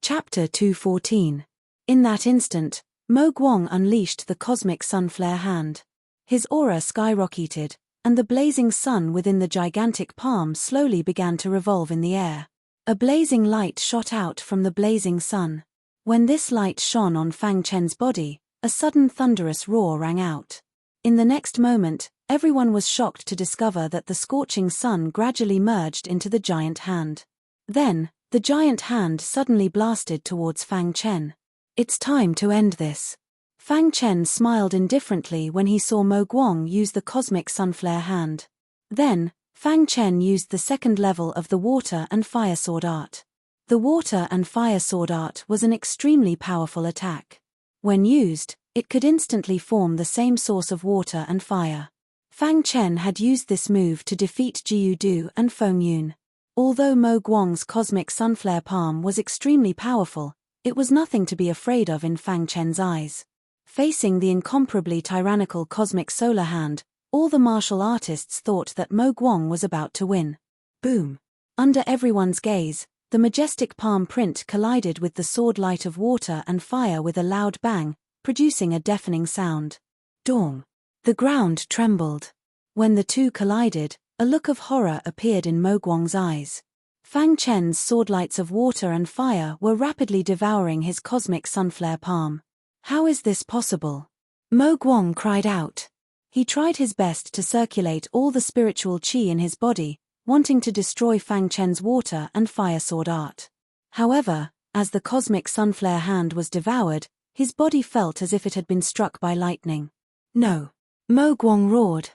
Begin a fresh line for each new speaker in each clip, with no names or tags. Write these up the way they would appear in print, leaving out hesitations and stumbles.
Chapter 214. In that instant, Mo Guang unleashed the cosmic sun flare hand. His aura skyrocketed, and the blazing sun within the gigantic palm slowly began to revolve in the air. A blazing light shot out from the blazing sun. When this light shone on Fang Chen's body, a sudden thunderous roar rang out. In the next moment, everyone was shocked to discover that the scorching sun gradually merged into the giant hand. Then, the giant hand suddenly blasted towards Fang Chen. It's time to end this. Fang Chen smiled indifferently when he saw Mo Guang use the cosmic sunflare hand. Then, Fang Chen used the second level of the water and fire sword art. The water and fire sword art was an extremely powerful attack. When used, it could instantly form the same source of water and fire. Fang Chen had used this move to defeat Jiu Du and Feng Yun. Although Mo Guang's cosmic sunflare palm was extremely powerful, it was nothing to be afraid of in Fang Chen's eyes. Facing the incomparably tyrannical cosmic solar hand, all the martial artists thought that Mo Guang was about to win. Boom! Under everyone's gaze, the majestic palm print collided with the sword light of water and fire with a loud bang, producing a deafening sound. Dong! The ground trembled. When the two collided, a look of horror appeared in Mo Guang's eyes. Fang Chen's swordlights of water and fire were rapidly devouring his cosmic sunflare palm. How is this possible? Mo Guang cried out. He tried his best to circulate all the spiritual qi in his body, wanting to destroy Fang Chen's water and fire sword art. However, as the cosmic sunflare hand was devoured, his body felt as if it had been struck by lightning. No! Mo Guang roared.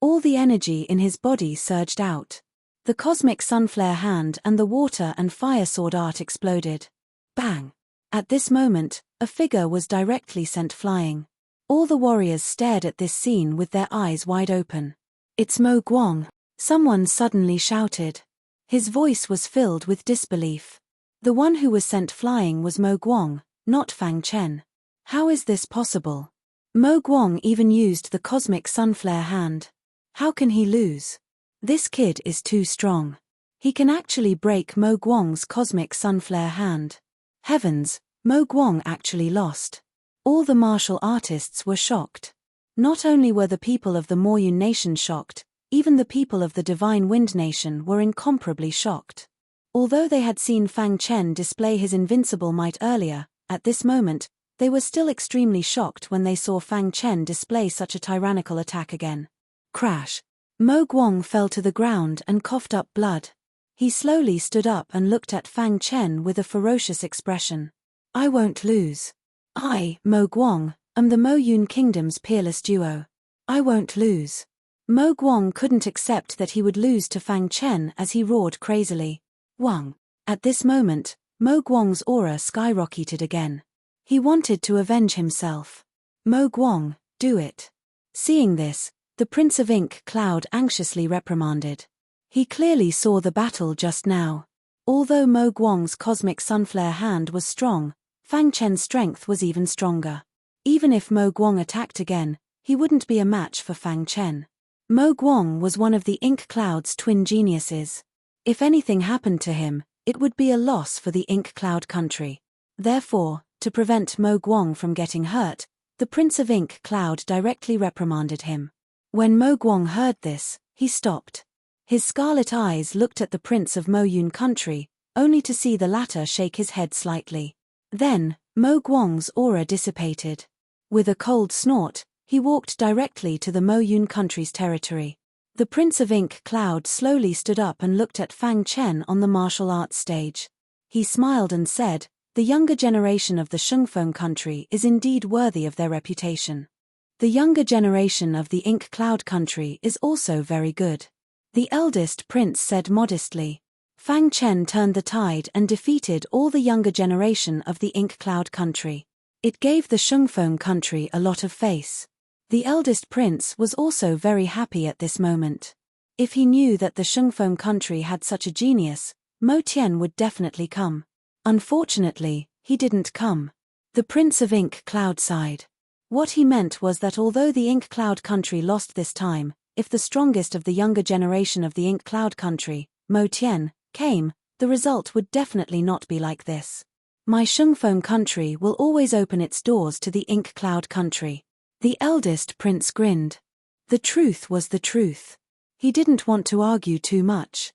All the energy in his body surged out. The cosmic sunflare hand and the water and fire sword art exploded. Bang! At this moment, a figure was directly sent flying. All the warriors stared at this scene with their eyes wide open. It's Mo Guang! Someone suddenly shouted. His voice was filled with disbelief. The one who was sent flying was Mo Guang, not Fang Chen. How is this possible? Mo Guang even used the cosmic sunflare hand. How can he lose? This kid is too strong. He can actually break Mo Guang's cosmic sunflare hand. Heavens, Mo Guang actually lost. All the martial artists were shocked. Not only were the people of the Moyun Nation shocked, even the people of the Divine Wind Nation were incomparably shocked. Although they had seen Fang Chen display his invincible might earlier, at this moment, they were still extremely shocked when they saw Fang Chen display such a tyrannical attack again. Crash! Mo Guang fell to the ground and coughed up blood. He slowly stood up and looked at Fang Chen with a ferocious expression. I won't lose. I, Mo Guang, am the Mo Yun Kingdom's peerless duo. I won't lose. Mo Guang couldn't accept that he would lose to Fang Chen as he roared crazily. Wang! At this moment, Mo Guang's aura skyrocketed again. He wanted to avenge himself. Mo Guang, do it. Seeing this, the Prince of Ink Cloud anxiously reprimanded. He clearly saw the battle just now. Although Mo Guang's cosmic sunflare hand was strong, Fang Chen's strength was even stronger. Even if Mo Guang attacked again, he wouldn't be a match for Fang Chen. Mo Guang was one of the Ink Cloud's twin geniuses. If anything happened to him, it would be a loss for the Ink Cloud country. Therefore, to prevent Mo Guang from getting hurt, the Prince of Ink Cloud directly reprimanded him. When Mo Guang heard this, he stopped. His scarlet eyes looked at the Prince of Mo Yun country, only to see the latter shake his head slightly. Then, Mo Guang's aura dissipated. With a cold snort, he walked directly to the Mo Yun country's territory. The Prince of Ink Cloud slowly stood up and looked at Fang Chen on the martial arts stage. He smiled and said, the younger generation of the Shengfeng country is indeed worthy of their reputation. The younger generation of the Ink Cloud country is also very good. The eldest prince said modestly. Fang Chen turned the tide and defeated all the younger generation of the Ink Cloud country. It gave the Shengfeng country a lot of face. The eldest prince was also very happy at this moment. If he knew that the Shengfeng country had such a genius, Mo Tian would definitely come. Unfortunately, he didn't come. The Prince of Ink Cloud sighed. What he meant was that although the Ink Cloud country lost this time, if the strongest of the younger generation of the Ink Cloud country, Mo Tian, came, the result would definitely not be like this. My Shungfeng country will always open its doors to the Ink Cloud country. The eldest prince grinned. The truth was the truth. He didn't want to argue too much.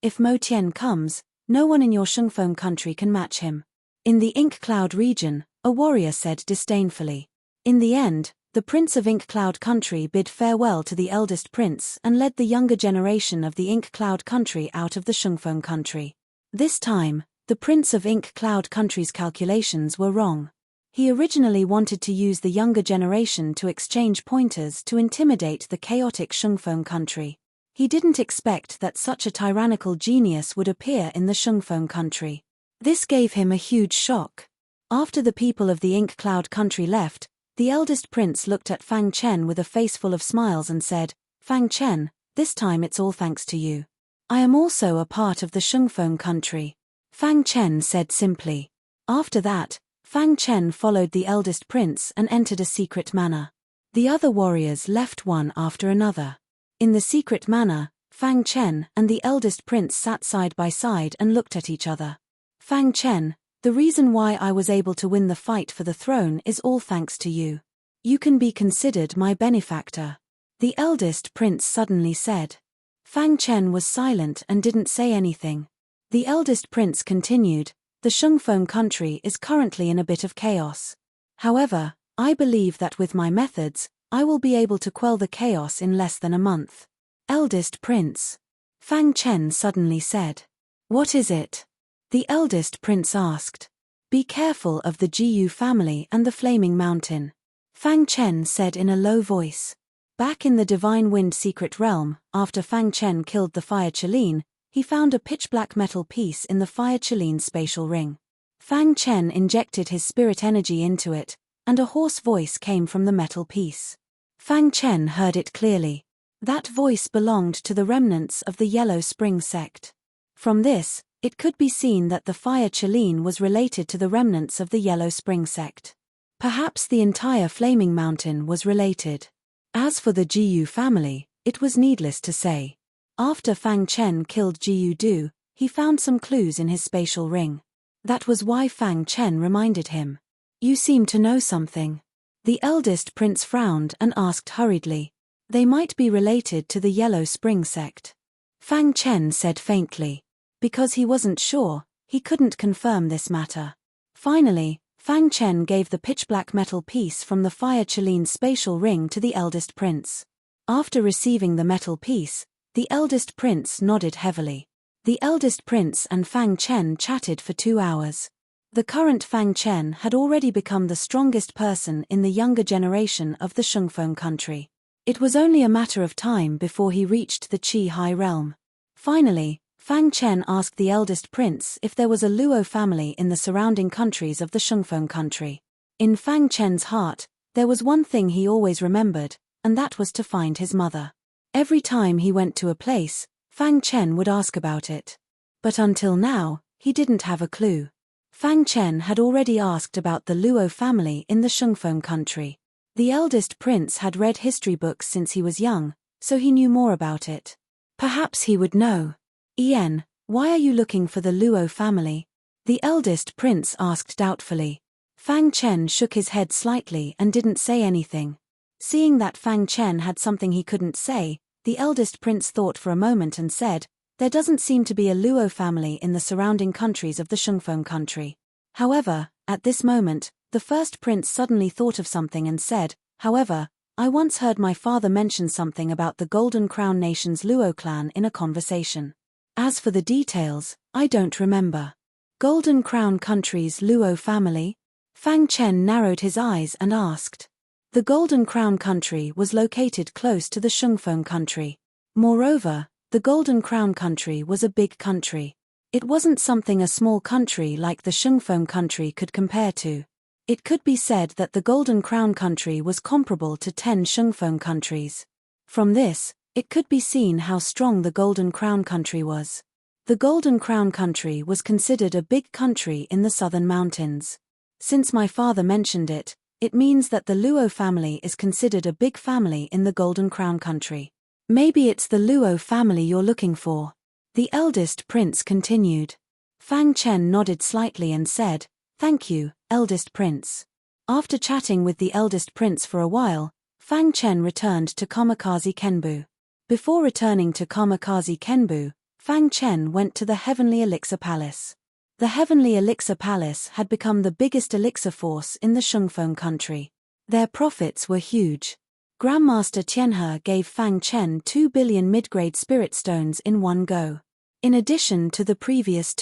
If Mo Tian comes, no one in your Shungfeng country can match him. In the Ink Cloud region, a warrior said disdainfully. In the end, the Prince of Ink Cloud country bid farewell to the eldest prince and led the younger generation of the Ink Cloud country out of the Shungfeng country. This time, the Prince of Ink Cloud country's calculations were wrong. He originally wanted to use the younger generation to exchange pointers to intimidate the chaotic Shungfeng country. He didn't expect that such a tyrannical genius would appear in the Shungfeng country. This gave him a huge shock. After the people of the Ink Cloud country left, the eldest prince looked at Fang Chen with a face full of smiles and said, "Fang Chen, this time it's all thanks to you. I am also a part of the Shungfeng country." Fang Chen said simply. After that, Fang Chen followed the eldest prince and entered a secret manor. The other warriors left one after another. In the secret manor, Fang Chen and the eldest prince sat side by side and looked at each other. "Fang Chen, the reason why I was able to win the fight for the throne is all thanks to you. You can be considered my benefactor," the eldest prince suddenly said. Fang Chen was silent and didn't say anything. The eldest prince continued, "The Shungfeng country is currently in a bit of chaos. However, I believe that with my methods, I will be able to quell the chaos in less than a month." "Eldest prince," Fang Chen suddenly said. "What is it?" the eldest prince asked. "Be careful of the Jiyu family and the Flaming Mountain," Fang Chen said in a low voice. Back in the Divine Wind secret realm, after Fang Chen killed the Fire Qilin, he found a pitch-black metal piece in the Fire Qilin spatial ring. Fang Chen injected his spirit energy into it, and a hoarse voice came from the metal piece. Fang Chen heard it clearly. That voice belonged to the remnants of the Yellow Spring sect. From this, it could be seen that the Fire Qilin was related to the remnants of the Yellow Spring sect. Perhaps the entire Flaming Mountain was related. As for the Jiyu family, it was needless to say. After Fang Chen killed Jiyu Du, he found some clues in his spatial ring. That was why Fang Chen reminded him. "You seem to know something." The eldest prince frowned and asked hurriedly. "They might be related to the Yellow Spring sect," Fang Chen said faintly. Because he wasn't sure, he couldn't confirm this matter. Finally, Fang Chen gave the pitch-black metal piece from the Fire Qilin spatial ring to the eldest prince. After receiving the metal piece, the eldest prince nodded heavily. The eldest prince and Fang Chen chatted for 2 hours. The current Fang Chen had already become the strongest person in the younger generation of the Shungfeng country. It was only a matter of time before he reached the Qi High Realm. Finally, Fang Chen asked the eldest prince if there was a Luo family in the surrounding countries of the Shungfeng country. In Fang Chen's heart, there was one thing he always remembered, and that was to find his mother. Every time he went to a place, Fang Chen would ask about it. But until now, he didn't have a clue. Fang Chen had already asked about the Luo family in the Shungfeng country. The eldest prince had read history books since he was young, so he knew more about it. Perhaps he would know. "Ian, why are you looking for the Luo family?" the eldest prince asked doubtfully. Fang Chen shook his head slightly and didn't say anything. Seeing that Fang Chen had something he couldn't say, the eldest prince thought for a moment and said, "There doesn't seem to be a Luo family in the surrounding countries of the Shungfeng country." However, at this moment, the first prince suddenly thought of something and said, "However, I once heard my father mention something about the Golden Crown Nation's Luo clan in a conversation. As for the details, I don't remember." "Golden Crown Country's Luo family?" Fang Chen narrowed his eyes and asked. The Golden Crown Country was located close to the Shungfeng country. Moreover, the Golden Crown Country was a big country. It wasn't something a small country like the Shungfeng country could compare to. It could be said that the Golden Crown Country was comparable to 10 Shungfeng countries. From this, it could be seen how strong the Golden Crown Country was. The Golden Crown Country was considered a big country in the southern mountains. Since my father mentioned it, it means that the Luo family is considered a big family in the Golden Crown Country. Maybe it's the Luo family you're looking for, the eldest prince continued. Fang Chen nodded slightly and said, "Thank you, eldest prince." After chatting with the eldest prince for a while, Fang Chen returned to Kamikaze Kenbu. Before returning to Kamikaze Kenbu, Fang Chen went to the Heavenly Elixir Palace. The Heavenly Elixir Palace had become the biggest elixir force in the Shungfeng country. Their profits were huge. Grandmaster Tianhe gave Fang Chen 2 billion mid-grade spirit stones in one go. In addition to the previous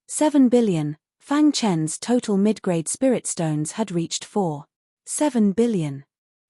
7 billion, Fang Chen's total mid-grade spirit stones had reached 7 billion.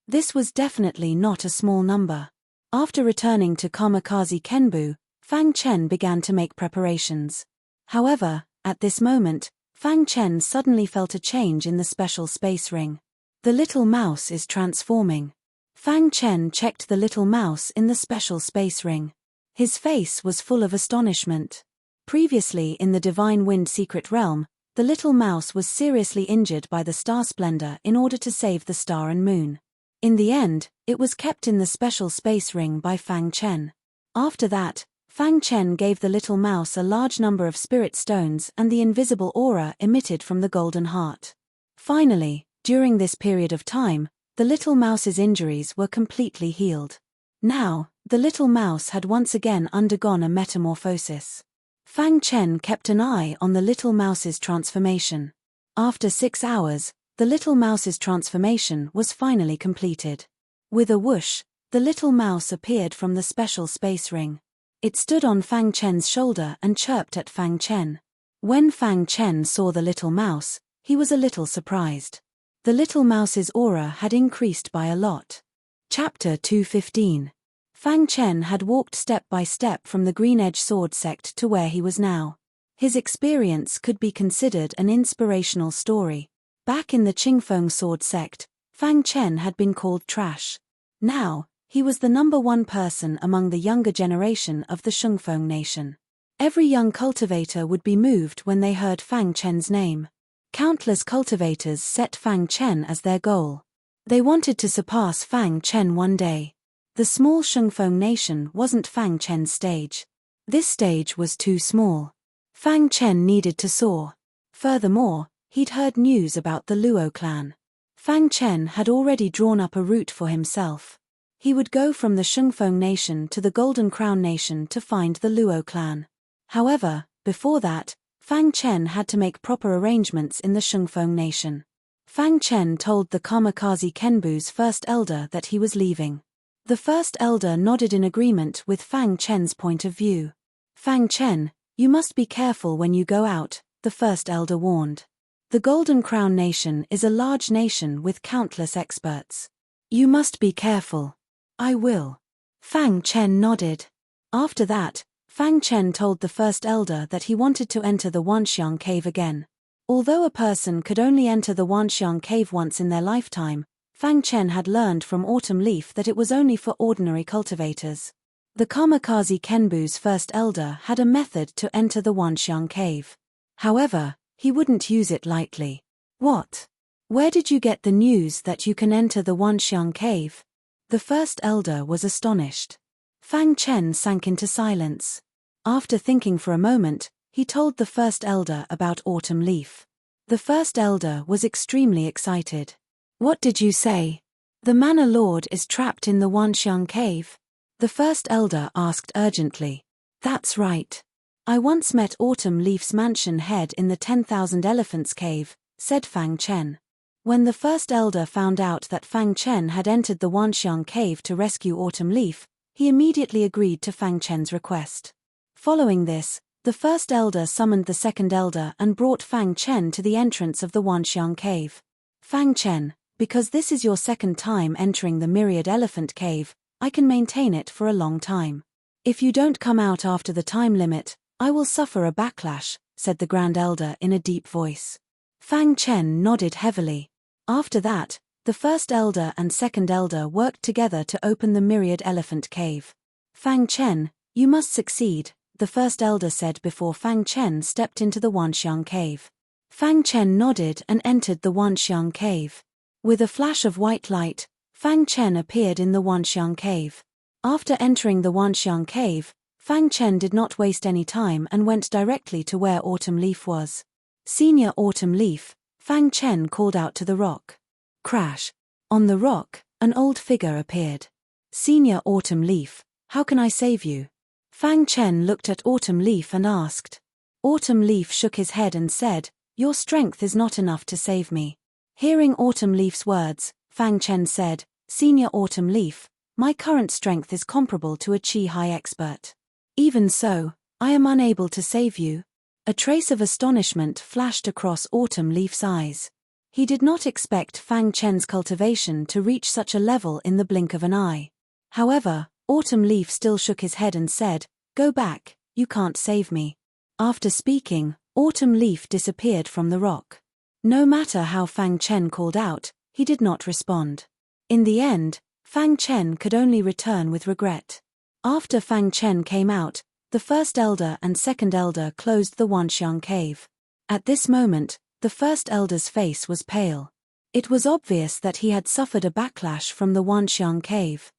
This was definitely not a small number. After returning to Kamikaze Kenbu, Fang Chen began to make preparations. However, at this moment, Fang Chen suddenly felt a change in the special space ring. The little mouse is transforming. Fang Chen checked the little mouse in the special space ring. His face was full of astonishment. Previously in the Divine Wind Secret Realm, the little mouse was seriously injured by the star splendor in order to save the star and moon. In the end, it was kept in the special space ring by Fang Chen. After that, Fang Chen gave the little mouse a large number of spirit stones and the invisible aura emitted from the golden heart. Finally, during this period of time, the little mouse's injuries were completely healed. Now, the little mouse had once again undergone a metamorphosis. Fang Chen kept an eye on the little mouse's transformation. After 6 hours, the little mouse's transformation was finally completed. With a whoosh, the little mouse appeared from the special space ring. It stood on Fang Chen's shoulder and chirped at Fang Chen. When Fang Chen saw the little mouse, he was a little surprised. The little mouse's aura had increased by a lot. Chapter 215. Fang Chen had walked step by step from the Green Edge Sword sect to where he was now. His experience could be considered an inspirational story. Back in the Qingfeng Sword sect, Fang Chen had been called trash. Now, he was the #1 person among the younger generation of the Shungfeng nation. Every young cultivator would be moved when they heard Fang Chen's name. Countless cultivators set Fang Chen as their goal. They wanted to surpass Fang Chen one day. The small Shungfeng nation wasn't Fang Chen's stage. This stage was too small. Fang Chen needed to soar. Furthermore, he'd heard news about the Luo clan. Fang Chen had already drawn up a route for himself. He would go from the Shungfeng nation to the Golden Crown nation to find the Luo clan. However, before that, Fang Chen had to make proper arrangements in the Shungfeng nation. Fang Chen told the Kamikaze Kenbu's first elder that he was leaving. The first elder nodded in agreement with Fang Chen's point of view. "Fang Chen, you must be careful when you go out," the first elder warned. "The Golden Crown nation is a large nation with countless experts. You must be careful." "I will." Fang Chen nodded. After that, Fang Chen told the first elder that he wanted to enter the Wanxiang cave again. Although a person could only enter the Wanxiang cave once in their lifetime, Fang Chen had learned from Autumn Leaf that it was only for ordinary cultivators. The Kamikaze Kenbu's first elder had a method to enter the Wanxiang cave. However, he wouldn't use it lightly. "What? Where did you get the news that you can enter the Wanxiang cave?" The first elder was astonished. Fang Chen sank into silence. After thinking for a moment, he told the first elder about Autumn Leaf. The first elder was extremely excited. "What did you say? The Manor Lord is trapped in the Wanxiang cave?" The first elder asked urgently. "That's right. I once met Autumn Leaf's mansion head in the 10,000 Elephants cave," said Fang Chen. When the first elder found out that Fang Chen had entered the Wanxiang cave to rescue Autumn Leaf, he immediately agreed to Fang Chen's request. Following this, the first elder summoned the second elder and brought Fang Chen to the entrance of the Wanxiang cave. "Fang Chen, because this is your second time entering the Myriad Elephant Cave, I can maintain it for a long time. If you don't come out after the time limit, I will suffer a backlash," said the Grand Elder in a deep voice. Fang Chen nodded heavily. After that, the first elder and second elder worked together to open the Myriad Elephant Cave. "Fang Chen, you must succeed," the first elder said before Fang Chen stepped into the Wanxiang cave. Fang Chen nodded and entered the Wanxiang cave. With a flash of white light, Fang Chen appeared in the Wanxiang cave. After entering the Wanxiang cave, Fang Chen did not waste any time and went directly to where Autumn Leaf was. Senior Autumn Leaf, Fang Chen called out to the rock. Crash! On the rock, an old figure appeared. Senior Autumn Leaf, how can I save you? Fang Chen looked at Autumn Leaf and asked. Autumn Leaf shook his head and said, your strength is not enough to save me. Hearing Autumn Leaf's words, Fang Chen said, Senior Autumn Leaf, my current strength is comparable to a Qi High expert. Even so, I am unable to save you. A trace of astonishment flashed across Autumn Leaf's eyes. He did not expect Fang Chen's cultivation to reach such a level in the blink of an eye. However, Autumn Leaf still shook his head and said, go back, you can't save me. After speaking, Autumn Leaf disappeared from the rock. No matter how Fang Chen called out, he did not respond. In the end, Fang Chen could only return with regret. After Fang Chen came out, the first elder and second elder closed the Wanxiang cave. At this moment, the first elder's face was pale. It was obvious that he had suffered a backlash from the Wanxiang cave.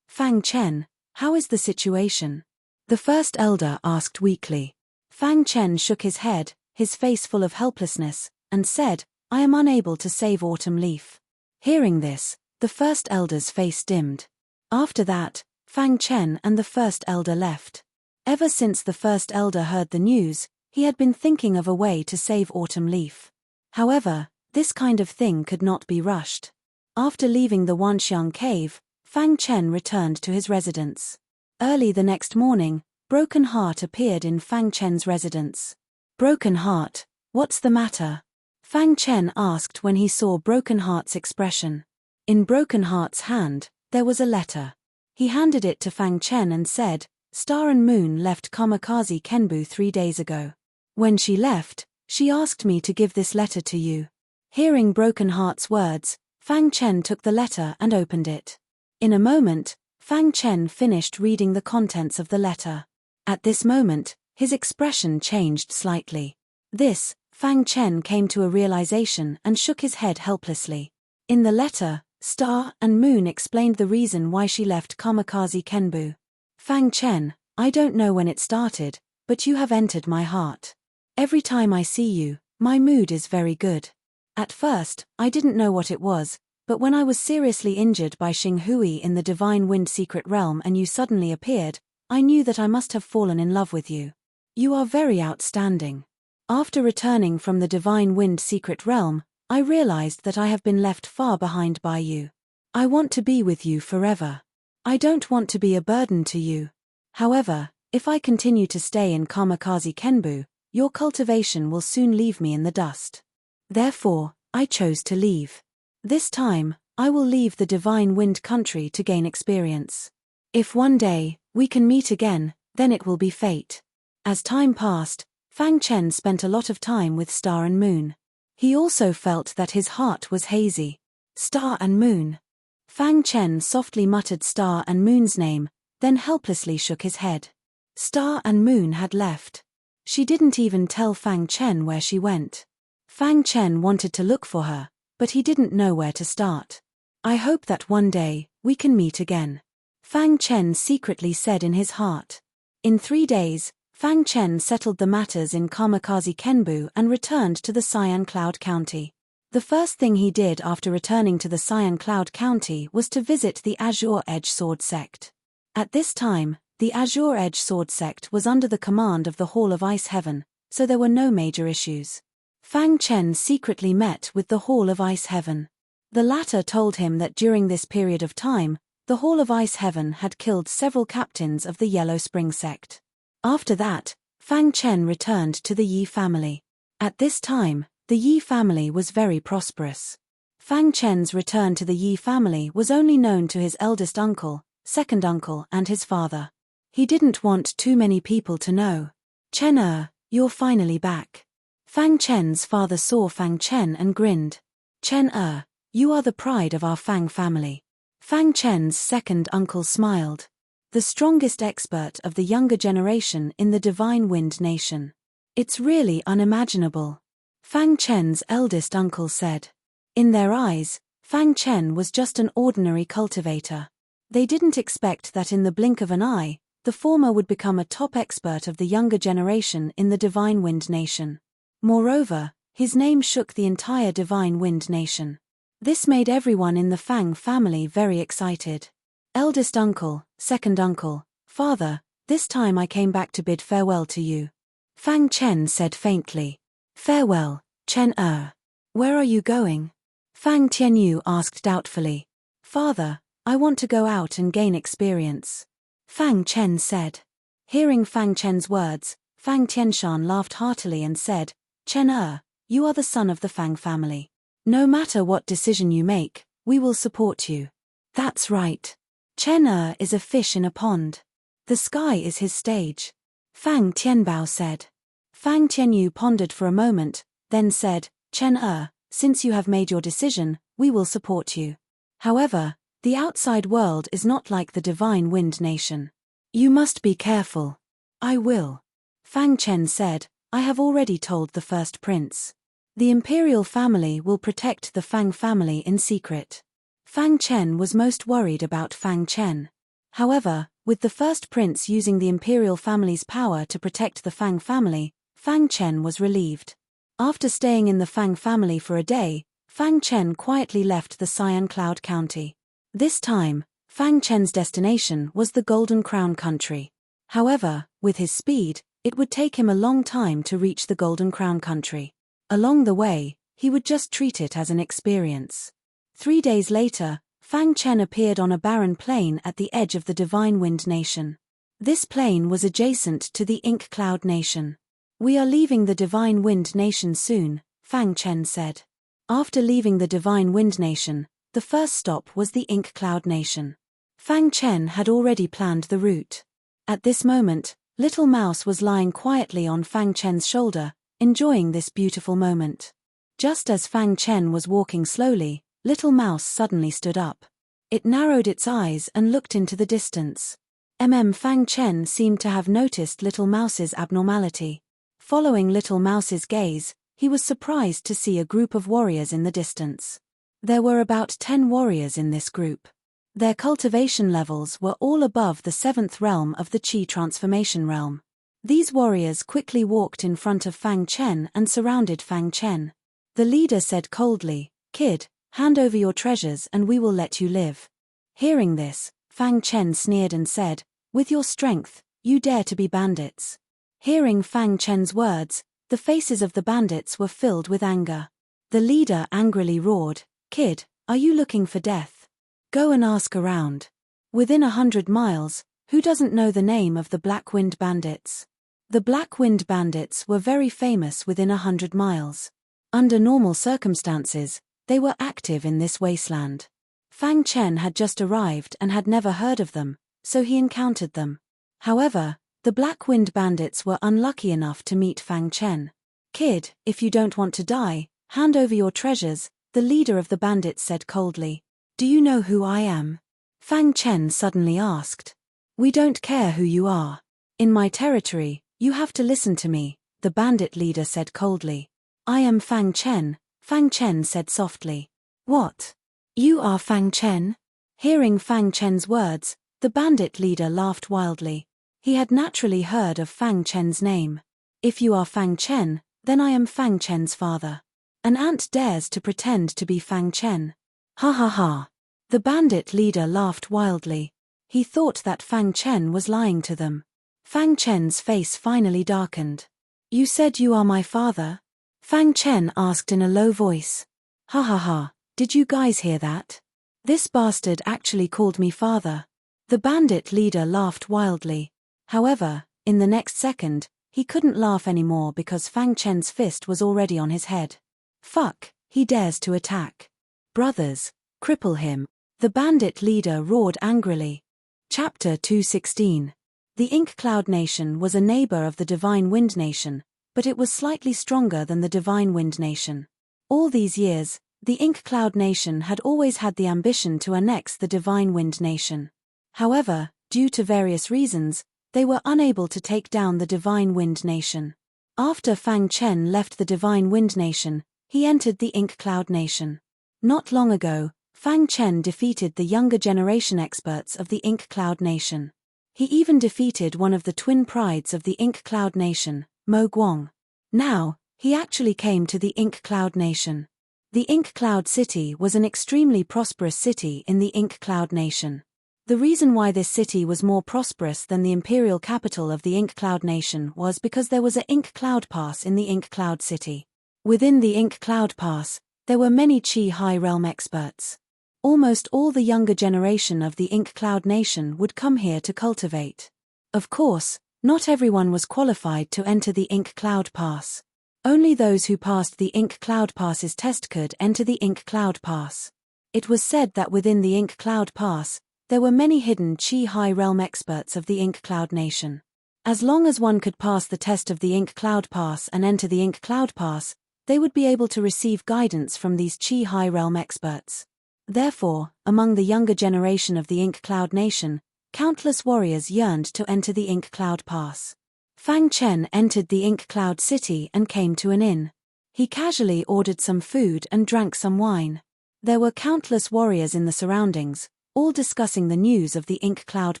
Fang Chen, how is the situation? The first elder asked weakly. Fang Chen shook his head, his face full of helplessness, and said, I am unable to save Autumn Leaf. Hearing this, the first elder's face dimmed. After that, Fang Chen and the first elder left. Ever since the first elder heard the news, he had been thinking of a way to save Autumn Leaf. However, this kind of thing could not be rushed. After leaving the Wanxiang cave, Fang Chen returned to his residence. Early the next morning, Broken Heart appeared in Fang Chen's residence. Broken Heart, what's the matter? Fang Chen asked when he saw Broken Heart's expression. In Broken Heart's hand, there was a letter. He handed it to Fang Chen and said, Star and Moon left Kamikaze Kenbu 3 days ago. When she left, she asked me to give this letter to you. Hearing Broken Heart's words, Fang Chen took the letter and opened it. In a moment, Fang Chen finished reading the contents of the letter. At this moment, his expression changed slightly. This, Fang Chen came to a realization and shook his head helplessly. In the letter, Star and Moon explained the reason why she left Kamikaze Kenbu. Fang Chen, I don't know when it started, but you have entered my heart. Every time I see you, my mood is very good. At first, I didn't know what it was, but when I was seriously injured by Xing Hui in the Divine Wind Secret Realm and you suddenly appeared, I knew that I must have fallen in love with you. You are very outstanding. After returning from the Divine Wind Secret Realm, I realized that I have been left far behind by you. I want to be with you forever. I don't want to be a burden to you. However, if I continue to stay in Kamikaze Kenbu, your cultivation will soon leave me in the dust. Therefore, I chose to leave. This time, I will leave the Divine Wind country to gain experience. If one day, we can meet again, then it will be fate. As time passed, Fang Chen spent a lot of time with Star and Moon. He also felt that his heart was hazy. Star and Moon. Fang Chen softly muttered Star and Moon's name, then helplessly shook his head. Star and Moon had left. She didn't even tell Fang Chen where she went. Fang Chen wanted to look for her, but he didn't know where to start. I hope that one day, we can meet again. Fang Chen secretly said in his heart. In 3 days, Fang Chen settled the matters in Kamikaze Kenbu and returned to the Cyan Cloud County. The first thing he did after returning to the Cyan Cloud County was to visit the Azure Edge Sword Sect. At this time, the Azure Edge Sword Sect was under the command of the Hall of Ice Heaven, so there were no major issues. Fang Chen secretly met with the Hall of Ice Heaven. The latter told him that during this period of time, the Hall of Ice Heaven had killed several captains of the Yellow Spring Sect. After that, Fang Chen returned to the Yi family. At this time, the Yi family was very prosperous. Fang Chen's return to the Yi family was only known to his eldest uncle, second uncle and his father. He didn't want too many people to know. Chen you're finally back. Fang Chen's father saw Fang Chen and grinned. Chen you are the pride of our Fang family. Fang Chen's second uncle smiled. The strongest expert of the younger generation in the Divine Wind Nation. It's really unimaginable. Fang Chen's eldest uncle said. In their eyes, Fang Chen was just an ordinary cultivator. They didn't expect that in the blink of an eye, The former would become a top expert of the younger generation in the Divine Wind Nation. Moreover, his name shook the entire Divine Wind Nation. This made everyone in the Fang family very excited. Eldest uncle, second uncle, father, this time I came back to bid farewell to you. Fang Chen said faintly. Farewell, Chen Er. Where are you going? Fang Tianyu asked doubtfully. Father, I want to go out and gain experience. Fang Chen said. Hearing Fang Chen's words, Fang Tianshan laughed heartily and said, Chen Er, you are the son of the Fang family. No matter what decision you make, we will support you. That's right. Chen Er is a fish in a pond. The sky is his stage. Fang Tianbao said. Fang Tianyu pondered for a moment, then said, Chen Er, since you have made your decision, we will support you. However, the outside world is not like the Divine Wind Nation. You must be careful. I will. Fang Chen said, I have already told the first prince. The imperial family will protect the Fang family in secret. Fang Chen was most worried about Fang Chen. However, with the first prince using the imperial family's power to protect the Fang family, Fang Chen was relieved. After staying in the Fang family for a day, Fang Chen quietly left the Cyan Cloud County. This time, Fang Chen's destination was the Golden Crown Country. However, with his speed, it would take him a long time to reach the Golden Crown Country. Along the way, he would just treat it as an experience. 3 days later, Fang Chen appeared on a barren plain at the edge of the Divine Wind Nation. This plain was adjacent to the Ink Cloud Nation. We are leaving the Divine Wind Nation soon, Fang Chen said. After leaving the Divine Wind Nation, the first stop was the Ink Cloud Nation. Fang Chen had already planned the route. At this moment, Little Mouse was lying quietly on Fang Chen's shoulder, enjoying this beautiful moment. Just as Fang Chen was walking slowly, Little Mouse suddenly stood up. It narrowed its eyes and looked into the distance. Fang Chen seemed to have noticed Little Mouse's abnormality. Following Little Mouse's gaze, he was surprised to see a group of warriors in the distance. There were about 10 warriors in this group. Their cultivation levels were all above the 7th realm of the Qi transformation realm. These warriors quickly walked in front of Fang Chen and surrounded Fang Chen. The leader said coldly, Kid, hand over your treasures and we will let you live. Hearing this, Fang Chen sneered and said, With your strength, you dare to be bandits. Hearing Fang Chen's words, the faces of the bandits were filled with anger. The leader angrily roared, Kid, are you looking for death? Go and ask around. Within 100 miles, who doesn't know the name of the Black Wind Bandits? The Black Wind Bandits were very famous within 100 miles. Under normal circumstances, they were active in this wasteland. Fang Chen had just arrived and had never heard of them, so he encountered them. However, the Black Wind Bandits were unlucky enough to meet Fang Chen. Kid, if you don't want to die, hand over your treasures, the leader of the bandits said coldly. Do you know who I am? Fang Chen suddenly asked. We don't care who you are. In my territory, you have to listen to me, the bandit leader said coldly. I am Fang Chen, Fang Chen said softly. What? You are Fang Chen? Hearing Fang Chen's words, the bandit leader laughed wildly. He had naturally heard of Fang Chen's name. If you are Fang Chen, then I am Fang Chen's father. An ant dares to pretend to be Fang Chen. Ha ha ha. The bandit leader laughed wildly. He thought that Fang Chen was lying to them. Fang Chen's face finally darkened. You said you are my father? Fang Chen asked in a low voice. Ha ha ha, did you guys hear that? This bastard actually called me father. The bandit leader laughed wildly. However, in the next second, he couldn't laugh anymore because Fang Chen's fist was already on his head. Fuck, he dares to attack. Brothers, cripple him. The bandit leader roared angrily. Chapter 216. The Ink Cloud Nation was a neighbor of the Divine Wind Nation, but it was slightly stronger than the Divine Wind Nation. All these years, the Ink Cloud Nation had always had the ambition to annex the Divine Wind Nation. However, due to various reasons, they were unable to take down the Divine Wind Nation. After Fang Chen left the Divine Wind Nation, he entered the Ink Cloud Nation. Not long ago, Fang Chen defeated the younger generation experts of the Ink Cloud Nation. He even defeated one of the twin prides of the Ink Cloud Nation, Mo Guang. Now, he actually came to the Ink Cloud Nation. The Ink Cloud City was an extremely prosperous city in the Ink Cloud Nation. The reason why this city was more prosperous than the imperial capital of the Ink Cloud Nation was because there was a Ink Cloud Pass in the Ink Cloud City. Within the Ink Cloud Pass, there were many Qi High Realm experts. Almost all the younger generation of the Ink Cloud Nation would come here to cultivate. Of course, not everyone was qualified to enter the Ink Cloud Pass. Only those who passed the Ink Cloud Pass's test could enter the Ink Cloud Pass. It was said that within the Ink Cloud Pass, there were many hidden Qi High Realm experts of the Ink Cloud Nation. As long as one could pass the test of the Ink Cloud Pass and enter the Ink Cloud Pass, they would be able to receive guidance from these Qi High Realm experts. Therefore, among the younger generation of the Ink Cloud Nation, countless warriors yearned to enter the Ink Cloud Pass. Fang Chen entered the Ink Cloud City and came to an inn. He casually ordered some food and drank some wine. There were countless warriors in the surroundings, all discussing the news of the Ink Cloud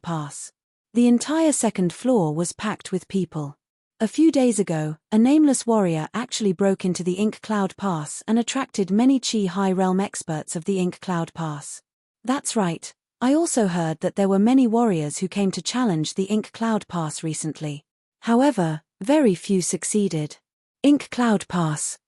Pass. The entire second floor was packed with people. A few days ago, a nameless warrior actually broke into the Ink Cloud Pass and attracted many Qi High Realm experts of the Ink Cloud Pass. That's right, I also heard that there were many warriors who came to challenge the Ink Cloud Pass recently. However, very few succeeded. Ink Cloud Pass,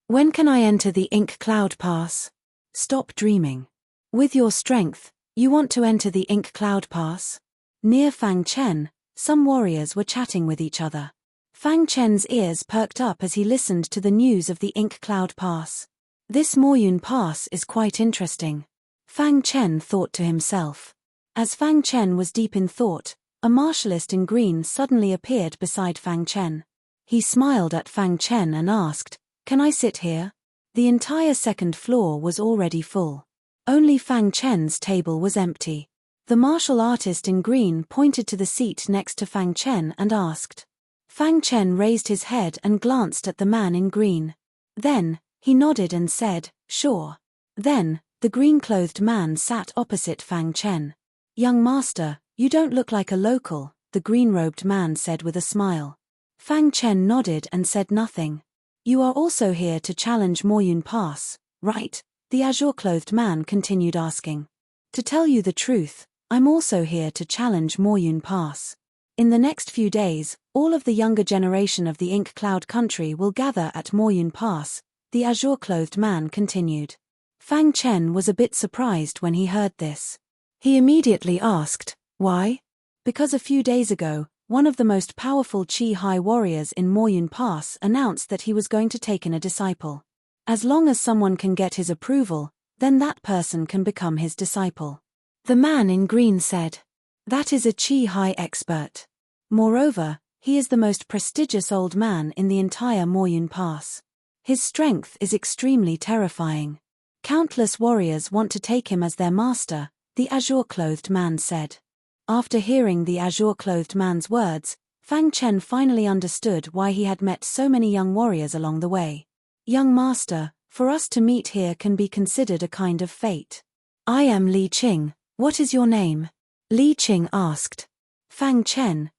when can I enter the Ink Cloud Pass? Stop dreaming. With your strength, you want to enter the Ink Cloud Pass? Near Fang Chen, some warriors were chatting with each other. Fang Chen's ears perked up as he listened to the news of the Ink Cloud Pass. This Moyun Pass is quite interesting. Fang Chen thought to himself. As Fang Chen was deep in thought, a martialist in green suddenly appeared beside Fang Chen. He smiled at Fang Chen and asked, "Can I sit here?" The entire second floor was already full. Only Fang Chen's table was empty. The martial artist in green pointed to the seat next to Fang Chen and asked. Fang Chen raised his head and glanced at the man in green. Then, he nodded and said, "Sure." Then, the green-clothed man sat opposite Fang Chen. "Young master, you don't look like a local," the green-robed man said with a smile. Fang Chen nodded and said nothing. "You are also here to challenge Moyun Pass, right?" the azure-clothed man continued asking. "To tell you the truth, I'm also here to challenge Moyun Pass. In the next few days, all of the younger generation of the Ink Cloud country will gather at Moyun Pass," the azure-clothed man continued. Fang Chen was a bit surprised when he heard this. He immediately asked, "Why?" Because a few days ago, one of the most powerful Qi High warriors in Moyun Pass announced that he was going to take in a disciple. As long as someone can get his approval, then that person can become his disciple. The man in green said. That is a Qi High expert. Moreover, he is the most prestigious old man in the entire Moyun Pass. His strength is extremely terrifying. Countless warriors want to take him as their master, the azure-clothed man said. After hearing the azure-clothed man's words, Fang Chen finally understood why he had met so many young warriors along the way. "Young master, for us to meet here can be considered a kind of fate. I am Li Qing. What is your name?" Li Qing asked. Fang Chen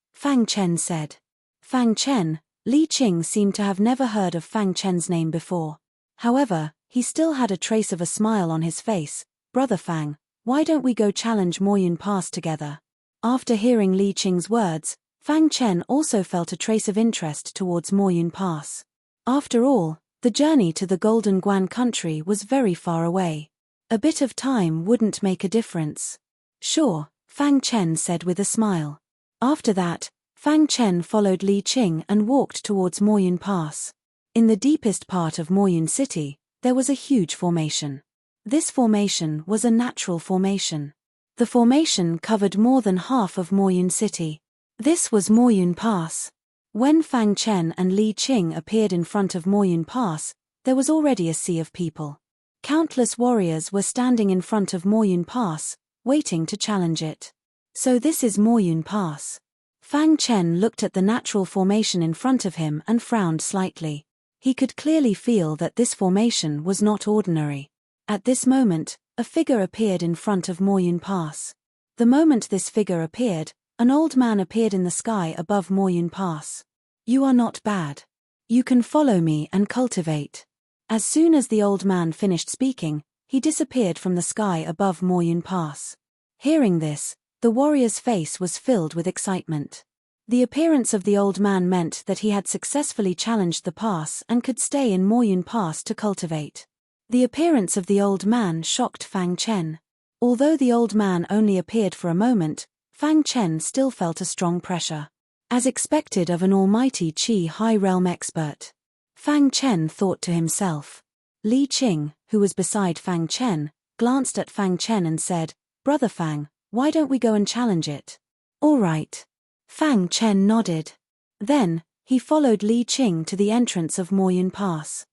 said. Fang Chen, Li Qing seemed to have never heard of Fang Chen's name before. However, he still had a trace of a smile on his face. "Brother Fang, why don't we go challenge Moyun Pass together?" After hearing Li Qing's words, Fang Chen also felt a trace of interest towards Moyun Pass. After all, the journey to the Golden Guan country was very far away. A bit of time wouldn't make a difference. "Sure," Fang Chen said with a smile. After that, Fang Chen followed Li Qing and walked towards Moyun Pass. In the deepest part of Moyun City, there was a huge formation. This formation was a natural formation. The formation covered more than half of Moyun City. This was Moyun Pass. When Fang Chen and Li Qing appeared in front of Moyun Pass, there was already a sea of people. Countless warriors were standing in front of Moyun Pass, waiting to challenge it. So this is Moyun Pass. Fang Chen looked at the natural formation in front of him and frowned slightly. He could clearly feel that this formation was not ordinary. At this moment, a figure appeared in front of Moyun Pass. The moment this figure appeared, An old man appeared in the sky above Moyun Pass. You are not bad. You can follow me and cultivate. As soon as the old man finished speaking, he disappeared from the sky above Moyun Pass. Hearing this, the warrior's face was filled with excitement. The appearance of the old man meant that he had successfully challenged the pass and could stay in Moyun Pass to cultivate. The appearance of the old man shocked Fang Chen. Although the old man only appeared for a moment, Fang Chen still felt a strong pressure. As expected of an almighty Qi High Realm expert, Fang Chen thought to himself. Li Qing, who was beside Fang Chen, glanced at Fang Chen and said, "Brother Fang, why don't we go and challenge it?" "All right." Fang Chen nodded. Then, he followed Li Qing to the entrance of Moyun Pass.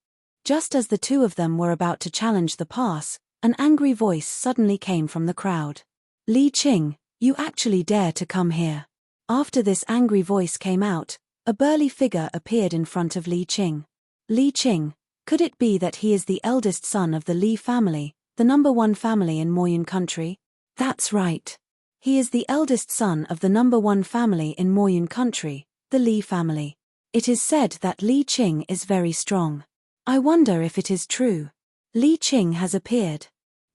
Just as the two of them were about to challenge the pass, an angry voice suddenly came from the crowd. "Li Qing, you actually dare to come here?" After this angry voice came out, a burly figure appeared in front of Li Qing. Li Qing, could it be that he is the eldest son of the Li family, the #1 family in Moyun country? That's right. He is the eldest son of the #1 family in Moyun country, the Li family. It is said that Li Qing is very strong. I wonder if it is true. Li Qing has appeared.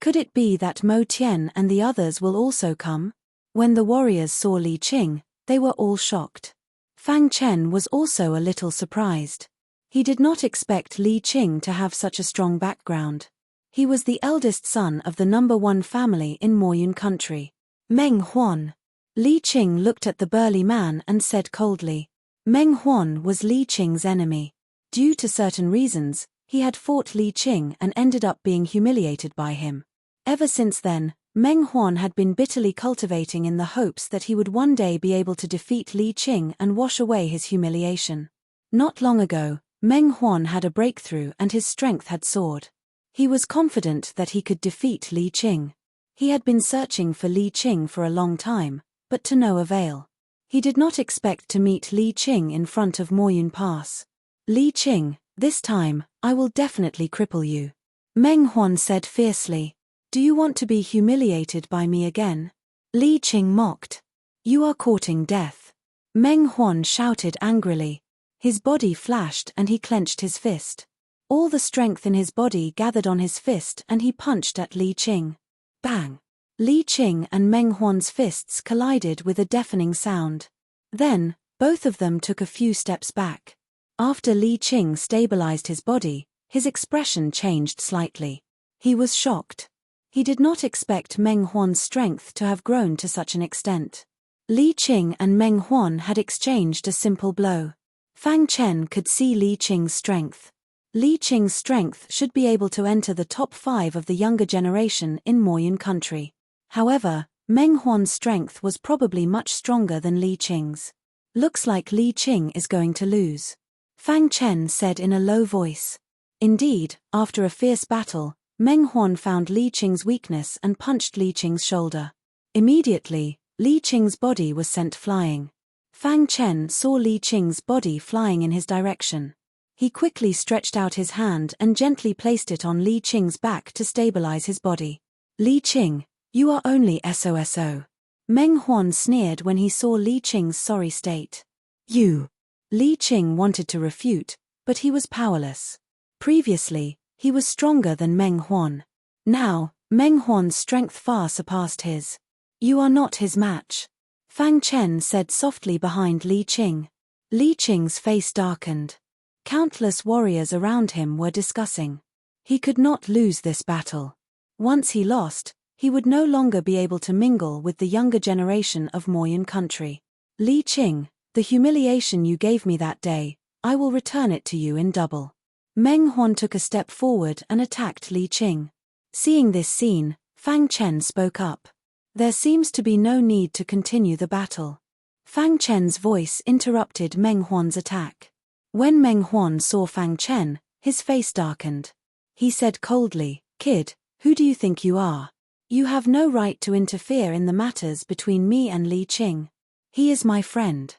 Could it be that Mo Tian and the others will also come? When the warriors saw Li Qing, they were all shocked. Fang Chen was also a little surprised. He did not expect Li Qing to have such a strong background. He was the eldest son of the #1 family in Moyun country. Meng Huan. Li Qing looked at the burly man and said coldly. Meng Huan was Li Qing's enemy. Due to certain reasons, he had fought Li Qing and ended up being humiliated by him. Ever since then, Meng Huan had been bitterly cultivating in the hopes that he would one day be able to defeat Li Qing and wash away his humiliation. Not long ago, Meng Huan had a breakthrough and his strength had soared. He was confident that he could defeat Li Qing. He had been searching for Li Qing for a long time, but to no avail. He did not expect to meet Li Qing in front of Moyun Pass. Li Qing, this time, I will definitely cripple you. Meng Huan said fiercely. Do you want to be humiliated by me again? Li Qing mocked. You are courting death. Meng Huan shouted angrily. His body flashed and he clenched his fist. All the strength in his body gathered on his fist and he punched at Li Qing. Bang! Li Qing and Meng Huan's fists collided with a deafening sound. Then, both of them took a few steps back. After Li Qing stabilized his body, his expression changed slightly. He was shocked. He did not expect Meng Huan's strength to have grown to such an extent. Li Qing and Meng Huan had exchanged a simple blow. Fang Chen could see Li Qing's strength. Li Qing's strength should be able to enter the top 5 of the younger generation in Moyun country. However, Meng Huan's strength was probably much stronger than Li Qing's. Looks like Li Qing is going to lose. Fang Chen said in a low voice. Indeed, after a fierce battle, Meng Huan found Li Qing's weakness and punched Li Qing's shoulder. Immediately, Li Qing's body was sent flying. Fang Chen saw Li Qing's body flying in his direction. He quickly stretched out his hand and gently placed it on Li Qing's back to stabilize his body. Li Qing, you are only SOSO. Meng Huan sneered when he saw Li Qing's sorry state. You. Li Qing wanted to refute, but he was powerless. Previously, he was stronger than Meng Huan. Now, Meng Huan's strength far surpassed his. You are not his match. Fang Chen said softly behind Li Qing. Li Qing's face darkened. Countless warriors around him were discussing. He could not lose this battle. Once he lost, he would no longer be able to mingle with the younger generation of Moyun country. Li Qing, the humiliation you gave me that day, I will return it to you in double. Meng Huan took a step forward and attacked Li Qing. Seeing this scene, Fang Chen spoke up. There seems to be no need to continue the battle. Fang Chen's voice interrupted Meng Huan's attack. When Meng Huan saw Fang Chen, his face darkened. He said coldly, Kid, who do you think you are? You have no right to interfere in the matters between me and Li Qing. He is my friend.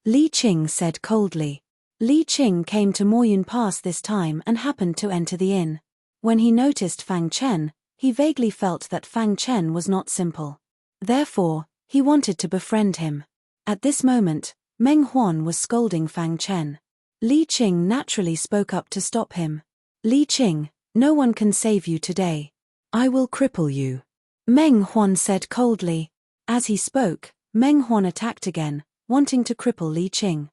Li Qing said coldly. Li Qing came to Moyun Pass this time and happened to enter the inn. When he noticed Fang Chen, he vaguely felt that Fang Chen was not simple. Therefore, he wanted to befriend him. At this moment, Meng Huan was scolding Fang Chen. Li Qing naturally spoke up to stop him. Li Qing, no one can save you today. I will cripple you. Meng Huan said coldly. As he spoke, Meng Huan attacked again, wanting to cripple Li Qing.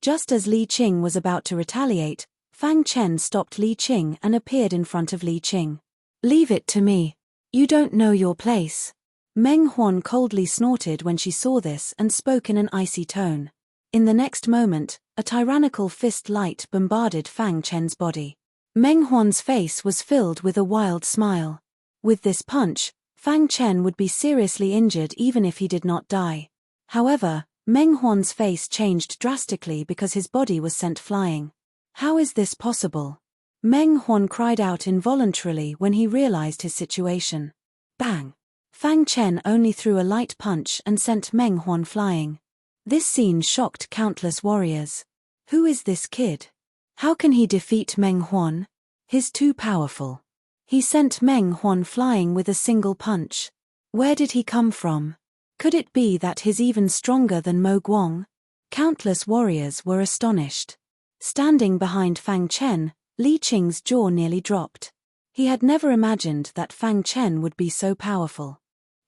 Just as Li Qing was about to retaliate, Fang Chen stopped Li Qing and appeared in front of Li Qing. Leave it to me. You don't know your place. Meng Huan coldly snorted when she saw this and spoke in an icy tone. In the next moment, a tyrannical fist light bombarded Fang Chen's body. Meng Huan's face was filled with a wild smile. With this punch, Fang Chen would be seriously injured even if he did not die. However, Meng Huan's face changed drastically because his body was sent flying. How is this possible? Meng Huan cried out involuntarily when he realized his situation. Bang! Fang Chen only threw a light punch and sent Meng Huan flying. This scene shocked countless warriors. Who is this kid? How can he defeat Meng Huan? He's too powerful. He sent Meng Huan flying with a single punch. Where did he come from? Could it be that he's even stronger than Mo Guang? Countless warriors were astonished. Standing behind Fang Chen, Li Qing's jaw nearly dropped. He had never imagined that Fang Chen would be so powerful.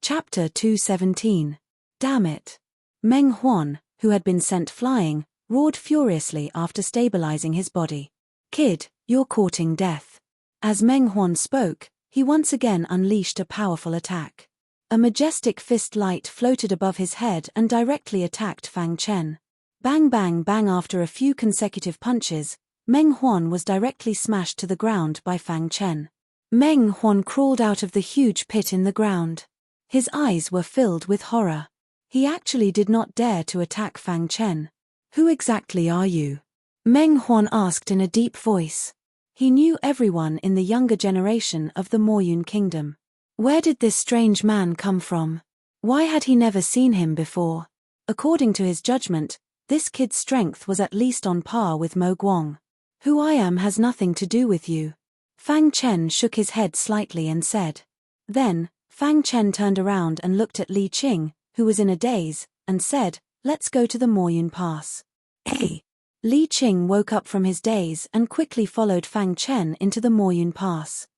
Chapter 217. Damn it! Meng Huan, who had been sent flying, roared furiously after stabilizing his body. Kid, you're courting death. As Meng Huan spoke, he once again unleashed a powerful attack. A majestic fist light floated above his head and directly attacked Fang Chen. Bang bang bang. After a few consecutive punches, Meng Huan was directly smashed to the ground by Fang Chen. Meng Huan crawled out of the huge pit in the ground. His eyes were filled with horror. He actually did not dare to attack Fang Chen. Who exactly are you? Meng Huan asked in a deep voice. He knew everyone in the younger generation of the Moyun Kingdom. Where did this strange man come from? Why had he never seen him before? According to his judgment, this kid's strength was at least on par with Mo Guang. Who I am has nothing to do with you. Fang Chen shook his head slightly and said. Then, Fang Chen turned around and looked at Li Qing, who was in a daze, and said, let's go to the Moyun Pass. Hey! Li Qing woke up from his daze and quickly followed Fang Chen into the Moyun Pass.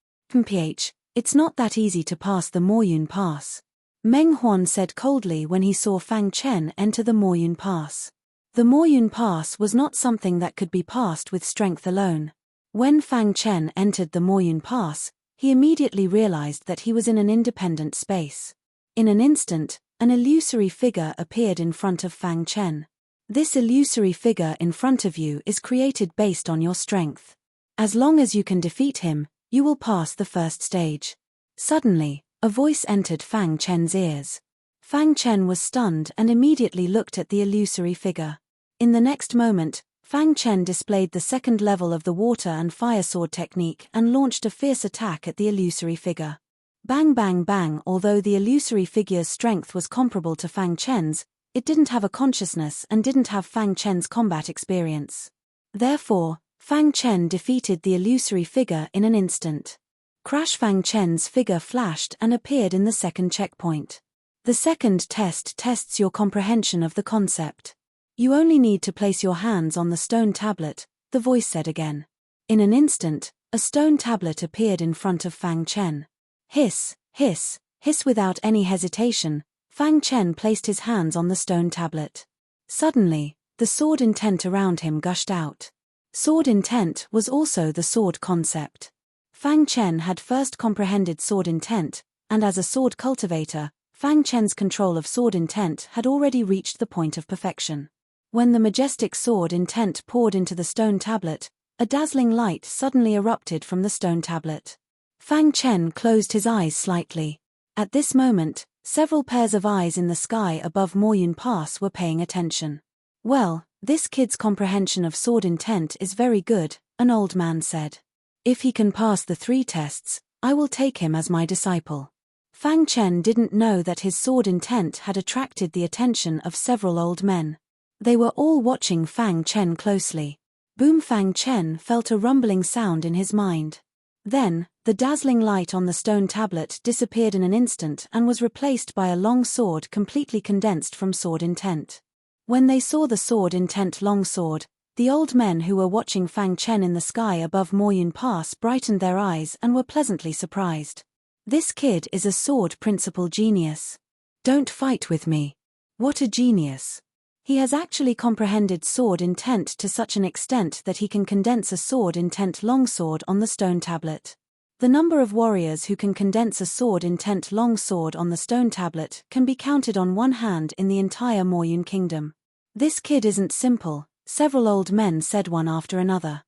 It's not that easy to pass the Moyun Pass. Meng Huan said coldly when he saw Fang Chen enter the Moyun Pass. The Moyun Pass was not something that could be passed with strength alone. When Fang Chen entered the Moyun Pass, he immediately realized that he was in an independent space. In an instant, an illusory figure appeared in front of Fang Chen. This illusory figure in front of you is created based on your strength. As long as you can defeat him, you will pass the first stage. Suddenly, a voice entered Fang Chen's ears. Fang Chen was stunned and immediately looked at the illusory figure. In the next moment, Fang Chen displayed the second level of the water and fire sword technique and launched a fierce attack at the illusory figure. Bang bang bang. Although the illusory figure's strength was comparable to Fang Chen's, it didn't have a consciousness and didn't have Fang Chen's combat experience. Therefore, Fang Chen defeated the illusory figure in an instant. Crash! Fang Chen's figure flashed and appeared in the second checkpoint. The second test tests your comprehension of the concept. You only need to place your hands on the stone tablet, the voice said again. In an instant, a stone tablet appeared in front of Fang Chen. Hiss, hiss, hiss. Without any hesitation, Fang Chen placed his hands on the stone tablet. Suddenly, the sword intent around him gushed out. Sword intent was also the sword concept. Fang Chen had first comprehended sword intent, and as a sword cultivator, Fang Chen's control of sword intent had already reached the point of perfection. When the majestic sword intent poured into the stone tablet, a dazzling light suddenly erupted from the stone tablet. Fang Chen closed his eyes slightly. At this moment, several pairs of eyes in the sky above Moyun Pass were paying attention. Well, this kid's comprehension of sword intent is very good, an old man said. If he can pass the 3 tests, I will take him as my disciple. Fang Chen didn't know that his sword intent had attracted the attention of several old men. They were all watching Fang Chen closely. Boom! Fang Chen felt a rumbling sound in his mind. Then, the dazzling light on the stone tablet disappeared in an instant and was replaced by a long sword completely condensed from sword intent. When they saw the sword-intent longsword, the old men who were watching Fang Chen in the sky above Moyun Pass brightened their eyes and were pleasantly surprised. This kid is a sword principle genius. Don't fight with me. What a genius. He has actually comprehended sword intent to such an extent that he can condense a sword intent longsword on the stone tablet. The number of warriors who can condense a sword intent longsword on the stone tablet can be counted on one hand in the entire Moyun kingdom. This kid isn't simple, several old men said one after another.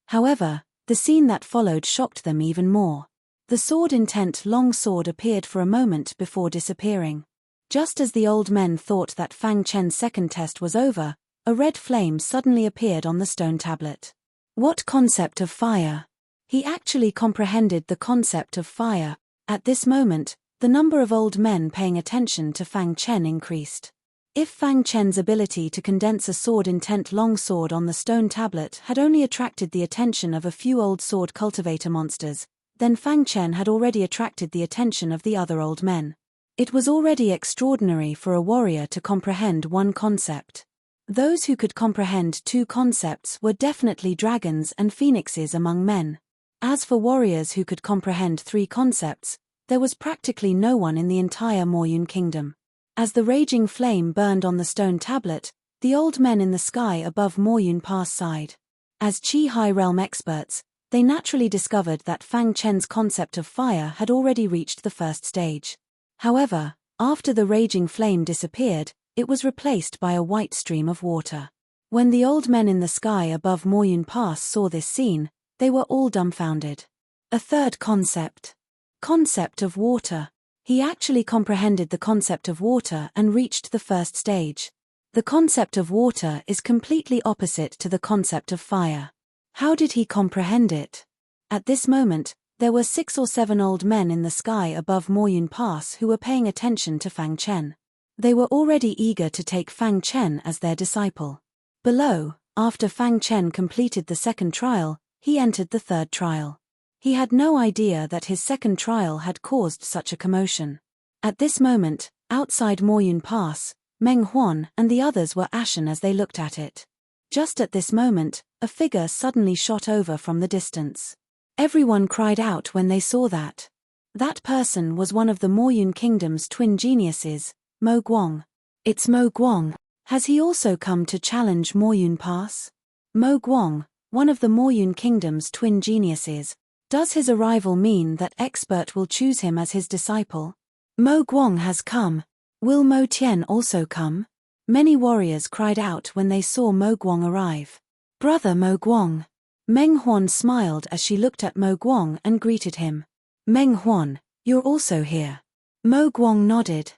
However, the scene that followed shocked them even more. The sword intent longsword appeared for a moment before disappearing. Just as the old men thought that Fang Chen's second test was over, a red flame suddenly appeared on the stone tablet. What concept of fire? He actually comprehended the concept of fire. At this moment, the number of old men paying attention to Fang Chen increased. If Fang Chen's ability to condense a sword-intent longsword on the stone tablet had only attracted the attention of a few old sword cultivator monsters, then Fang Chen had already attracted the attention of the other old men. It was already extraordinary for a warrior to comprehend one concept. Those who could comprehend two concepts were definitely dragons and phoenixes among men. As for warriors who could comprehend three concepts, there was practically no one in the entire Moyun kingdom. As the raging flame burned on the stone tablet, the old men in the sky above Moyun Pass sighed. As Qi High Realm experts, they naturally discovered that Fang Chen's concept of fire had already reached the first stage. However, after the raging flame disappeared, it was replaced by a white stream of water. When the old men in the sky above Moyun Pass saw this scene, they were all dumbfounded. A third concept. Concept of water. He actually comprehended the concept of water and reached the first stage. The concept of water is completely opposite to the concept of fire. How did he comprehend it? At this moment, there were 6 or 7 old men in the sky above Moyun Pass who were paying attention to Fang Chen. They were already eager to take Fang Chen as their disciple. Below, after Fang Chen completed the second trial, he entered the third trial. He had no idea that his second trial had caused such a commotion. At this moment, outside Moyun Pass, Meng Huan and the others were ashen as they looked at it. Just at this moment, a figure suddenly shot over from the distance. Everyone cried out when they saw that. That person was one of the Moyun Kingdom's twin geniuses, Mo Guang. It's Mo Guang. Has he also come to challenge Moyun Pass? Mo Guang, one of the Moyun Kingdom's twin geniuses. Does his arrival mean that expert will choose him as his disciple? Mo Guang has come. Will Mo Tian also come? Many warriors cried out when they saw Mo Guang arrive. Brother Mo Guang. Meng Huan smiled as she looked at Mo Guang and greeted him. Meng Huan, you're also here. Mo Guang nodded.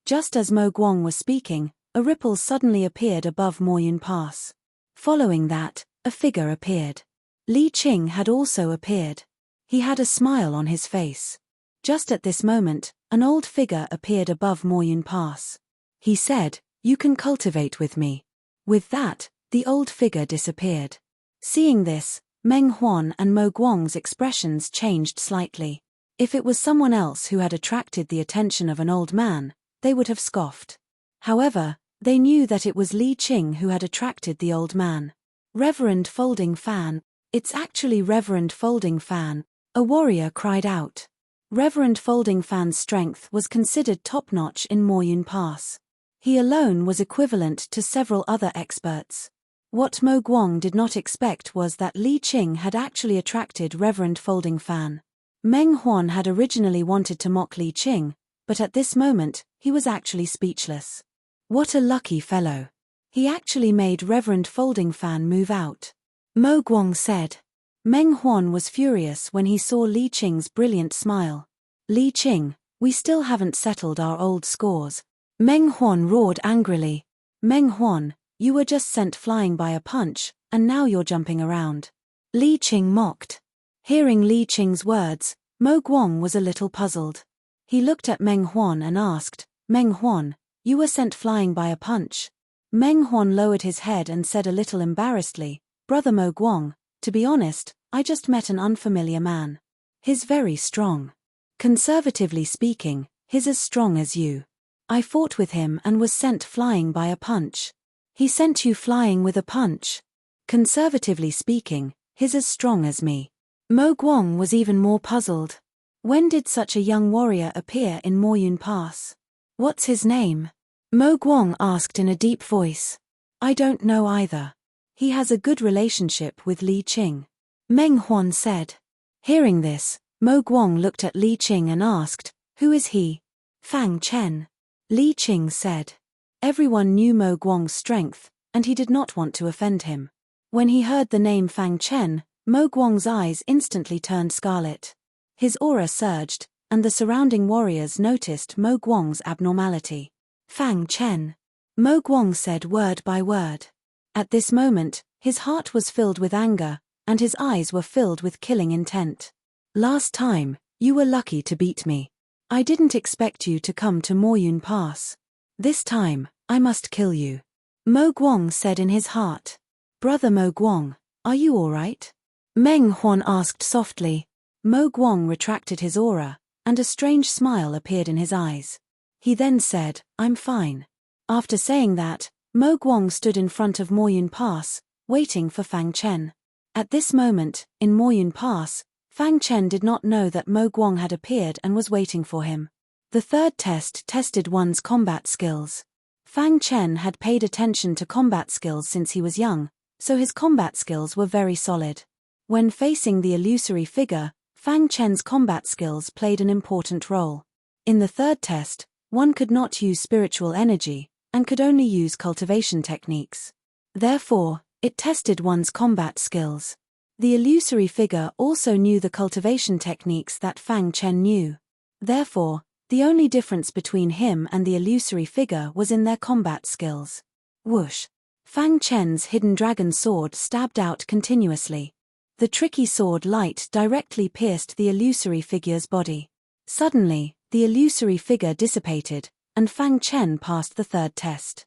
Just as Mo Guang was speaking, a ripple suddenly appeared above Moyun Pass. Following that, a figure appeared. Li Qing had also appeared. He had a smile on his face. Just at this moment, an old figure appeared above Moyun Pass. He said, "You can cultivate with me." With that, the old figure disappeared. Seeing this, Meng Huan and Mo Guang's expressions changed slightly. If it was someone else who had attracted the attention of an old man, they would have scoffed. However, they knew that it was Li Qing who had attracted the old man. Reverend Folding Fan. It's actually Reverend Folding Fan, a warrior cried out. Reverend Folding Fan's strength was considered top-notch in Moyun Pass. He alone was equivalent to several other experts. What Mo Guang did not expect was that Li Qing had actually attracted Reverend Folding Fan. Meng Huan had originally wanted to mock Li Qing, but at this moment, he was actually speechless. What a lucky fellow. He actually made Reverend Folding Fan move out. Mo Guang said. Meng Huan was furious when he saw Li Qing's brilliant smile. Li Qing, we still haven't settled our old scores. Meng Huan roared angrily. Meng Huan, you were just sent flying by a punch, and now you're jumping around. Li Qing mocked. Hearing Li Qing's words, Mo Guang was a little puzzled. He looked at Meng Huan and asked, Meng Huan, you were sent flying by a punch. Meng Huan lowered his head and said a little embarrassedly, Brother Mo Guang, to be honest, I just met an unfamiliar man. He's very strong. Conservatively speaking, he's as strong as you. I fought with him and was sent flying by a punch. He sent you flying with a punch. Conservatively speaking, he's as strong as me. Mo Guang was even more puzzled. When did such a young warrior appear in Moyun Pass? What's his name? Mo Guang asked in a deep voice. I don't know either. He has a good relationship with Li Qing. Meng Huan said. Hearing this, Mo Guang looked at Li Qing and asked, who is he? Fang Chen. Li Qing said. Everyone knew Mo Guang's strength, and he did not want to offend him. When he heard the name Fang Chen, Mo Guang's eyes instantly turned scarlet. His aura surged, and the surrounding warriors noticed Mo Guang's abnormality. Fang Chen. Mo Guang said word by word. At this moment, his heart was filled with anger, and his eyes were filled with killing intent. Last time, you were lucky to beat me. I didn't expect you to come to Moyun Pass. This time, I must kill you. Mo Guang said in his heart. Brother Mo Guang, are you all right? Meng Huan asked softly. Mo Guang retracted his aura, and a strange smile appeared in his eyes. He then said, I'm fine. After saying that, Mo Guang stood in front of Moyun Pass, waiting for Fang Chen. At this moment, in Moyun Pass, Fang Chen did not know that Mo Guang had appeared and was waiting for him. The third test tested one's combat skills. Fang Chen had paid attention to combat skills since he was young, so his combat skills were very solid. When facing the illusory figure, Fang Chen's combat skills played an important role. In the third test, one could not use spiritual energy, and could only use cultivation techniques. Therefore, it tested one's combat skills. The illusory figure also knew the cultivation techniques that Fang Chen knew. Therefore, the only difference between him and the illusory figure was in their combat skills. Whoosh! Fang Chen's hidden dragon sword stabbed out continuously. The tricky sword light directly pierced the illusory figure's body. Suddenly, the illusory figure dissipated, and Fang Chen passed the third test.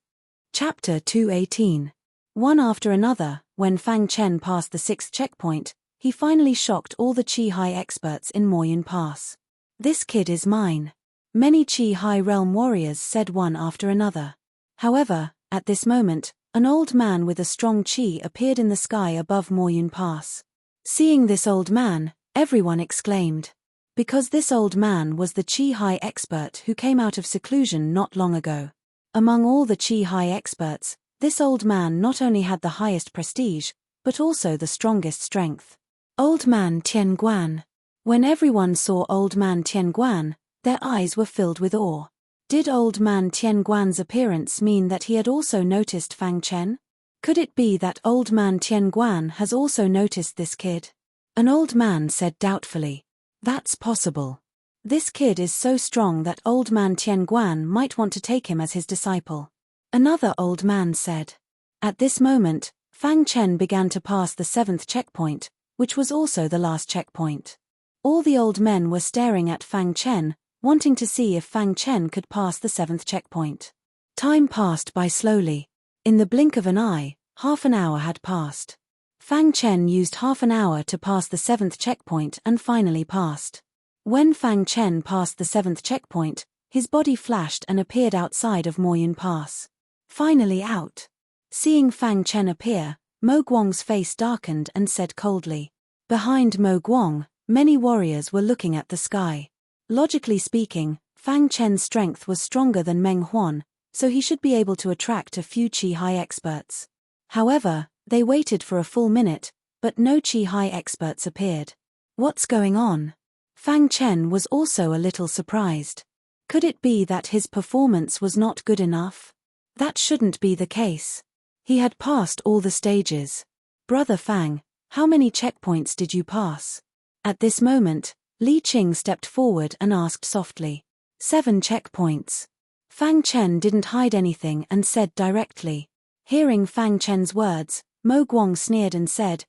Chapter 218. One after another, when Fang Chen passed the sixth checkpoint, he finally shocked all the Qi-Hai experts in Moyun Pass. This kid is mine. Many Qi-Hai realm warriors said one after another. However, at this moment, an old man with a strong Qi appeared in the sky above Moyun Pass. Seeing this old man, everyone exclaimed. Because this old man was the Qi-Hai expert who came out of seclusion not long ago. Among all the Qi-Hai experts, this old man not only had the highest prestige, but also the strongest strength. Old Man Tian Guan. When everyone saw Old Man Tian Guan, their eyes were filled with awe. Did Old Man Tian Guan's appearance mean that he had also noticed Fang Chen? Could it be that Old Man Tian Guan has also noticed this kid? An old man said doubtfully. That's possible. This kid is so strong that Old Man Tian Guan might want to take him as his disciple. Another old man said. At this moment, Fang Chen began to pass the seventh checkpoint, which was also the last checkpoint. All the old men were staring at Fang Chen, wanting to see if Fang Chen could pass the seventh checkpoint. Time passed by slowly. In the blink of an eye, half an hour had passed. Fang Chen used half an hour to pass the seventh checkpoint and finally passed. When Fang Chen passed the seventh checkpoint, his body flashed and appeared outside of Moyun Pass. Finally out. Seeing Fang Chen appear, Mo Guang's face darkened and said coldly. Behind Mo Guang, many warriors were looking at the sky. Logically speaking, Fang Chen's strength was stronger than Meng Huan, so he should be able to attract a few Qi-Hai experts. However, they waited for a full minute, but no Qi-Hai experts appeared. What's going on? Fang Chen was also a little surprised. Could it be that his performance was not good enough? That shouldn't be the case. He had passed all the stages. Brother Fang, how many checkpoints did you pass? At this moment, Li Qing stepped forward and asked softly. 7 checkpoints. Fang Chen didn't hide anything and said directly. Hearing Fang Chen's words, Mo Guang sneered and said,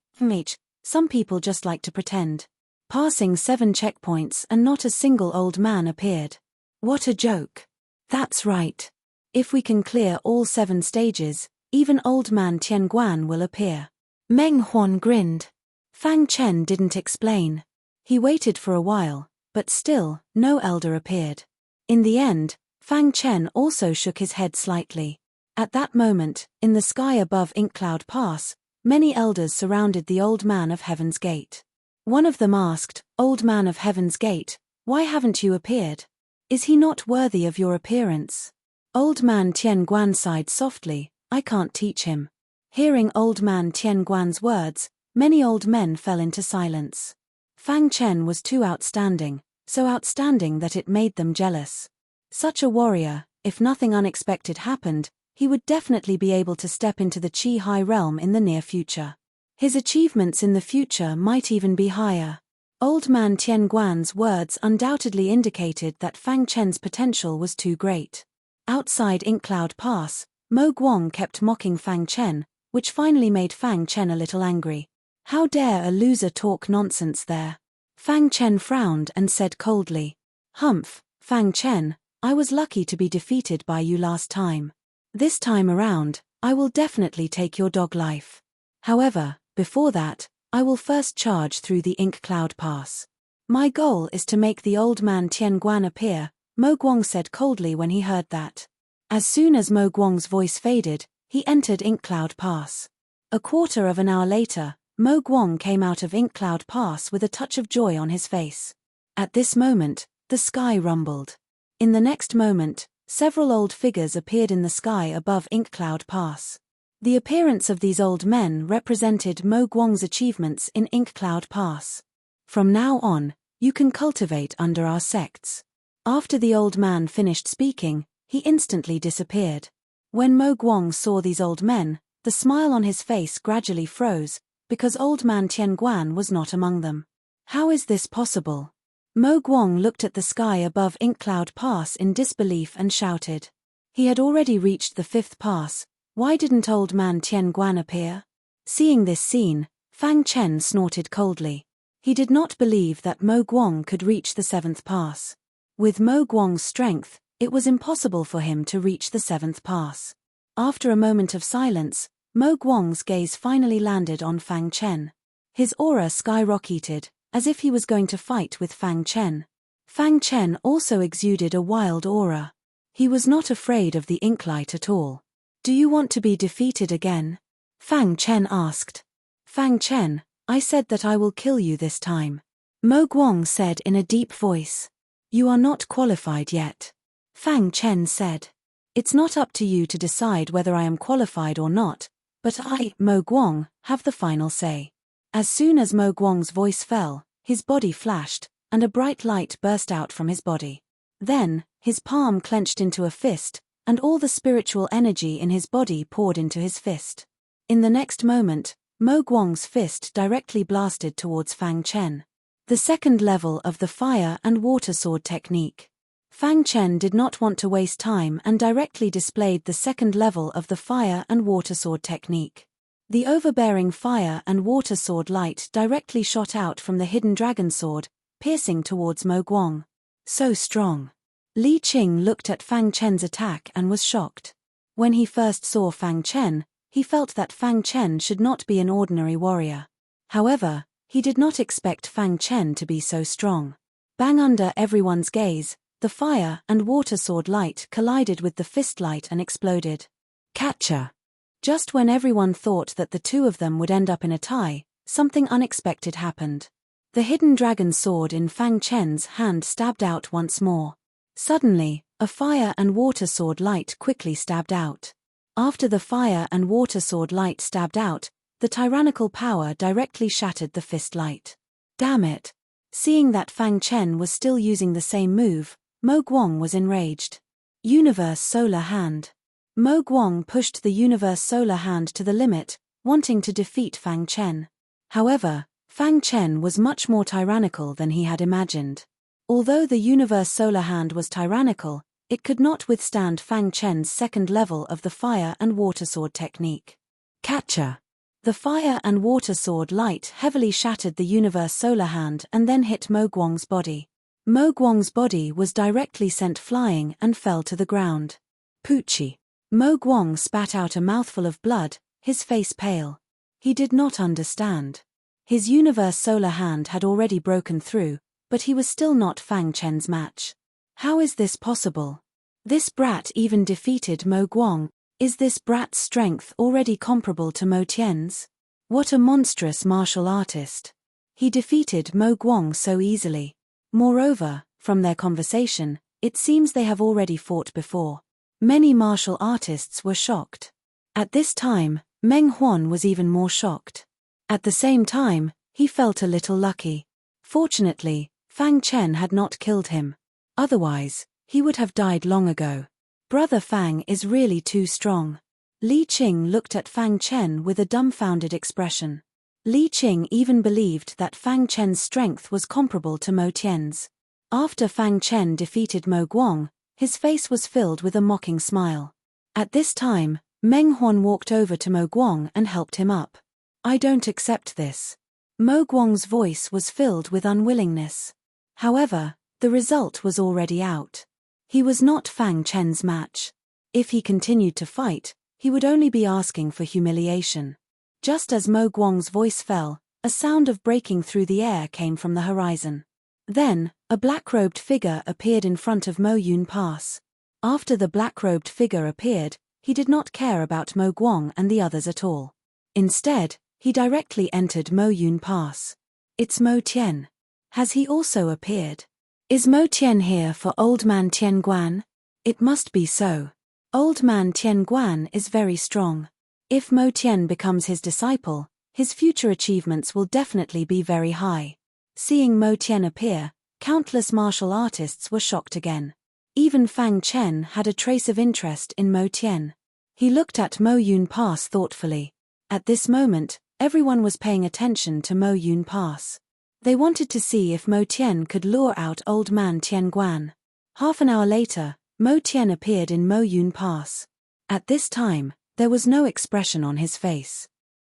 some people just like to pretend. Passing 7 checkpoints and not a single old man appeared. What a joke. That's right. If we can clear all 7 stages, even Old Man Tian Guan will appear. Meng Huan grinned. Fang Chen didn't explain. He waited for a while, but still, no elder appeared. In the end, Fang Chen also shook his head slightly. At that moment, in the sky above Inkcloud Pass, many elders surrounded the Old Man of Heaven's Gate. One of them asked, "Old Man of Heaven's Gate, why haven't you appeared? Is he not worthy of your appearance?" Old Man Tian Guan sighed softly, "I can't teach him." Hearing Old Man Tian Guan's words, many old men fell into silence. Fang Chen was too outstanding, so outstanding that it made them jealous. Such a warrior, if nothing unexpected happened, he would definitely be able to step into the Qi High realm in the near future. His achievements in the future might even be higher. Old Man Tian Guan's words undoubtedly indicated that Fang Chen's potential was too great. Outside Inkcloud Pass, Mo Guang kept mocking Fang Chen, which finally made Fang Chen a little angry. How dare a loser talk nonsense there? Fang Chen frowned and said coldly, "Humph, Fang Chen, I was lucky to be defeated by you last time. This time around, I will definitely take your dog life. However, before that, I will first charge through the Inkcloud Pass. My goal is to make the Old Man Tian Guan appear," Mo Guang said coldly when he heard that. As soon as Mo Guang's voice faded, he entered Inkcloud Pass. A quarter of an hour later, Mo Guang came out of Inkcloud Pass with a touch of joy on his face. At this moment, the sky rumbled. In the next moment, several old figures appeared in the sky above Inkcloud Pass. The appearance of these old men represented Mo Guang's achievements in Inkcloud Pass. "From now on, you can cultivate under our sects." After the old man finished speaking, he instantly disappeared. When Mo Guang saw these old men, the smile on his face gradually froze, because Old Man Tian Guan was not among them. How is this possible? Mo Guang looked at the sky above Inkcloud Pass in disbelief and shouted. He had already reached the 5th pass. Why didn't Old Man Tian Guan appear? Seeing this scene, Fang Chen snorted coldly. He did not believe that Mo Guang could reach the 7th pass. With Mo Guang's strength, it was impossible for him to reach the 7th pass. After a moment of silence, Mo Guang's gaze finally landed on Fang Chen. His aura skyrocketed, as if he was going to fight with Fang Chen. Fang Chen also exuded a wild aura. He was not afraid of the Inklight at all. "Do you want to be defeated again?" Fang Chen asked. "Fang Chen, I said that I will kill you this time," Mo Guang said in a deep voice. "You are not qualified yet." Fang Chen said. "It's not up to you to decide whether I am qualified or not, but I, Mo Guang, have the final say." As soon as Mo Guang's voice fell, his body flashed, and a bright light burst out from his body. Then, his palm clenched into a fist, and all the spiritual energy in his body poured into his fist. In the next moment, Mo Guang's fist directly blasted towards Fang Chen. The second level of the fire and water sword technique. Fang Chen did not want to waste time and directly displayed the second level of the fire and water sword technique. The overbearing fire and water sword light directly shot out from the hidden dragon sword, piercing towards Mo Guang. So strong. Li Qing looked at Fang Chen's attack and was shocked. When he first saw Fang Chen, he felt that Fang Chen should not be an ordinary warrior. However, he did not expect Fang Chen to be so strong. Bang under everyone's gaze, the fire and water sword light collided with the fist light and exploded. Catcher! Just when everyone thought that the two of them would end up in a tie, something unexpected happened. The hidden dragon sword in Fang Chen's hand stabbed out once more. Suddenly, a fire and water sword light quickly stabbed out. After the fire and water sword light stabbed out, the tyrannical power directly shattered the fist light. Damn it! Seeing that Fang Chen was still using the same move, Mo Guang was enraged. Universe Solar Hand. Mo Guang pushed the Universe Solar Hand to the limit, wanting to defeat Fang Chen. However, Fang Chen was much more tyrannical than he had imagined. Although the Universe Solar Hand was tyrannical, it could not withstand Fang Chen's second level of the fire and water sword technique. Catcher! The fire and water sword light heavily shattered the Universe Solar Hand and then hit Mo Guang's body. Mo Guang's body was directly sent flying and fell to the ground. Poochie. Mo Guang spat out a mouthful of blood, his face pale. He did not understand. His Universe Solar Hand had already broken through, but he was still not Fang Chen's match. How is this possible? This brat even defeated Mo Guang. Is this brat's strength already comparable to Mo Tian's? What a monstrous martial artist. He defeated Mo Guang so easily. Moreover, from their conversation, it seems they have already fought before. Many martial artists were shocked. At this time, Meng Huan was even more shocked. At the same time, he felt a little lucky. Fortunately, Fang Chen had not killed him. Otherwise, he would have died long ago. Brother Fang is really too strong. Li Qing looked at Fang Chen with a dumbfounded expression. Li Qing even believed that Fang Chen's strength was comparable to Mo Tian's. After Fang Chen defeated Mo Guang, his face was filled with a mocking smile. At this time, Meng Huan walked over to Mo Guang and helped him up. I don't accept this. Mo Guang's voice was filled with unwillingness. However, the result was already out. He was not Fang Chen's match. If he continued to fight, he would only be asking for humiliation. Just as Mo Guang's voice fell, a sound of breaking through the air came from the horizon. Then, a black-robed figure appeared in front of Mo Yun Pass. After the black-robed figure appeared, he did not care about Mo Guang and the others at all. Instead, he directly entered Mo Yun Pass. It's Mo Tian. Has he also appeared? Is Mo Tian here for Old Man Tian Guan? It must be so. Old Man Tian Guan is very strong. If Mo Tian becomes his disciple, his future achievements will definitely be very high. Seeing Mo Tian appear, countless martial artists were shocked again. Even Fang Chen had a trace of interest in Mo Tian. He looked at Mo Yun Pass thoughtfully. At this moment, everyone was paying attention to Mo Yun Pass. They wanted to see if Mo Tian could lure out Old Man Tian Guan. Half an hour later, Mo Tian appeared in Mo Yun Pass. At this time, there was no expression on his face.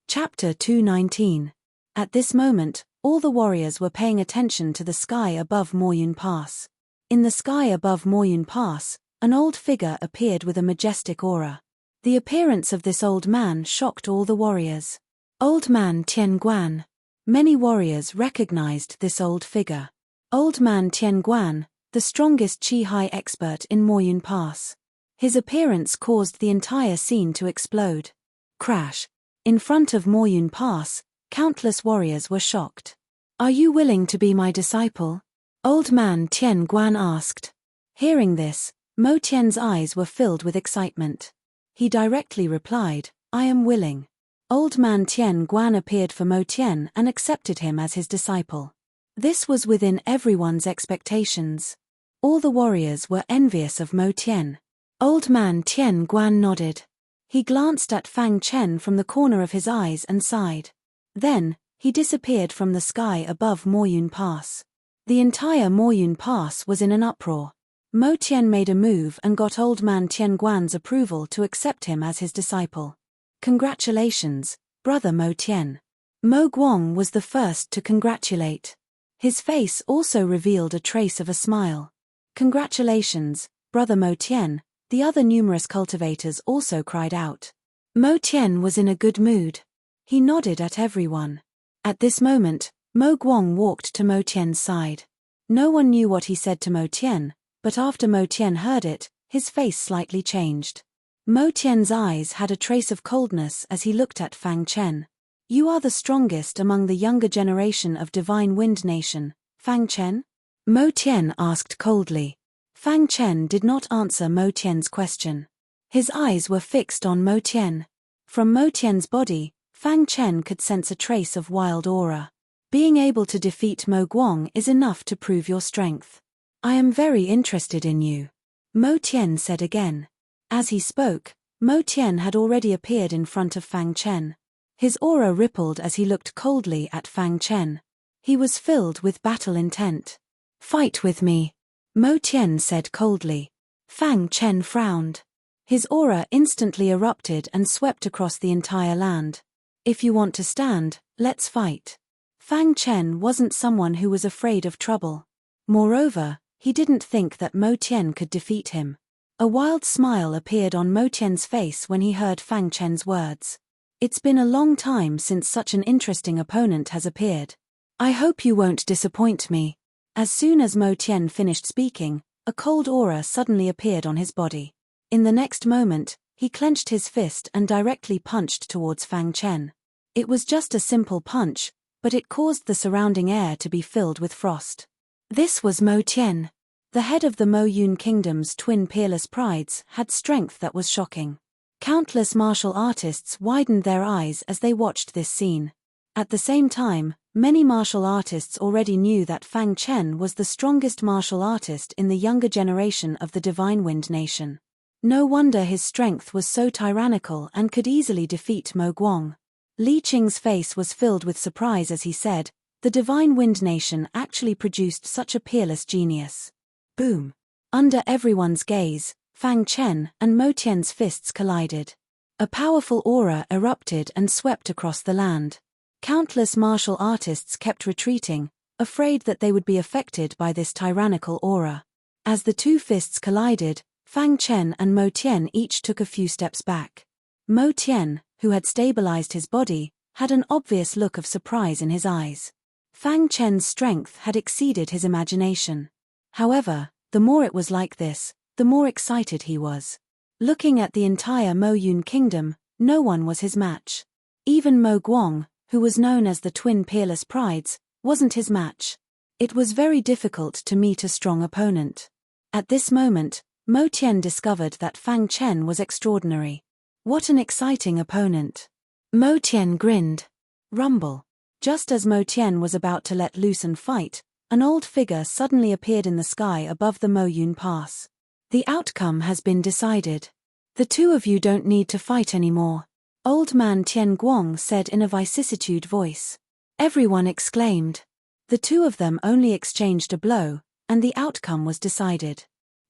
Chapter 219. At this moment, all the warriors were paying attention to the sky above Mo Yun Pass. In the sky above Mo Yun Pass, an old figure appeared with a majestic aura. The appearance of this old man shocked all the warriors. Old Man Tian Guan. Many warriors recognized this old figure. Old Man Tian Guan, the strongest Qi-Hai expert in Mo Yun Pass. His appearance caused the entire scene to explode. Crash. In front of Mo Yun Pass, countless warriors were shocked. Are you willing to be my disciple? Old Man Tian Guan asked. Hearing this, Mo Tian's eyes were filled with excitement. He directly replied, I am willing. Old Man Tian Guan appeared for Mo Tian and accepted him as his disciple. This was within everyone's expectations. All the warriors were envious of Mo Tian. Old Man Tian Guan nodded. He glanced at Fang Chen from the corner of his eyes and sighed. Then, he disappeared from the sky above Mo Yun Pass. The entire Mo Yun Pass was in an uproar. Mo Tian made a move and got Old Man Tian Guan's approval to accept him as his disciple. Congratulations, Brother Mo Tian. Mo Guang was the first to congratulate. His face also revealed a trace of a smile. Congratulations, Brother Mo Tian, the other numerous cultivators also cried out. Mo Tian was in a good mood. He nodded at everyone. At this moment, Mo Guang walked to Mo Tian's side. No one knew what he said to Mo Tian, but after Mo Tian heard it, his face slightly changed. Mo Tian's eyes had a trace of coldness as he looked at Fang Chen. You are the strongest among the younger generation of Divine Wind Nation, Fang Chen? Mo Tian asked coldly. Fang Chen did not answer Mo Tian's question. His eyes were fixed on Mo Tian. From Mo Tian's body, Fang Chen could sense a trace of wild aura. Being able to defeat Mo Guang is enough to prove your strength. I am very interested in you. Mo Tian said again. As he spoke, Mo Tian had already appeared in front of Fang Chen. His aura rippled as he looked coldly at Fang Chen. He was filled with battle intent. Fight with me, Mo Tian said coldly. Fang Chen frowned. His aura instantly erupted and swept across the entire land. If you want to stand, let's fight. Fang Chen wasn't someone who was afraid of trouble. Moreover, he didn't think that Mo Tian could defeat him. A wild smile appeared on Mo Tian's face when he heard Fang Chen's words. It's been a long time since such an interesting opponent has appeared. I hope you won't disappoint me. As soon as Mo Tian finished speaking, a cold aura suddenly appeared on his body. In the next moment, he clenched his fist and directly punched towards Fang Chen. It was just a simple punch, but it caused the surrounding air to be filled with frost. This was Mo Tian. The head of the Mo Yun Kingdom's twin peerless prides had strength that was shocking. Countless martial artists widened their eyes as they watched this scene. At the same time, many martial artists already knew that Fang Chen was the strongest martial artist in the younger generation of the Divine Wind Nation. No wonder his strength was so tyrannical and could easily defeat Mo Guang. Li Qing's face was filled with surprise as he said, "The Divine Wind Nation actually produced such a peerless genius." Boom! Under everyone's gaze, Fang Chen and Mo Tian's fists collided. A powerful aura erupted and swept across the land. Countless martial artists kept retreating, afraid that they would be affected by this tyrannical aura. As the two fists collided, Fang Chen and Mo Tian each took a few steps back. Mo Tian, who had stabilized his body, had an obvious look of surprise in his eyes. Fang Chen's strength had exceeded his imagination. However, the more it was like this, the more excited he was. Looking at the entire Mo Yun Kingdom, no one was his match. Even Mo Guang, who was known as the Twin Peerless Prides, wasn't his match. It was very difficult to meet a strong opponent. At this moment, Mo Tian discovered that Fang Chen was extraordinary. What an exciting opponent. Mo Tian grinned. Rumble. Just as Mo Tian was about to let loose and fight, an old figure suddenly appeared in the sky above the Mo Yun Pass. The outcome has been decided. The two of you don't need to fight anymore. Old man Tian Guang said in a vicissitude voice. Everyone exclaimed. The two of them only exchanged a blow, and the outcome was decided.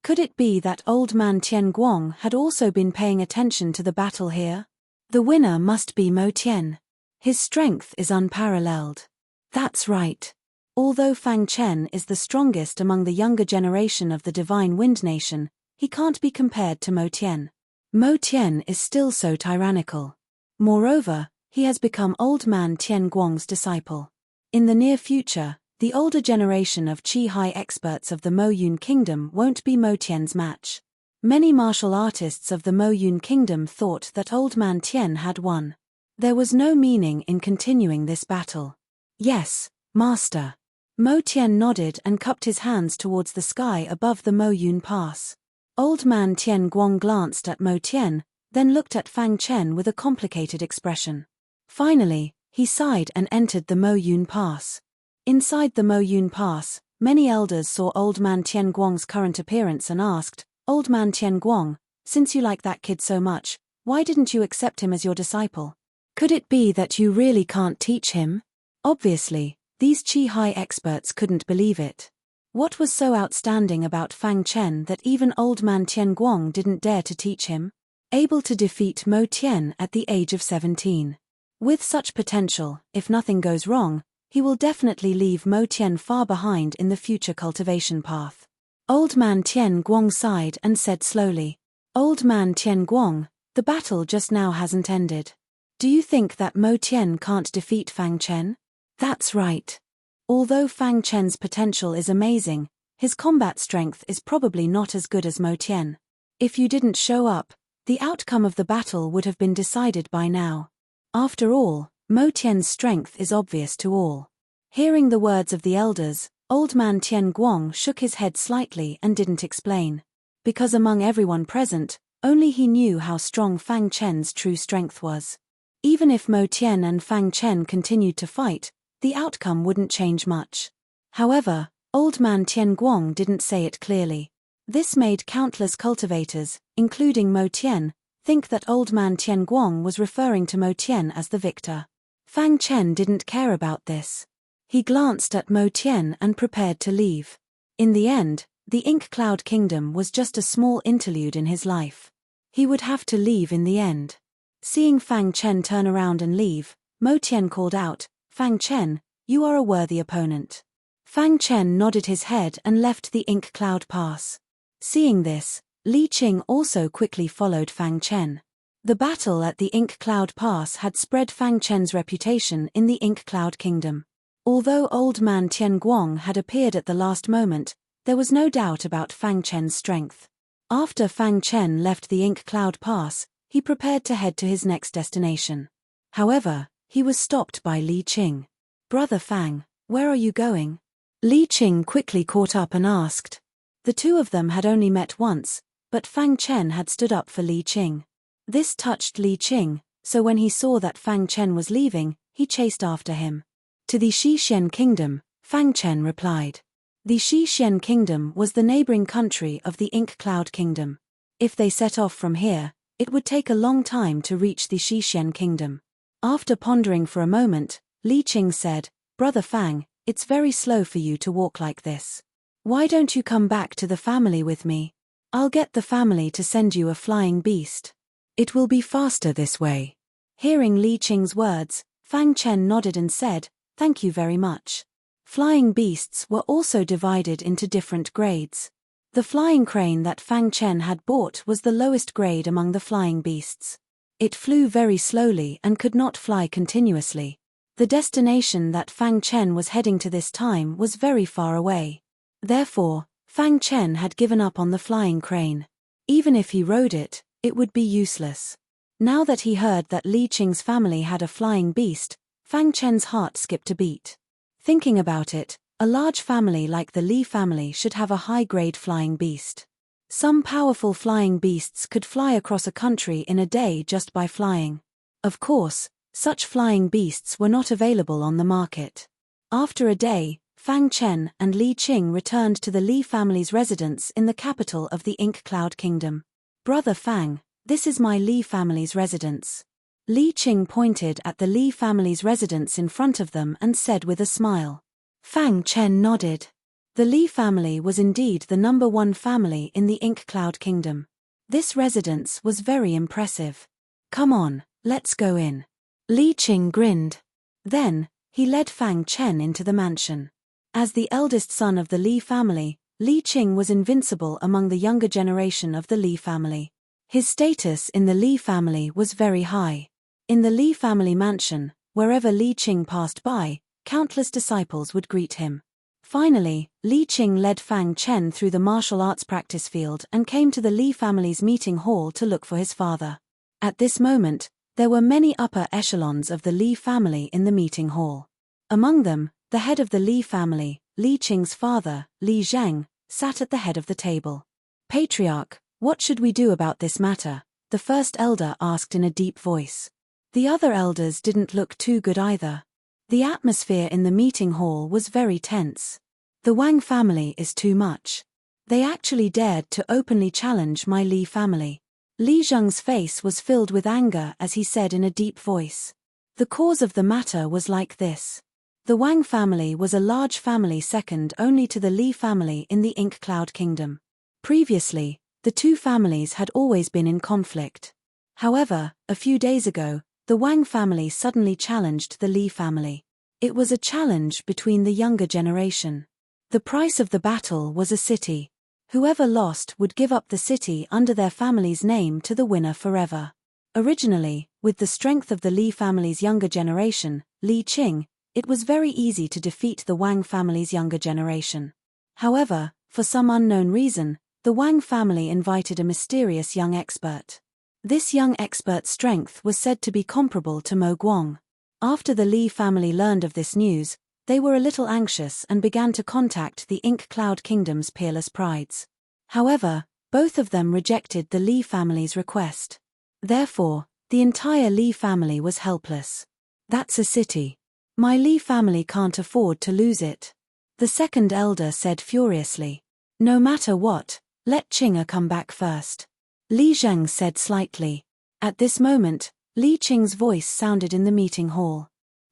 Could it be that old man Tian Guang had also been paying attention to the battle here? The winner must be Mo Tian. His strength is unparalleled. That's right. Although Fang Chen is the strongest among the younger generation of the Divine Wind Nation, he can't be compared to Mo Tian. Mo Tian is still so tyrannical. Moreover, he has become old man Tian Guang's disciple. In the near future, the older generation of Qi-Hai experts of the Mo Yun Kingdom won't be Mo Tian's match. Many martial artists of the Mo Yun Kingdom thought that old man Tian had won. There was no meaning in continuing this battle. Yes, master. Mo Tian nodded and cupped his hands towards the sky above the Mo Yun Pass. Old man Tian Guang glanced at Mo Tian, then looked at Fang Chen with a complicated expression. Finally, he sighed and entered the Mo Yun Pass. Inside the Mo Yun Pass, many elders saw old man Tian Guang's current appearance and asked, "Old man Tian Guang, since you like that kid so much, why didn't you accept him as your disciple? Could it be that you really can't teach him?" Obviously, these Qi-Hai experts couldn't believe it. What was so outstanding about Fang Chen that even old man Tian Guang didn't dare to teach him? Able to defeat Mo Tian at the age of 17. With such potential, if nothing goes wrong, he will definitely leave Mo Tian far behind in the future cultivation path. Old man Tian Guang sighed and said slowly, "Old man Tian Guang, the battle just now hasn't ended. Do you think that Mo Tian can't defeat Fang Chen?" That's right. Although Fang Chen's potential is amazing, his combat strength is probably not as good as Mo Tian. If you didn't show up, the outcome of the battle would have been decided by now. After all, Mo Tian's strength is obvious to all. Hearing the words of the elders, old man Tian Guang shook his head slightly and didn't explain. Because among everyone present, only he knew how strong Fang Chen's true strength was. Even if Mo Tian and Fang Chen continued to fight, the outcome wouldn't change much. However, old man Tian Guang didn't say it clearly. This made countless cultivators, including Mo Tian, think that old man Tian Guang was referring to Mo Tian as the victor. Fang Chen didn't care about this. He glanced at Mo Tian and prepared to leave. In the end, the Ink Cloud Kingdom was just a small interlude in his life. He would have to leave in the end. Seeing Fang Chen turn around and leave, Mo Tian called out, "Fang Chen, you are a worthy opponent." Fang Chen nodded his head and left the Ink Cloud Pass. Seeing this, Li Qing also quickly followed Fang Chen. The battle at the Ink Cloud Pass had spread Fang Chen's reputation in the Ink Cloud Kingdom. Although old man Tian Guang had appeared at the last moment, there was no doubt about Fang Chen's strength. After Fang Chen left the Ink Cloud Pass, he prepared to head to his next destination. However, he was stopped by Li Qing. "Brother Fang, where are you going?" Li Qing quickly caught up and asked. The two of them had only met once, but Fang Chen had stood up for Li Qing. This touched Li Qing, so when he saw that Fang Chen was leaving, he chased after him. "To the Xixien Kingdom," Fang Chen replied. The Xixien Kingdom was the neighboring country of the Ink Cloud Kingdom. If they set off from here, it would take a long time to reach the Xixien Kingdom. After pondering for a moment, Li Qing said, "Brother Fang, it's very slow for you to walk like this. Why don't you come back to the family with me? I'll get the family to send you a flying beast. It will be faster this way." Hearing Li Qing's words, Fang Chen nodded and said, "Thank you very much." Flying beasts were also divided into different grades. The flying crane that Fang Chen had bought was the lowest grade among the flying beasts. It flew very slowly and could not fly continuously. The destination that Fang Chen was heading to this time was very far away. Therefore, Fang Chen had given up on the flying crane. Even if he rode it, it would be useless. Now that he heard that Li Qing's family had a flying beast, Fang Chen's heart skipped a beat. Thinking about it, a large family like the Li family should have a high-grade flying beast. Some powerful flying beasts could fly across a country in a day just by flying. Of course, such flying beasts were not available on the market. After a day, Fang Chen and Li Qing returned to the Li family's residence in the capital of the Ink Cloud Kingdom. "Brother Fang, this is my Li family's residence." Li Qing pointed at the Li family's residence in front of them and said with a smile. Fang Chen nodded. The Li family was indeed the #1 family in the Ink Cloud Kingdom. This residence was very impressive. "Come on, let's go in." Li Qing grinned. Then, he led Fang Chen into the mansion. As the eldest son of the Li family, Li Qing was invincible among the younger generation of the Li family. His status in the Li family was very high. In the Li family mansion, wherever Li Qing passed by, countless disciples would greet him. Finally, Li Qing led Fang Chen through the martial arts practice field and came to the Li family's meeting hall to look for his father. At this moment, there were many upper echelons of the Li family in the meeting hall. Among them, the head of the Li family, Li Qing's father, Li Zheng, sat at the head of the table. "Patriarch, what should we do about this matter?" the first elder asked in a deep voice. The other elders didn't look too good either. The atmosphere in the meeting hall was very tense. "The Wang family is too much. They actually dared to openly challenge my Li family." Li Zheng's face was filled with anger as he said in a deep voice. The cause of the matter was like this. The Wang family was a large family second only to the Li family in the Ink Cloud Kingdom. Previously, the two families had always been in conflict. However, a few days ago, the Wang family suddenly challenged the Li family. It was a challenge between the younger generation. The price of the battle was a city. Whoever lost would give up the city under their family's name to the winner forever. Originally, with the strength of the Li family's younger generation, Li Qing, it was very easy to defeat the Wang family's younger generation. However, for some unknown reason, the Wang family invited a mysterious young expert. This young expert's strength was said to be comparable to Mo Guang. After the Li family learned of this news, they were a little anxious and began to contact the Ink Cloud Kingdom's peerless prides. However, both of them rejected the Li family's request. Therefore, the entire Li family was helpless. "That's a city. My Li family can't afford to lose it," the second elder said furiously. "No matter what, let Qing'er come back first," Li Zheng said slightly. At this moment, Li Qing's voice sounded in the meeting hall.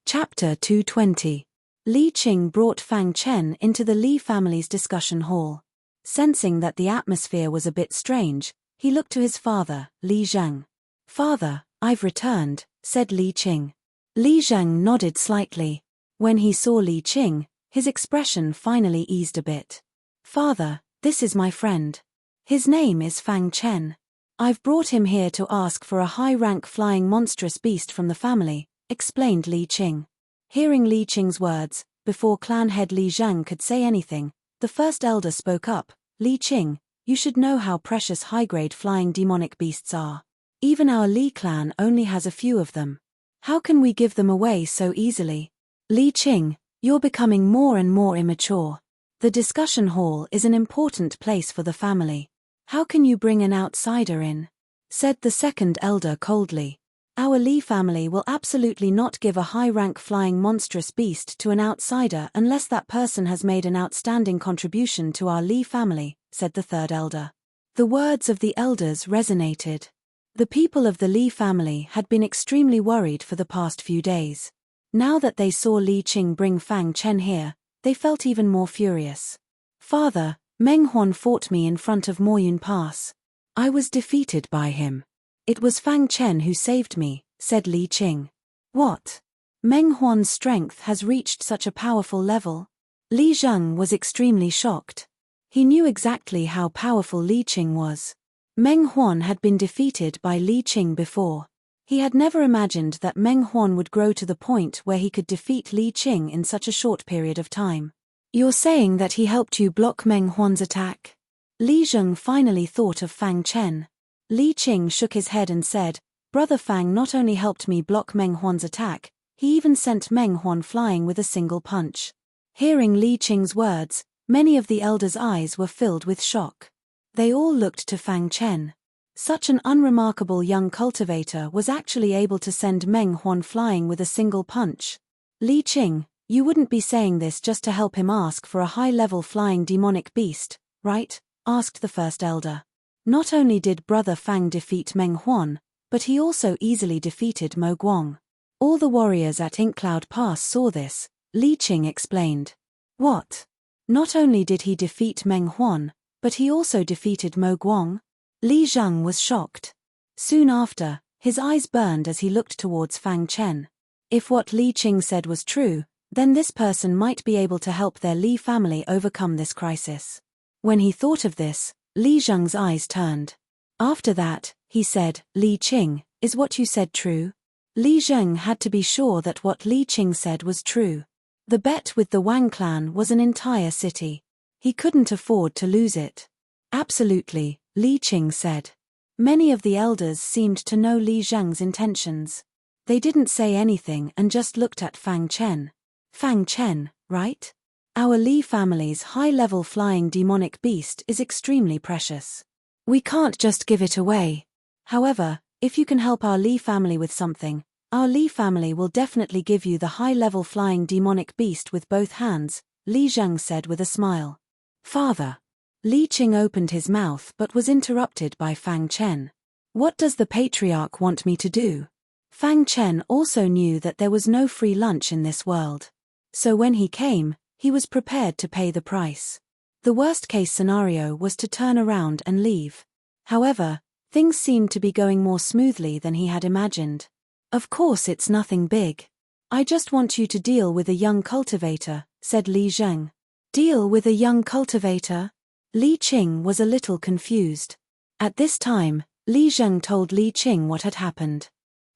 Chapter 220. Li Qing brought Fang Chen into the Li family's discussion hall. Sensing that the atmosphere was a bit strange, he looked to his father, Li Zheng. "Father, I've returned," said Li Qing. Li Zheng nodded slightly. When he saw Li Qing, his expression finally eased a bit. "Father, this is my friend. His name is Fang Chen. I've brought him here to ask for a high-rank flying monstrous beast from the family," explained Li Qing. Hearing Li Qing's words, before clan head Li Zheng could say anything, the first elder spoke up. "Li Qing, you should know how precious high-grade flying demonic beasts are. Even our Li clan only has a few of them. How can we give them away so easily? Li Qing, you're becoming more and more immature. The discussion hall is an important place for the family. How can you bring an outsider in? Said the second elder coldly. Our Li family will absolutely not give a high-rank flying monstrous beast to an outsider unless that person has made an outstanding contribution to our Li family, said the third elder. The words of the elders resonated. The people of the Li family had been extremely worried for the past few days. Now that they saw Li Qing bring Fang Chen here, they felt even more furious. Father, Meng Huan fought me in front of Moyun Pass. I was defeated by him. It was Fang Chen who saved me, said Li Qing. What? Meng Huan's strength has reached such a powerful level? Li Zheng was extremely shocked. He knew exactly how powerful Li Qing was. Meng Huan had been defeated by Li Qing before. He had never imagined that Meng Huan would grow to the point where he could defeat Li Qing in such a short period of time. You're saying that he helped you block Meng Huan's attack? Li Zheng finally thought of Fang Chen. Li Qing shook his head and said, Brother Fang not only helped me block Meng Huan's attack, he even sent Meng Huan flying with a single punch. Hearing Li Qing's words, many of the elders' eyes were filled with shock. They all looked to Fang Chen. Such an unremarkable young cultivator was actually able to send Meng Huan flying with a single punch. Li Qing, you wouldn't be saying this just to help him ask for a high-level flying demonic beast, right? Asked the first elder. Not only did Brother Fang defeat Meng Huan, but he also easily defeated Mo Guang. All the warriors at Inkcloud Pass saw this, Li Qing explained. What? Not only did he defeat Meng Huan, but he also defeated Mo Guang? Li Zheng was shocked. Soon after, his eyes burned as he looked towards Fang Chen. If what Li Qing said was true, then this person might be able to help their Li family overcome this crisis. When he thought of this, Li Zheng's eyes turned. After that, he said, Li Qing, is what you said true? Li Zheng had to be sure that what Li Qing said was true. The bet with the Wang clan was an entire city. He couldn't afford to lose it. Absolutely, Li Qing said. Many of the elders seemed to know Li Zheng's intentions. They didn't say anything and just looked at Fang Chen. Fang Chen, right? Our Li family's high-level flying demonic beast is extremely precious. We can't just give it away. However, if you can help our Li family with something, our Li family will definitely give you the high-level flying demonic beast with both hands, Li Zheng said with a smile. Father. Li Qing opened his mouth but was interrupted by Fang Chen. What does the patriarch want me to do? Fang Chen also knew that there was no free lunch in this world. So when he came, he was prepared to pay the price. The worst-case scenario was to turn around and leave. However, things seemed to be going more smoothly than he had imagined. Of course it's nothing big. I just want you to deal with a young cultivator, said Li Zheng. Deal with a young cultivator? Li Qing was a little confused. At this time, Li Zheng told Li Qing what had happened.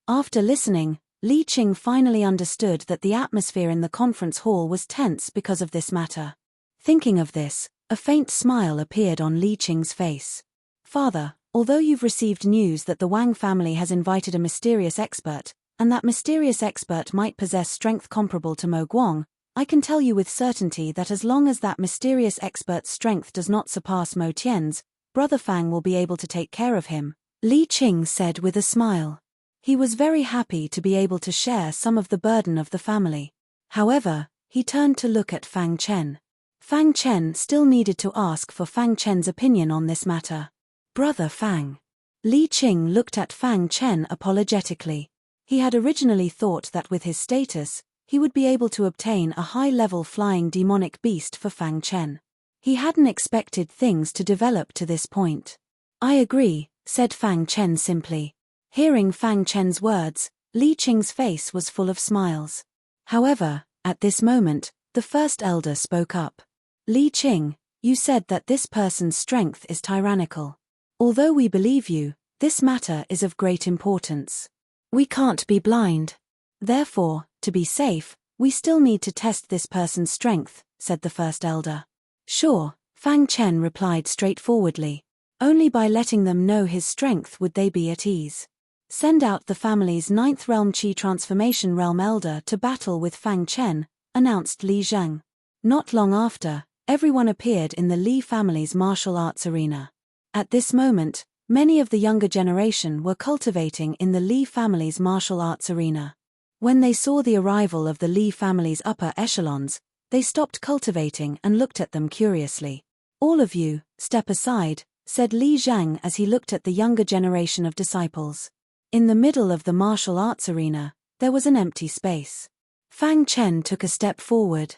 After listening, Li Qing finally understood that the atmosphere in the conference hall was tense because of this matter. Thinking of this, a faint smile appeared on Li Qing's face. Father, although you've received news that the Wang family has invited a mysterious expert, and that mysterious expert might possess strength comparable to Mo Guang, I can tell you with certainty that as long as that mysterious expert's strength does not surpass Mo Tian's, Brother Fang will be able to take care of him, Li Qing said with a smile. He was very happy to be able to share some of the burden of the family. However, he turned to look at Fang Chen. Fang Chen still needed to ask for Fang Chen's opinion on this matter. Brother Fang. Li Qing looked at Fang Chen apologetically. He had originally thought that with his status, he would be able to obtain a high-level flying demonic beast for Fang Chen. He hadn't expected things to develop to this point. I agree, said Fang Chen simply. Hearing Fang Chen's words, Li Qing's face was full of smiles. However, at this moment, the first elder spoke up. Li Qing, you said that this person's strength is tyrannical. Although we believe you, this matter is of great importance. We can't be blind. Therefore, to be safe, we still need to test this person's strength, said the first elder. Sure, Fang Chen replied straightforwardly. Only by letting them know his strength would they be at ease. Send out the family's 9th realm Qi transformation realm elder to battle with Fang Chen, announced Li Zhang. Not long after, everyone appeared in the Li family's martial arts arena. At this moment, many of the younger generation were cultivating in the Li family's martial arts arena. When they saw the arrival of the Li family's upper echelons, they stopped cultivating and looked at them curiously. All of you, step aside, said Li Zhang as he looked at the younger generation of disciples. In the middle of the martial arts arena, there was an empty space. Fang Chen took a step forward.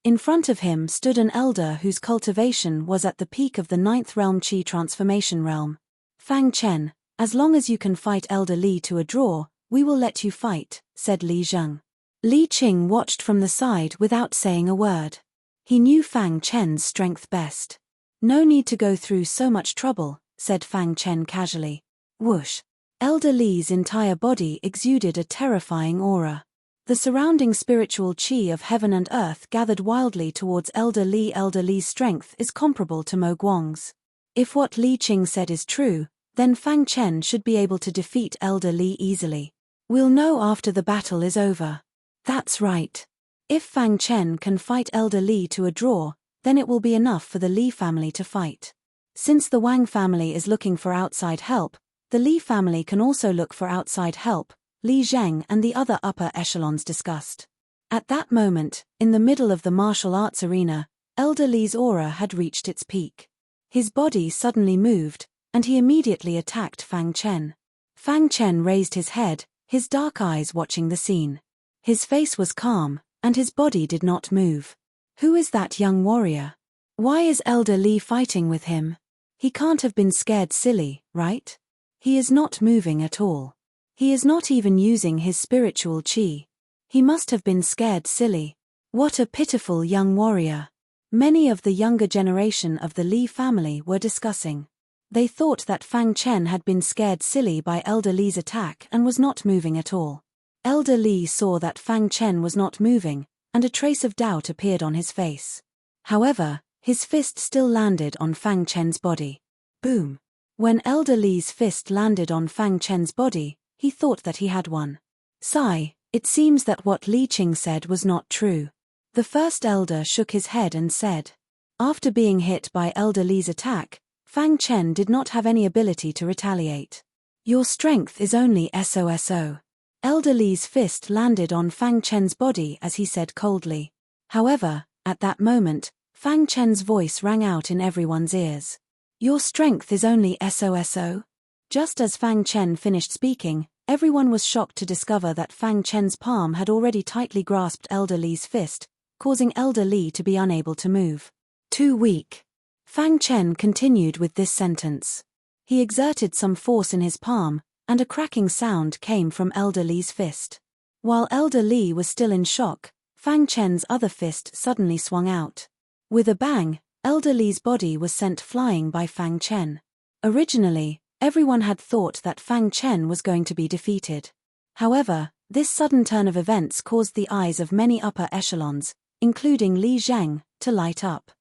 In front of him stood an elder whose cultivation was at the peak of the 9th realm Qi transformation realm. Fang Chen, as long as you can fight Elder Li to a draw, we will let you fight, said Li Zhang. Li Qing watched from the side without saying a word. He knew Fang Chen's strength best. No need to go through so much trouble, said Fang Chen casually. Whoosh! Elder Li's entire body exuded a terrifying aura. The surrounding spiritual qi of heaven and earth gathered wildly towards Elder Li. Elder Li's strength is comparable to Mo Guang's. If what Li Qing said is true, then Fang Chen should be able to defeat Elder Li easily. We'll know after the battle is over. That's right. If Fang Chen can fight Elder Li to a draw, then it will be enough for the Li family to fight. Since the Wang family is looking for outside help, the Li family can also look for outside help, Li Zhang and the other upper echelons discussed. At that moment, in the middle of the martial arts arena, Elder Li's aura had reached its peak. His body suddenly moved, and he immediately attacked Fang Chen. Fang Chen raised his head, his dark eyes watching the scene. His face was calm, and his body did not move. Who is that young warrior? Why is Elder Li fighting with him? He can't have been scared silly, right? He is not moving at all. He is not even using his spiritual qi. He must have been scared silly. What a pitiful young warrior. Many of the younger generation of the Li family were discussing. They thought that Fang Chen had been scared silly by Elder Li's attack and was not moving at all. Elder Li saw that Fang Chen was not moving, and a trace of doubt appeared on his face. However, his fist still landed on Fang Chen's body. Boom! When Elder Li's fist landed on Fang Chen's body, he thought that he had won. Sigh, it seems that what Li Qing said was not true. The first elder shook his head and said. After being hit by Elder Li's attack, Fang Chen did not have any ability to retaliate. Your strength is only SOSO. Elder Li's fist landed on Fang Chen's body as he said coldly. However, at that moment, Fang Chen's voice rang out in everyone's ears. Your strength is only SOSO? Just as Fang Chen finished speaking, everyone was shocked to discover that Fang Chen's palm had already tightly grasped Elder Li's fist, causing Elder Li to be unable to move. Too weak. Fang Chen continued with this sentence. He exerted some force in his palm, and a cracking sound came from Elder Li's fist. While Elder Li was still in shock, Fang Chen's other fist suddenly swung out. With a bang, Elder Li's body was sent flying by Fang Chen. Originally, everyone had thought that Fang Chen was going to be defeated. However, this sudden turn of events caused the eyes of many upper echelons, including Li Zhang, to light up.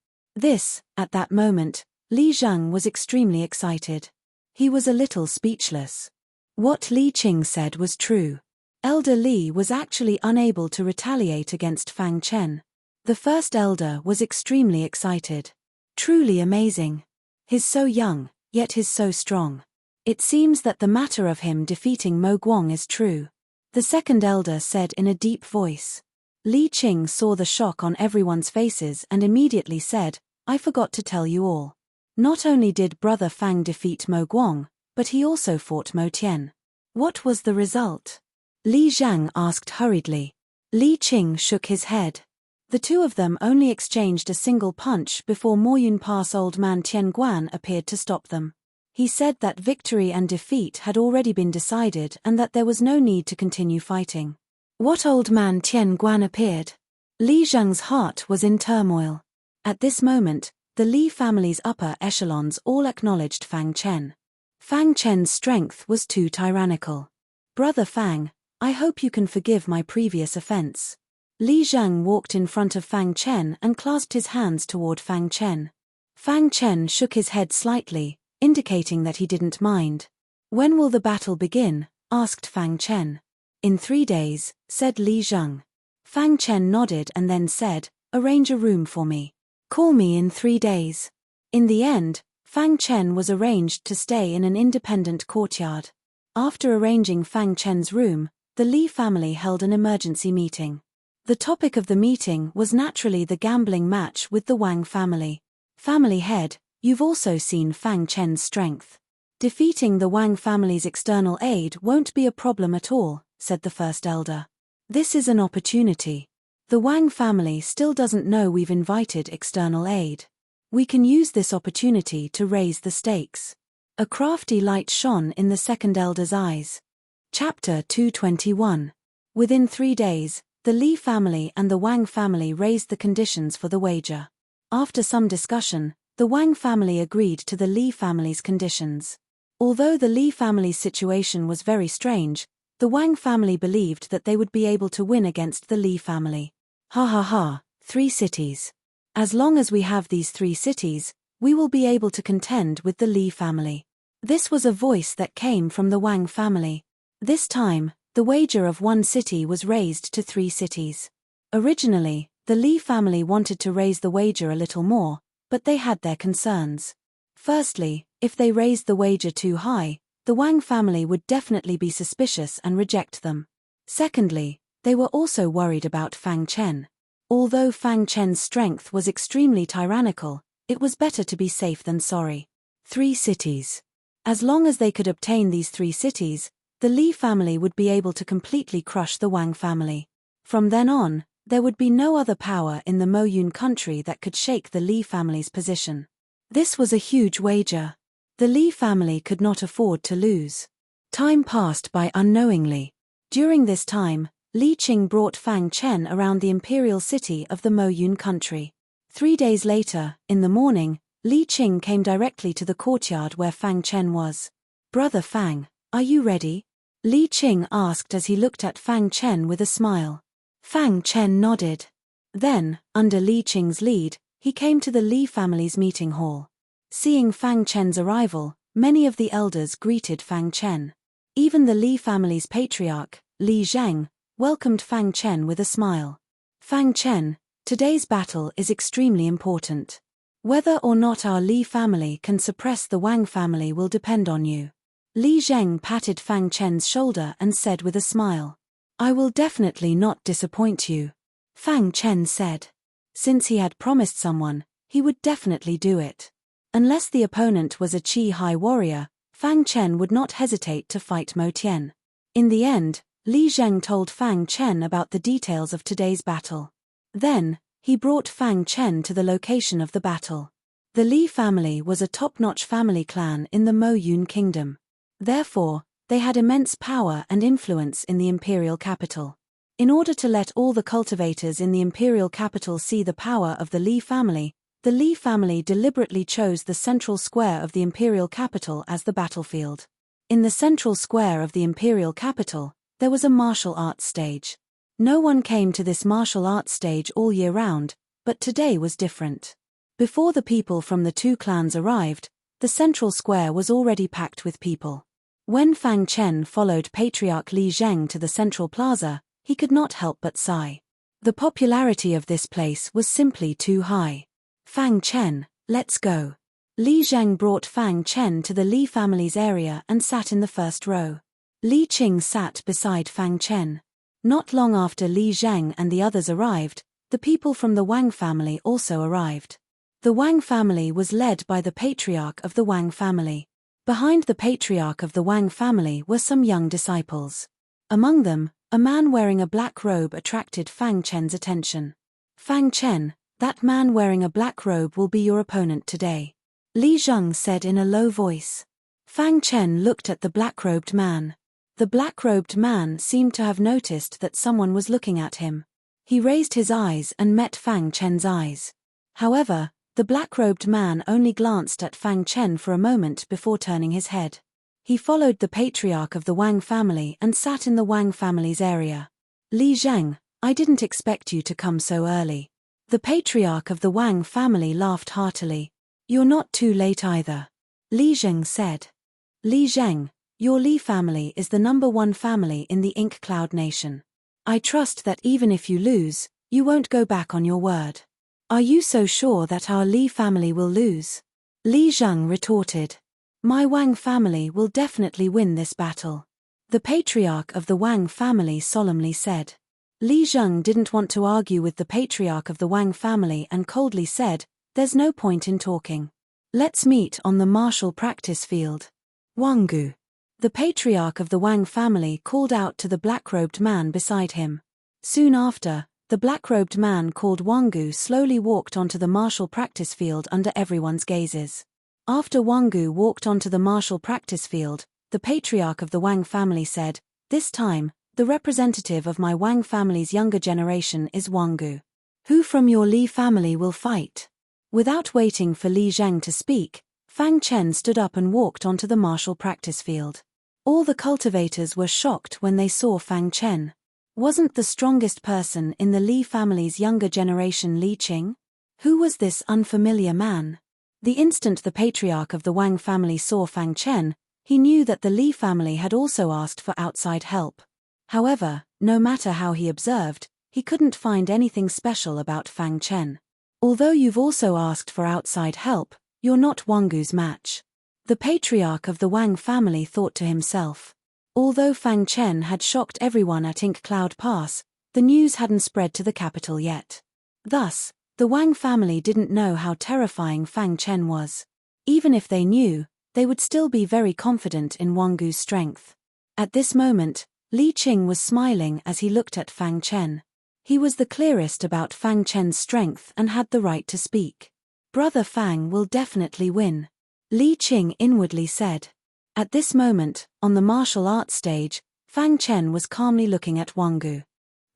At that moment, Li Zhang was extremely excited. He was a little speechless. What Li Qing said was true. Elder Li was actually unable to retaliate against Fang Chen. The first elder was extremely excited. Truly amazing. He's so young, yet he's so strong. It seems that the matter of him defeating Mo Guang is true. The second elder said in a deep voice. Li Qing saw the shock on everyone's faces and immediately said, I forgot to tell you all. Not only did Brother Fang defeat Mo Guang, but he also fought Mo Tian. What was the result? Li Zhang asked hurriedly. Li Qing shook his head. The two of them only exchanged a single punch before Mo Yunpa's old man Tian Guan appeared to stop them. He said that victory and defeat had already been decided and that there was no need to continue fighting. What old man Tian Guan appeared? Li Zhang's heart was in turmoil. At this moment, the Li family's upper echelons all acknowledged Fang Chen. Fang Chen's strength was too tyrannical. Brother Fang, I hope you can forgive my previous offense. Li Zhang walked in front of Fang Chen and clasped his hands toward Fang Chen. Fang Chen shook his head slightly, indicating that he didn't mind. When will the battle begin? asked Fang Chen. In 3 days, said Li Zheng. Fang Chen nodded and then said, arrange a room for me. Call me in 3 days. In the end, Fang Chen was arranged to stay in an independent courtyard. After arranging Fang Chen's room, the Li family held an emergency meeting. The topic of the meeting was naturally the gambling match with the Wang family. Family head, you've also seen Fang Chen's strength. Defeating the Wang family's external aid won't be a problem at all, said the first elder. This is an opportunity. The Wang family still doesn't know we've invited external aid. We can use this opportunity to raise the stakes. A crafty light shone in the second elder's eyes. Chapter 221. Within 3 days, the Li family and the Wang family raised the conditions for the wager. After some discussion, the Wang family agreed to the Li family's conditions. Although the Li family's situation was very strange, the Wang family believed that they would be able to win against the Li family. Ha ha ha, 3 cities. As long as we have these 3 cities, we will be able to contend with the Li family. This was a voice that came from the Wang family. This time, the wager of 1 city was raised to 3 cities. Originally, the Li family wanted to raise the wager a little more, but they had their concerns. Firstly, if they raised the wager too high, the Wang family would definitely be suspicious and reject them. Secondly, they were also worried about Fang Chen. Although Fang Chen's strength was extremely tyrannical, it was better to be safe than sorry. 3 cities. As long as they could obtain these 3 cities, the Li family would be able to completely crush the Wang family. From then on, there would be no other power in the Mo Yun country that could shake the Li family's position. This was a huge wager. The Li family could not afford to lose. Time passed by unknowingly. During this time, Li Qing brought Fang Chen around the imperial city of the Mo Yun country. 3 days later, in the morning, Li Qing came directly to the courtyard where Fang Chen was. Brother Fang, are you ready? Li Qing asked as he looked at Fang Chen with a smile. Fang Chen nodded. Then, under Li Qing's lead, he came to the Li family's meeting hall. Seeing Fang Chen's arrival, many of the elders greeted Fang Chen. Even the Li family's patriarch, Li Zheng, welcomed Fang Chen with a smile. Fang Chen, today's battle is extremely important. Whether or not our Li family can suppress the Wang family will depend on you. Li Zheng patted Fang Chen's shoulder and said with a smile. I will definitely not disappoint you. Fang Chen said. Since he had promised someone, he would definitely do it. Unless the opponent was a Qi high warrior, Fang Chen would not hesitate to fight Mo Tian. In the end, Li Zheng told Fang Chen about the details of today's battle. Then, he brought Fang Chen to the location of the battle. The Li family was a top-notch family clan in the Mo Yun kingdom. Therefore, they had immense power and influence in the imperial capital. In order to let all the cultivators in the imperial capital see the power of the Li family deliberately chose the central square of the imperial capital as the battlefield. In the central square of the imperial capital, there was a martial arts stage. No one came to this martial arts stage all year round, but today was different. Before the people from the 2 clans arrived, the central square was already packed with people. When Fang Chen followed Patriarch Li Zheng to the central plaza, he could not help but sigh. The popularity of this place was simply too high. Fang Chen, let's go. Li Zheng brought Fang Chen to the Li family's area and sat in the first row. Li Qing sat beside Fang Chen. Not long after Li Zheng and the others arrived, the people from the Wang family also arrived. The Wang family was led by the patriarch of the Wang family. Behind the patriarch of the Wang family were some young disciples. Among them, a man wearing a black robe attracted Fang Chen's attention. Fang Chen, that man wearing a black robe will be your opponent today. Li Zheng said in a low voice. Fang Chen looked at the black-robed man. The black-robed man seemed to have noticed that someone was looking at him. He raised his eyes and met Fang Chen's eyes. However, the black-robed man only glanced at Fang Chen for a moment before turning his head. He followed the patriarch of the Wang family and sat in the Wang family's area. Li Zheng, I didn't expect you to come so early. The patriarch of the Wang family laughed heartily. You're not too late either. Li Zheng said. Li Zheng, Your Li family is the #1 family in the Ink Cloud Nation. I trust that even if you lose, you won't go back on your word. Are you so sure that our Li family will lose? Li Zheng retorted. My Wang family will definitely win this battle. The patriarch of the Wang family solemnly said. Li Zheng didn't want to argue with the patriarch of the Wang family and coldly said, there's no point in talking. Let's meet on the martial practice field. Wanggu. The patriarch of the Wang family called out to the black-robed man beside him. Soon after, the black-robed man called Wanggu slowly walked onto the martial practice field under everyone's gazes. After Wanggu walked onto the martial practice field, the patriarch of the Wang family said, this time, the representative of my Wang family's younger generation is Wanggu. Who from your Li family will fight? Without waiting for Li Zheng to speak, Fang Chen stood up and walked onto the martial practice field. All the cultivators were shocked when they saw Fang Chen. Wasn't the strongest person in the Li family's younger generation Li Qing? Who was this unfamiliar man? The instant the patriarch of the Wang family saw Fang Chen, he knew that the Li family had also asked for outside help. However, no matter how he observed, he couldn't find anything special about Fang Chen. Although you've also asked for outside help, you're not Wanggu's match. The patriarch of the Wang family thought to himself. Although Fang Chen had shocked everyone at Ink Cloud Pass, the news hadn't spread to the capital yet. Thus, the Wang family didn't know how terrifying Fang Chen was. Even if they knew, they would still be very confident in Wanggu's strength. At this moment, Li Qing was smiling as he looked at Fang Chen. He was the clearest about Fang Chen's strength and had the right to speak. Brother Fang will definitely win. Li Qing inwardly said. At this moment, on the martial arts stage, Fang Chen was calmly looking at Wanggu.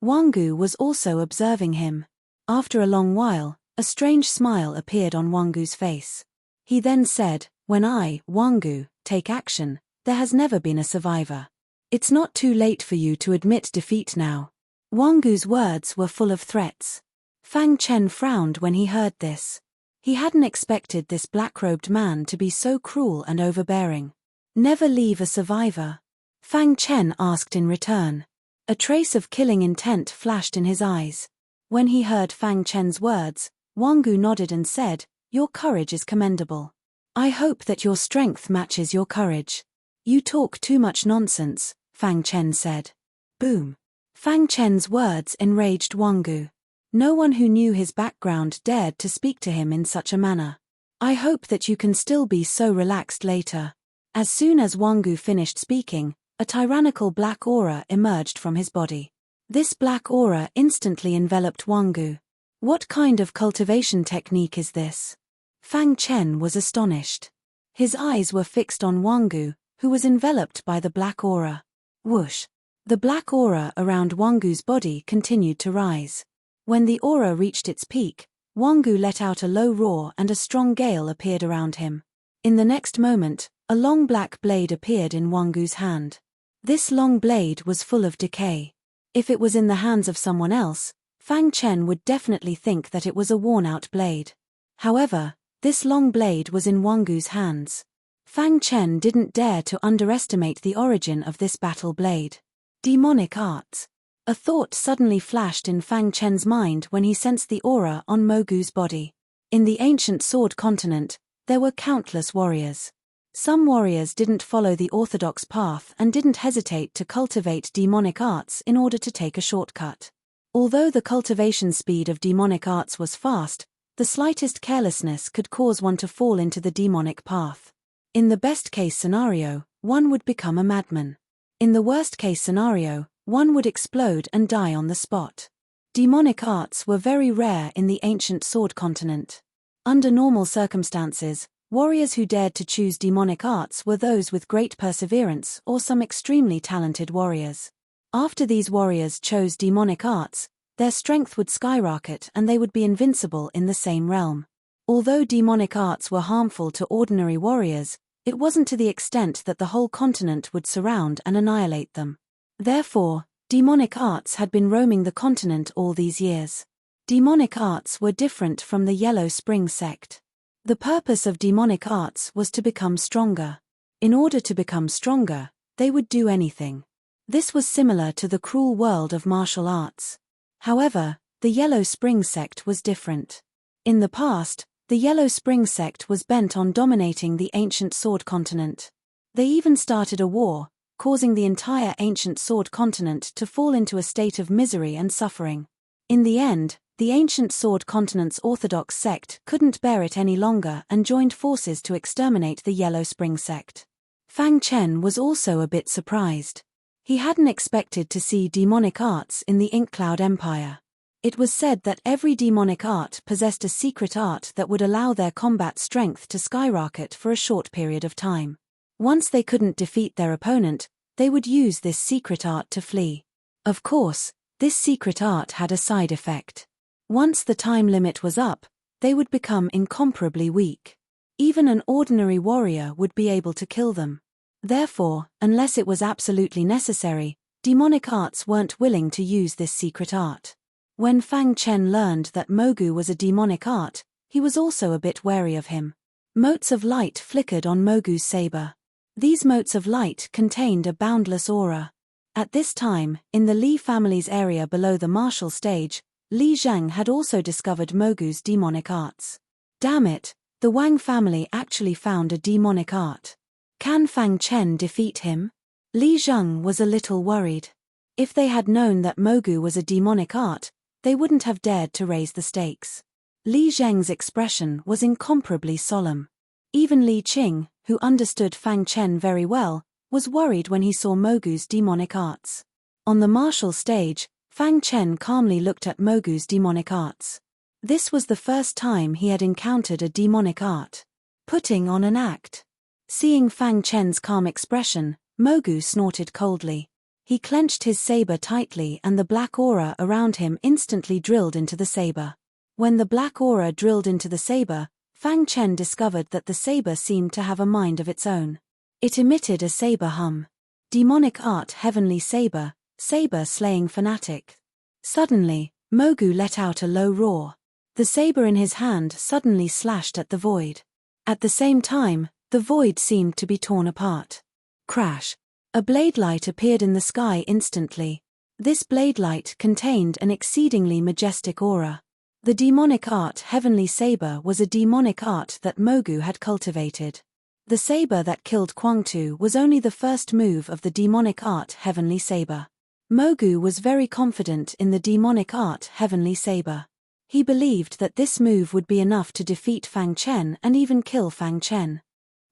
Wanggu was also observing him. After a long while, a strange smile appeared on Wanggu's face. He then said, when I, Wanggu, take action, there has never been a survivor. It's not too late for you to admit defeat now. Wanggu's words were full of threats. Fang Chen frowned when he heard this. He hadn't expected this black-robed man to be so cruel and overbearing. Never leave a survivor? Fang Chen asked in return. A trace of killing intent flashed in his eyes. When he heard Fang Chen's words, Wanggu nodded and said, your courage is commendable. I hope that your strength matches your courage. You talk too much nonsense, Fang Chen said. Boom. Fang Chen's words enraged Wanggu. No one who knew his background dared to speak to him in such a manner. I hope that you can still be so relaxed later. As soon as Wanggu finished speaking, a tyrannical black aura emerged from his body. This black aura instantly enveloped Wanggu. What kind of cultivation technique is this? Fang Chen was astonished. His eyes were fixed on Wanggu, who was enveloped by the black aura. Whoosh! The black aura around Wanggu's body continued to rise. When the aura reached its peak, Wanggu let out a low roar and a strong gale appeared around him. In the next moment, a long black blade appeared in Wanggu's hand. This long blade was full of decay. If it was in the hands of someone else, Fang Chen would definitely think that it was a worn-out blade. However, this long blade was in Wanggu's hands. Fang Chen didn't dare to underestimate the origin of this battle blade. Demonic arts. A thought suddenly flashed in Fang Chen's mind when he sensed the aura on Mogu's body. In the ancient Sword Continent, there were countless warriors. Some warriors didn't follow the orthodox path and didn't hesitate to cultivate demonic arts in order to take a shortcut. Although the cultivation speed of demonic arts was fast, the slightest carelessness could cause one to fall into the demonic path. In the best-case scenario, one would become a madman. In the worst-case scenario, one would explode and die on the spot. Demonic arts were very rare in the ancient Sword Continent. Under normal circumstances, warriors who dared to choose demonic arts were those with great perseverance or some extremely talented warriors. After these warriors chose demonic arts, their strength would skyrocket and they would be invincible in the same realm. Although demonic arts were harmful to ordinary warriors, it wasn't to the extent that the whole continent would surround and annihilate them. Therefore, demonic arts had been roaming the continent all these years. Demonic arts were different from the Yellow Spring sect. The purpose of demonic arts was to become stronger. In order to become stronger, they would do anything. This was similar to the cruel world of martial arts. However, the Yellow Spring sect was different. In the past, the Yellow Spring sect was bent on dominating the ancient Sword Continent. They even started a war, causing the entire ancient Sword Continent to fall into a state of misery and suffering. In the end, the ancient Sword Continent's orthodox sect couldn't bear it any longer and joined forces to exterminate the Yellow Spring sect. Fang Chen was also a bit surprised. He hadn't expected to see demonic arts in the Ink Cloud Empire. It was said that every demonic art possessed a secret art that would allow their combat strength to skyrocket for a short period of time. Once they couldn't defeat their opponent, they would use this secret art to flee. Of course, this secret art had a side effect. Once the time limit was up, they would become incomparably weak. Even an ordinary warrior would be able to kill them. Therefore, unless it was absolutely necessary, demonic arts weren't willing to use this secret art. When Fang Chen learned that Mogu was a demonic art, he was also a bit wary of him. Motes of light flickered on Mogu's saber. These motes of light contained a boundless aura. At this time, in the Li family's area below the martial stage, Li Zhang had also discovered Mogu's demonic arts. Damn it, the Wang family actually found a demonic art. Can Fang Chen defeat him? Li Zhang was a little worried. If they had known that Mogu was a demonic art, they wouldn't have dared to raise the stakes. Li Zheng's expression was incomparably solemn. Even Li Qing, who understood Fang Chen very well, was worried when he saw Mogu's demonic arts. On the martial stage, Fang Chen calmly looked at Mogu's demonic arts. This was the first time he had encountered a demonic art. Putting on an act. Seeing Fang Chen's calm expression, Mogu snorted coldly. He clenched his saber tightly and the black aura around him instantly drilled into the saber. When the black aura drilled into the saber, Fang Chen discovered that the saber seemed to have a mind of its own. It emitted a saber hum. Demonic art heavenly saber, saber-slaying fanatic. Suddenly, Mogu let out a low roar. The saber in his hand suddenly slashed at the void. At the same time, the void seemed to be torn apart. Crash! A blade light appeared in the sky instantly. This blade light contained an exceedingly majestic aura. The demonic art Heavenly Saber was a demonic art that Mogu had cultivated. The saber that killed Kwangtu was only the first move of the demonic art Heavenly Saber. Mogu was very confident in the demonic art Heavenly Saber. He believed that this move would be enough to defeat Fang Chen and even kill Fang Chen.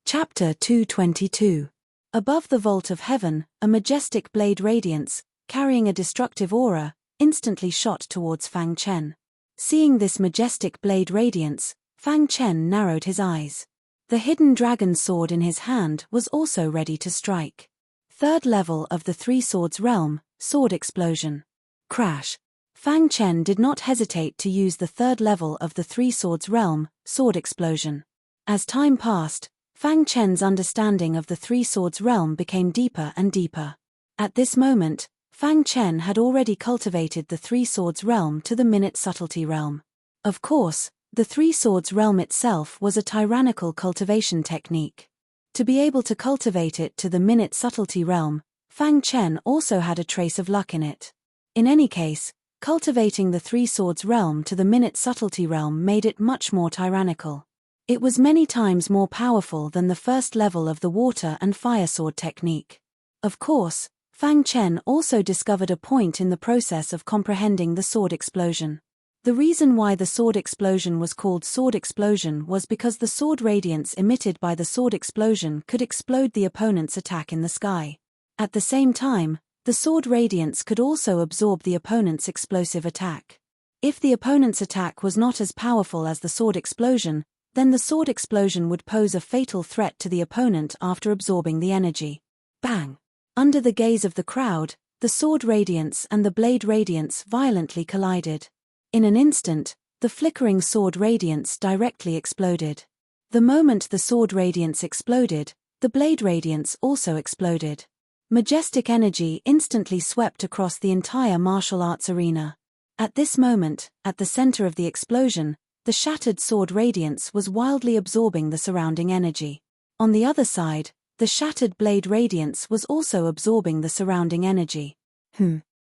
Chapter 222. Above the vault of heaven, a majestic blade radiance, carrying a destructive aura, instantly shot towards Fang Chen. Seeing this majestic blade radiance, Fang Chen narrowed his eyes. The hidden dragon sword in his hand was also ready to strike. Third level of the Three Swords realm, sword explosion. Crash. Fang Chen did not hesitate to use the third level of the Three Swords realm, sword explosion. As time passed, Fang Chen's understanding of the Three Swords realm became deeper and deeper. At this moment, Fang Chen had already cultivated the Three Swords realm to the Minute Subtlety realm. Of course, the Three Swords realm itself was a tyrannical cultivation technique. To be able to cultivate it to the Minute Subtlety realm, Fang Chen also had a trace of luck in it. In any case, cultivating the Three Swords realm to the Minute Subtlety realm made it much more tyrannical. It was many times more powerful than the first level of the Water and Fire Sword technique. Of course, Fang Chen also discovered a point in the process of comprehending the sword explosion. The reason why the sword explosion was called sword explosion was because the sword radiance emitted by the sword explosion could explode the opponent's attack in the sky. At the same time, the sword radiance could also absorb the opponent's explosive attack. If the opponent's attack was not as powerful as the sword explosion, then the sword explosion would pose a fatal threat to the opponent after absorbing the energy. Bang! Under the gaze of the crowd, the sword radiance and the blade radiance violently collided. In an instant, the flickering sword radiance directly exploded. The moment the sword radiance exploded, the blade radiance also exploded. Majestic energy instantly swept across the entire martial arts arena. At this moment, at the center of the explosion, the shattered sword radiance was wildly absorbing the surrounding energy. On the other side, The shattered blade radiance was also absorbing the surrounding energy.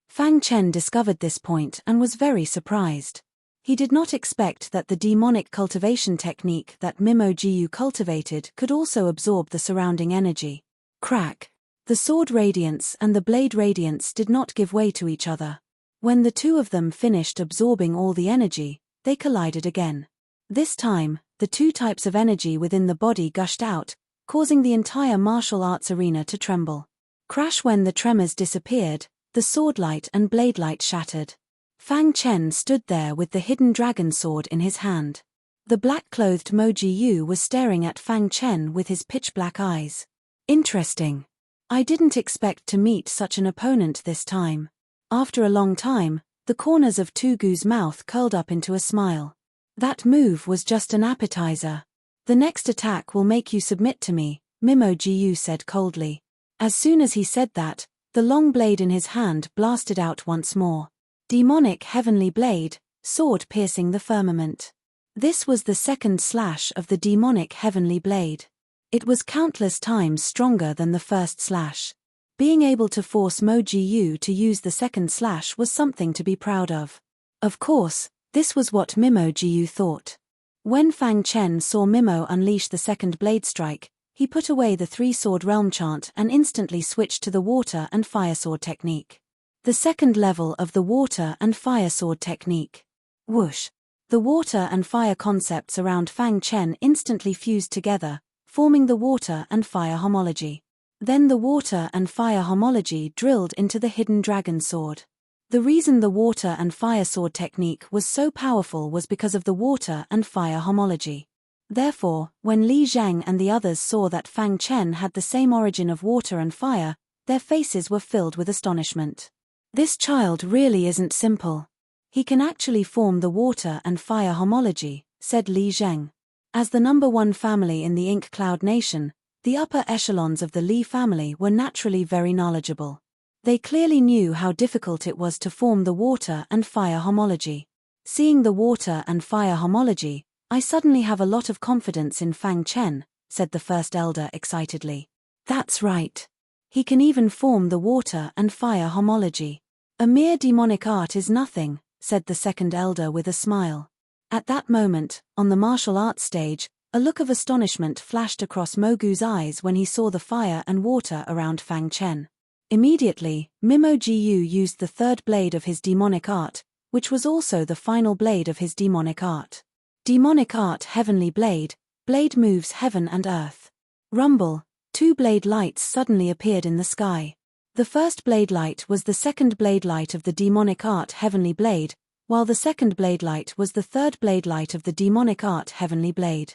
Fang Chen discovered this point and was very surprised. He did not expect that the demonic cultivation technique that Mimo Jiyu cultivated could also absorb the surrounding energy. Crack! The sword radiance and the blade radiance did not give way to each other. When the two of them finished absorbing all the energy, they collided again. This time, the two types of energy within the body gushed out, causing the entire martial arts arena to tremble. Crash! When the tremors disappeared, the sword light and blade light shattered. Fang Chen stood there with the hidden dragon sword in his hand. The black-clothed Mo Jiyu was staring at Fang Chen with his pitch-black eyes. Interesting. I didn't expect to meet such an opponent this time. After a long time, the corners of Tugu's mouth curled up into a smile. That move was just an appetizer. The next attack will make you submit to me, Mimo Jiyu said coldly. As soon as he said that, the long blade in his hand blasted out once more. Demonic heavenly blade, sword piercing the firmament. This was the second slash of the demonic heavenly blade. It was countless times stronger than the first slash. Being able to force Mo Jiyu to use the second slash was something to be proud of. Of course, this was what Mimo Jiyu thought. When Fang Chen saw Mimo unleash the second blade strike, he put away the three-sword realm chant and instantly switched to the water and fire sword technique. The second level of the water and fire sword technique. Whoosh! The water and fire concepts around Fang Chen instantly fused together, forming the water and fire homology. Then the water and fire homology drilled into the hidden dragon sword. The reason the water and fire sword technique was so powerful was because of the water and fire homology. Therefore, when Li Zhang and the others saw that Fang Chen had the same origin of water and fire, their faces were filled with astonishment. This child really isn't simple. He can actually form the water and fire homology, said Li Zheng. As the number one family in the Ink Cloud Nation, the upper echelons of the Li family were naturally very knowledgeable. They clearly knew how difficult it was to form the water and fire homology. Seeing the water and fire homology, I suddenly have a lot of confidence in Fang Chen, said the first elder excitedly. That's right. He can even form the water and fire homology. A mere demonic art is nothing, said the second elder with a smile. At that moment, on the martial arts stage, a look of astonishment flashed across Mogu's eyes when he saw the fire and water around Fang Chen. Immediately, Mimo Jiyu used the third blade of his demonic art, which was also the final blade of his demonic art. Demonic art heavenly blade, blade moves heaven and earth. Rumble, two blade lights suddenly appeared in the sky. The first blade light was the second blade light of the demonic art heavenly blade, while the second blade light was the third blade light of the demonic art heavenly blade.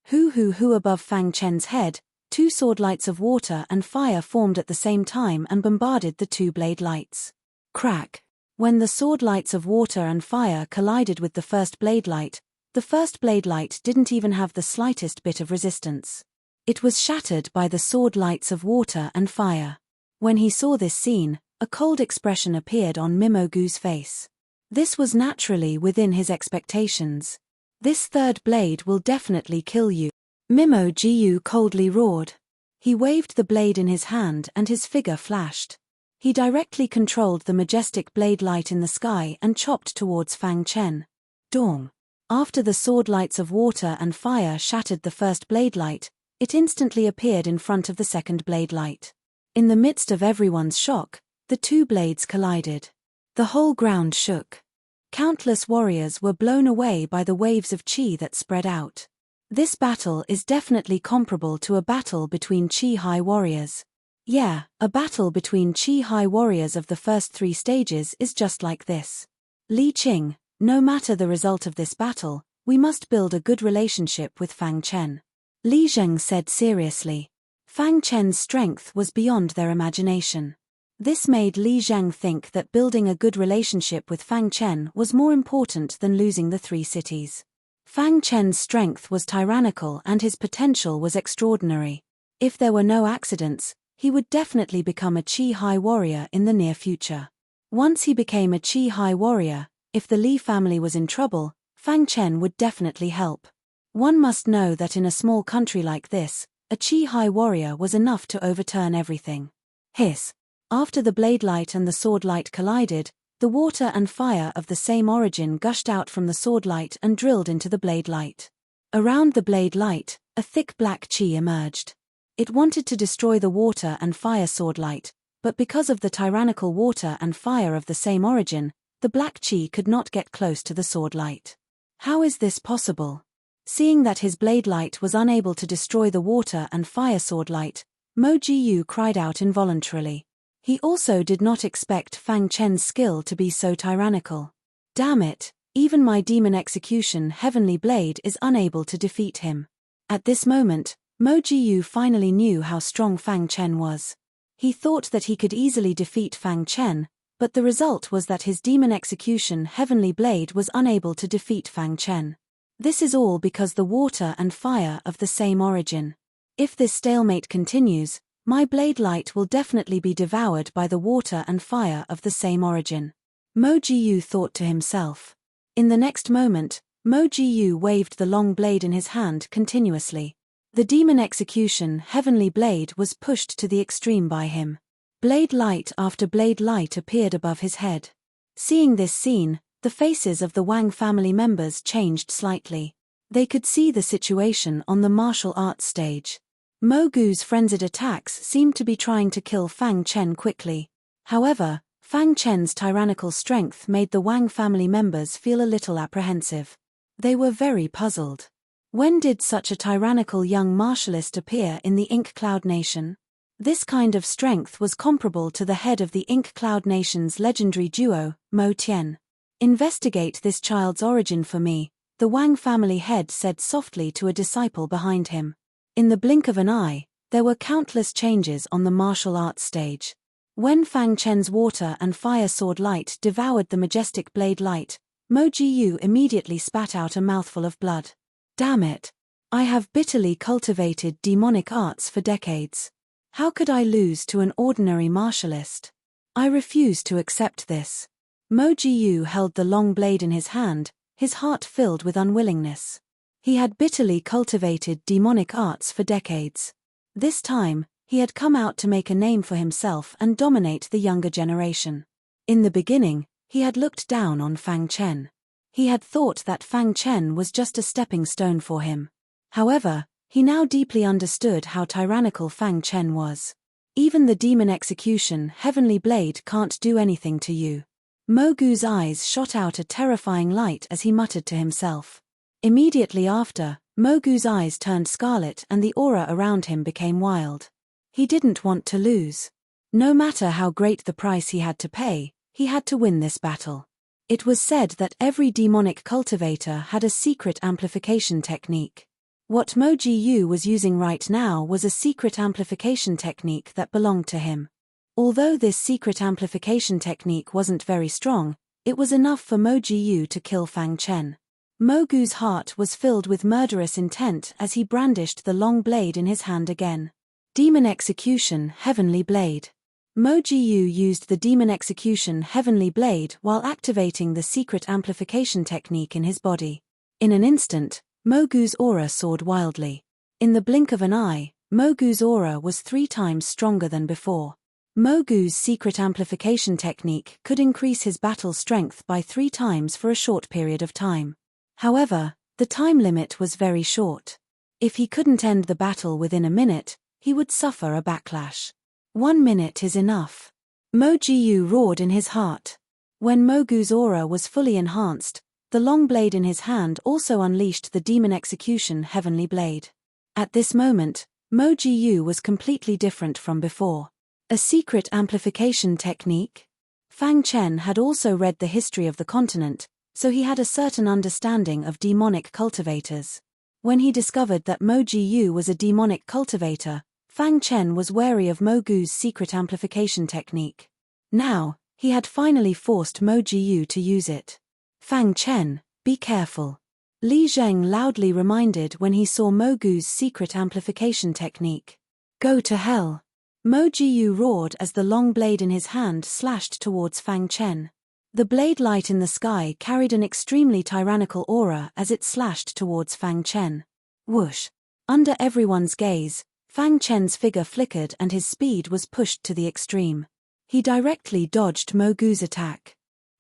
Hoo above Fang Chen's head, two sword lights of water and fire formed at the same time and bombarded the two blade lights. Crack! When the sword lights of water and fire collided with the first blade light didn't even have the slightest bit of resistance. It was shattered by the sword lights of water and fire. When he saw this scene, a cold expression appeared on Mimogu's face. This was naturally within his expectations. This third blade will definitely kill you. Mimo Jiyu coldly roared. He waved the blade in his hand and his figure flashed. He directly controlled the majestic blade light in the sky and chopped towards Fang Chen. Dong! After the sword lights of water and fire shattered the first blade light, it instantly appeared in front of the second blade light. In the midst of everyone's shock, the two blades collided. The whole ground shook. Countless warriors were blown away by the waves of chi that spread out. This battle is definitely comparable to a battle between chi high warriors. Yeah, a battle between chi high warriors of the first three stages is just like this. Li Qing, no matter the result of this battle, we must build a good relationship with Fang Chen. Li Zheng said seriously. Fang Chen's strength was beyond their imagination. This made Li Zhang think that building a good relationship with Fang Chen was more important than losing the three cities. Fang Chen's strength was tyrannical and his potential was extraordinary. If there were no accidents, he would definitely become a Chi High warrior in the near future. Once he became a Chi High warrior, if the Li family was in trouble, Fang Chen would definitely help. One must know that in a small country like this, a Chi-Hai warrior was enough to overturn everything. Hiss! After the blade light and the sword light collided, the water and fire of the same origin gushed out from the sword light and drilled into the blade light. Around the blade light, a thick black chi emerged. It wanted to destroy the water and fire sword light, but because of the tyrannical water and fire of the same origin, the black chi could not get close to the sword light. How is this possible? Seeing that his blade light was unable to destroy the water and fire sword light, Mo Jiyu cried out involuntarily. He also did not expect Fang Chen's skill to be so tyrannical. Damn it, even my demon execution heavenly blade is unable to defeat him. At this moment, Mo Jiyu finally knew how strong Fang Chen was. He thought that he could easily defeat Fang Chen, but the result was that his demon execution heavenly blade was unable to defeat Fang Chen. This is all because the water and fire of the same origin. If this stalemate continues, my blade light will definitely be devoured by the water and fire of the same origin. Mo Jiyu thought to himself. In the next moment, Mo Jiyu waved the long blade in his hand continuously. The demon execution heavenly blade was pushed to the extreme by him. Blade light after blade light appeared above his head. Seeing this scene, the faces of the Wang family members changed slightly. They could see the situation on the martial arts stage. Mo Gu's frenzied attacks seemed to be trying to kill Fang Chen quickly. However, Fang Chen's tyrannical strength made the Wang family members feel a little apprehensive. They were very puzzled. When did such a tyrannical young martialist appear in the Ink Cloud Nation? This kind of strength was comparable to the head of the Ink Cloud Nation's legendary duo, Mo Tian. Investigate this child's origin for me, the Wang family head said softly to a disciple behind him. In the blink of an eye, there were countless changes on the martial arts stage. When Fang Chen's water and fire sword light devoured the majestic blade light, Mo Jiyu immediately spat out a mouthful of blood. Damn it! I have bitterly cultivated demonic arts for decades. How could I lose to an ordinary martialist? I refuse to accept this. Mo Jiyu held the long blade in his hand, his heart filled with unwillingness. He had bitterly cultivated demonic arts for decades. This time, he had come out to make a name for himself and dominate the younger generation. In the beginning, he had looked down on Fang Chen. He had thought that Fang Chen was just a stepping stone for him. However, he now deeply understood how tyrannical Fang Chen was. Even the demon execution heavenly blade can't do anything to you. Mo Gu's eyes shot out a terrifying light as he muttered to himself. Immediately after, Mo Gu's eyes turned scarlet and the aura around him became wild. He didn't want to lose. No matter how great the price he had to pay, he had to win this battle. It was said that every demonic cultivator had a secret amplification technique. What Mo Jiyu was using right now was a secret amplification technique that belonged to him. Although this secret amplification technique wasn't very strong, it was enough for Mo Jiyu to kill Fang Chen. Mo Gu's heart was filled with murderous intent as he brandished the long blade in his hand again. Demon Execution Heavenly Blade. Mo Jiyu used the Demon Execution Heavenly Blade while activating the secret amplification technique in his body. In an instant, Mo Gu's aura soared wildly. In the blink of an eye, Mo Gu's aura was 3 times stronger than before. Mo Gu's secret amplification technique could increase his battle strength by 3 times for a short period of time. However, the time limit was very short. If he couldn't end the battle within a minute, he would suffer a backlash. 1 minute is enough. Mo Jiyu roared in his heart. When Mo Gu's aura was fully enhanced, the long blade in his hand also unleashed the Demon Execution Heavenly Blade. At this moment, Mo Jiyu was completely different from before. A secret amplification technique? Fang Chen had also read the history of the continent, so he had a certain understanding of demonic cultivators. When he discovered that Mo Jiyu was a demonic cultivator, Fang Chen was wary of Mo Gu's secret amplification technique. Now, he had finally forced Mo Jiyu to use it. Fang Chen, be careful. Li Zheng loudly reminded when he saw Mo Gu's secret amplification technique. Go to hell. Mo Jiyu roared as the long blade in his hand slashed towards Fang Chen. The blade light in the sky carried an extremely tyrannical aura as it slashed towards Fang Chen. Whoosh! Under everyone's gaze, Fang Chen's figure flickered and his speed was pushed to the extreme. He directly dodged Mo Gu's attack.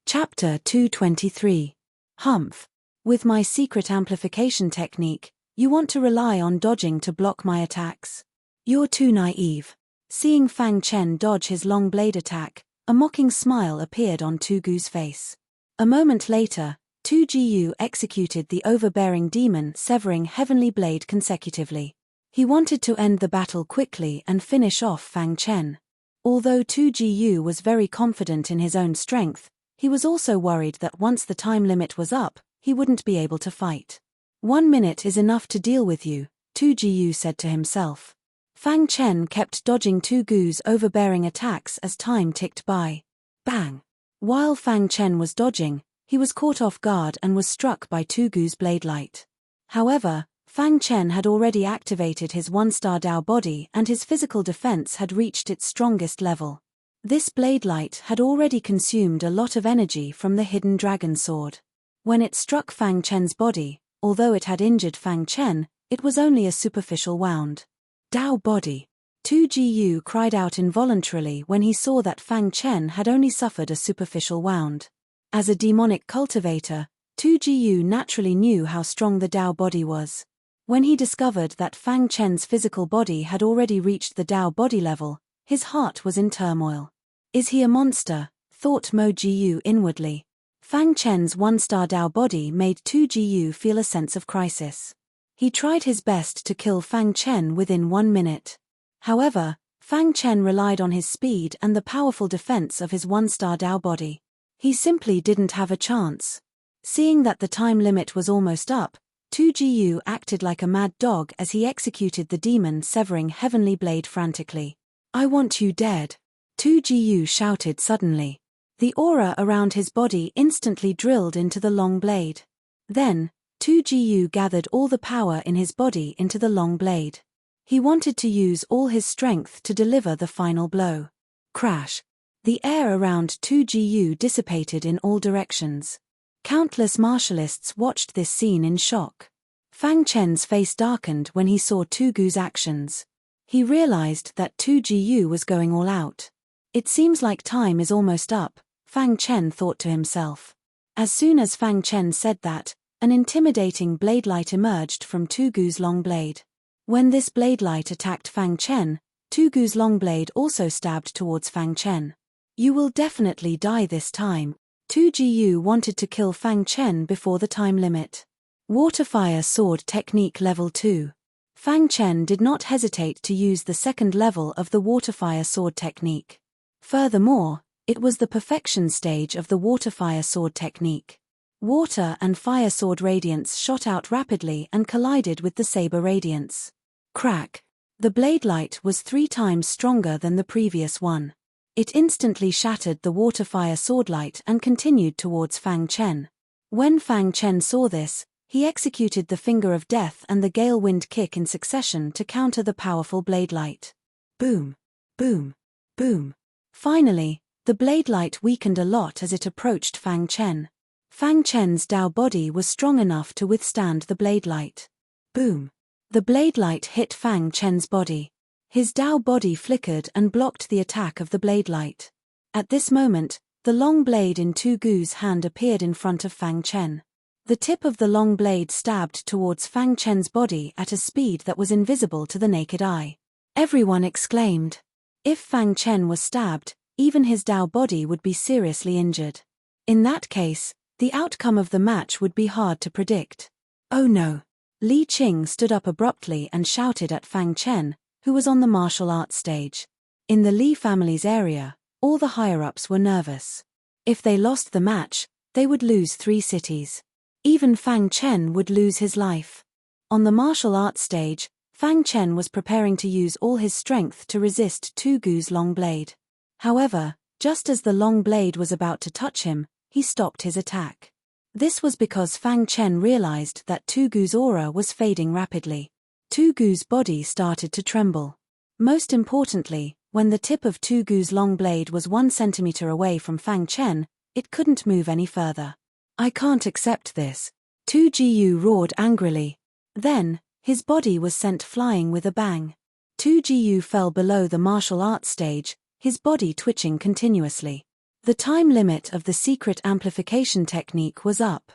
Chapter 223. Humph. With my secret amplification technique, you want to rely on dodging to block my attacks? You're too naive. Seeing Fang Chen dodge his long blade attack, a mocking smile appeared on Tu Gu's face. A moment later, Tu Jiu executed the overbearing demon severing heavenly blade consecutively. He wanted to end the battle quickly and finish off Fang Chen. Although Tu Jiu was very confident in his own strength, he was also worried that once the time limit was up, he wouldn't be able to fight. 1 minute is enough to deal with you, Tu Jiu said to himself. Fang Chen kept dodging Tu Gu's overbearing attacks as time ticked by. Bang! While Fang Chen was dodging, he was caught off guard and was struck by Tu Gu's blade light. However, Fang Chen had already activated his 1-star Dao body and his physical defense had reached its strongest level. This blade light had already consumed a lot of energy from the hidden dragon sword. When it struck Fang Chen's body, although it had injured Fang Chen, it was only a superficial wound. Dao body. Tu Jiu cried out involuntarily when he saw that Fang Chen had only suffered a superficial wound. As a demonic cultivator, Tu Jiu naturally knew how strong the Dao body was. When he discovered that Fang Chen's physical body had already reached the Dao body level, his heart was in turmoil. Is he a monster? Thought Mo Jiu inwardly. Fang Chen's 1-star Dao body made Tu Jiu feel a sense of crisis. He tried his best to kill Fang Chen within 1 minute. However, Fang Chen relied on his speed and the powerful defense of his 1-star Dao body. He simply didn't have a chance. Seeing that the time limit was almost up, Tu Jiu acted like a mad dog as he executed the demon severing heavenly blade frantically. I want you dead. Tu Jiu shouted suddenly. The aura around his body instantly drilled into the long blade. Then, Tu Jiu gathered all the power in his body into the long blade. He wanted to use all his strength to deliver the final blow. Crash. The air around Tu Jiu dissipated in all directions. Countless martialists watched this scene in shock. Fang Chen's face darkened when he saw Tu Gu's actions. He realized that Tu Jiu was going all out. It seems like time is almost up, Fang Chen thought to himself. As soon as Fang Chen said that, an intimidating blade light emerged from Tu Gu's long blade. When this blade light attacked Fang Chen, Tu Gu's long blade also stabbed towards Fang Chen. You will definitely die this time. Tu Jiu wanted to kill Fang Chen before the time limit. Waterfire Sword Technique Level 2. Fang Chen did not hesitate to use the second level of the Waterfire Sword Technique. Furthermore, it was the perfection stage of the Waterfire Sword Technique. Water and fire sword radiance shot out rapidly and collided with the saber radiance. Crack. The blade light was 3 times stronger than the previous one. It instantly shattered the water-fire swordlight and continued towards Fang Chen. When Fang Chen saw this, he executed the Finger of Death and the Gale Wind Kick in succession to counter the powerful blade light. Boom! Boom! Boom! Finally, the blade light weakened a lot as it approached Fang Chen. Fang Chen's Dao body was strong enough to withstand the blade light. Boom! The blade light hit Fang Chen's body. His Dao body flickered and blocked the attack of the blade light. At this moment, the long blade in Tu Gu's hand appeared in front of Fang Chen. The tip of the long blade stabbed towards Fang Chen's body at a speed that was invisible to the naked eye. Everyone exclaimed. If Fang Chen was stabbed, even his Dao body would be seriously injured. In that case, the outcome of the match would be hard to predict. Oh no! Li Qing stood up abruptly and shouted at Fang Chen, who was on the martial arts stage. In the Li family's area, all the higher-ups were nervous. If they lost the match, they would lose 3 cities. Even Fang Chen would lose his life. On the martial arts stage, Fang Chen was preparing to use all his strength to resist Tu Gu's long blade. However, just as the long blade was about to touch him, he stopped his attack. This was because Fang Chen realized that Tu Gu's aura was fading rapidly. Tu Gu's body started to tremble. Most importantly, when the tip of Tu Gu's long blade was 1 centimeter away from Fang Chen, it couldn't move any further. I can't accept this. Tu Jiu roared angrily. Then, his body was sent flying with a bang. Tu Jiyu fell below the martial arts stage, his body twitching continuously. The time limit of the secret amplification technique was up.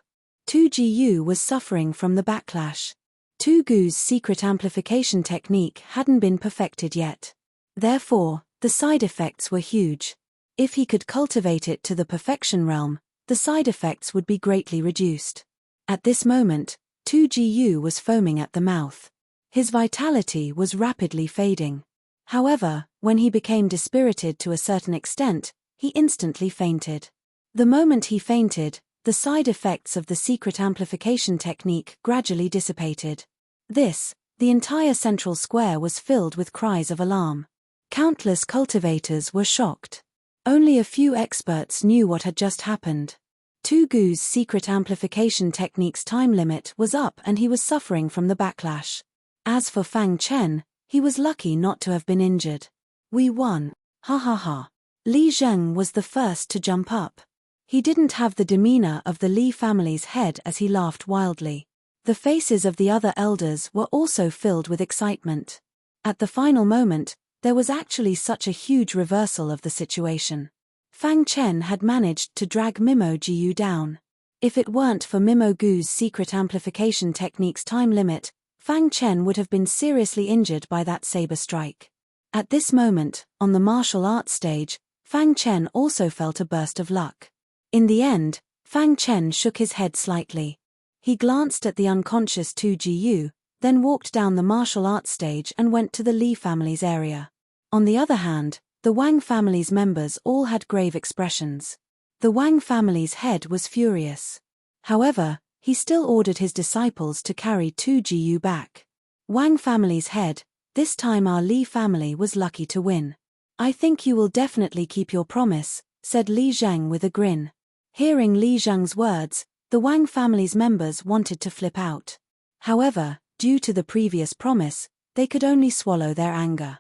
Tu Jiyu was suffering from the backlash. Tu Gu's secret amplification technique hadn't been perfected yet. Therefore, the side effects were huge. If he could cultivate it to the perfection realm, the side effects would be greatly reduced. At this moment, Tu Jiyu was foaming at the mouth. His vitality was rapidly fading. However, when he became dispirited to a certain extent, he instantly fainted. The moment he fainted, the side effects of the secret amplification technique gradually dissipated. The entire central square was filled with cries of alarm. Countless cultivators were shocked. Only a few experts knew what had just happened. Tu Gu's secret amplification technique's time limit was up and he was suffering from the backlash. As for Fang Chen, he was lucky not to have been injured. We won. Ha ha ha. Li Zheng was the first to jump up. He didn't have the demeanor of the Li family's head as he laughed wildly. The faces of the other elders were also filled with excitement. At the final moment, there was actually such a huge reversal of the situation. Fang Chen had managed to drag Mimo Jiyu down. If it weren't for Mimo Gu's secret amplification technique's time limit, Fang Chen would have been seriously injured by that saber strike. At this moment, on the martial arts stage, Fang Chen also felt a burst of luck. In the end, Fang Chen shook his head slightly. He glanced at the unconscious Tu Jiyu, then walked down the martial arts stage and went to the Li family's area. On the other hand, the Wang family's members all had grave expressions. The Wang family's head was furious. However, he still ordered his disciples to carry Tu Jiyu back. Wang family's head, this time our Li family was lucky to win. I think you will definitely keep your promise, said Li Zheng with a grin. Hearing Li Zheng's words, the Wang family's members wanted to flip out. However, due to the previous promise, they could only swallow their anger.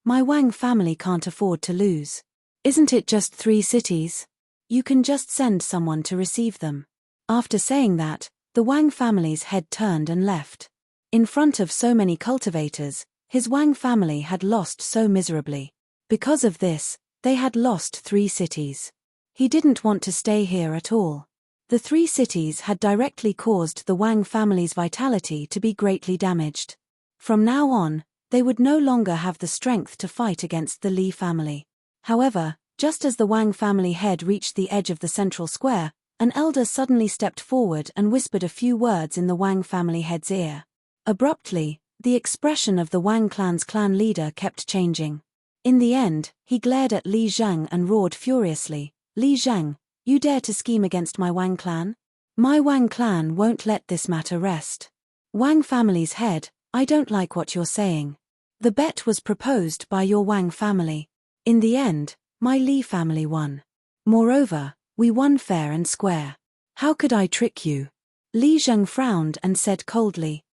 My Wang family can't afford to lose. Isn't it just 3 cities? You can just send someone to receive them. After saying that, the Wang family's head turned and left. In front of so many cultivators, his Wang family had lost so miserably. Because of this, they had lost 3 cities. He didn't want to stay here at all. The 3 cities had directly caused the Wang family's vitality to be greatly damaged. From now on, they would no longer have the strength to fight against the Li family. However, just as the Wang family head reached the edge of the central square, an elder suddenly stepped forward and whispered a few words in the Wang family head's ear. Abruptly, the expression of the Wang clan's clan leader kept changing. In the end, he glared at Li Zheng and roared furiously, "Li Zheng, you dare to scheme against my Wang clan? My Wang clan won't let this matter rest. Wang family's head, I don't like what you're saying. The bet was proposed by your Wang family. In the end, my Li family won. Moreover, we won fair and square. How could I trick you?" Li Zheng frowned and said coldly,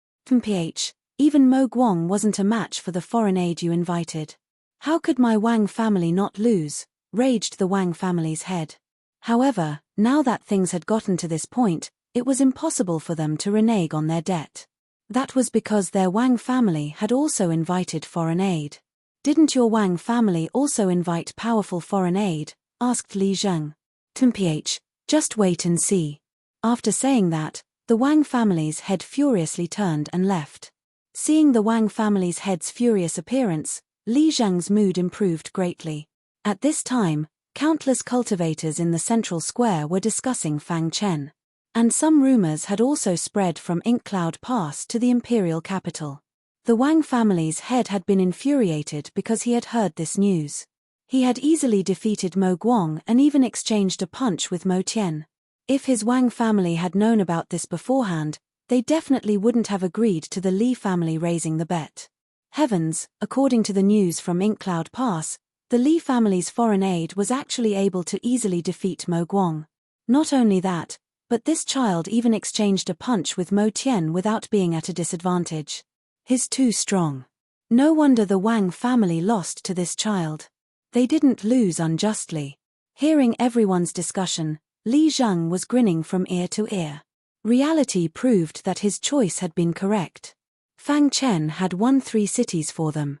Even Mo Guang wasn't a match for the foreign aid you invited. How could my Wang family not lose? Raged the Wang family's head. However, now that things had gotten to this point, it was impossible for them to renege on their debt. That was because their Wang family had also invited foreign aid. Didn't your Wang family also invite powerful foreign aid? Asked Li Zheng. Just wait and see. After saying that, the Wang family's head furiously turned and left. Seeing the Wang family's head's furious appearance, Li Zheng's mood improved greatly. At this time, countless cultivators in the central square were discussing Fang Chen. And some rumors had also spread from Ink Cloud Pass to the imperial capital. The Wang family's head had been infuriated because he had heard this news. He had easily defeated Mo Guang and even exchanged a punch with Mo Tian. If his Wang family had known about this beforehand, they definitely wouldn't have agreed to the Li family raising the bet. Heavens, according to the news from Ink Cloud Pass, the Li family's foreign aid was actually able to easily defeat Mo Guang. Not only that, but this child even exchanged a punch with Mo Tian without being at a disadvantage. He's too strong. No wonder the Wang family lost to this child. They didn't lose unjustly. Hearing everyone's discussion, Li Zheng was grinning from ear to ear. Reality proved that his choice had been correct. Fang Chen had won 3 cities for them.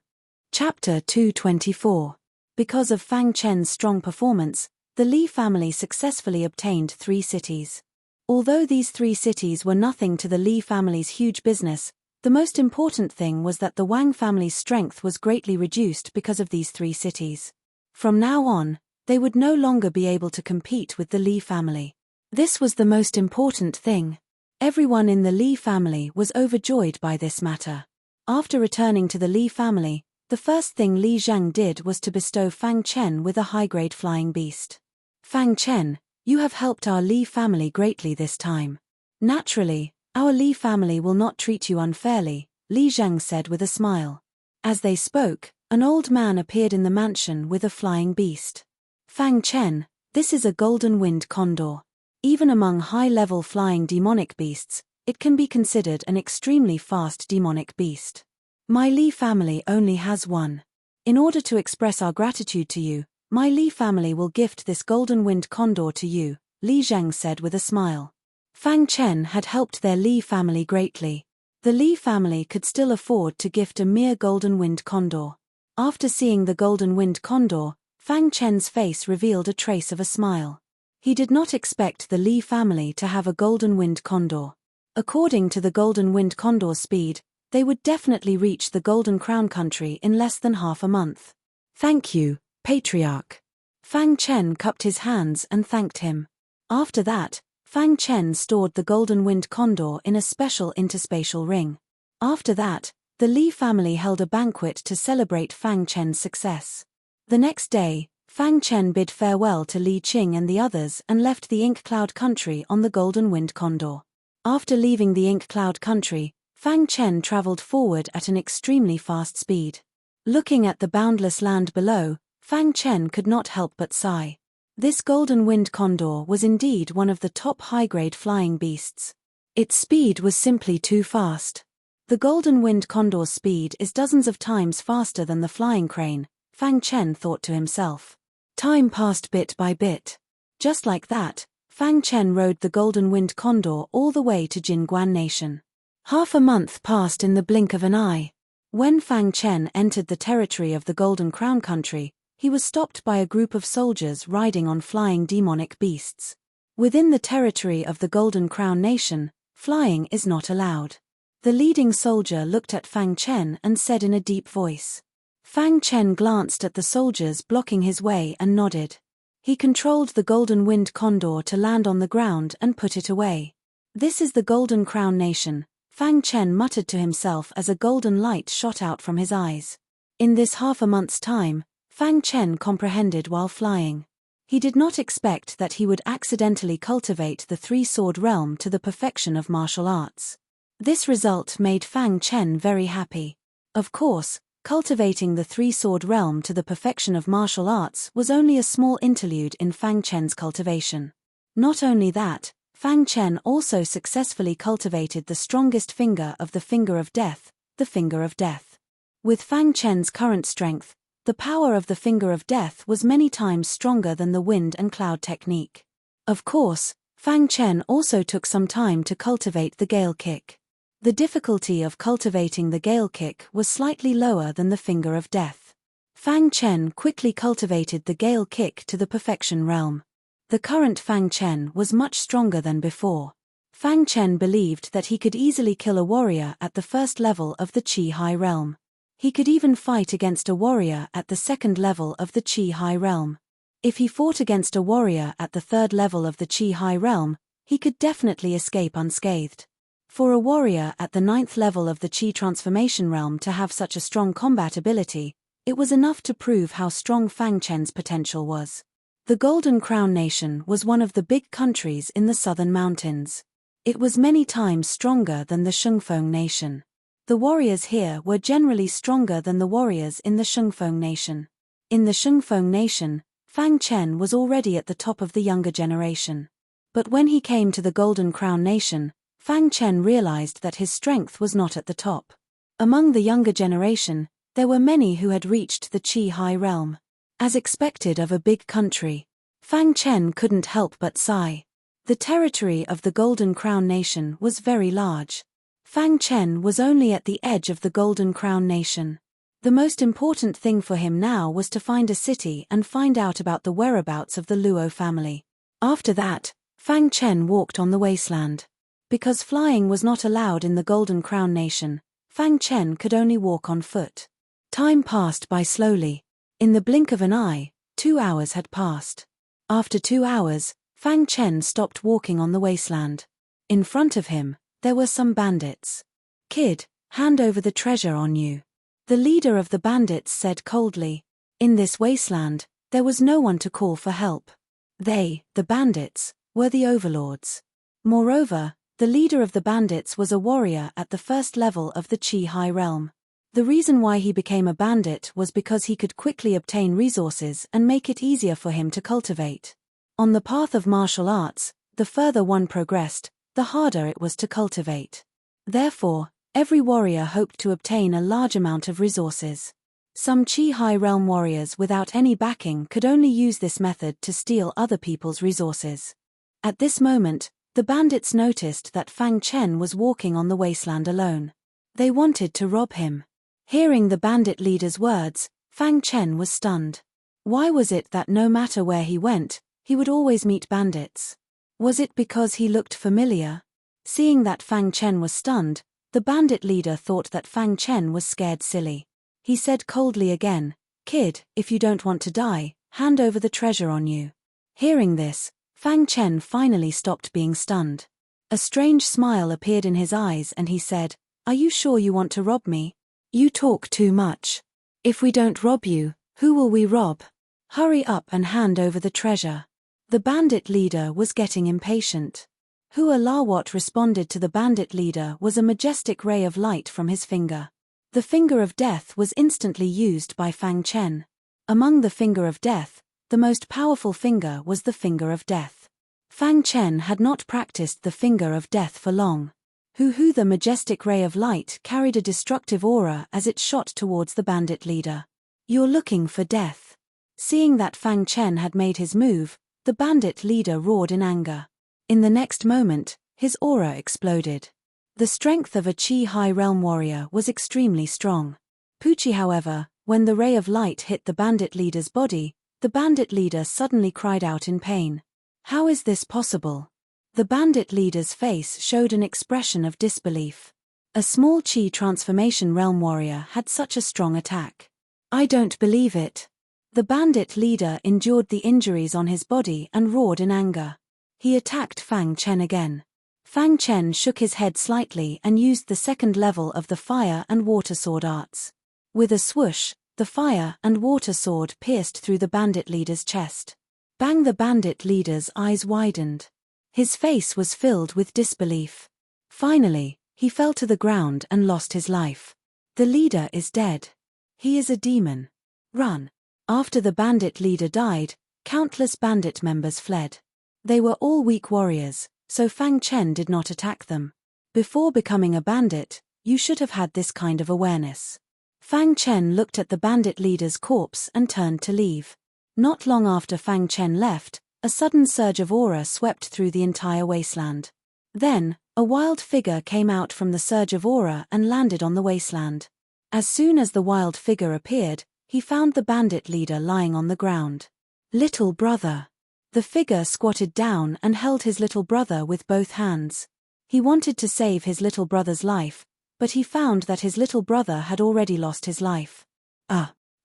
Chapter 224. Because of Fang Chen's strong performance, the Li family successfully obtained 3 cities. Although these 3 cities were nothing to the Li family's huge business, the most important thing was that the Wang family's strength was greatly reduced because of these 3 cities. From now on, they would no longer be able to compete with the Li family. This was the most important thing. Everyone in the Li family was overjoyed by this matter. After returning to the Li family, the first thing Li Zhang did was to bestow Fang Chen with a high-grade flying beast. Fang Chen, you have helped our Li family greatly this time. Naturally, our Li family will not treat you unfairly, Li Zhang said with a smile. As they spoke, an old man appeared in the mansion with a flying beast. Fang Chen, this is a golden winged condor. Even among high-level flying demonic beasts, it can be considered an extremely fast demonic beast. My Li family only has one. In order to express our gratitude to you, my Li family will gift this golden winged condor to you, Li Zhang said with a smile. Fang Chen had helped their Li family greatly. The Li family could still afford to gift a mere golden winged condor. After seeing the golden winged condor, Fang Chen's face revealed a trace of a smile. He did not expect the Li family to have a golden winged condor. According to the golden winged condor's speed, they would definitely reach the Golden Crown country in less than half a month. Thank you, Patriarch. Fang Chen cupped his hands and thanked him. After that, Fang Chen stored the golden winged condor in a special interspatial ring. After that, the Li family held a banquet to celebrate Fang Chen's success. The next day, Fang Chen bid farewell to Li Qing and the others and left the Ink Cloud country on the golden winged condor. After leaving the Ink Cloud country, Fang Chen traveled forward at an extremely fast speed. Looking at the boundless land below, Fang Chen could not help but sigh. This golden winged condor was indeed one of the top high-grade flying beasts. Its speed was simply too fast. The golden winged condor's speed is dozens of times faster than the flying crane, Fang Chen thought to himself. Time passed bit by bit. Just like that, Fang Chen rode the golden winged condor all the way to Jingguan Nation. Half a month passed in the blink of an eye. When Fang Chen entered the territory of the Golden Crown country, he was stopped by a group of soldiers riding on flying demonic beasts. Within the territory of the Golden Crown Nation, flying is not allowed. The leading soldier looked at Fang Chen and said in a deep voice. Fang Chen glanced at the soldiers blocking his way and nodded. He controlled the golden winged condor to land on the ground and put it away. This is the Golden Crown Nation, Fang Chen muttered to himself as a golden light shot out from his eyes. In this half a month's time, Fang Chen comprehended while flying. He did not expect that he would accidentally cultivate the 3-sword realm to the perfection of martial arts. This result made Fang Chen very happy. Of course, cultivating the 3-sword realm to the perfection of martial arts was only a small interlude in Fang Chen's cultivation. Not only that, Fang Chen also successfully cultivated the strongest finger of the finger of death, the finger of death. With Fang Chen's current strength, the power of the finger of death was many times stronger than the wind and cloud technique. Of course, Fang Chen also took some time to cultivate the gale kick. The difficulty of cultivating the gale kick was slightly lower than the finger of death. Fang Chen quickly cultivated the gale kick to the perfection realm. The current Fang Chen was much stronger than before. Fang Chen believed that he could easily kill a warrior at the first level of the Qi High realm. He could even fight against a warrior at the second level of the Qi High realm. If he fought against a warrior at the third level of the Qi High realm, he could definitely escape unscathed. For a warrior at the 9th level of the Qi transformation realm to have such a strong combat ability, it was enough to prove how strong Fang Chen's potential was. The Golden Crown Nation was one of the big countries in the southern mountains. It was many times stronger than the Shengfeng Nation. The warriors here were generally stronger than the warriors in the Shengfeng Nation. In the Shengfeng Nation, Fang Chen was already at the top of the younger generation. But when he came to the Golden Crown Nation, Fang Chen realized that his strength was not at the top. Among the younger generation, there were many who had reached the Qi High realm. As expected of a big country, Fang Chen couldn't help but sigh. The territory of the Golden Crown Nation was very large. Fang Chen was only at the edge of the Golden Crown Nation. The most important thing for him now was to find a city and find out about the whereabouts of the Luo family. After that, Fang Chen walked on the wasteland. Because flying was not allowed in the Golden Crown Nation, Fang Chen could only walk on foot. Time passed by slowly. In the blink of an eye, 2 hours had passed. After 2 hours, Fang Chen stopped walking on the wasteland. In front of him, there were some bandits. "Kid, hand over the treasure on you," the leader of the bandits said coldly. In this wasteland, there was no one to call for help. They, the bandits, were the overlords. Moreover, the leader of the bandits was a warrior at the first level of the Qi High Realm. The reason why he became a bandit was because he could quickly obtain resources and make it easier for him to cultivate. On the path of martial arts, the further one progressed, the harder it was to cultivate. Therefore, every warrior hoped to obtain a large amount of resources. Some Qi High Realm warriors without any backing could only use this method to steal other people's resources. At this moment, the bandits noticed that Fang Chen was walking on the wasteland alone. They wanted to rob him. Hearing the bandit leader's words, Fang Chen was stunned. Why was it that no matter where he went, he would always meet bandits? Was it because he looked familiar? Seeing that Fang Chen was stunned, the bandit leader thought that Fang Chen was scared silly. He said coldly again, "Kid, if you don't want to die, hand over the treasure on you." Hearing this, Fang Chen finally stopped being stunned. A strange smile appeared in his eyes and he said, "Are you sure you want to rob me? You talk too much. If we don't rob you, who will we rob? Hurry up and hand over the treasure." The bandit leader was getting impatient. Hua Lawat responded to the bandit leader was a majestic ray of light from his finger. The finger of death was instantly used by Fang Chen. Among the finger of death, the most powerful finger was the finger of death. Fang Chen had not practiced the finger of death for long. The majestic ray of light carried a destructive aura as it shot towards the bandit leader. "You're looking for death." Seeing that Fang Chen had made his move, the bandit leader roared in anger. In the next moment, his aura exploded. The strength of a Qi High Realm warrior was extremely strong. Pucci, however, when the ray of light hit the bandit leader's body, the bandit leader suddenly cried out in pain. "How is this possible?" The bandit leader's face showed an expression of disbelief. A small Qi transformation realm warrior had such a strong attack. "I don't believe it." The bandit leader endured the injuries on his body and roared in anger. He attacked Fang Chen again. Fang Chen shook his head slightly and used the second level of the fire and water sword arts. With a swoosh, the fire and water sword pierced through the bandit leader's chest. Bang! The bandit leader's eyes widened. His face was filled with disbelief. Finally, he fell to the ground and lost his life. The leader is dead. He is a demon. Run. After the bandit leader died, countless bandit members fled. They were all weak warriors, so Fang Chen did not attack them. Before becoming a bandit, you should have had this kind of awareness. Fang Chen looked at the bandit leader's corpse and turned to leave. Not long after Fang Chen left, a sudden surge of aura swept through the entire wasteland. Then, a wild figure came out from the surge of aura and landed on the wasteland. As soon as the wild figure appeared, he found the bandit leader lying on the ground. "Little brother." The figure squatted down and held his little brother with both hands. He wanted to save his little brother's life, but he found that his little brother had already lost his life.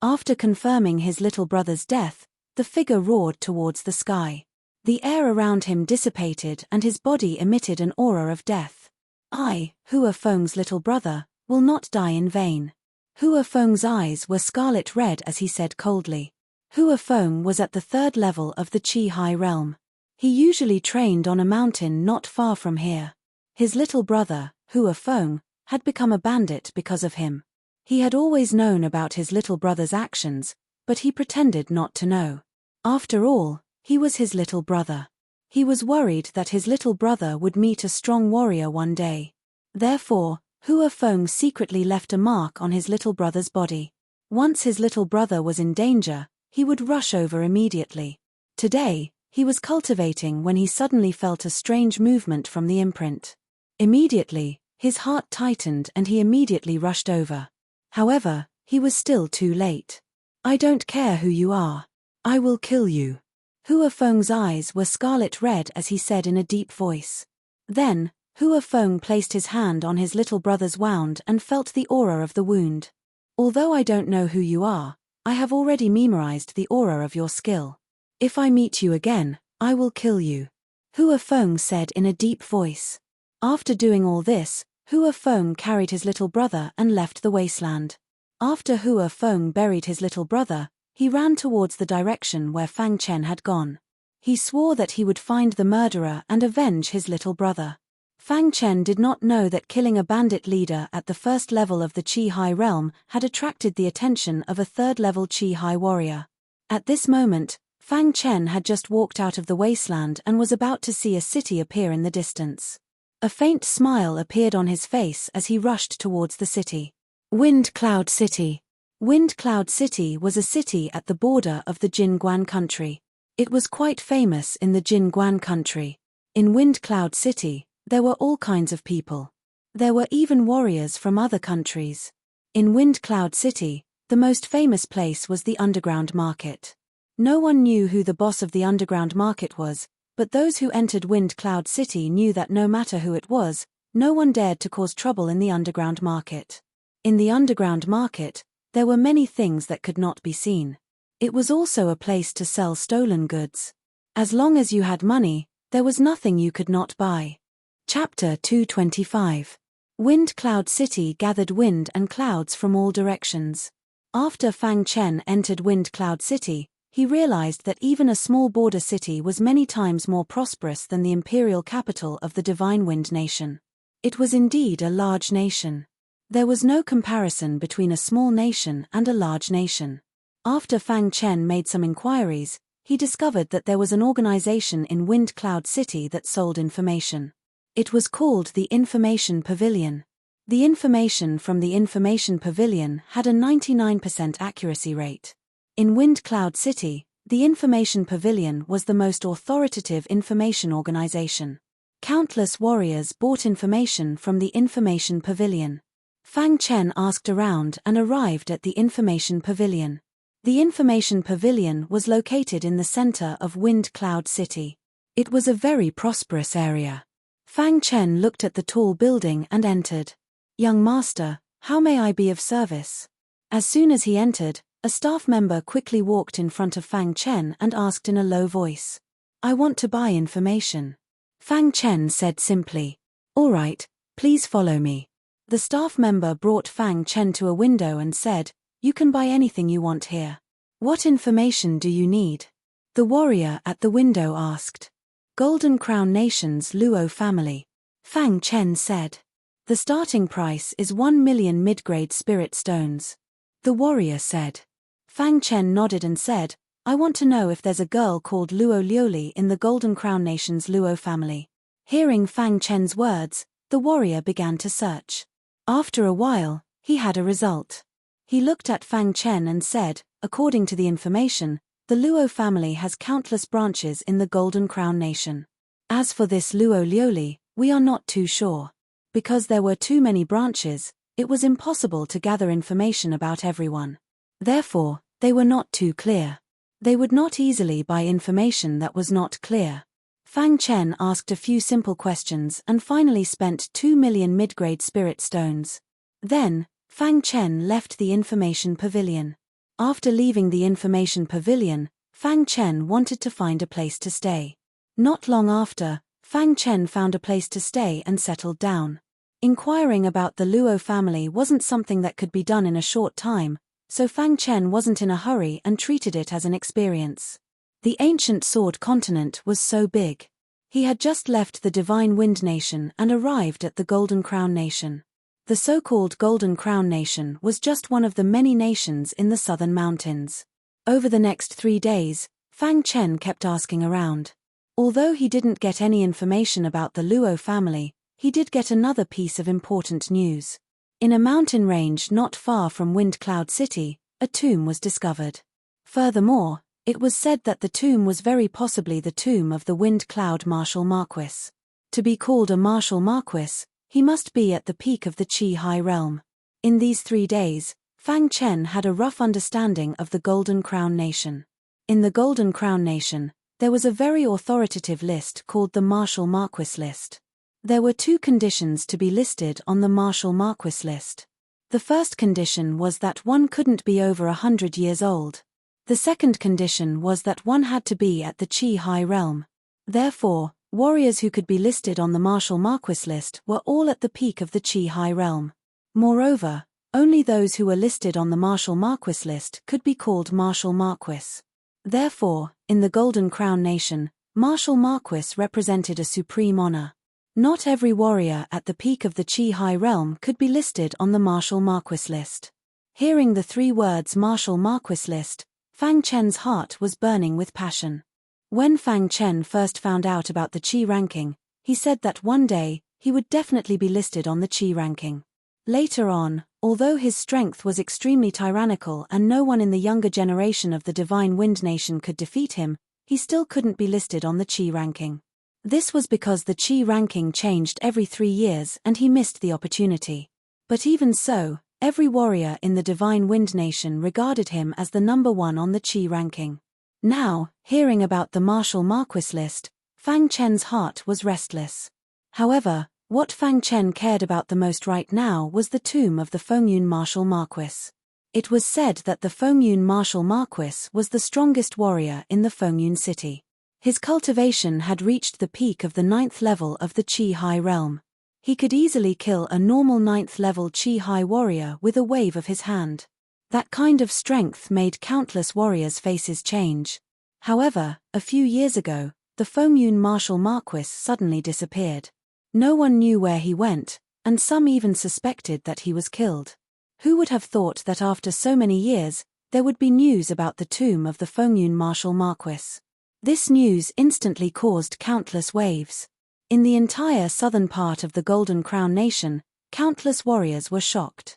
After confirming his little brother's death, the figure roared towards the sky. The air around him dissipated and his body emitted an aura of death. "I, Hua Feng's little brother, will not die in vain." Hua Feng's eyes were scarlet red as he said coldly. Hua Feng was at the third level of the Qi High Realm. He usually trained on a mountain not far from here. His little brother, Hua Feng, had become a bandit because of him. He had always known about his little brother's actions, but he pretended not to know. After all, he was his little brother. He was worried that his little brother would meet a strong warrior one day. Therefore, Hua Feng secretly left a mark on his little brother's body. Once his little brother was in danger, he would rush over immediately. Today, he was cultivating when he suddenly felt a strange movement from the imprint. Immediately, His heart tightened and he immediately rushed over. However, he was still too late. "I don't care who you are. I will kill you." Hua Feng's eyes were scarlet red as he said in a deep voice. Then, Hua Feng placed his hand on his little brother's wound and felt the aura of the wound. "Although I don't know who you are, I have already memorized the aura of your skill. If I meet you again, I will kill you," Hua Feng said in a deep voice. After doing all this, Hua Feng carried his little brother and left the wasteland. After Hua Feng buried his little brother, he ran towards the direction where Fang Chen had gone. He swore that he would find the murderer and avenge his little brother. Fang Chen did not know that killing a bandit leader at the first level of the Qi High realm had attracted the attention of a third-level Qi High warrior. At this moment, Fang Chen had just walked out of the wasteland and was about to see a city appear in the distance. A faint smile appeared on his face as he rushed towards the city. Wind Cloud City. Wind Cloud City was a city at the border of the Jingguan country. It was quite famous in the Jingguan country. In Wind Cloud City, there were all kinds of people. There were even warriors from other countries. In Wind Cloud City, the most famous place was the underground market. No one knew who the boss of the underground market was, but those who entered Wind Cloud City knew that no matter who it was, no one dared to cause trouble in the underground market. In the underground market, there were many things that could not be seen. It was also a place to sell stolen goods. As long as you had money, there was nothing you could not buy. Chapter 225. Wind Cloud City gathered wind and clouds from all directions. After Fang Chen entered Wind Cloud City, he realized that even a small border city was many times more prosperous than the imperial capital of the Divine Wind Nation. It was indeed a large nation. There was no comparison between a small nation and a large nation. After Fang Chen made some inquiries, he discovered that there was an organization in Wind Cloud City that sold information. It was called the Information Pavilion. The information from the Information Pavilion had a 99% accuracy rate. In Wind Cloud City, the Information Pavilion was the most authoritative information organization. Countless warriors bought information from the Information Pavilion. Fang Chen asked around and arrived at the Information Pavilion. The Information Pavilion was located in the center of Wind Cloud City. It was a very prosperous area. Fang Chen looked at the tall building and entered. "Young master, how may I be of service?" As soon as he entered, a staff member quickly walked in front of Fang Chen and asked in a low voice, "I want to buy information." Fang Chen said simply, "All right, please follow me." The staff member brought Fang Chen to a window and said, "You can buy anything you want here." "What information do you need?" the warrior at the window asked. "Golden Crown Nation's Luo family," Fang Chen said. "The starting price is 1 million mid-grade spirit stones," the warrior said. Fang Chen nodded and said, "I want to know if there's a girl called Luo Liuli in the Golden Crown Nation's Luo family." Hearing Fang Chen's words, the warrior began to search. After a while, he had a result. He looked at Fang Chen and said, "According to the information, the Luo family has countless branches in the Golden Crown Nation. As for this Luo Liuli, we are not too sure. Because there were too many branches, it was impossible to gather information about everyone. Therefore, they were not too clear. They would not easily buy information that was not clear." Fang Chen asked a few simple questions and finally spent 2 million mid-grade spirit stones. Then, Fang Chen left the Information Pavilion. After leaving the Information Pavilion, Fang Chen wanted to find a place to stay. Not long after, Fang Chen found a place to stay and settled down. Inquiring about the Luo family wasn't something that could be done in a short time, so Fang Chen wasn't in a hurry and treated it as an experience. The ancient sword continent was so big. He had just left the Divine Wind Nation and arrived at the Golden Crown Nation. The so-called Golden Crown Nation was just one of the many nations in the southern mountains. Over the next 3 days, Fang Chen kept asking around. Although he didn't get any information about the Luo family, he did get another piece of important news. In a mountain range not far from Wind Cloud City, a tomb was discovered. Furthermore, it was said that the tomb was very possibly the tomb of the Wind Cloud Marshal Marquis. To be called a Marshal Marquis, He must be at the peak of the Qi High realm. In these 3 days, Fang Chen had a rough understanding of the Golden Crown Nation. In the Golden Crown Nation, there was a very authoritative list called the Martial Marquis list. There were 2 conditions to be listed on the Martial Marquis list. The first condition was that one couldn't be over 100 years old. The second condition was that one had to be at the Qi High realm. Therefore, warriors who could be listed on the Martial Marquis list were all at the peak of the Qi High realm. Moreover, only those who were listed on the Martial Marquis list could be called Martial Marquis. Therefore, in the Golden Crown Nation, Martial Marquis represented a supreme honor. Not every warrior at the peak of the Qi High realm could be listed on the Martial Marquis list. Hearing the 3 words Martial Marquis list, Fang Chen's heart was burning with passion. When Fang Chen first found out about the Qi ranking, he said that one day, he would definitely be listed on the Qi ranking. Later on, although his strength was extremely tyrannical and no one in the younger generation of the Divine Wind Nation could defeat him, he still couldn't be listed on the Qi ranking. This was because the Qi ranking changed every 3 years and he missed the opportunity. But even so, every warrior in the Divine Wind Nation regarded him as the number 1 on the Qi ranking. Now, hearing about the Martial Marquis list, Fang Chen's heart was restless. However, what Fang Chen cared about the most right now was the tomb of the Fengyun Martial Marquis. It was said that the Fengyun Martial Marquis was the strongest warrior in the Fengyun city. His cultivation had reached the peak of the 9th level of the Qi High realm. He could easily kill a normal 9th level Qi High warrior with a wave of his hand. That kind of strength made countless warriors' faces change. However, a few years ago, the Fengyun Martial Marquis suddenly disappeared. No one knew where he went, and some even suspected that he was killed. Who would have thought that after so many years, there would be news about the tomb of the Fengyun Martial Marquis? This news instantly caused countless waves. In the entire southern part of the Golden Crown Nation, countless warriors were shocked.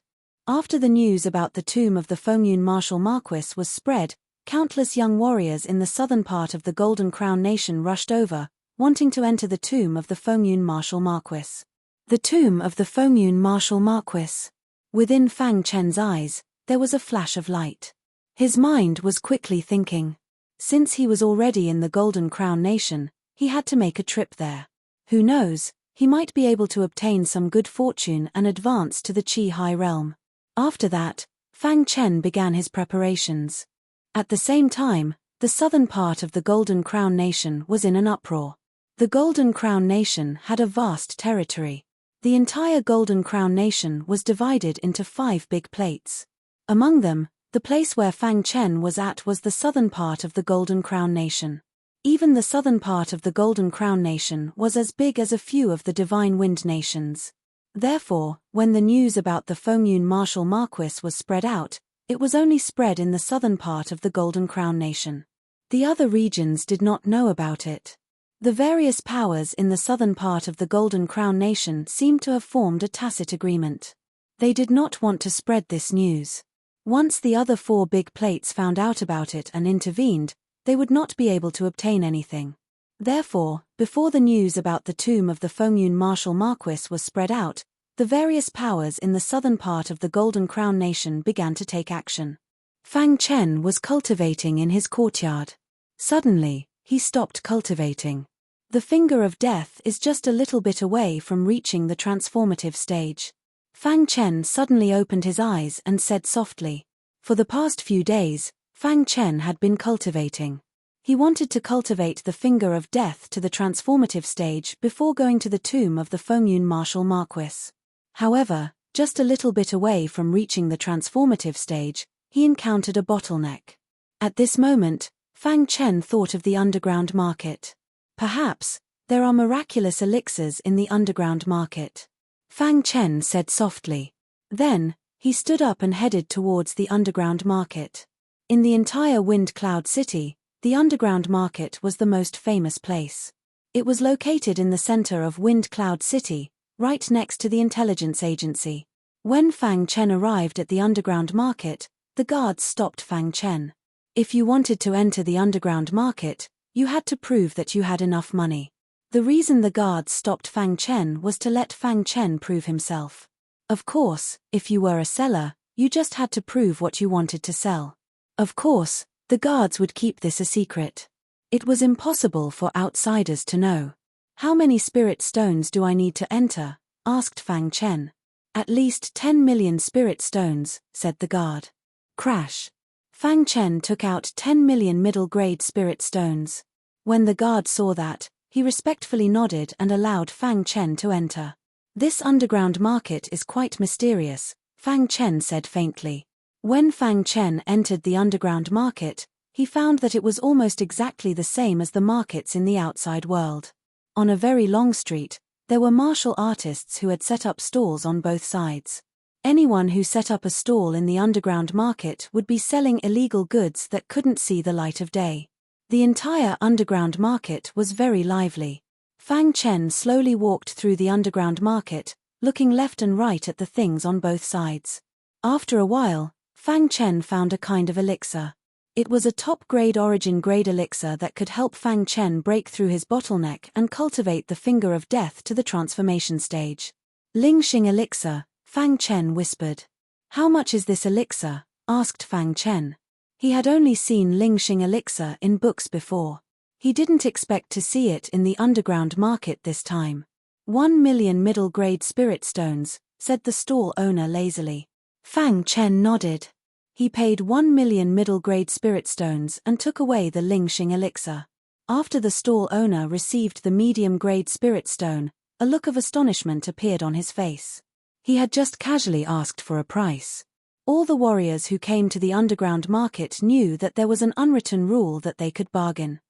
After the news about the tomb of the Fengyun Martial Marquis was spread, countless young warriors in the southern part of the Golden Crown Nation rushed over, wanting to enter the tomb of the Fengyun Martial Marquis. The tomb of the Fengyun Martial Marquis. Within Fang Chen's eyes, there was a flash of light. His mind was quickly thinking. Since he was already in the Golden Crown Nation, he had to make a trip there. Who knows, he might be able to obtain some good fortune and advance to the Qi High realm. After that, Fang Chen began his preparations. At the same time, the southern part of the Golden Crown Nation was in an uproar. The Golden Crown Nation had a vast territory. The entire Golden Crown Nation was divided into 5 big plates. Among them, the place where Fang Chen was at was the southern part of the Golden Crown Nation. Even the southern part of the Golden Crown Nation was as big as a few of the Divine Wind Nations. Therefore, when the news about the Fengyun Martial Marquis was spread out, it was only spread in the southern part of the Golden Crown Nation. The other regions did not know about it. The various powers in the southern part of the Golden Crown Nation seemed to have formed a tacit agreement. They did not want to spread this news. Once the other 4 big plates found out about it and intervened, they would not be able to obtain anything. Therefore, before the news about the tomb of the Fengyun Martial Marquis was spread out, the various powers in the southern part of the Golden Crown Nation began to take action. Fang Chen was cultivating in his courtyard. Suddenly, he stopped cultivating. The finger of death is just a little bit away from reaching the transformative stage. Fang Chen suddenly opened his eyes and said softly. For the past few days, Fang Chen had been cultivating. He wanted to cultivate the finger of death to the transformative stage before going to the tomb of the Fengyun Martial Marquis. However, just a little bit away from reaching the transformative stage, he encountered a bottleneck. At this moment, Fang Chen thought of the underground market. Perhaps, there are miraculous elixirs in the underground market. Fang Chen said softly. Then, he stood up and headed towards the underground market. In the entire Wind Cloud City, the underground market was the most famous place. It was located in the center of Wind Cloud City, right next to the intelligence agency. When Fang Chen arrived at the underground market, the guards stopped Fang Chen. If you wanted to enter the underground market, you had to prove that you had enough money. The The reason the guards stopped Fang Chen was to let Fang Chen prove himself. Of course, if you were a seller, you just had to prove what you wanted to sell. Of course, the guards would keep this a secret. It was impossible for outsiders to know. How many spirit stones do I need to enter? Asked Fang Chen. At least 10 million spirit stones, said the guard. Crash. Fang Chen took out 10 million middle-grade spirit stones. When the guard saw that, he respectfully nodded and allowed Fang Chen to enter. This underground market is quite mysterious, Fang Chen said faintly. When Fang Chen entered the underground market, he found that it was almost exactly the same as the markets in the outside world. On a very long street, there were martial artists who had set up stalls on both sides. Anyone who set up a stall in the underground market would be selling illegal goods that couldn't see the light of day. The entire underground market was very lively. Fang Chen slowly walked through the underground market, looking left and right at the things on both sides. After a while, Fang Chen found a kind of elixir. It was a top-grade origin-grade elixir that could help Fang Chen break through his bottleneck and cultivate the finger of death to the transformation stage. Ling Xing elixir, Fang Chen whispered. How much is this elixir? Asked Fang Chen. He had only seen Ling Xing elixir in books before. He didn't expect to see it in the underground market this time. 1 million middle-grade spirit stones, said the stall owner lazily. Fang Chen nodded. He paid 1 million middle-grade spirit stones and took away the Ling Xing elixir. After the stall owner received the medium-grade spirit stone, a look of astonishment appeared on his face. He had just casually asked for a price. All the warriors who came to the underground market knew that there was an unwritten rule that they could bargain.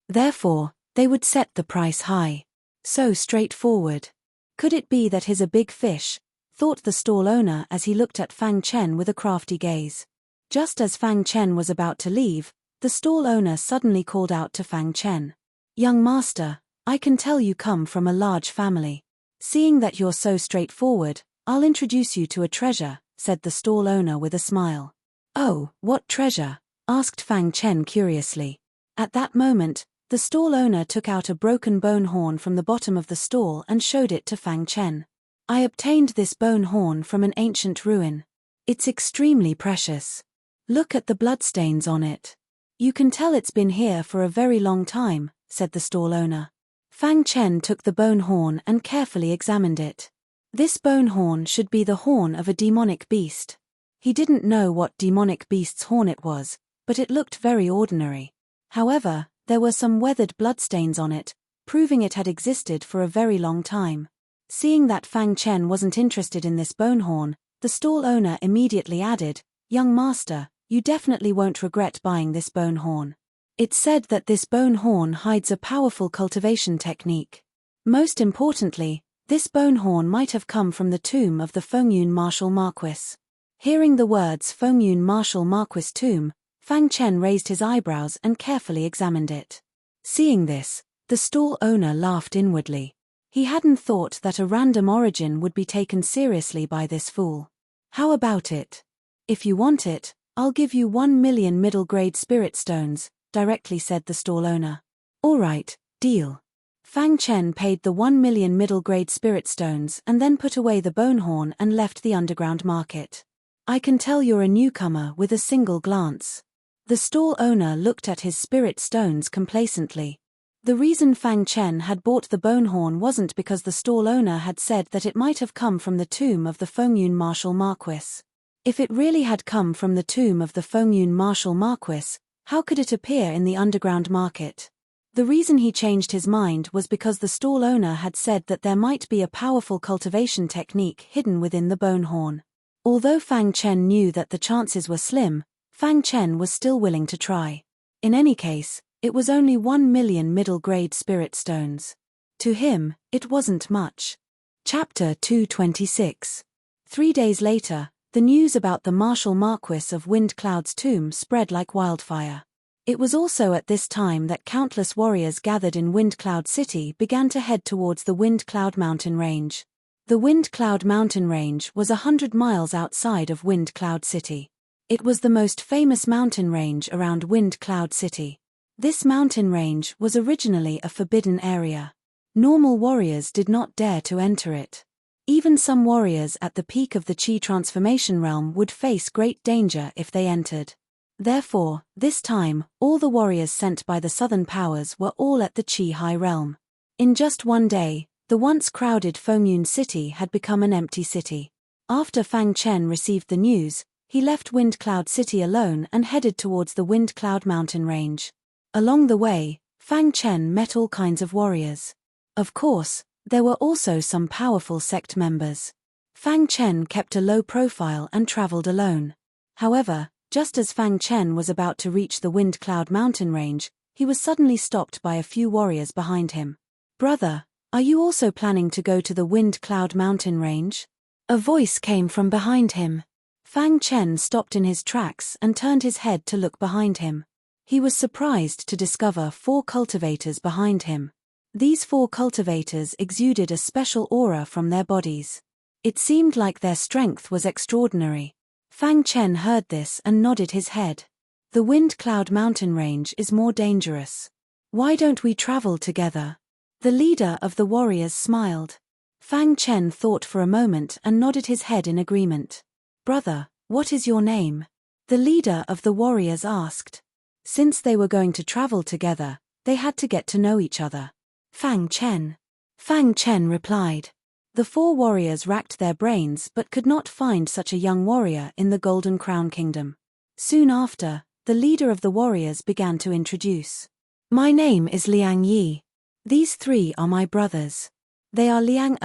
Therefore, they would set the price high. So straightforward. Could it be that he's a big fish? Thought the stall owner as he looked at Fang Chen with a crafty gaze. Just as Fang Chen was about to leave, the stall owner suddenly called out to Fang Chen. Young master, I can tell you come from a large family. Seeing that you're so straightforward, I'll introduce you to a treasure, said the stall owner with a smile. Oh, what treasure? Asked Fang Chen curiously. At that moment, the stall owner took out a broken bone horn from the bottom of the stall and showed it to Fang Chen. I obtained this bone horn from an ancient ruin. It's extremely precious. Look at the bloodstains on it. You can tell it's been here for a very long time, said the stall owner. Fang Chen took the bone horn and carefully examined it. This bone horn should be the horn of a demonic beast. He didn't know what demonic beast's horn it was, but it looked very ordinary. However, there were some weathered bloodstains on it, proving it had existed for a very long time. Seeing that Fang Chen wasn't interested in this bone horn, the stall owner immediately added, Young master, you definitely won't regret buying this bone horn. It's said that this bone horn hides a powerful cultivation technique. Most importantly, this bone horn might have come from the tomb of the Fengyun Martial Marquis. Hearing the words Fengyun Martial Marquis tomb, Fang Chen raised his eyebrows and carefully examined it. Seeing this, the stall owner laughed inwardly. He hadn't thought that a random origin would be taken seriously by this fool. How about it? If you want it, I'll give you 1 million middle-grade spirit stones, directly said the stall owner. All right, deal. Fang Chen paid the 1 million middle-grade spirit stones and then put away the bone horn and left the underground market. I can tell you're a newcomer with a single glance. The stall owner looked at his spirit stones complacently. The reason Fang Chen had bought the bone horn wasn't because the stall owner had said that it might have come from the tomb of the Fengyun Martial Marquis. If it really had come from the tomb of the Fengyun Martial Marquis, how could it appear in the underground market? The reason he changed his mind was because the stall owner had said that there might be a powerful cultivation technique hidden within the bone horn. Although Fang Chen knew that the chances were slim, Fang Chen was still willing to try. In any case, it was only 1 million middle-grade spirit stones. To him, it wasn't much. Chapter 226. 3 days later, the news about the Martial Marquis of Wind Cloud's tomb spread like wildfire. It was also at this time that countless warriors gathered in Wind Cloud City began to head towards the Wind Cloud mountain range. The Wind Cloud mountain range was 100 miles outside of Wind Cloud City. It was the most famous mountain range around Wind Cloud City. This mountain range was originally a forbidden area. Normal warriors did not dare to enter it. Even some warriors at the peak of the Qi transformation realm would face great danger if they entered. Therefore, this time, all the warriors sent by the southern powers were all at the Qi high realm. In just one day, the once crowded Fengyun city had become an empty city. After Fang Chen received the news, he left Wind Cloud City alone and headed towards the Wind Cloud mountain range. Along the way, Fang Chen met all kinds of warriors. Of course, there were also some powerful sect members. Fang Chen kept a low profile and traveled alone. However, just as Fang Chen was about to reach the Wind Cloud mountain range, he was suddenly stopped by a few warriors behind him. "Brother, are you also planning to go to the Wind Cloud mountain range?" A voice came from behind him. Fang Chen stopped in his tracks and turned his head to look behind him. He was surprised to discover 4 cultivators behind him. These 4 cultivators exuded a special aura from their bodies. It seemed like their strength was extraordinary. Fang Chen heard this and nodded his head. "The Wind Cloud mountain range is more dangerous. Why don't we travel together?" The leader of the warriors smiled. Fang Chen thought for a moment and nodded his head in agreement. "Brother, what is your name?" the leader of the warriors asked. Since they were going to travel together, they had to get to know each other. "Fang Chen." Fang Chen replied. The 4 warriors racked their brains but could not find such a young warrior in the Golden Crown Kingdom. Soon after, the leader of the warriors began to introduce. "My name is Liang Yi. These 3 are my brothers. They are Liang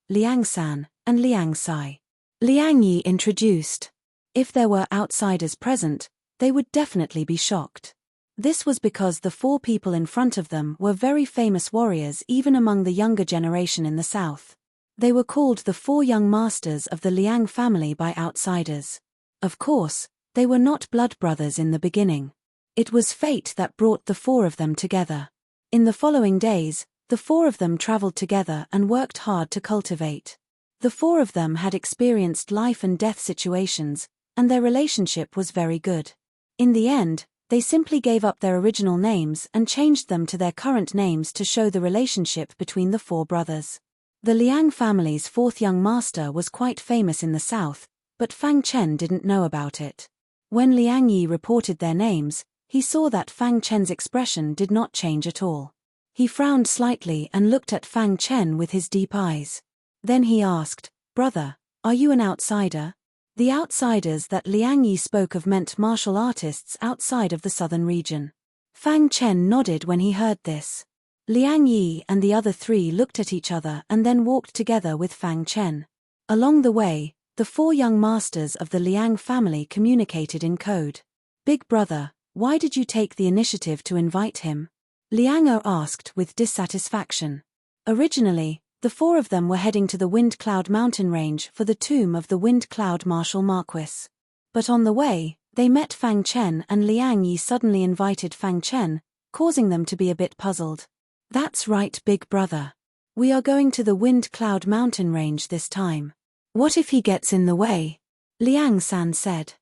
Liang San, and Liang Sai." Liang Yi introduced. If there were outsiders present, they would definitely be shocked. This was because the 4 people in front of them were very famous warriors even among the younger generation in the south. They were called the 4 young masters of the Liang family by outsiders. Of course, they were not blood brothers in the beginning. It was fate that brought the 4 of them together. In the following days, the 4 of them traveled together and worked hard to cultivate. The 4 of them had experienced life and death situations, and their relationship was very good. In the end, they simply gave up their original names and changed them to their current names to show the relationship between the 4 brothers. The Liang family's 4th young master was quite famous in the south, but Fang Chen didn't know about it. When Liang Yi reported their names, he saw that Fang Chen's expression did not change at all. He frowned slightly and looked at Fang Chen with his deep eyes. Then he asked, "Brother, are you an outsider?" The outsiders that Liang Yi spoke of meant martial artists outside of the southern region. Fang Chen nodded when he heard this. Liang Yi and the other 3 looked at each other and then walked together with Fang Chen. Along the way, the 4 young masters of the Liang family communicated in code. "Big brother, why did you take the initiative to invite him?" Liang Er asked with dissatisfaction. Originally, the 4 of them were heading to the Wind Cloud mountain range for the tomb of the Wind Cloud Martial Marquis. But on the way, they met Fang Chen and Liang Yi suddenly invited Fang Chen, causing them to be a bit puzzled. "That's right, big brother. We are going to the Wind Cloud mountain range this time. What if he gets in the way?" Liang San said.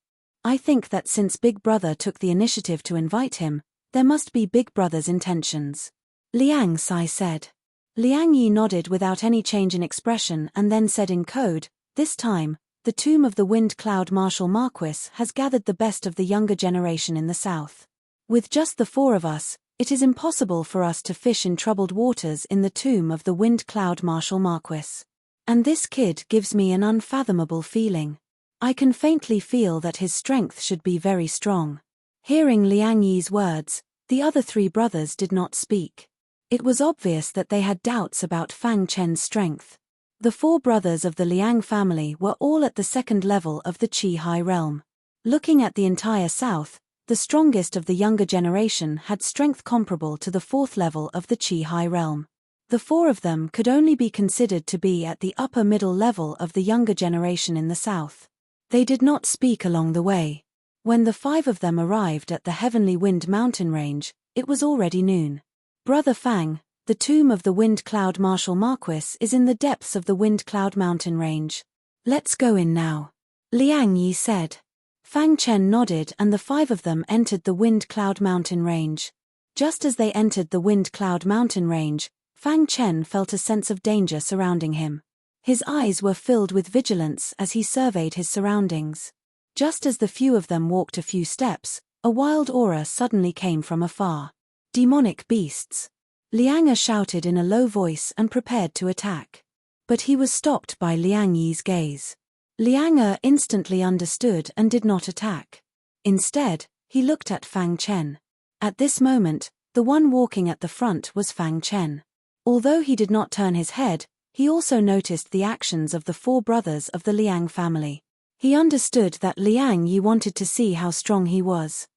"I think that since big brother took the initiative to invite him, there must be big brother's intentions." Liang Sai said. Liang Yi nodded without any change in expression and then said in code, "This time, the tomb of the Wind Cloud Martial Marquis has gathered the best of the younger generation in the south. With just the 4 of us, it is impossible for us to fish in troubled waters in the tomb of the Wind Cloud Martial Marquis. And this kid gives me an unfathomable feeling. I can faintly feel that his strength should be very strong." Hearing Liang Yi's words, the other 3 brothers did not speak. It was obvious that they had doubts about Fang Chen's strength. The 4 brothers of the Liang family were all at the 2nd level of the Qi High realm. Looking at the entire south, the strongest of the younger generation had strength comparable to the 4th level of the Qi High realm. The 4 of them could only be considered to be at the upper middle level of the younger generation in the south. They did not speak along the way. When the 5 of them arrived at the Heavenly Wind mountain range, it was already noon. "Brother Fang, the tomb of the Wind Cloud Martial Marquis is in the depths of the Wind Cloud mountain range. Let's go in now," Liang Yi said. Fang Chen nodded and the 5 of them entered the Wind Cloud mountain range. Just as they entered the Wind Cloud mountain range, Fang Chen felt a sense of danger surrounding him. His eyes were filled with vigilance as he surveyed his surroundings. Just as the few of them walked a few steps, a wild aura suddenly came from afar. Demonic beasts. Liang Er shouted in a low voice and prepared to attack. But he was stopped by Liang Yi's gaze. Liang Er instantly understood and did not attack. Instead, he looked at Fang Chen. At this moment, the one walking at the front was Fang Chen. Although he did not turn his head, he also noticed the actions of the four brothers of the Liang family. He understood that Liang Yi wanted to see how strong he was.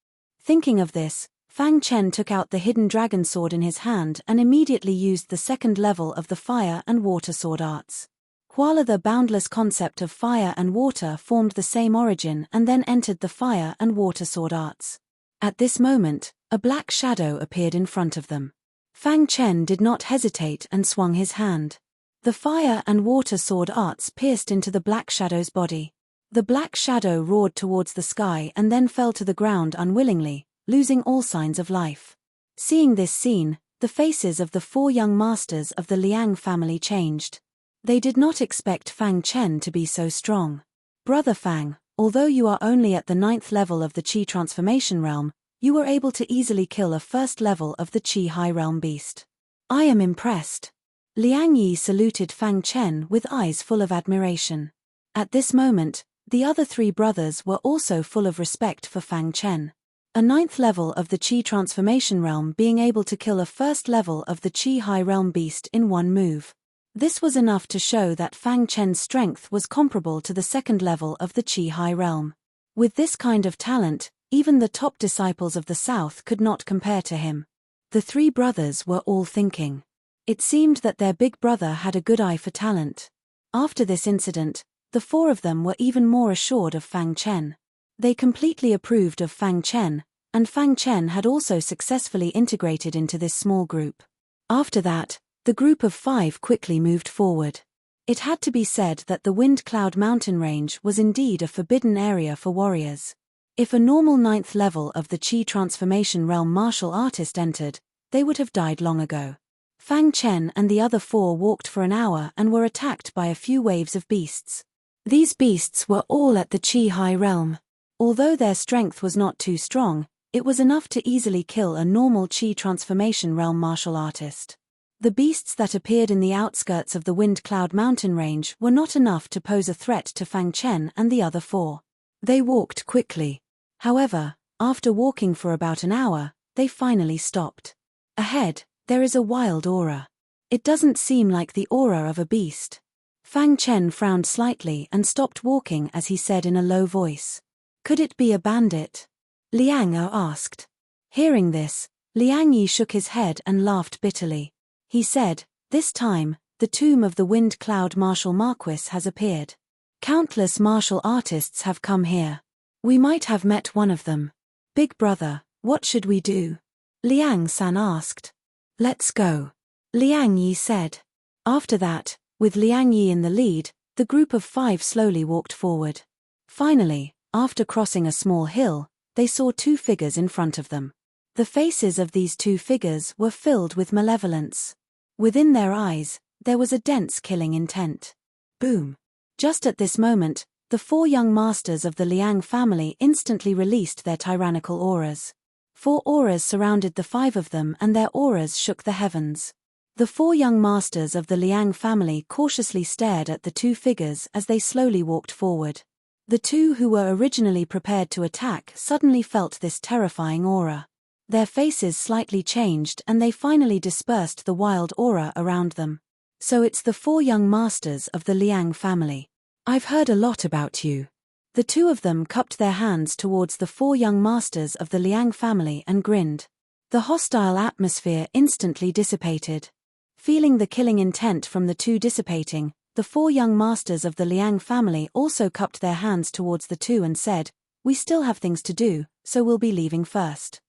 Thinking of this, Fang Chen took out the hidden dragon sword in his hand and immediately used the second level of the fire and water sword arts. While the boundless concept of fire and water formed the same origin and then entered the fire and water sword arts. At this moment, a black shadow appeared in front of them. Fang Chen did not hesitate and swung his hand. The fire and water sword arts pierced into the black shadow's body. The black shadow roared towards the sky and then fell to the ground unwillingly, losing all signs of life. Seeing this scene, the faces of the four young masters of the Liang family changed. They did not expect Fang Chen to be so strong. Brother Fang, although you are only at the 9th level of the Qi transformation realm, you were able to easily kill a first level of the Qi high realm beast. I am impressed. Liang Yi saluted Fang Chen with eyes full of admiration. At this moment, the other three brothers were also full of respect for Fang Chen. A 9th level of the Qi transformation realm being able to kill a first level of the Qi high realm beast in one move. This was enough to show that Fang Chen's strength was comparable to the 2nd level of the Qi high realm. With this kind of talent, even the top disciples of the South could not compare to him. The three brothers were all thinking. It seemed that their big brother had a good eye for talent. After this incident, the four of them were even more assured of Fang Chen. They completely approved of Fang Chen, and Fang Chen had also successfully integrated into this small group. After that, the group of 5 quickly moved forward. It had to be said that the Wind Cloud mountain range was indeed a forbidden area for warriors. If a normal 9th level of the Qi transformation realm martial artist entered, they would have died long ago. Fang Chen and the other 4 walked for an hour and were attacked by a few waves of beasts. These beasts were all at the Qi high realm. Although their strength was not too strong, it was enough to easily kill a normal Qi transformation realm martial artist. The beasts that appeared in the outskirts of the Wind Cloud mountain range were not enough to pose a threat to Fang Chen and the other 4. They walked quickly. However, after walking for about an hour, they finally stopped. Ahead, there is a wild aura. It doesn't seem like the aura of a beast. Fang Chen frowned slightly and stopped walking as he said in a low voice. Could it be a bandit? Liang Er asked. Hearing this, Liang Yi shook his head and laughed bitterly. He said, this time, the tomb of the Wind Cloud martial marquis has appeared. Countless martial artists have come here. We might have met one of them. Big brother, what should we do? Liang San asked. Let's go. Liang Yi said. After that, with Liang Yi in the lead, the group of 5 slowly walked forward. Finally, after crossing a small hill, they saw 2 figures in front of them. The faces of these 2 figures were filled with malevolence. Within their eyes, there was a dense killing intent. Boom. Just at this moment, the 4 young masters of the Liang family instantly released their tyrannical auras. 4 auras surrounded the 5 of them and their auras shook the heavens. The 4 young masters of the Liang family cautiously stared at the 2 figures as they slowly walked forward. The 2 who were originally prepared to attack suddenly felt this terrifying aura. Their faces slightly changed and they finally dispersed the wild aura around them. So it's the 4 young masters of the Liang family. I've heard a lot about you. The 2 of them cupped their hands towards the 4 young masters of the Liang family and grinned. The hostile atmosphere instantly dissipated. Feeling the killing intent from the 2 dissipating, the 4 young masters of the Liang family also cupped their hands towards the 2 and said, we still have things to do, so we'll be leaving first.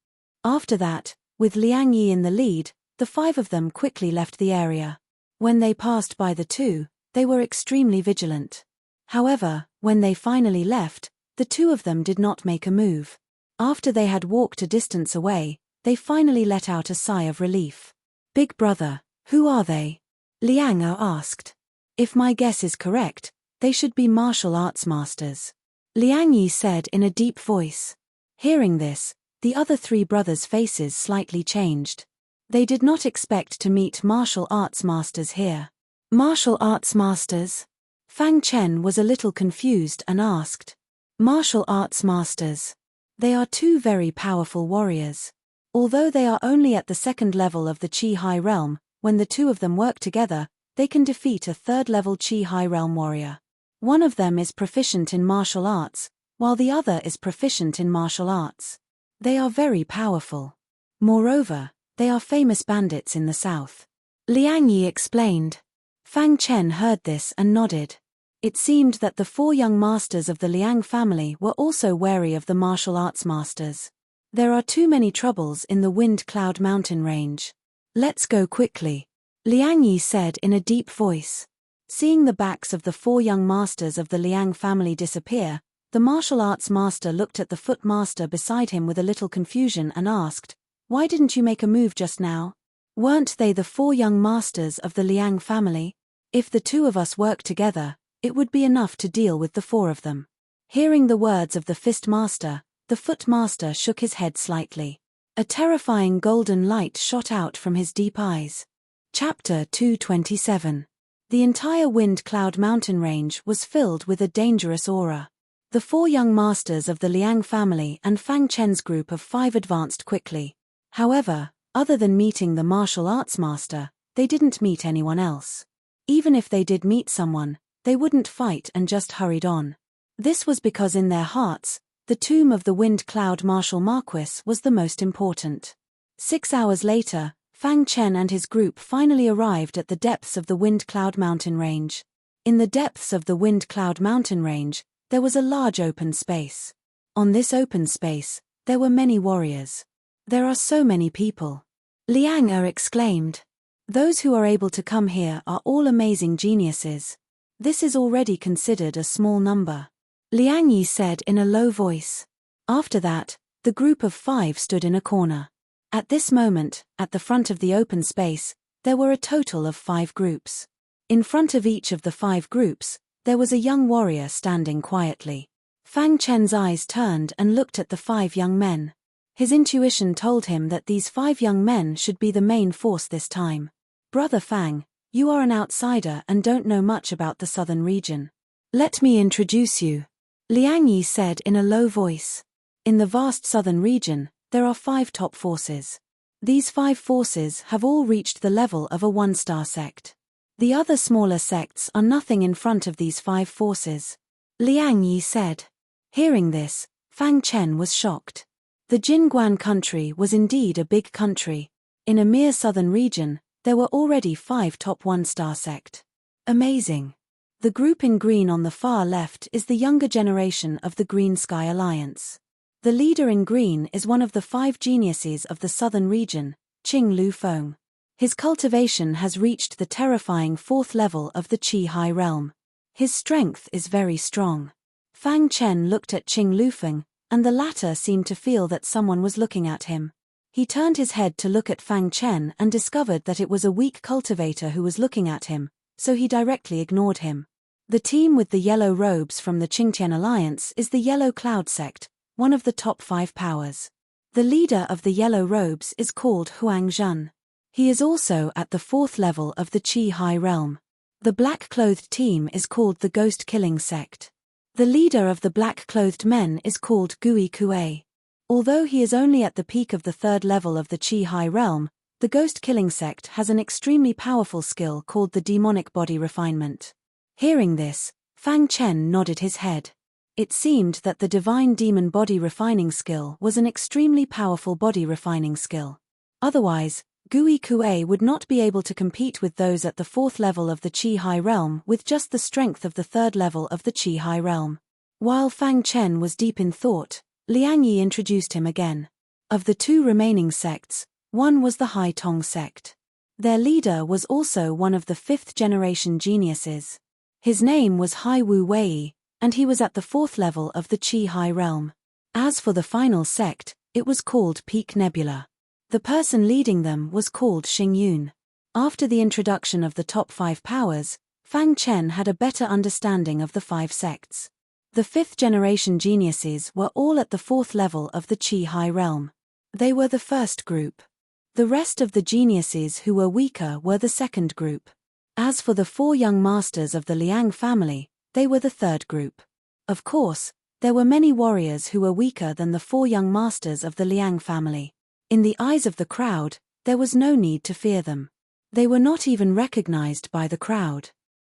After that, with Liang Yi in the lead, the 5 of them quickly left the area. When they passed by the 2, they were extremely vigilant. However, when they finally left, the 2 of them did not make a move. After they had walked a distance away, they finally let out a sigh of relief. Big brother, Who are they? Liang Er asked. If my guess is correct, they should be martial arts masters. Liang Yi said in a deep voice. Hearing this, the other three brothers' faces slightly changed. They did not expect to meet martial arts masters here. Martial arts masters? Fang Chen was a little confused and asked. Martial arts masters. They are two very powerful warriors. Although they are only at the second level of the Qi High Realm, when the two of them work together, they can defeat a third-level Qi High Realm warrior. One of them is proficient in martial arts, while the other is proficient in martial arts. They are very powerful. Moreover, they are famous bandits in the south. Liang Yi explained. Fang Chen heard this and nodded. It seemed that the four young masters of the Liang family were also wary of the martial arts masters. There are too many troubles in the Wind Cloud Mountain range. Let's go quickly, Liang Yi said in a deep voice. Seeing the backs of the four young masters of the Liang family disappear, the martial arts master looked at the foot master beside him with a little confusion and asked, Why didn't you make a move just now? Weren't they the four young masters of the Liang family? If the two of us work together, it would be enough to deal with the four of them. Hearing the words of the fist master, the foot master shook his head slightly. A terrifying golden light shot out from his deep eyes. Chapter 227. The entire Wind Cloud Mountain range was filled with a dangerous aura. The four young masters of the Liang family and Fang Chen's group of 5 advanced quickly. However, other than meeting the martial arts master, they didn't meet anyone else. Even if they did meet someone, they wouldn't fight and just hurried on. This was because in their hearts, the tomb of the Wind Cloud Martial Marquis was the most important. 6 hours later, Fang Chen and his group finally arrived at the depths of the Wind Cloud Mountain range. In the depths of the Wind Cloud Mountain range, there was a large open space. On this open space, there were many warriors. There are so many people. Liang Er exclaimed. Those who are able to come here are all amazing geniuses. This is already considered a small number. Liang Yi said in a low voice. After that, the group of 5 stood in a corner. At this moment, at the front of the open space, there were a total of 5 groups. In front of each of the 5 groups, there was a young warrior standing quietly. Fang Chen's eyes turned and looked at the 5 young men. His intuition told him that these 5 young men should be the main force this time. Brother Fang, you are an outsider and don't know much about the southern region. Let me introduce you, Liang Yi said in a low voice. In the vast southern region, there are 5 top forces. These 5 forces have all reached the level of a 1-star sect. The other smaller sects are nothing in front of these 5 forces, Liang Yi said. Hearing this, Fang Chen was shocked. The Jingguan country was indeed a big country. In a mere southern region, there were already 5 top 1-star sect. Amazing. The group in green on the far left is the younger generation of the Green Sky Alliance. The leader in green is one of the 5 geniuses of the southern region, Qing Lu Feng. His cultivation has reached the terrifying 4th level of the Qi High Realm. His strength is very strong. Fang Chen looked at Qing Lu Feng, and the latter seemed to feel that someone was looking at him. He turned his head to look at Fang Chen and discovered that it was a weak cultivator who was looking at him, so he directly ignored him. The team with the yellow robes from the Qingtian Alliance is the Yellow Cloud sect, one of the top 5 powers. The leader of the yellow robes is called Huang Zhun. He is also at the 4th level of the Qi High Realm. The black-clothed team is called the Ghost Killing sect. The leader of the black-clothed men is called Gui Kuei. Although he is only at the peak of the 3rd level of the Qi High Realm, the Ghost Killing sect has an extremely powerful skill called the Demonic Body Refinement. Hearing this, Fang Chen nodded his head. It seemed that the Divine Demon Body Refining skill was an extremely powerful body refining skill. Otherwise, Gui Kuei would not be able to compete with those at the 4th level of the Qi High Realm with just the strength of the 3rd level of the Qi High Realm. While Fang Chen was deep in thought, Liang Yi introduced him again. Of the 2 remaining sects, one was the Hai Tong sect. Their leader was also one of the 5th generation geniuses. His name was Hai Wu Wei, and he was at the 4th level of the Qi High Realm. As for the final sect, it was called Peak Nebula. The person leading them was called Xing Yun. After the introduction of the top 5 powers, Fang Chen had a better understanding of the 5 sects. The 5th-generation geniuses were all at the 4th level of the Qi High Realm. They were the first group. The rest of the geniuses who were weaker were the second group. As for the 4 young masters of the Liang family, they were the third group. Of course, there were many warriors who were weaker than the 4 young masters of the Liang family. In the eyes of the crowd, there was no need to fear them. They were not even recognized by the crowd.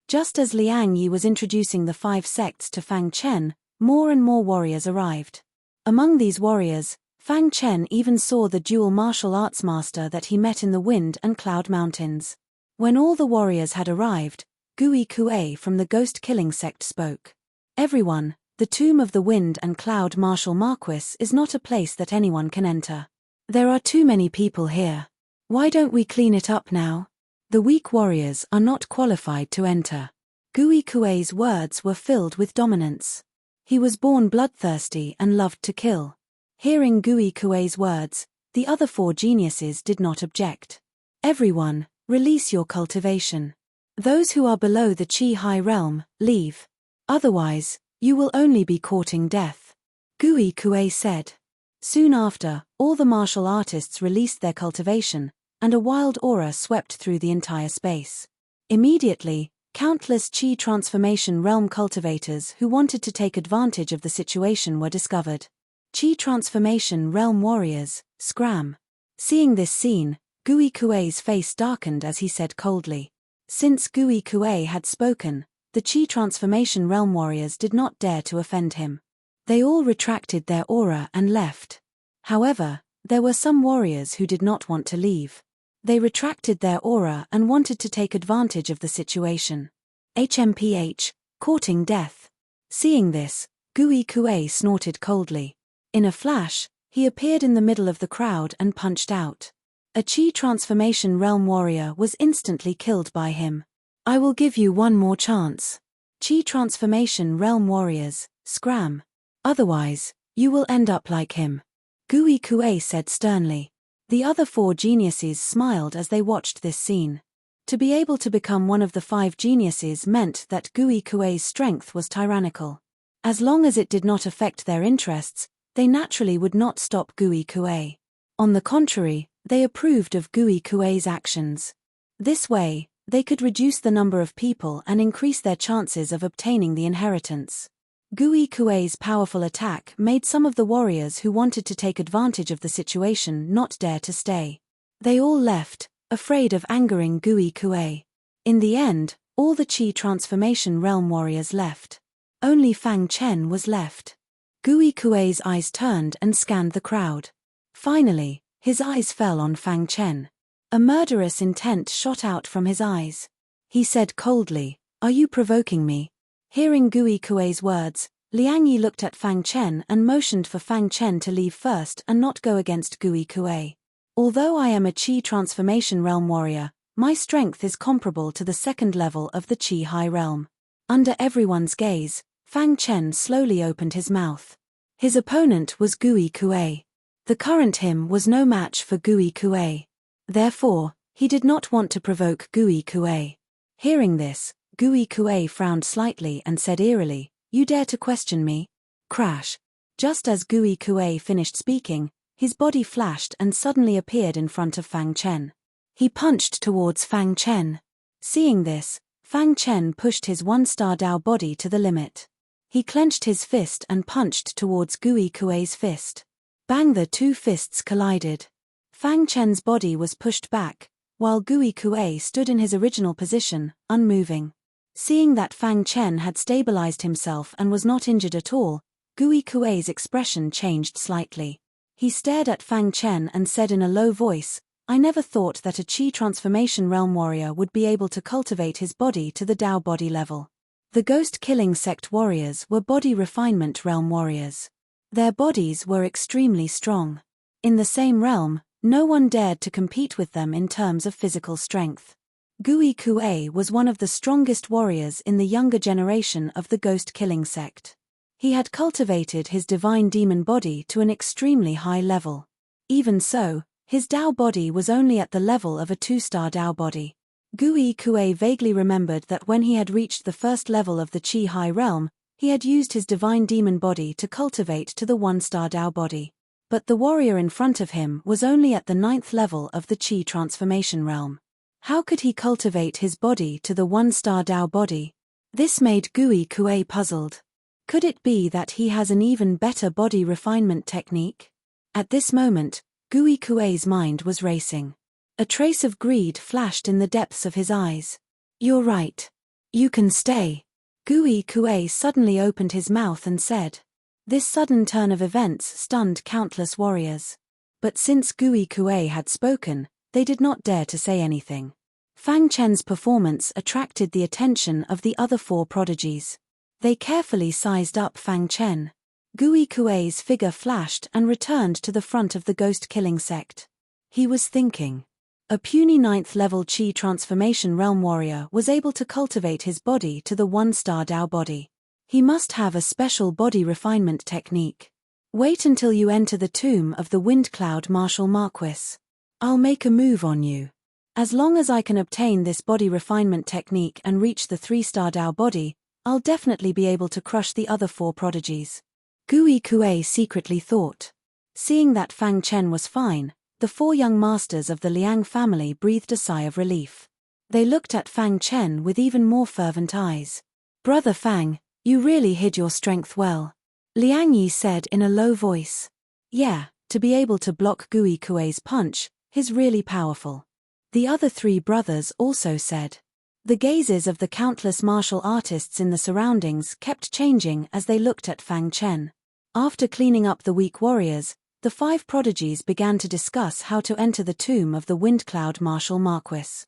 Just as Liang Yi was introducing the 5 sects to Fang Chen, more and more warriors arrived. Among these warriors, Fang Chen even saw the dual martial arts master that he met in the Wind and Cloud Mountains. When all the warriors had arrived, Gui Kuei from the ghost-killing sect spoke. "Everyone, the tomb of the Wind and Cloud Martial Marquis is not a place that anyone can enter. There are too many people here. Why don't we clean it up now? The weak warriors are not qualified to enter." Gui Kuei's words were filled with dominance. He was born bloodthirsty and loved to kill. Hearing Gui Kuei's words, the other 4 geniuses did not object. "Everyone, release your cultivation. Those who are below the Qi High Realm, leave. Otherwise, you will only be courting death," Gui Kuei said. Soon after, all the martial artists released their cultivation, and a wild aura swept through the entire space. Immediately, countless Qi Transformation Realm cultivators who wanted to take advantage of the situation were discovered. Qi Transformation Realm warriors, scram. Seeing this scene, Gui Kuei's face darkened as he said coldly. Since Gui Kuei had spoken, the Qi Transformation Realm warriors did not dare to offend him. They all retracted their aura and left. However, there were some warriors who did not want to leave. They retracted their aura and wanted to take advantage of the situation. HMPH, courting death. Seeing this, Gui Kuei snorted coldly. In a flash, he appeared in the middle of the crowd and punched out. A Qi Transformation Realm warrior was instantly killed by him. "I will give you one more chance. Qi Transformation Realm warriors, scram. Otherwise, you will end up like him," Gui Kuei said sternly. The other 4 geniuses smiled as they watched this scene. To be able to become one of the 5 geniuses meant that Gui Kuei's strength was tyrannical. As long as it did not affect their interests, they naturally would not stop Gui Kuei. On the contrary, they approved of Gui Kuei's actions. This way, they could reduce the number of people and increase their chances of obtaining the inheritance. Gui Kuei's powerful attack made some of the warriors who wanted to take advantage of the situation not dare to stay. They all left, afraid of angering Gui Kuei. In the end, all the Qi Transformation Realm warriors left. Only Fang Chen was left. Gui Kuei's eyes turned and scanned the crowd. Finally, his eyes fell on Fang Chen. A murderous intent shot out from his eyes. He said coldly, "Are you provoking me?" Hearing Gui Kuei's words, Liang Yi looked at Fang Chen and motioned for Fang Chen to leave first and not go against Gui Kuei. "Although I am a Qi Transformation Realm warrior, my strength is comparable to the 2nd level of the Qi High Realm." Under everyone's gaze, Fang Chen slowly opened his mouth. His opponent was Gui Kuei. The current him was no match for Gui Kuei. Therefore, he did not want to provoke Gui Kuei. Hearing this, Gui Kuei frowned slightly and said eerily, "You dare to question me?" Crash. Just as Gui Kuei finished speaking, his body flashed and suddenly appeared in front of Fang Chen. He punched towards Fang Chen. Seeing this, Fang Chen pushed his 1-star Dao body to the limit. He clenched his fist and punched towards Gui Kuei's fist. Bang! The 2 fists collided. Fang Chen's body was pushed back, while Gui Kuei stood in his original position, unmoving. Seeing that Fang Chen had stabilized himself and was not injured at all, Gui Kuei's expression changed slightly. He stared at Fang Chen and said in a low voice, "I never thought that a Qi Transformation Realm warrior would be able to cultivate his body to the Dao body level." The ghost-killing sect warriors were body refinement realm warriors. Their bodies were extremely strong. In the same realm, no one dared to compete with them in terms of physical strength. Gui Kuei was one of the strongest warriors in the younger generation of the ghost-killing sect. He had cultivated his divine demon body to an extremely high level. Even so, His Dao body was only at the level of a 2-star Dao body. Gui Kuei vaguely remembered that when he had reached the first level of the Qi High Realm, he had used his divine demon body to cultivate to the 1-star Dao body. But the warrior in front of him was only at the 9th level of the Qi transformation realm. How could he cultivate his body to the 1-star Dao body? This made Gui Kuei puzzled. Could it be that he has an even better body refinement technique? At this moment, Gui Kuei's mind was racing. A trace of greed flashed in the depths of his eyes. "You're right. You can stay." Gui Kuei suddenly opened his mouth and said. This sudden turn of events stunned countless warriors. But since Gui Kuei had spoken, they did not dare to say anything. Fang Chen's performance attracted the attention of the other 4 prodigies. They carefully sized up Fang Chen. Gui Kuei's figure flashed and returned to the front of the ghost-killing sect. He was thinking. A puny 9th level Qi transformation realm warrior was able to cultivate his body to the 1-star Dao body. He must have a special body refinement technique. Wait until you enter the tomb of the Wind Cloud Martial Marquis. I'll make a move on you. As long as I can obtain this body refinement technique and reach the 3-star Dao body, I'll definitely be able to crush the other 4 prodigies. Gui Kuei secretly thought. Seeing that Fang Chen was fine, the 4 young masters of the Liang family breathed a sigh of relief. They looked at Fang Chen with even more fervent eyes. "Brother Fang, you really hid your strength well," Liang Yi said in a low voice. "Yeah, to be able to block Gui Kuei's punch is really powerful." The other 3 brothers also said. The gazes of the countless martial artists in the surroundings kept changing as they looked at Fang Chen. After cleaning up the weak warriors, the 5 prodigies began to discuss how to enter the tomb of the Wind Cloud Martial Marquis.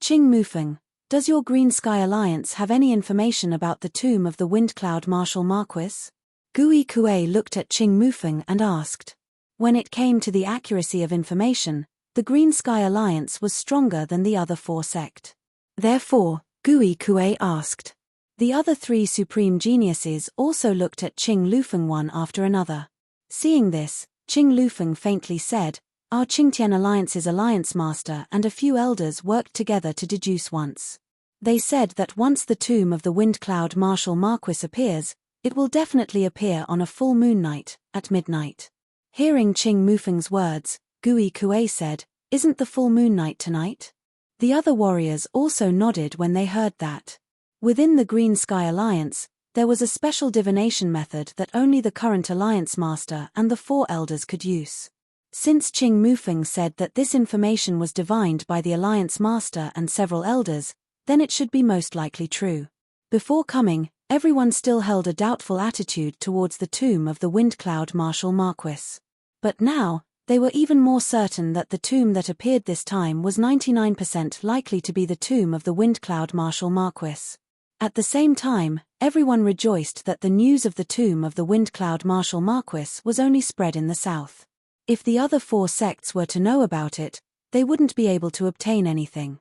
"Qing Mufeng, does your Green Sky Alliance have any information about the tomb of the Wind Cloud Martial Marquis?" Gui Kuei looked at Qing Mufeng and asked. When it came to the accuracy of information, the Green Sky Alliance was stronger than the other 4 sect. Therefore, Gui Kuei asked. The other 3 supreme geniuses also looked at Qing Lufeng one after another. Seeing this, Qing Lufeng faintly said, "Our Qingtian Alliance's alliance master and a few elders worked together to deduce once. They said that once the tomb of the Wind Cloud Martial Marquis appears, it will definitely appear on a full moon night, at midnight." Hearing Qing Mufeng's words, Gui Kuei said, "Isn't the full moon night tonight?" The other warriors also nodded when they heard that. Within the Green Sky Alliance, there was a special divination method that only the current Alliance Master and the 4 elders could use. Since Qing Mufeng said that this information was divined by the Alliance Master and several elders, then it should be most likely true. Before coming, everyone still held a doubtful attitude towards the tomb of the Wind Cloud Martial Marquis. But now, they were even more certain that the tomb that appeared this time was 99% likely to be the tomb of the Wind Cloud Martial Marquis. At the same time, everyone rejoiced that the news of the tomb of the Wind Cloud Martial Marquis was only spread in the south. If the other 4 sects were to know about it, they wouldn't be able to obtain anything.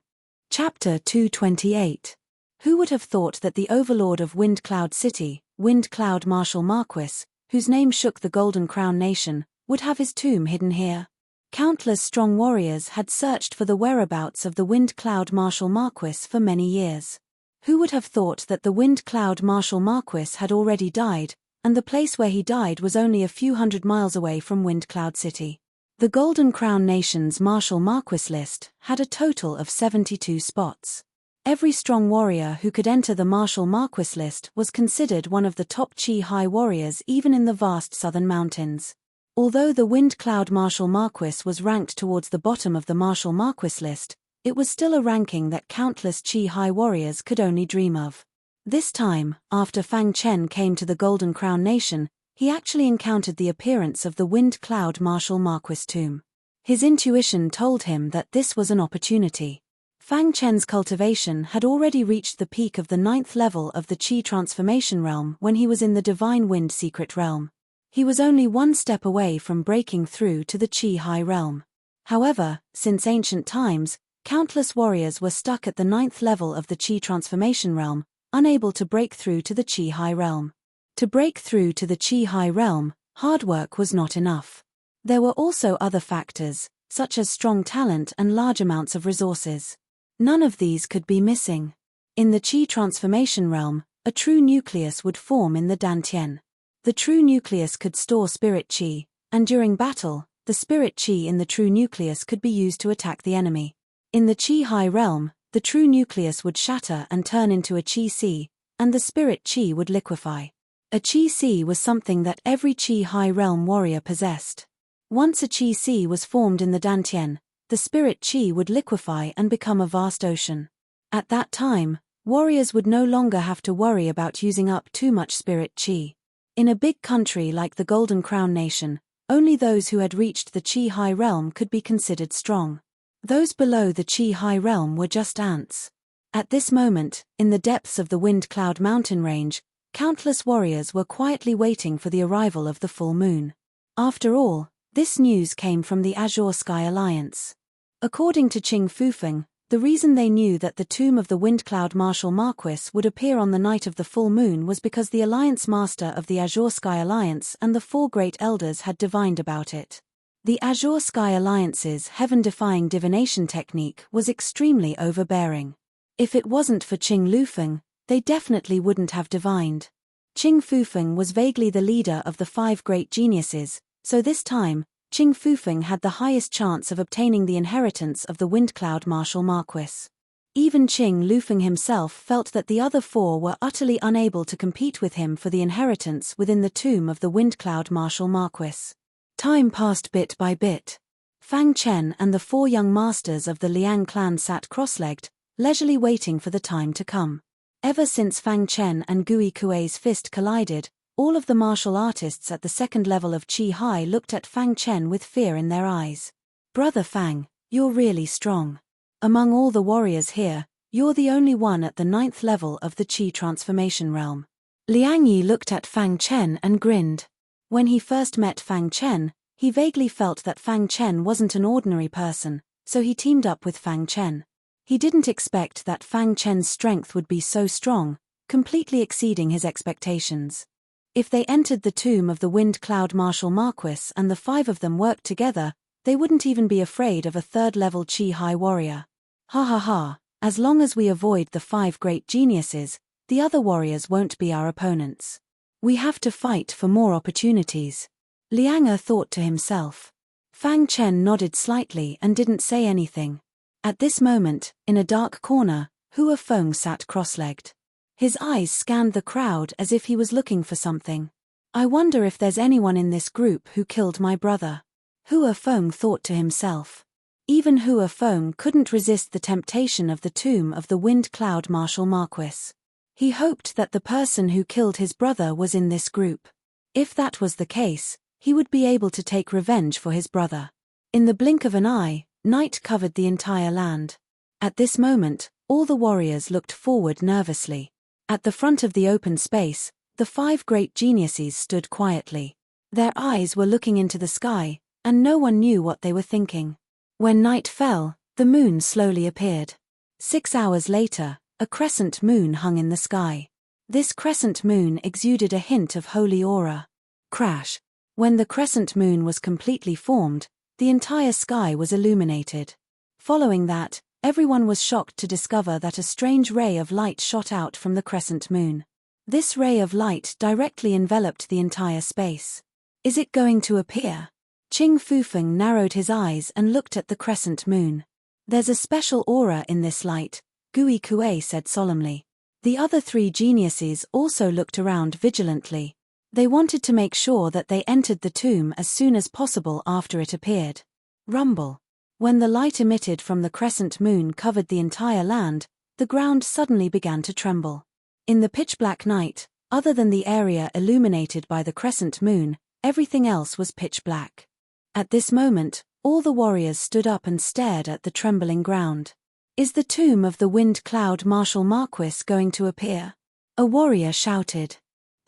Chapter 228. Who would have thought that the overlord of Wind Cloud City, Wind Cloud Martial Marquis, whose name shook the Golden Crown Nation, would have his tomb hidden here? Countless strong warriors had searched for the whereabouts of the Wind Cloud Martial Marquis for many years. Who would have thought that the Wind Cloud Martial Marquis had already died, and the place where he died was only a few hundred miles away from Wind Cloud City? The Golden Crown Nation's Martial Marquis list had a total of 72 spots. Every strong warrior who could enter the Martial Marquis list was considered one of the top Qi High warriors even in the vast southern mountains. Although the Wind Cloud Martial Marquis was ranked towards the bottom of the Martial Marquis list, it was still a ranking that countless Qi High warriors could only dream of. This time, after Fang Chen came to the Golden Crown Nation, he actually encountered the appearance of the Wind Cloud Martial Marquis tomb. His intuition told him that this was an opportunity. Fang Chen's cultivation had already reached the peak of the 9th level of the Qi transformation realm when he was in the Divine Wind secret realm. He was only 1 step away from breaking through to the Qi High realm. However, since ancient times, countless warriors were stuck at the 9th level of the Qi transformation realm, unable to break through to the Qi High realm. To break through to the Qi High realm, hard work was not enough. There were also other factors, such as strong talent and large amounts of resources. None of these could be missing. In the Qi transformation realm, a true nucleus would form in the Dantian. The true nucleus could store spirit Qi, and during battle, the spirit Qi in the true nucleus could be used to attack the enemy. In the Qi high realm, the true nucleus would shatter and turn into a Qi sea, and the spirit Qi would liquefy. A Qi sea was something that every Qi high realm warrior possessed. Once a Qi sea was formed in the Dantian, the spirit Qi would liquefy and become a vast ocean. At that time, warriors would no longer have to worry about using up too much spirit Qi. In a big country like the Golden Crown Nation, only those who had reached the Qi high realm could be considered strong. Those below the Qi high realm were just ants. At this moment, in the depths of the Wind Cloud mountain range, countless warriors were quietly waiting for the arrival of the full moon. After all, this news came from the Azure Sky Alliance. According to Qing Fufeng, the reason they knew that the tomb of the Wind Cloud Marshal Marquis would appear on the night of the full moon was because the Alliance Master of the Azure Sky Alliance and the four great elders had divined about it. The Azure Sky Alliance's heaven-defying divination technique was extremely overbearing. If it wasn't for Qing Lufeng, they definitely wouldn't have divined. Qing Fufeng was vaguely the leader of the five great geniuses, so this time, Qing Fufeng had the highest chance of obtaining the inheritance of the Wind Cloud Marshal Marquis. Even Qing Lufeng himself felt that the other four were utterly unable to compete with him for the inheritance within the tomb of the Wind Cloud Marshal Marquis. Time passed bit by bit. Fang Chen and the four young masters of the Liang clan sat cross-legged, leisurely waiting for the time to come. Ever since Fang Chen and Gui Kuei's fist collided, all of the martial artists at the second level of Qi High looked at Fang Chen with fear in their eyes. Brother Fang, you're really strong. Among all the warriors here, you're the only one at the 9th level of the Qi transformation realm. Liang Yi looked at Fang Chen and grinned. When he first met Fang Chen, he vaguely felt that Fang Chen wasn't an ordinary person, so he teamed up with Fang Chen. He didn't expect that Fang Chen's strength would be so strong, completely exceeding his expectations. If they entered the tomb of the Wind Cloud Marshal Marquis and the five of them worked together, they wouldn't even be afraid of a third-level Qi High warrior. Ha ha ha, as long as we avoid the five great geniuses, the other warriors won't be our opponents. We have to fight for more opportunities. Liang Er thought to himself. Fang Chen nodded slightly and didn't say anything. At this moment, in a dark corner, Hua Feng sat cross-legged. His eyes scanned the crowd as if he was looking for something. I wonder if there's anyone in this group who killed my brother. Hua Feng thought to himself. Even Hua Feng couldn't resist the temptation of the tomb of the Wind Cloud Marshal Marquis. He hoped that the person who killed his brother was in this group. If that was the case, he would be able to take revenge for his brother. In the blink of an eye, night covered the entire land. At this moment, all the warriors looked forward nervously. At the front of the open space, the five great geniuses stood quietly. Their eyes were looking into the sky, and no one knew what they were thinking. When night fell, the moon slowly appeared. 6 hours later, a crescent moon hung in the sky. This crescent moon exuded a hint of holy aura. Crash! When the crescent moon was completely formed, the entire sky was illuminated. Following that, everyone was shocked to discover that a strange ray of light shot out from the crescent moon. This ray of light directly enveloped the entire space. Is it going to appear? Qing Fufeng narrowed his eyes and looked at the crescent moon. There's a special aura in this light, Gui Kuei said solemnly. The other three geniuses also looked around vigilantly. They wanted to make sure that they entered the tomb as soon as possible after it appeared. Rumble. When the light emitted from the crescent moon covered the entire land, the ground suddenly began to tremble. In the pitch-black night, other than the area illuminated by the crescent moon, everything else was pitch black. At this moment, all the warriors stood up and stared at the trembling ground. Is the tomb of the Wind Cloud Marshal Marquis going to appear? A warrior shouted.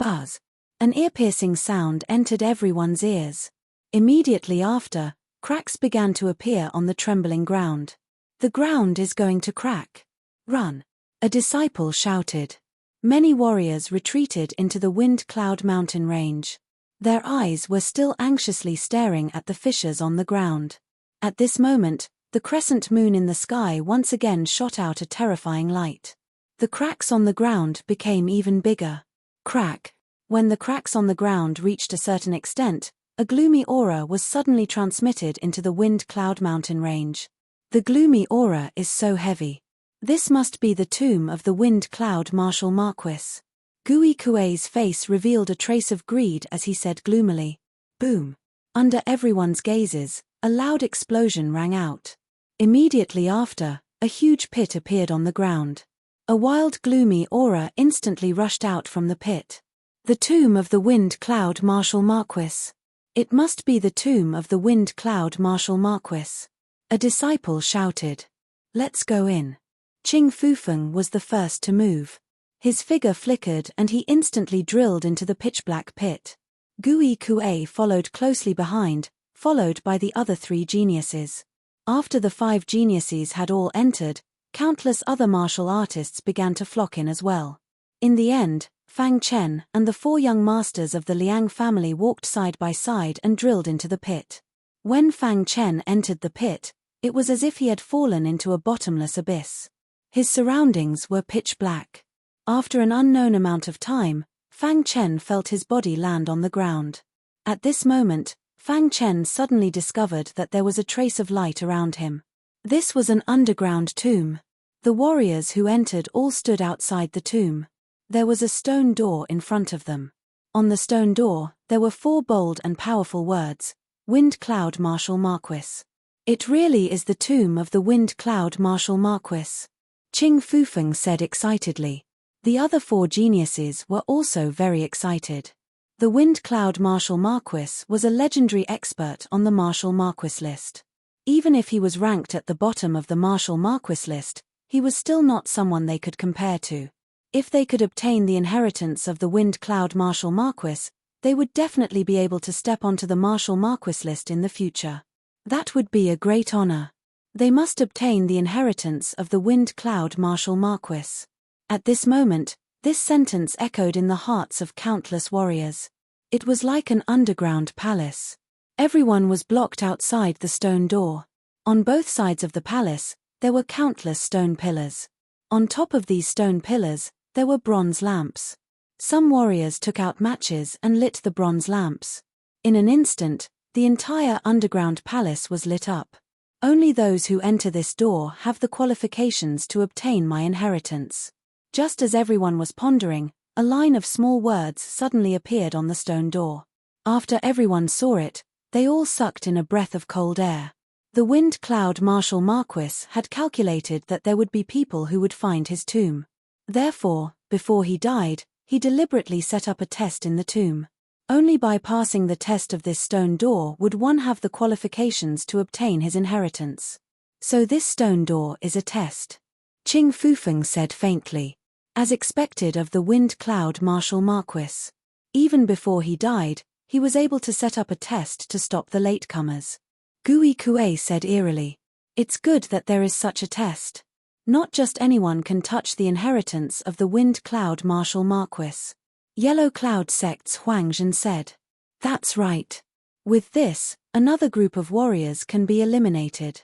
Buzz. An ear-piercing sound entered everyone's ears. Immediately after, cracks began to appear on the trembling ground. The ground is going to crack. Run. A disciple shouted. Many warriors retreated into the Wind Cloud mountain range. Their eyes were still anxiously staring at the fissures on the ground. At this moment, the crescent moon in the sky once again shot out a terrifying light. The cracks on the ground became even bigger. Crack. When the cracks on the ground reached a certain extent, a gloomy aura was suddenly transmitted into the Wind Cloud mountain range. The gloomy aura is so heavy. This must be the tomb of the Wind Cloud Marshal Marquis. Gui Kuei's face revealed a trace of greed as he said gloomily, "Boom." Under everyone's gazes, a loud explosion rang out. Immediately after, a huge pit appeared on the ground. A wild gloomy aura instantly rushed out from the pit. The tomb of the Wind Cloud Marshal Marquis. It must be the tomb of the Wind Cloud Marshal Marquis. A disciple shouted. "Let's go in." Qing Fufeng was the first to move. His figure flickered and he instantly drilled into the pitch-black pit. Gui Kuei followed closely behind, followed by the other 3 geniuses. After the 5 geniuses had all entered, countless other martial artists began to flock in as well. In the end, Fang Chen and the 4 young masters of the Liang family walked side by side and drilled into the pit. When Fang Chen entered the pit, it was as if he had fallen into a bottomless abyss. His surroundings were pitch black. After an unknown amount of time, Fang Chen felt his body land on the ground. At this moment, Fang Chen suddenly discovered that there was a trace of light around him. This was an underground tomb. The warriors who entered all stood outside the tomb. There was a stone door in front of them. On the stone door, there were 4 bold and powerful words, Wind Cloud Marshal Marquis. It really is the tomb of the Wind Cloud Marshal Marquis. Qing Fufeng said excitedly. The other 4 geniuses were also very excited. The Wind Cloud Marshal Marquis was a legendary expert on the Marshal Marquis list. Even if he was ranked at the bottom of the Marshal Marquis list, he was still not someone they could compare to. If they could obtain the inheritance of the Wind Cloud Marshal Marquis, they would definitely be able to step onto the Marshal Marquis list in the future. That would be a great honor. They must obtain the inheritance of the Wind Cloud Marshal Marquis. At this moment, this sentence echoed in the hearts of countless warriors. It was like an underground palace. Everyone was blocked outside the stone door. On both sides of the palace, there were countless stone pillars. On top of these stone pillars, there were bronze lamps. Some warriors took out matches and lit the bronze lamps. In an instant, the entire underground palace was lit up. Only those who enter this door have the qualifications to obtain my inheritance. Just as everyone was pondering, a line of small words suddenly appeared on the stone door. After everyone saw it, they all sucked in a breath of cold air. The Wind Cloud Marshal Marquis had calculated that there would be people who would find his tomb. Therefore, before he died, he deliberately set up a test in the tomb. Only by passing the test of this stone door would one have the qualifications to obtain his inheritance. So this stone door is a test. Qing Fufeng said faintly. As expected of the Wind Cloud Marshal Marquis. Even before he died, he was able to set up a test to stop the latecomers. Gui Kuei said eerily. It's good that there is such a test. Not just anyone can touch the inheritance of the Wind Cloud Marshal Marquis. Yellow Cloud Sect's Huang Zhen said. That's right. With this, another group of warriors can be eliminated.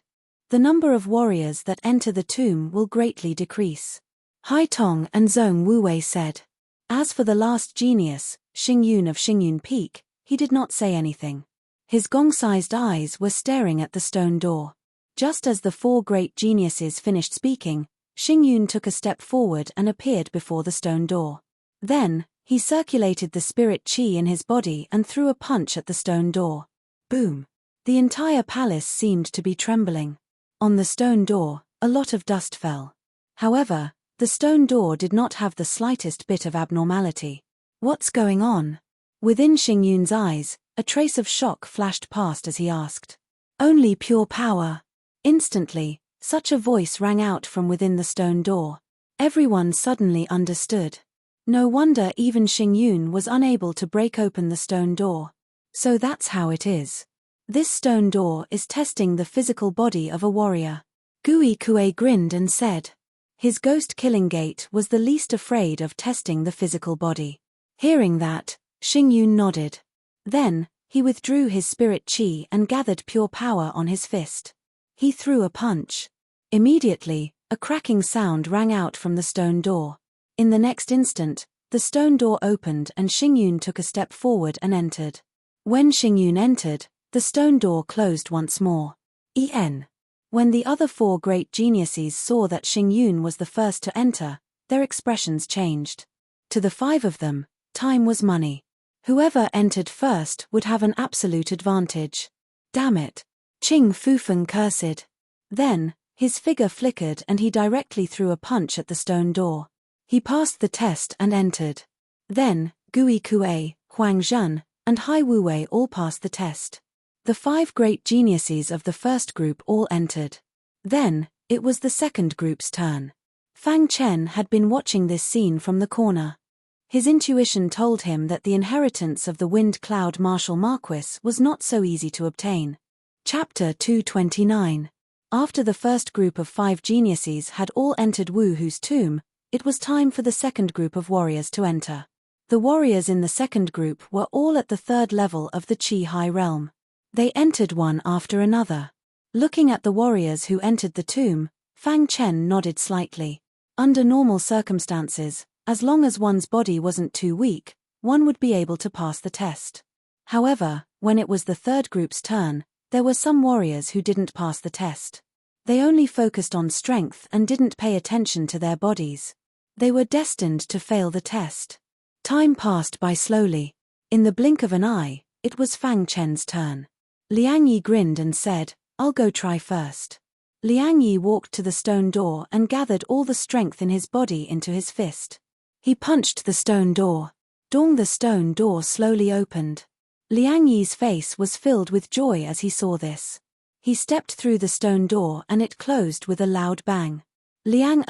The number of warriors that enter the tomb will greatly decrease. Hai Tong and Zhong Wuwei said. As for the last genius, Xingyun of Xingyun Peak, he did not say anything. His gong-sized eyes were staring at the stone door. Just as the 4 great geniuses finished speaking, Xingyun took a step forward and appeared before the stone door. Then, he circulated the spirit qi in his body and threw a punch at the stone door. Boom! The entire palace seemed to be trembling. On the stone door, a lot of dust fell. However, the stone door did not have the slightest bit of abnormality. What's going on? Within Xingyun's eyes, a trace of shock flashed past as he asked. Only pure power. Instantly, such a voice rang out from within the stone door. Everyone suddenly understood. No wonder even Xingyun was unable to break open the stone door. So that's how it is. This stone door is testing the physical body of a warrior. Gui Kuei grinned and said. His ghost-killing gait was the least afraid of testing the physical body. Hearing that, Xingyun nodded. Then, He withdrew his spirit chi and gathered pure power on his fist. He threw a punch. Immediately, a cracking sound rang out from the stone door. In the next instant, the stone door opened and Xingyun took a step forward and entered. When Xingyun entered, the stone door closed once more. When the other four great geniuses saw that Xingyun was the first to enter, their expressions changed. To the five of them, time was money. Whoever entered first would have an absolute advantage. Damn it! Qing Fufeng cursed. Then, his figure flickered and he directly threw a punch at the stone door. He passed the test and entered. Then, Gui Kuei, Huang Zhen, and Hai Wuwei all passed the test. The five great geniuses of the first group all entered. Then, it was the second group's turn. Fang Chen had been watching this scene from the corner. His intuition told him that the inheritance of the Wind Cloud Martial Marquis was not so easy to obtain. Chapter 229. After the first group of five geniuses had all entered Wu Hu's tomb, it was time for the second group of warriors to enter. The warriors in the second group were all at the third level of the Qi High Realm. They entered one after another. Looking at the warriors who entered the tomb, Fang Chen nodded slightly. Under normal circumstances, as long as one's body wasn't too weak, one would be able to pass the test. However, when it was the third group's turn, there were some warriors who didn't pass the test. They only focused on strength and didn't pay attention to their bodies. They were destined to fail the test. Time passed by slowly. In the blink of an eye, it was Fang Chen's turn. Liang Yi grinned and said, "I'll go try first." Liang Yi walked to the stone door and gathered all the strength in his body into his fist. He punched the stone door. Dong, the stone door slowly opened. Liang Yi's face was filled with joy as he saw this. He stepped through the stone door and it closed with a loud bang. Liang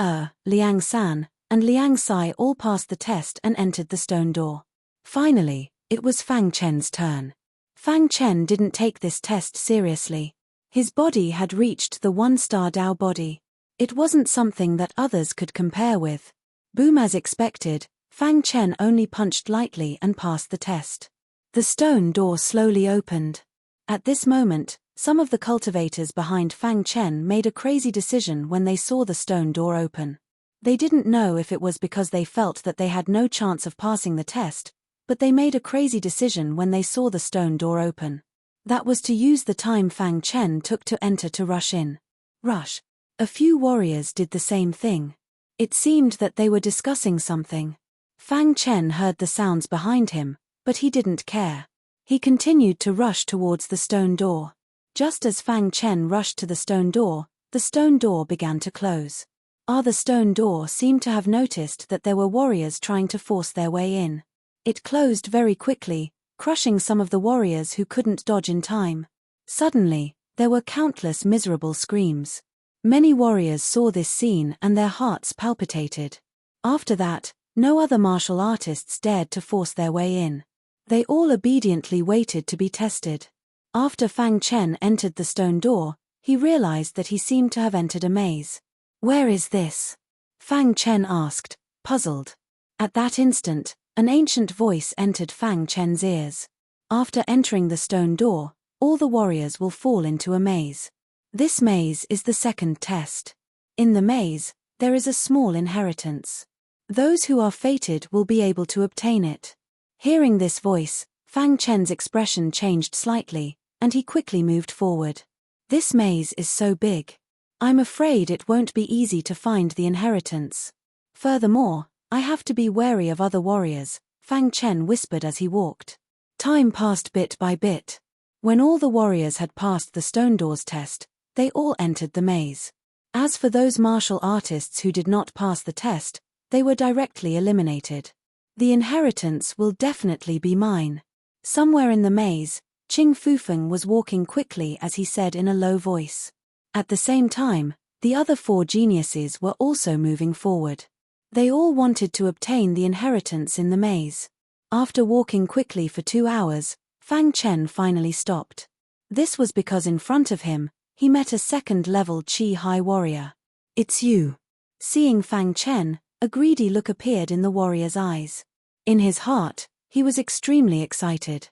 Liang San, and Liang Sai all passed the test and entered the stone door. Finally, it was Fang Chen's turn. Fang Chen didn't take this test seriously. His body had reached the one-star Dao body. It wasn't something that others could compare with. Boom, as expected, Fang Chen only punched lightly and passed the test. The stone door slowly opened. At this moment, some of the cultivators behind Fang Chen made a crazy decision when they saw the stone door open. They didn't know if it was because they felt that they had no chance of passing the test, but they made a crazy decision when they saw the stone door open. That was to use the time Fang Chen took to enter to rush in. Rush. A few warriors did the same thing. It seemed that they were discussing something. Fang Chen heard the sounds behind him, but he didn't care. He continued to rush towards the stone door. Just as Fang Chen rushed to the stone door began to close. The stone door seemed to have noticed that there were warriors trying to force their way in. It closed very quickly, crushing some of the warriors who couldn't dodge in time. Suddenly, there were countless miserable screams. Many warriors saw this scene and their hearts palpitated. After that, no other martial artists dared to force their way in. They all obediently waited to be tested. After Fang Chen entered the stone door, he realized that he seemed to have entered a maze. "Where is this?" Fang Chen asked, puzzled. At that instant, an ancient voice entered Fang Chen's ears. After entering the stone door, all the warriors will fall into a maze. This maze is the second test. In the maze, there is a small inheritance. Those who are fated will be able to obtain it. Hearing this voice, Fang Chen's expression changed slightly, and he quickly moved forward. "This maze is so big. I'm afraid it won't be easy to find the inheritance. Furthermore, I have to be wary of other warriors," Fang Chen whispered as he walked. Time passed bit by bit. When all the warriors had passed the stone door's test, they all entered the maze. As for those martial artists who did not pass the test, they were directly eliminated. The inheritance will definitely be mine. Somewhere in the maze, Qing Fufeng was walking quickly as he said in a low voice. At the same time, the other four geniuses were also moving forward. They all wanted to obtain the inheritance in the maze. After walking quickly for 2 hours, Fang Chen finally stopped. This was because in front of him, he met a second-level Qi High warrior. "It's you." Seeing Fang Chen, a greedy look appeared in the warrior's eyes. In his heart, he was extremely excited.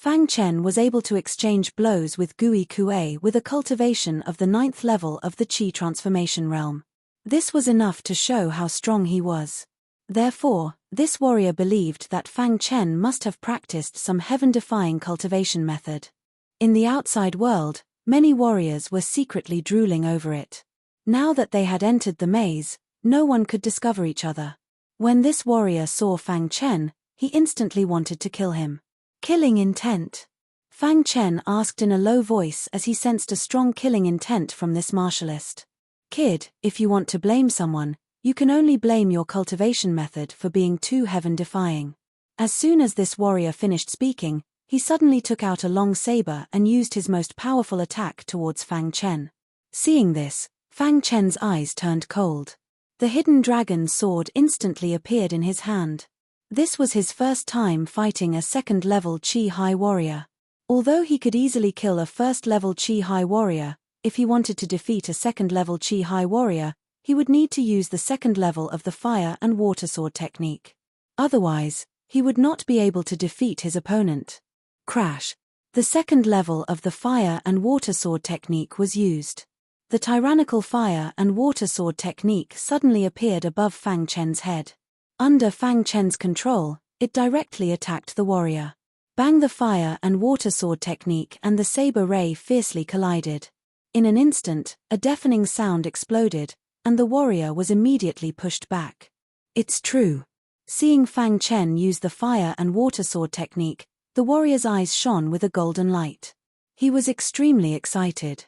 Fang Chen was able to exchange blows with Gui Kuei with a cultivation of the 9th level of the Qi transformation realm. This was enough to show how strong he was. Therefore, this warrior believed that Fang Chen must have practiced some heaven-defying cultivation method. In the outside world, many warriors were secretly drooling over it. Now that they had entered the maze, no one could discover each other. When this warrior saw Fang Chen, he instantly wanted to kill him. Killing intent. Fang Chen asked in a low voice as he sensed a strong killing intent from this martialist. Kid, if you want to blame someone, you can only blame your cultivation method for being too heaven-defying. As soon as this warrior finished speaking, he suddenly took out a long saber and used his most powerful attack towards Fang Chen. Seeing this, Fang Chen's eyes turned cold. The hidden dragon sword instantly appeared in his hand. This was his first time fighting a second-level Qi High warrior. Although he could easily kill a first-level Qi High warrior, if he wanted to defeat a second-level Qi High warrior, he would need to use the second level of the fire and water sword technique. Otherwise, he would not be able to defeat his opponent. Crash. The second level of the fire and water sword technique was used. The tyrannical fire and water sword technique suddenly appeared above Fang Chen's head. Under Fang Chen's control, it directly attacked the warrior. Bang! The fire and water sword technique and the saber ray fiercely collided. In an instant, a deafening sound exploded, and the warrior was immediately pushed back. It's true. Seeing Fang Chen use the fire and water sword technique, the warrior's eyes shone with a golden light. He was extremely excited.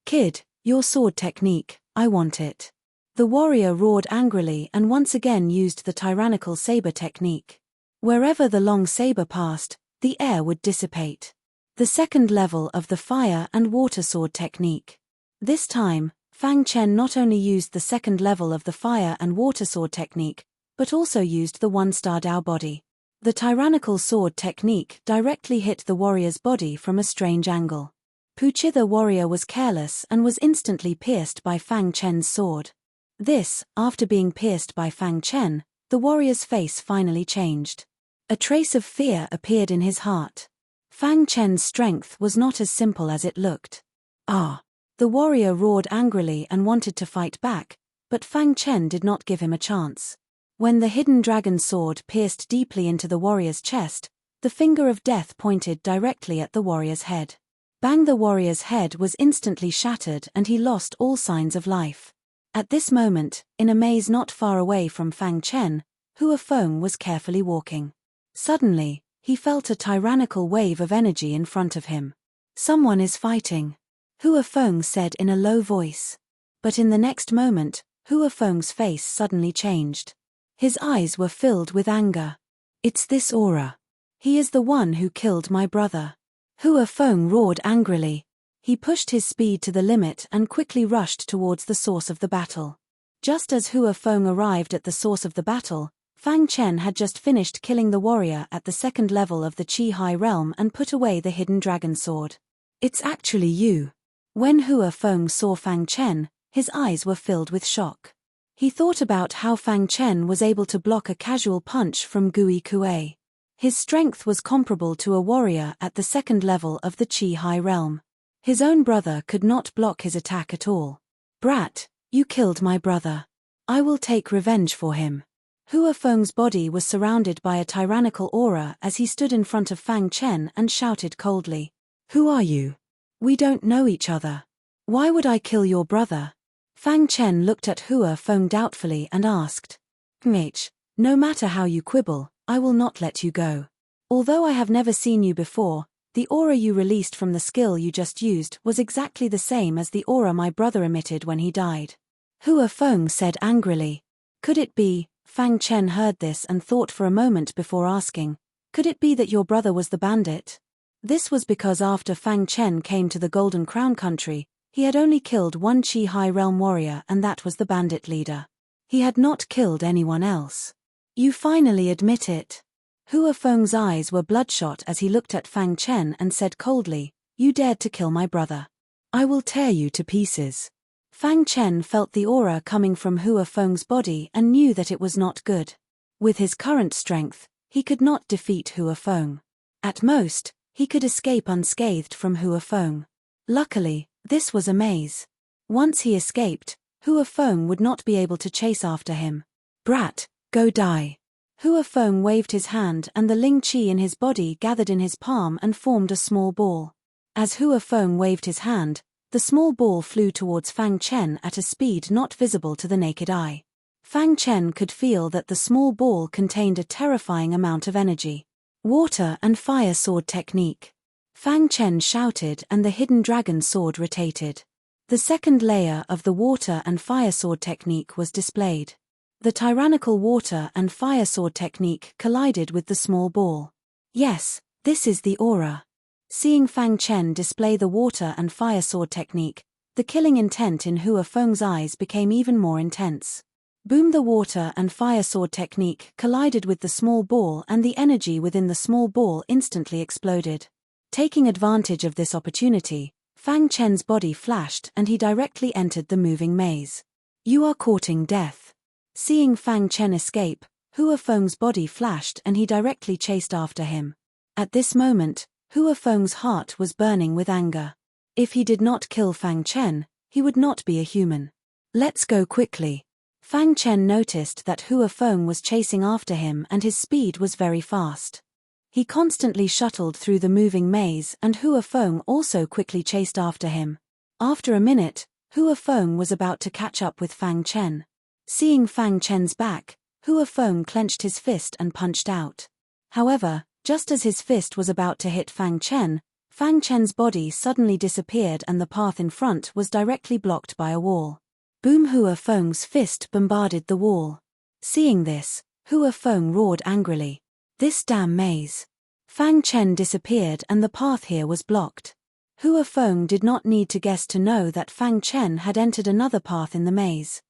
Kid, your sword technique, I want it. The warrior roared angrily and once again used the tyrannical saber technique. Wherever the long saber passed, the air would dissipate. The second level of the fire and water sword technique. This time, Fang Chen not only used the second level of the fire and water sword technique, but also used the one-star Dao body. The tyrannical sword technique directly hit the warrior's body from a strange angle. Puchi the warrior was careless and was instantly pierced by Fang Chen's sword. This, after being pierced by Fang Chen, the warrior's face finally changed. A trace of fear appeared in his heart. Fang Chen's strength was not as simple as it looked. Ah! The warrior roared angrily and wanted to fight back, but Fang Chen did not give him a chance. When the hidden dragon sword pierced deeply into the warrior's chest, the finger of death pointed directly at the warrior's head. Bang! The warrior's head was instantly shattered and he lost all signs of life. At this moment, in a maze not far away from Fang Chen, Hua Feng was carefully walking. Suddenly, he felt a tyrannical wave of energy in front of him. Someone is fighting. Hua Feng said in a low voice. But in the next moment, Hua Feng's face suddenly changed. His eyes were filled with anger. It's this aura. He is the one who killed my brother. Hua Feng roared angrily. He pushed his speed to the limit and quickly rushed towards the source of the battle. Just as Hua Feng arrived at the source of the battle, Fang Chen had just finished killing the warrior at the second level of the Qi High realm and put away the hidden dragon sword. It's actually you. When Hua Feng saw Fang Chen, his eyes were filled with shock. He thought about how Fang Chen was able to block a casual punch from Gui Kuei. His strength was comparable to a warrior at the second level of the Qi High realm. His own brother could not block his attack at all. Brat, you killed my brother. I will take revenge for him. Hua Feng's body was surrounded by a tyrannical aura as he stood in front of Fang Chen and shouted coldly. Who are you? We don't know each other. Why would I kill your brother? Fang Chen looked at Hua Feng doubtfully and asked. No matter how you quibble, I will not let you go. Although I have never seen you before, the aura you released from the skill you just used was exactly the same as the aura my brother emitted when he died. Hua Feng said angrily. Could it be? Fang Chen heard this and thought for a moment before asking. Could it be that your brother was the bandit? This was because after Fang Chen came to the Golden Crown country, he had only killed one Qi High realm warrior and that was the bandit leader. He had not killed anyone else. You finally admit it. Hua Feng's eyes were bloodshot as he looked at Fang Chen and said coldly, You dared to kill my brother. I will tear you to pieces. Fang Chen felt the aura coming from Hua Feng's body and knew that it was not good. With his current strength, he could not defeat Hua Feng. At most, he could escape unscathed from Hua Feng. Luckily, this was a maze. Once he escaped, Hua Feng would not be able to chase after him. Brat, go die. Hua Feng waved his hand and the Ling Qi in his body gathered in his palm and formed a small ball. As Hua Feng waved his hand, the small ball flew towards Fang Chen at a speed not visible to the naked eye. Fang Chen could feel that the small ball contained a terrifying amount of energy. Water and fire sword technique. Fang Chen shouted and the hidden dragon sword rotated. The second layer of the water and fire sword technique was displayed. The tyrannical water and fire sword technique collided with the small ball. Yes, this is the aura. Seeing Fang Chen display the water and fire sword technique, the killing intent in Hua Feng's eyes became even more intense. Boom! The water and fire sword technique collided with the small ball and the energy within the small ball instantly exploded. Taking advantage of this opportunity, Fang Chen's body flashed and he directly entered the moving maze. You are courting death. Seeing Fang Chen escape, Hua Feng's body flashed and he directly chased after him. At this moment, Hua Feng's heart was burning with anger. If he did not kill Fang Chen, he would not be a human. Let's go quickly. Fang Chen noticed that Hua Feng was chasing after him and his speed was very fast. He constantly shuttled through the moving maze and Hua Feng also quickly chased after him. After a minute, Hua Feng was about to catch up with Fang Chen. Seeing Fang Chen's back, Hua Feng clenched his fist and punched out. However, just as his fist was about to hit Fang Chen's body suddenly disappeared and the path in front was directly blocked by a wall. Boom! Hua Feng's fist bombarded the wall. Seeing this, Hua Feng roared angrily. This damn maze. Fang Chen disappeared and the path here was blocked. Hua Feng did not need to guess to know that Fang Chen had entered another path in the maze.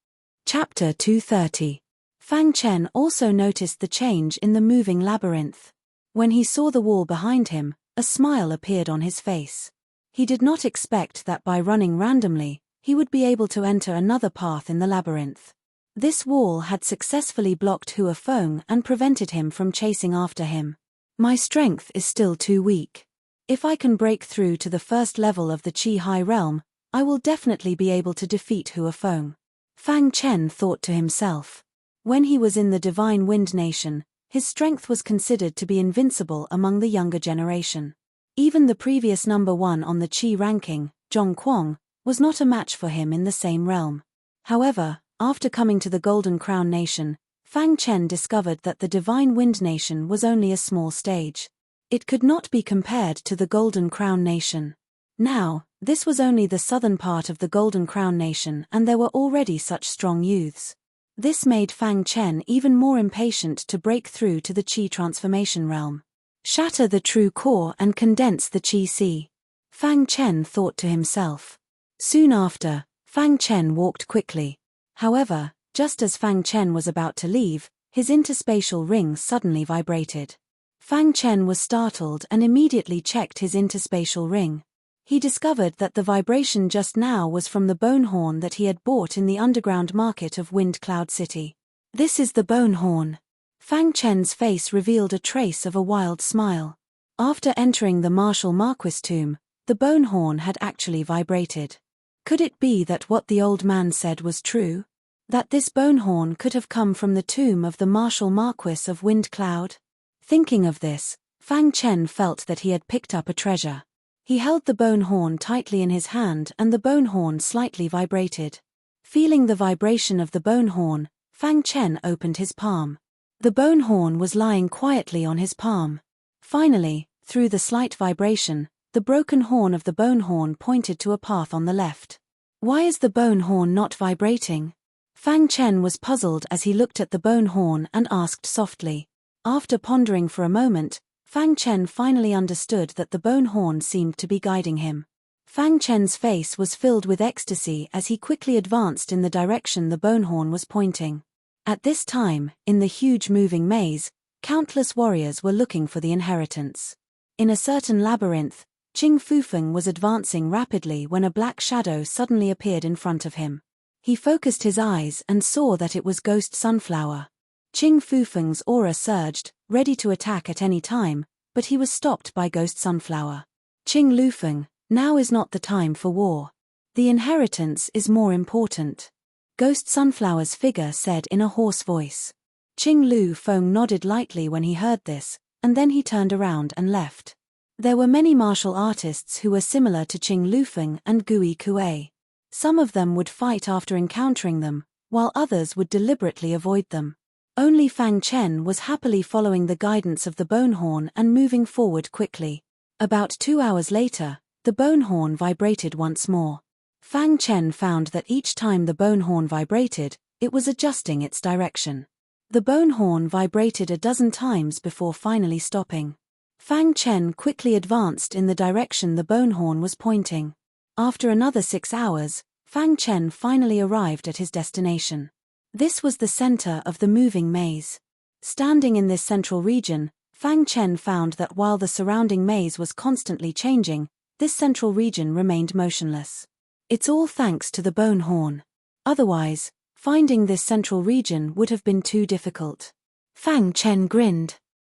Chapter 230. Fang Chen also noticed the change in the moving labyrinth. When he saw the wall behind him, a smile appeared on his face. He did not expect that by running randomly, he would be able to enter another path in the labyrinth. This wall had successfully blocked Hua Feng and prevented him from chasing after him. My strength is still too weak. If I can break through to the first level of the Qi High Realm, I will definitely be able to defeat Hua Feng. Fang Chen thought to himself. When he was in the Divine Wind Nation, his strength was considered to be invincible among the younger generation. Even the previous number 1 on the Qi ranking, Zhong Quang, was not a match for him in the same realm. However, after coming to the Golden Crown Nation, Fang Chen discovered that the Divine Wind Nation was only a small stage. It could not be compared to the Golden Crown Nation. Now, this was only the southern part of the Golden Crown Nation and there were already such strong youths. This made Fang Chen even more impatient to break through to the Qi transformation realm. Shatter the true core and condense the Qi Sea. Fang Chen thought to himself. Soon after, Fang Chen walked quickly. However, just as Fang Chen was about to leave, his interspatial ring suddenly vibrated. Fang Chen was startled and immediately checked his interspatial ring. He discovered that the vibration just now was from the bone horn that he had bought in the underground market of Wind Cloud City. This is the bone horn. Fang Chen's face revealed a trace of a wild smile. After entering the Martial Marquis tomb, the bone horn had actually vibrated. Could it be that what the old man said was true? That this bone horn could have come from the tomb of the Martial Marquis of Wind Cloud? Thinking of this, Fang Chen felt that he had picked up a treasure. He held the bone horn tightly in his hand and the bone horn slightly vibrated. Feeling the vibration of the bone horn, Fang Chen opened his palm. The bone horn was lying quietly on his palm. Finally, through the slight vibration, the broken horn of the bone horn pointed to a path on the left. Why is the bone horn not vibrating? Fang Chen was puzzled as he looked at the bone horn and asked softly. After pondering for a moment, Fang Chen finally understood that the bone horn seemed to be guiding him. Fang Chen's face was filled with ecstasy as he quickly advanced in the direction the bone horn was pointing. At this time, in the huge moving maze, countless warriors were looking for the inheritance. In a certain labyrinth, Qing Fufeng was advancing rapidly when a black shadow suddenly appeared in front of him. He focused his eyes and saw that it was Ghost Sunflower. Qing Fufeng's aura surged, ready to attack at any time, but he was stopped by Ghost Sunflower. Qing Lufeng, now is not the time for war. The inheritance is more important. Ghost Sunflower's figure said in a hoarse voice. Qing Lufeng nodded lightly when he heard this, and then he turned around and left. There were many martial artists who were similar to Qing Lufeng and Gui Kuei. Some of them would fight after encountering them, while others would deliberately avoid them. Only Fang Chen was happily following the guidance of the bone horn and moving forward quickly. About 2 hours later, the bone horn vibrated once more. Fang Chen found that each time the bone horn vibrated, it was adjusting its direction. The bone horn vibrated a dozen times before finally stopping. Fang Chen quickly advanced in the direction the bone horn was pointing. After another 6 hours, Fang Chen finally arrived at his destination. This was the center of the moving maze. Standing in this central region, Fang Chen found that while the surrounding maze was constantly changing, this central region remained motionless. It's all thanks to the bone horn. Otherwise, finding this central region would have been too difficult. Fang Chen grinned.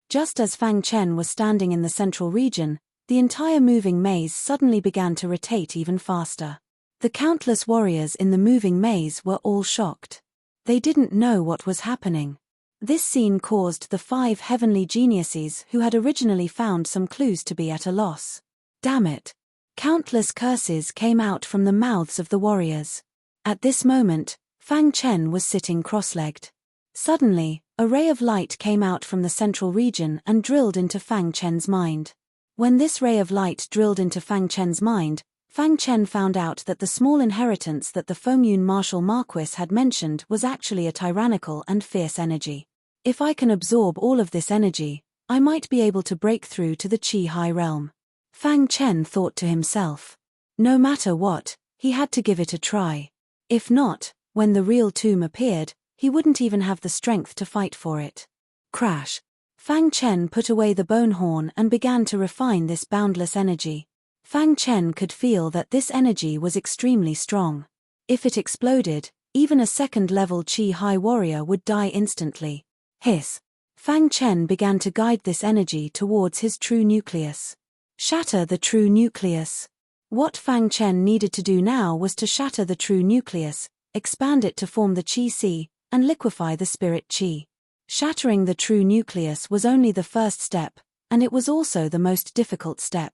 Just as Fang Chen was standing in the central region, the entire moving maze suddenly began to rotate even faster. The countless warriors in the moving maze were all shocked. They didn't know what was happening. This scene caused the 5 heavenly geniuses who had originally found some clues to be at a loss. Damn it! Countless curses came out from the mouths of the warriors. At this moment, Fang Chen was sitting cross-legged. Suddenly, a ray of light came out from the central region and drilled into Fang Chen's mind. When this ray of light drilled into Fang Chen's mind, Fang Chen found out that the small inheritance that the Fengyun Martial Marquis had mentioned was actually a tyrannical and fierce energy. If I can absorb all of this energy, I might be able to break through to the Qi High Realm. Fang Chen thought to himself. No matter what, he had to give it a try. If not, when the real tomb appeared, he wouldn't even have the strength to fight for it. Crash! Fang Chen put away the bone horn and began to refine this boundless energy. Fang Chen could feel that this energy was extremely strong. If it exploded, even a second-level Qi High warrior would die instantly. Hiss! Fang Chen began to guide this energy towards his true nucleus. Shatter the true nucleus. What Fang Chen needed to do now was to shatter the true nucleus, expand it to form the Qi Si, and liquefy the spirit Qi. Shattering the true nucleus was only the first step, and it was also the most difficult step.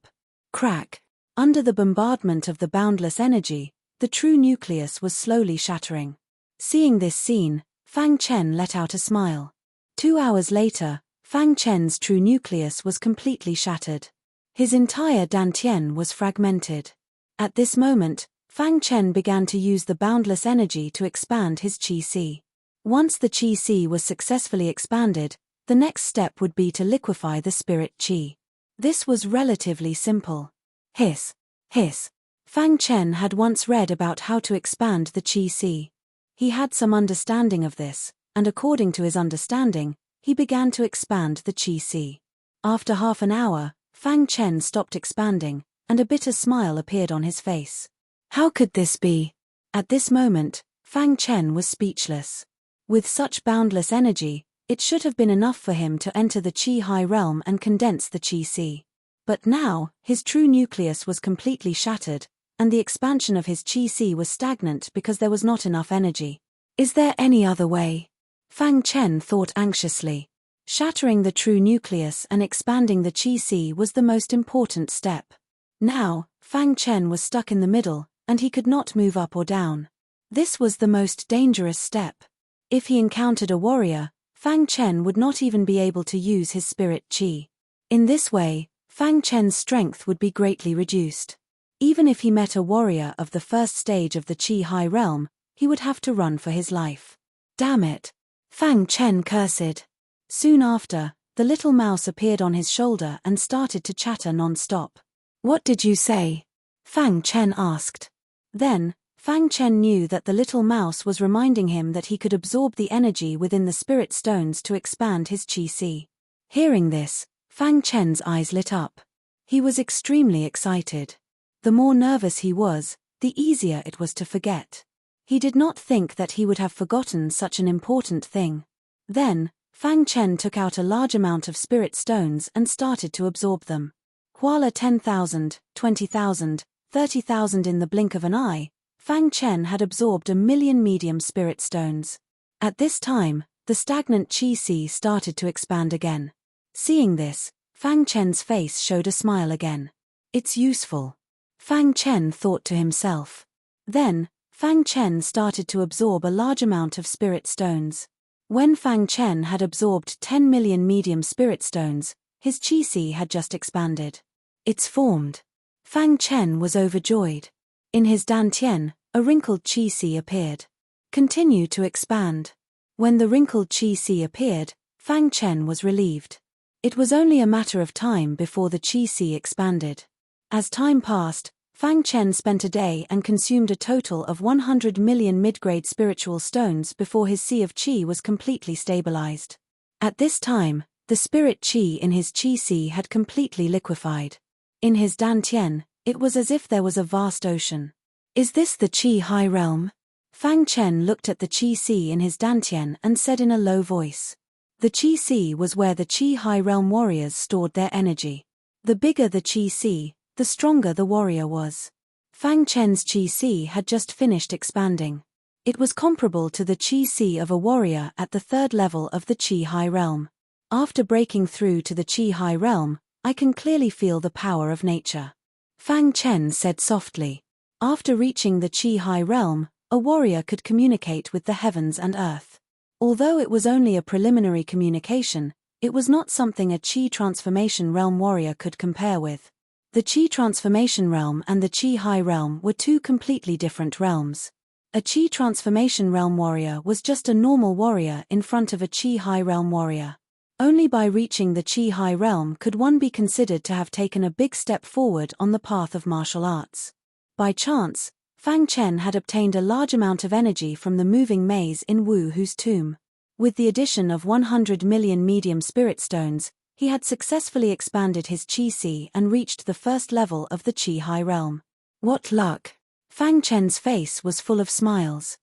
Crack! Under the bombardment of the boundless energy, the true nucleus was slowly shattering. Seeing this scene, Fang Chen let out a smile. 2 hours later, Fang Chen's true nucleus was completely shattered. His entire dantian was fragmented. At this moment, Fang Chen began to use the boundless energy to expand his Qi Si. Once the Qi Si was successfully expanded, the next step would be to liquefy the spirit Qi. This was relatively simple. Hiss! Hiss! Fang Chen had once read about how to expand the Qi Si. He had some understanding of this, and according to his understanding, he began to expand the Qi Si. After half an hour, Fang Chen stopped expanding, and a bitter smile appeared on his face. How could this be? At this moment, Fang Chen was speechless. With such boundless energy, it should have been enough for him to enter the Qi High Realm and condense the Qi Si. But now, his true nucleus was completely shattered, and the expansion of his Qi Si was stagnant because there was not enough energy. Is there any other way? Fang Chen thought anxiously. Shattering the true nucleus and expanding the Qi Si was the most important step. Now, Fang Chen was stuck in the middle, and he could not move up or down. This was the most dangerous step. If he encountered a warrior, Fang Chen would not even be able to use his spirit Qi. In this way, Fang Chen's strength would be greatly reduced. Even if he met a warrior of the first stage of the Qi High Realm, he would have to run for his life. Damn it! Fang Chen cursed. Soon after, the little mouse appeared on his shoulder and started to chatter non-stop. What did you say? Fang Chen asked. Then, Fang Chen knew that the little mouse was reminding him that he could absorb the energy within the spirit stones to expand his Qi Si. Hearing this, Fang Chen's eyes lit up. He was extremely excited. The more nervous he was, the easier it was to forget. He did not think that he would have forgotten such an important thing. Then, Fang Chen took out a large amount of spirit stones and started to absorb them. While 10,000, 20,000, 30,000 in the blink of an eye, Fang Chen had absorbed 1,000,000 medium spirit stones. At this time, the stagnant qi sea started to expand again. Seeing this, Fang Chen's face showed a smile again. It's useful. Fang Chen thought to himself. Then, Fang Chen started to absorb a large amount of spirit stones. When Fang Chen had absorbed 10 million medium spirit stones, his qi sea had just expanded. It's formed. Fang Chen was overjoyed. In his dantian, a wrinkled qi sea appeared. Continue to expand. When the wrinkled qi sea appeared, Fang Chen was relieved. It was only a matter of time before the qi sea expanded. As time passed, Fang Chen spent a day and consumed a total of 100 million mid-grade spiritual stones before his sea of qi was completely stabilized. At this time, the spirit qi in his qi sea had completely liquefied. In his dantian, it was as if there was a vast ocean. Is this the qi high realm? Fang Chen looked at the qi sea in his dantian and said in a low voice. The qi sea was where the qi high realm warriors stored their energy. The bigger the qi sea, the stronger the warrior was. Fang Chen's qi sea had just finished expanding. It was comparable to the qi sea of a warrior at the 3rd level of the qi high realm. After breaking through to the qi high realm, I can clearly feel the power of nature. Fang Chen said softly. After reaching the qi high realm, a warrior could communicate with the heavens and earth. Although it was only a preliminary communication, it was not something a qi transformation realm warrior could compare with. The qi transformation realm and the qi high realm were two completely different realms. A qi transformation realm warrior was just a normal warrior in front of a qi high realm warrior. Only by reaching the qi high realm could one be considered to have taken a big step forward on the path of martial arts. By chance, Fang Chen had obtained a large amount of energy from the moving maze in Wu Hu's tomb. With the addition of 100 million medium spirit stones, he had successfully expanded his qi sea and reached the 1st level of the qi high realm. What luck! Fang Chen's face was full of smiles.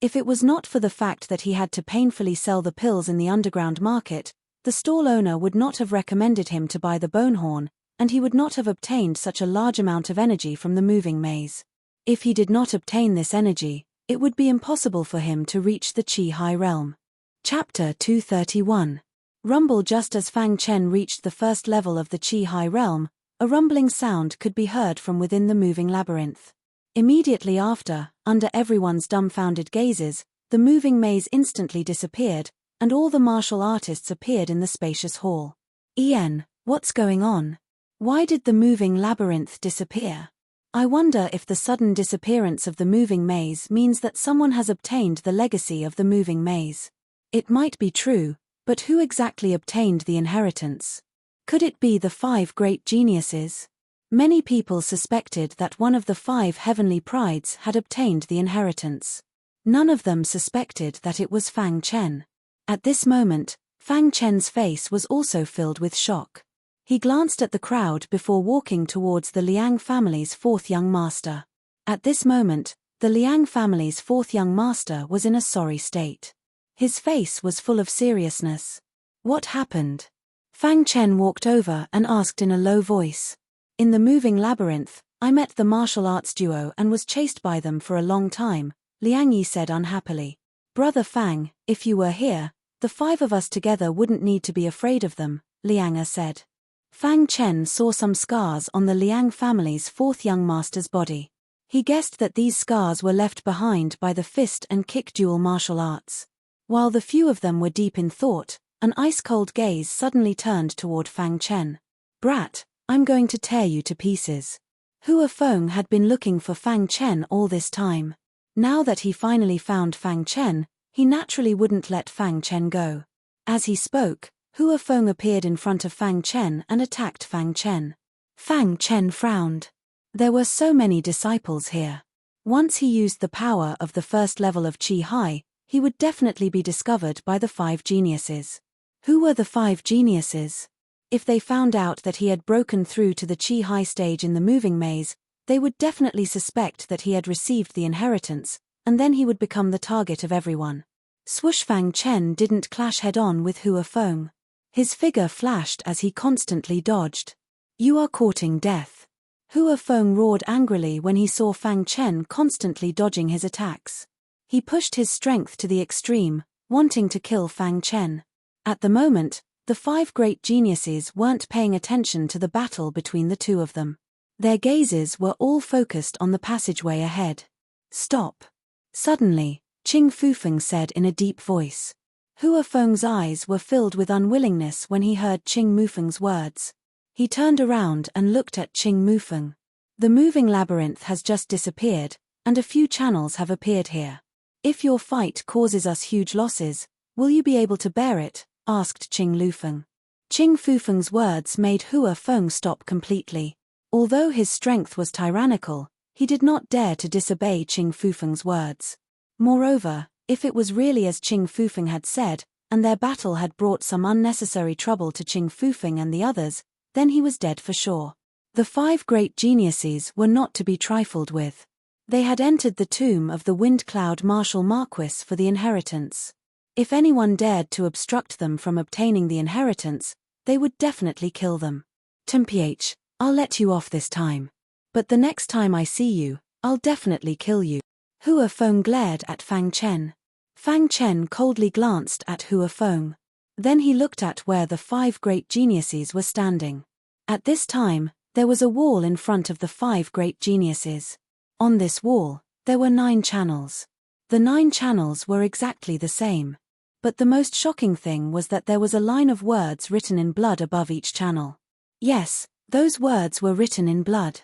If it was not for the fact that he had to painfully sell the pills in the underground market, the stall owner would not have recommended him to buy the bone horn, and he would not have obtained such a large amount of energy from the moving maze. If he did not obtain this energy, it would be impossible for him to reach the qi high realm. Chapter 231. Rumble. Just as Fang Chen reached the 1st level of the qi high realm, a rumbling sound could be heard from within the moving labyrinth. Immediately after, under everyone's dumbfounded gazes, the moving maze instantly disappeared, and all the martial artists appeared in the spacious hall. Ian, what's going on? Why did the moving labyrinth disappear? I wonder if the sudden disappearance of the moving maze means that someone has obtained the legacy of the moving maze. It might be true, but who exactly obtained the inheritance? Could it be the 5 great geniuses? Many people suspected that one of the 5 heavenly prides had obtained the inheritance. None of them suspected that it was Fang Chen. At this moment, Fang Chen's face was also filled with shock. He glanced at the crowd before walking towards the Liang family's 4th young master. At this moment, the Liang family's 4th young master was in a sorry state. His face was full of seriousness. What happened? Fang Chen walked over and asked in a low voice. In the moving labyrinth, I met the martial arts duo and was chased by them for a long time, Liang Yi said unhappily. Brother Fang, if you were here, the 5 of us together wouldn't need to be afraid of them, Liang Er said. Fang Chen saw some scars on the Liang family's 4th young master's body. He guessed that these scars were left behind by the fist and kick dual martial arts. While the few of them were deep in thought, an ice-cold gaze suddenly turned toward Fang Chen. Brat, I'm going to tear you to pieces. Hua Feng had been looking for Fang Chen all this time. Now that he finally found Fang Chen, he naturally wouldn't let Fang Chen go. As he spoke, Hua Feng appeared in front of Fang Chen and attacked Fang Chen. Fang Chen frowned. There were so many disciples here. Once he used the power of the 1st level of Qi High, he would definitely be discovered by the 5 geniuses. Who were the 5 geniuses? If they found out that he had broken through to the Qi High stage in the moving maze, they would definitely suspect that he had received the inheritance, and then he would become the target of everyone. Swoosh! Fang Chen didn't clash head-on with Hua Feng. His figure flashed as he constantly dodged. You are courting death. Hua Feng roared angrily when he saw Fang Chen constantly dodging his attacks. He pushed his strength to the extreme, wanting to kill Fang Chen. At the moment, the 5 great geniuses weren't paying attention to the battle between the two of them. Their gazes were all focused on the passageway ahead. Stop. Suddenly, Qing Fufeng said in a deep voice. Hua Feng's eyes were filled with unwillingness when he heard Qing Mufeng's words. He turned around and looked at Qing Mufeng. The moving labyrinth has just disappeared, and a few channels have appeared here. If your fight causes us huge losses, will you be able to bear it? Asked Qing Lufeng. Qing Fufeng's words made Hua Feng stop completely. Although his strength was tyrannical, he did not dare to disobey Qing Fufeng's words. Moreover, if it was really as Qing Fufeng had said, and their battle had brought some unnecessary trouble to Qing Fufeng and the others, then he was dead for sure. The 5 great geniuses were not to be trifled with. They had entered the tomb of the Wind Cloud Martial Marquis for the inheritance. If anyone dared to obstruct them from obtaining the inheritance, they would definitely kill them. Temph, I'll let you off this time. But the next time I see you, I'll definitely kill you. Hua Feng glared at Fang Chen. Fang Chen coldly glanced at Hua Feng. Then he looked at where the 5 great geniuses were standing. At this time, there was a wall in front of the 5 great geniuses. On this wall, there were 9 channels. The 9 channels were exactly the same. But the most shocking thing was that there was a line of words written in blood above each channel. Yes, those words were written in blood.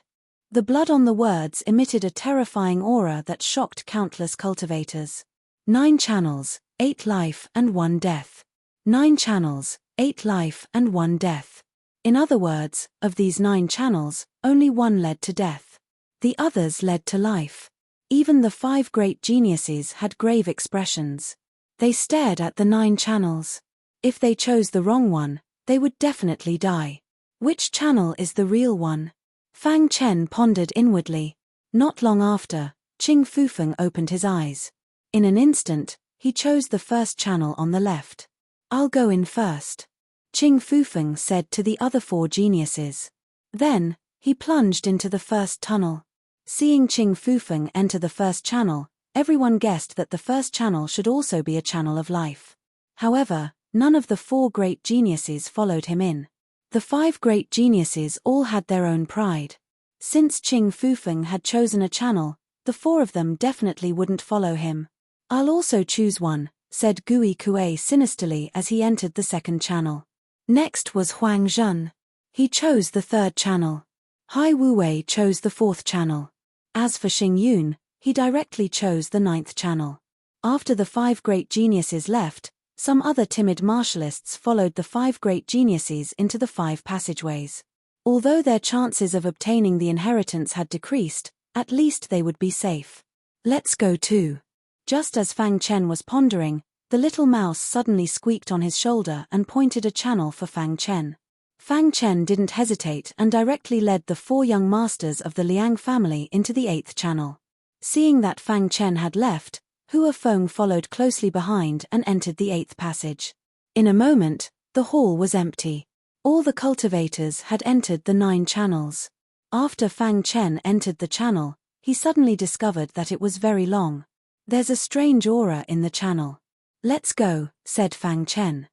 The blood on the words emitted a terrifying aura that shocked countless cultivators. 9 channels, 8 life and 1 death. 9 channels, 8 life and 1 death. In other words, of these 9 channels, only 1 led to death. The others led to life. Even the 5 great geniuses had grave expressions. They stared at the 9 channels. If they chose the wrong one, they would definitely die. Which channel is the real one? Fang Chen pondered inwardly. Not long after, Qing Fufeng opened his eyes. In an instant, he chose the first channel on the left. I'll go in first, Qing Fufeng said to the other 4 geniuses. Then, he plunged into the first tunnel. Seeing Qing Fufeng enter the first channel, everyone guessed that the first channel should also be a channel of life. However, none of the 4 great geniuses followed him in. The 5 great geniuses all had their own pride. Since Qing Fufeng had chosen a channel, the 4 of them definitely wouldn't follow him. I'll also choose one, said Gui Kuei sinisterly as he entered the second channel. Next was Huang Zhun. He chose the 3rd channel. Hai Wuwei chose the 4th channel. As for Xing Yun, he directly chose the 9th channel. After the 5 great geniuses left, some other timid martialists followed the 5 great geniuses into the 5 passageways. Although their chances of obtaining the inheritance had decreased, at least they would be safe. Let's go too. Just as Fang Chen was pondering, the little mouse suddenly squeaked on his shoulder and pointed a channel for Fang Chen. Fang Chen didn't hesitate and directly led the 4 young masters of the Liang family into the 8th channel. Seeing that Fang Chen had left, Hua Feng followed closely behind and entered the 8th passage. In a moment, the hall was empty. All the cultivators had entered the 9 channels. After Fang Chen entered the channel, he suddenly discovered that it was very long. There's a strange aura in the channel. Let's go, said Fang Chen.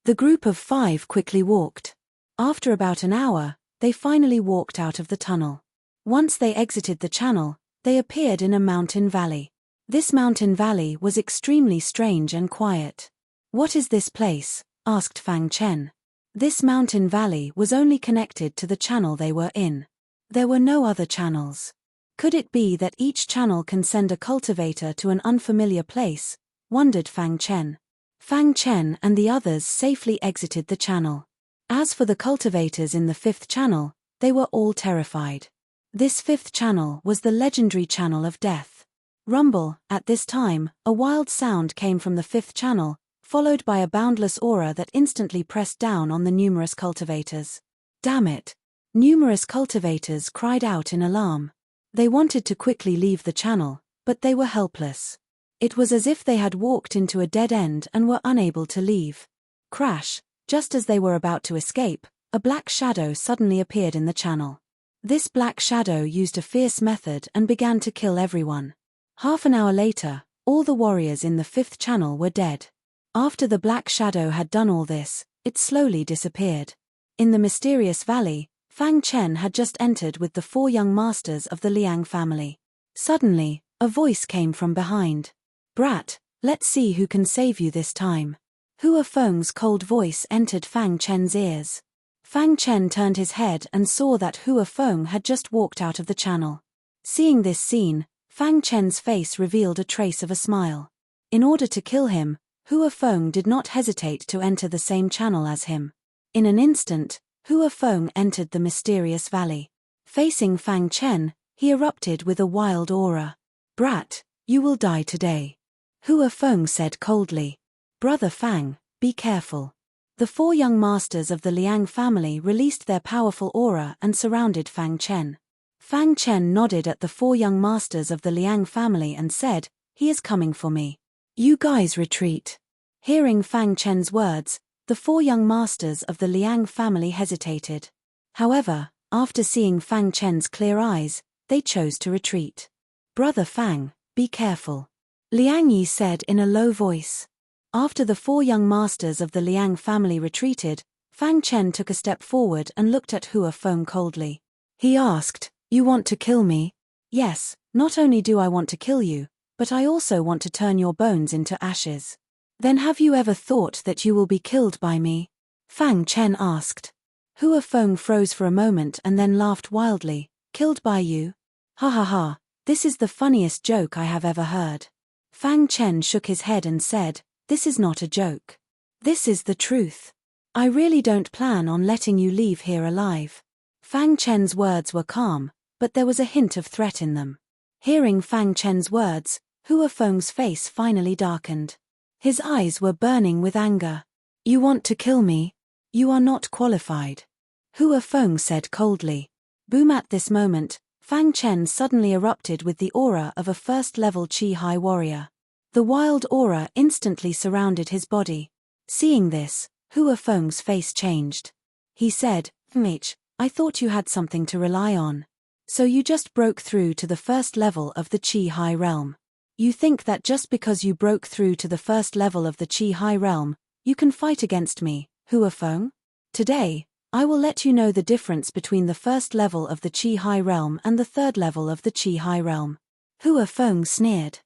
The group of 5 quickly walked. After about an hour, they finally walked out of the tunnel. Once they exited the channel, they appeared in a mountain valley. This mountain valley was extremely strange and quiet. What is this place? Asked Fang Chen. This mountain valley was only connected to the channel they were in. There were no other channels. Could it be that each channel can send a cultivator to an unfamiliar place? Wondered Fang Chen. Fang Chen and the others safely exited the channel. As for the cultivators in the 5th channel, they were all terrified. This 5th channel was the legendary channel of death. Rumble, at this time, a wild sound came from the 5th channel, followed by a boundless aura that instantly pressed down on the numerous cultivators. Damn it! Numerous cultivators cried out in alarm. They wanted to quickly leave the channel, but they were helpless. It was as if they had walked into a dead end and were unable to leave. Crash, just as they were about to escape, a black shadow suddenly appeared in the channel. This black shadow used a fierce method and began to kill everyone. Half an hour later, all the warriors in the fifth channel were dead. After the black shadow had done all this, it slowly disappeared. In the mysterious valley, Fang Chen had just entered with the 4 young masters of the Liang family. Suddenly, a voice came from behind. "Brat, let's see who can save you this time." Hua Feng's cold voice entered Fang Chen's ears. Fang Chen turned his head and saw that Hua Feng had just walked out of the channel. Seeing this scene, Fang Chen's face revealed a trace of a smile. In order to kill him, Hua Feng did not hesitate to enter the same channel as him. In an instant, Hua Feng entered the mysterious valley. Facing Fang Chen, he erupted with a wild aura. "Brat, you will die today," Hua Feng said coldly. "Brother Fang, be careful." The 4 young masters of the Liang family released their powerful aura and surrounded Fang Chen. Fang Chen nodded at the 4 young masters of the Liang family and said, "He is coming for me. You guys retreat." Hearing Fang Chen's words, the 4 young masters of the Liang family hesitated. However, after seeing Fang Chen's clear eyes, they chose to retreat. "Brother Fang, be careful," Liang Yi said in a low voice. After the 4 young masters of the Liang family retreated, Fang Chen took a step forward and looked at Hua Feng coldly. He asked, "You want to kill me?" "Yes, not only do I want to kill you, but I also want to turn your bones into ashes." "Then have you ever thought that you will be killed by me?" Fang Chen asked. Hua Feng froze for a moment and then laughed wildly. "Killed by you? Ha ha ha, this is the funniest joke I have ever heard." Fang Chen shook his head and said, "This is not a joke. This is the truth. I really don't plan on letting you leave here alive." Fang Chen's words were calm, but there was a hint of threat in them. Hearing Fang Chen's words, Hua Feng's face finally darkened. His eyes were burning with anger. "You want to kill me? You are not qualified," Hua Feng said coldly. Boom! At this moment, Fang Chen suddenly erupted with the aura of a first-level Qi-Hai warrior. The wild aura instantly surrounded his body. Seeing this, Hua Feng's face changed. He said, I thought you had something to rely on. So you just broke through to the first level of the Qi-Hai realm. You think that just because you broke through to the first level of the Qi-Hai realm, you can fight against me, Hua Feng? Today, I will let you know the difference between the first level of the Qi-Hai realm and the third level of the Qi-Hai realm. Hua Feng sneered.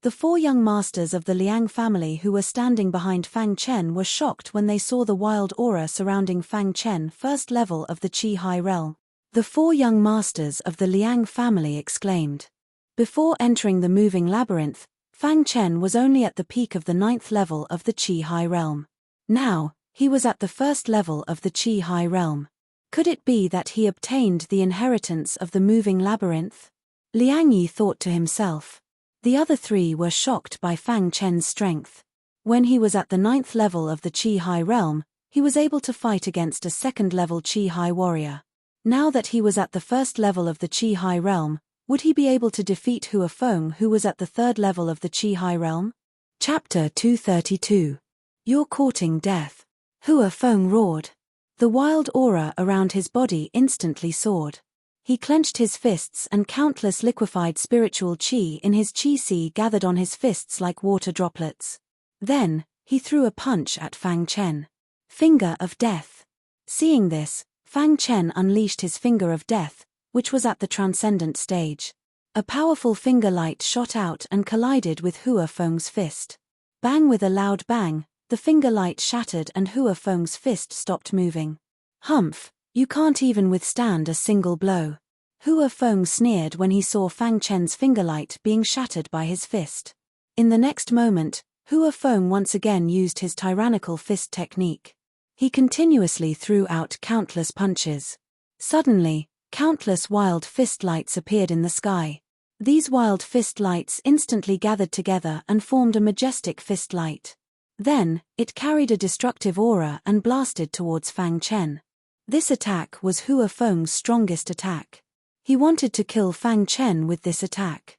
The 4 young masters of the Liang family who were standing behind Fang Chen were shocked when they saw the wild aura surrounding Fang Chen, first level of the Qi-Hai realm. The 4 young masters of the Liang family exclaimed. Before entering the moving labyrinth, Fang Chen was only at the peak of the 9th level of the Qi-Hai realm. Now, he was at the first level of the Qi-Hai realm. Could it be that he obtained the inheritance of the moving labyrinth? Liang Yi thought to himself. The other 3 were shocked by Fang Chen's strength. When he was at the 9th level of the Qi-Hai realm, he was able to fight against a 2nd-level Qi-Hai warrior. Now that he was at the first level of the Qi-Hai realm, would he be able to defeat Hua Feng, who was at the 3rd level of the Qi-Hai realm? Chapter 232. You're courting death. Hua Feng roared. The wild aura around his body instantly soared. He clenched his fists and countless liquefied spiritual qi in his qi sea gathered on his fists like water droplets. Then, he threw a punch at Fang Chen. Finger of Death. Seeing this, Fang Chen unleashed his Finger of Death, which was at the transcendent stage. A powerful finger light shot out and collided with Hua Feng's fist. Bang! With a loud bang, the finger light shattered and Hua Feng's fist stopped moving. Humph, you can't even withstand a single blow. Hua Feng sneered when he saw Fang Chen's finger light being shattered by his fist. In the next moment, Hua Feng once again used his tyrannical fist technique. He continuously threw out countless punches. Suddenly, countless wild fist lights appeared in the sky. These wild fist lights instantly gathered together and formed a majestic fist light. Then, it carried a destructive aura and blasted towards Fang Chen. This attack was Hua Feng's strongest attack. He wanted to kill Fang Chen with this attack.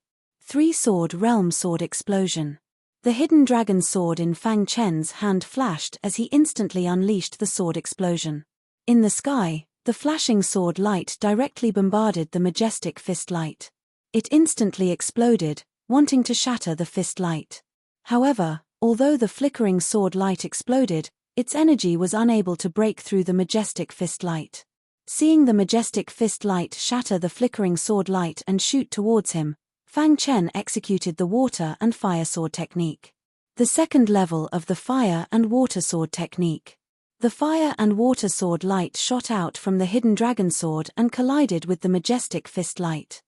Three-sword realm sword explosion. The hidden dragon sword in Fang Chen's hand flashed as he instantly unleashed the sword explosion. In the sky, the flashing sword light directly bombarded the majestic fist light. It instantly exploded, wanting to shatter the fist light. However, although the flickering sword light exploded, its energy was unable to break through the majestic fist light. Seeing the majestic fist light shatter the flickering sword light and shoot towards him, Fang Chen executed the water and fire sword technique. The second level of the fire and water sword technique. The fire and water sword light shot out from the hidden dragon sword and collided with the majestic fist light.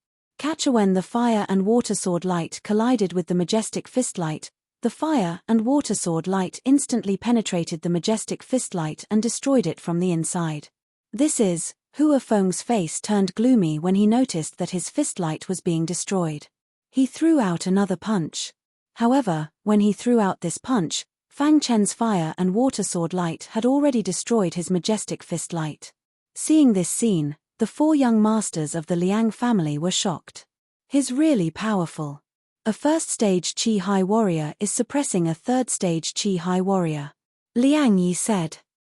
When the fire and water sword light collided with the majestic fist light, the fire and water sword light instantly penetrated the majestic fist light and destroyed it from the inside. Hua Feng's face turned gloomy when he noticed that his fist light was being destroyed. He threw out another punch. However, when he threw out this punch, Fang Chen's fire and water sword light had already destroyed his majestic fist light. Seeing this scene, the four young masters of the Liang family were shocked. He's really powerful. A first-stage Qi High warrior is suppressing a third-stage Qi High warrior. Liang Yi said.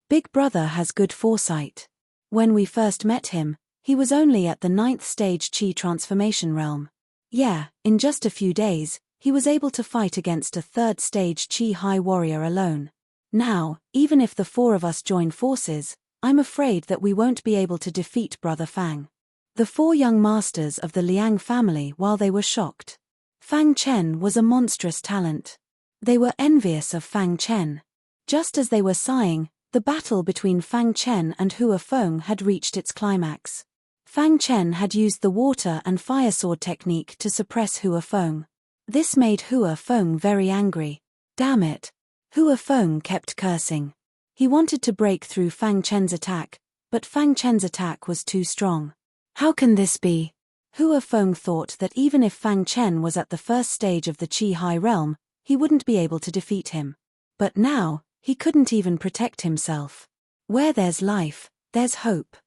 Big brother has good foresight. When we first met him, he was only at the 9th stage Qi transformation realm. Yeah, in just a few days, he was able to fight against a third-stage Qi High warrior alone. Now, even if the four of us join forces, I'm afraid that we won't be able to defeat Brother Fang. The four young masters of the Liang family while they were shocked. Fang Chen was a monstrous talent. They were envious of Fang Chen. Just as they were sighing, the battle between Fang Chen and Hua Feng had reached its climax. Fang Chen had used the water and fire sword technique to suppress Hua Feng. This made Hua Feng very angry. Damn it! Hua Feng kept cursing. He wanted to break through Fang Chen's attack, but Fang Chen's attack was too strong. How can this be? Hua Feng thought that even if Fang Chen was at the first stage of the Qi High realm, he wouldn't be able to defeat him. But now, he couldn't even protect himself. Where there's life, there's hope.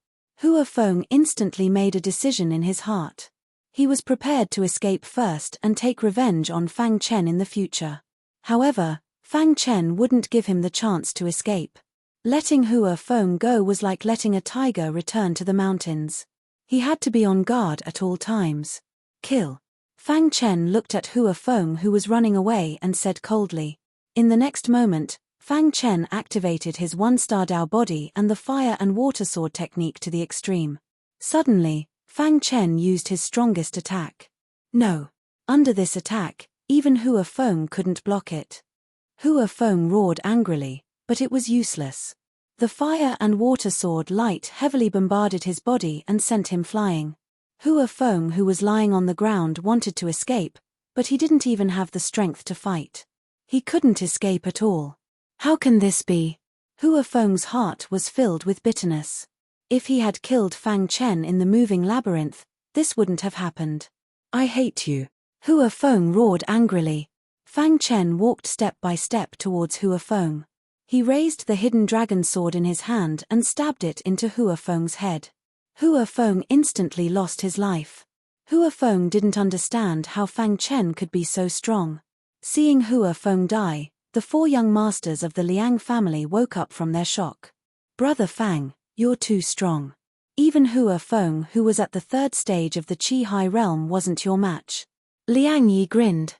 Hua Feng instantly made a decision in his heart. He was prepared to escape first and take revenge on Fang Chen in the future. However, Fang Chen wouldn't give him the chance to escape. Letting Hua Feng go was like letting a tiger return to the mountains. He had to be on guard at all times. Kill. Fang Chen looked at Hua Feng, who was running away, and said coldly. In the next moment, Fang Chen activated his one-star Dao body and the fire and water sword technique to the extreme. Suddenly, Fang Chen used his strongest attack. No. Under this attack, even Hua Feng couldn't block it. Hua Feng roared angrily, but it was useless. The fire and water sword light heavily bombarded his body and sent him flying. Hua Feng, who was lying on the ground, wanted to escape, but he didn't even have the strength to fight. He couldn't escape at all. How can this be? Hua Feng's heart was filled with bitterness. If he had killed Fang Chen in the moving labyrinth, this wouldn't have happened. I hate you. Hua Feng roared angrily. Fang Chen walked step by step towards Hua Feng. He raised the hidden dragon sword in his hand and stabbed it into Hua Feng's head. Hua Feng instantly lost his life. Hua Feng didn't understand how Fang Chen could be so strong. Seeing Hua Feng die, the four young masters of the Liang family woke up from their shock. Brother Fang, you're too strong. Even Hua Feng, who was at the third stage of the Qi High realm, wasn't your match. Liang Yi grinned.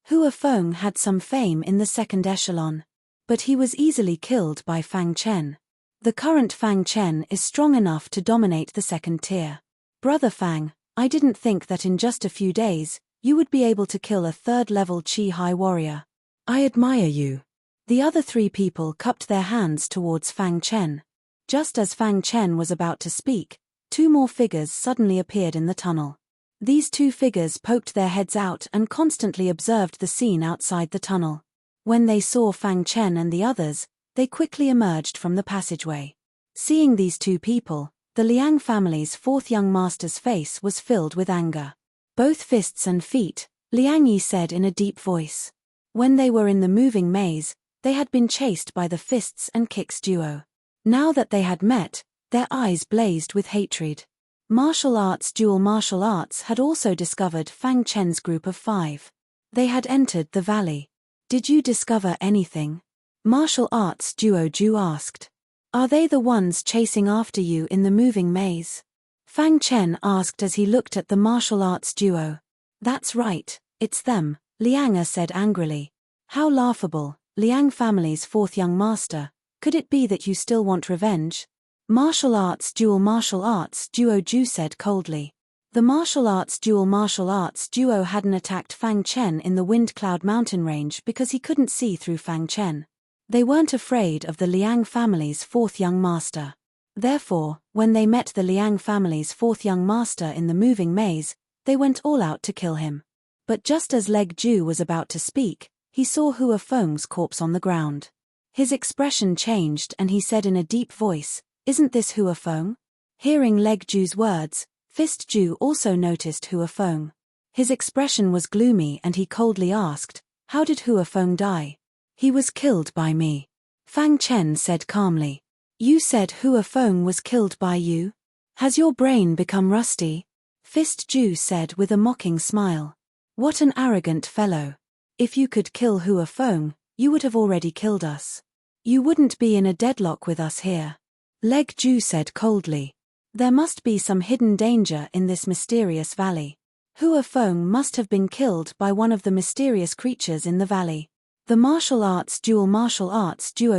Hua Feng had some fame in the second echelon. But he was easily killed by Fang Chen. The current Fang Chen is strong enough to dominate the second tier. Brother Fang, I didn't think that in just a few days, you would be able to kill a third-level Qi High warrior. I admire you. The other three people cupped their hands towards Fang Chen. Just as Fang Chen was about to speak, two more figures suddenly appeared in the tunnel. These two figures poked their heads out and constantly observed the scene outside the tunnel. When they saw Fang Chen and the others, they quickly emerged from the passageway. Seeing these two people, the Liang family's fourth young master's face was filled with anger. Both fists and feet, Liang Yi said in a deep voice. When they were in the moving maze, they had been chased by the fists and kicks duo. Now that they had met, their eyes blazed with hatred. Dual martial arts had also discovered Fang Chen's group of 5. They had entered the valley. Did you discover anything? Martial arts duo Ju asked. Are they the ones chasing after you in the moving maze? Fang Chen asked as he looked at the martial arts duo. That's right, it's them, Liang said angrily. How laughable, Liang family's 4th young master, could it be that you still want revenge? Martial arts duo Ju said coldly. The martial arts duo hadn't attacked Fang Chen in the Wind Cloud mountain range because he couldn't see through Fang Chen. They weren't afraid of the Liang family's 4th young master. Therefore, when they met the Liang family's 4th young master in the moving maze, they went all out to kill him. But just as Leg Ju was about to speak, he saw Hua Feng's corpse on the ground. His expression changed and he said in a deep voice, "Isn't this Hua Feng?" Hearing Leg Ju's words, Fist Ju also noticed Hua Feng. His expression was gloomy and he coldly asked, "How did Hua Feng die?" "He was killed by me," Fang Chen said calmly. "You said Hua Feng was killed by you? Has your brain become rusty?" Fist Ju said with a mocking smile. "What an arrogant fellow. If you could kill Hua Feng, you would have already killed us. You wouldn't be in a deadlock with us here." Leg Ju said coldly. There must be some hidden danger in this mysterious valley. Hua Feng must have been killed by one of the mysterious creatures in the valley. The martial arts duo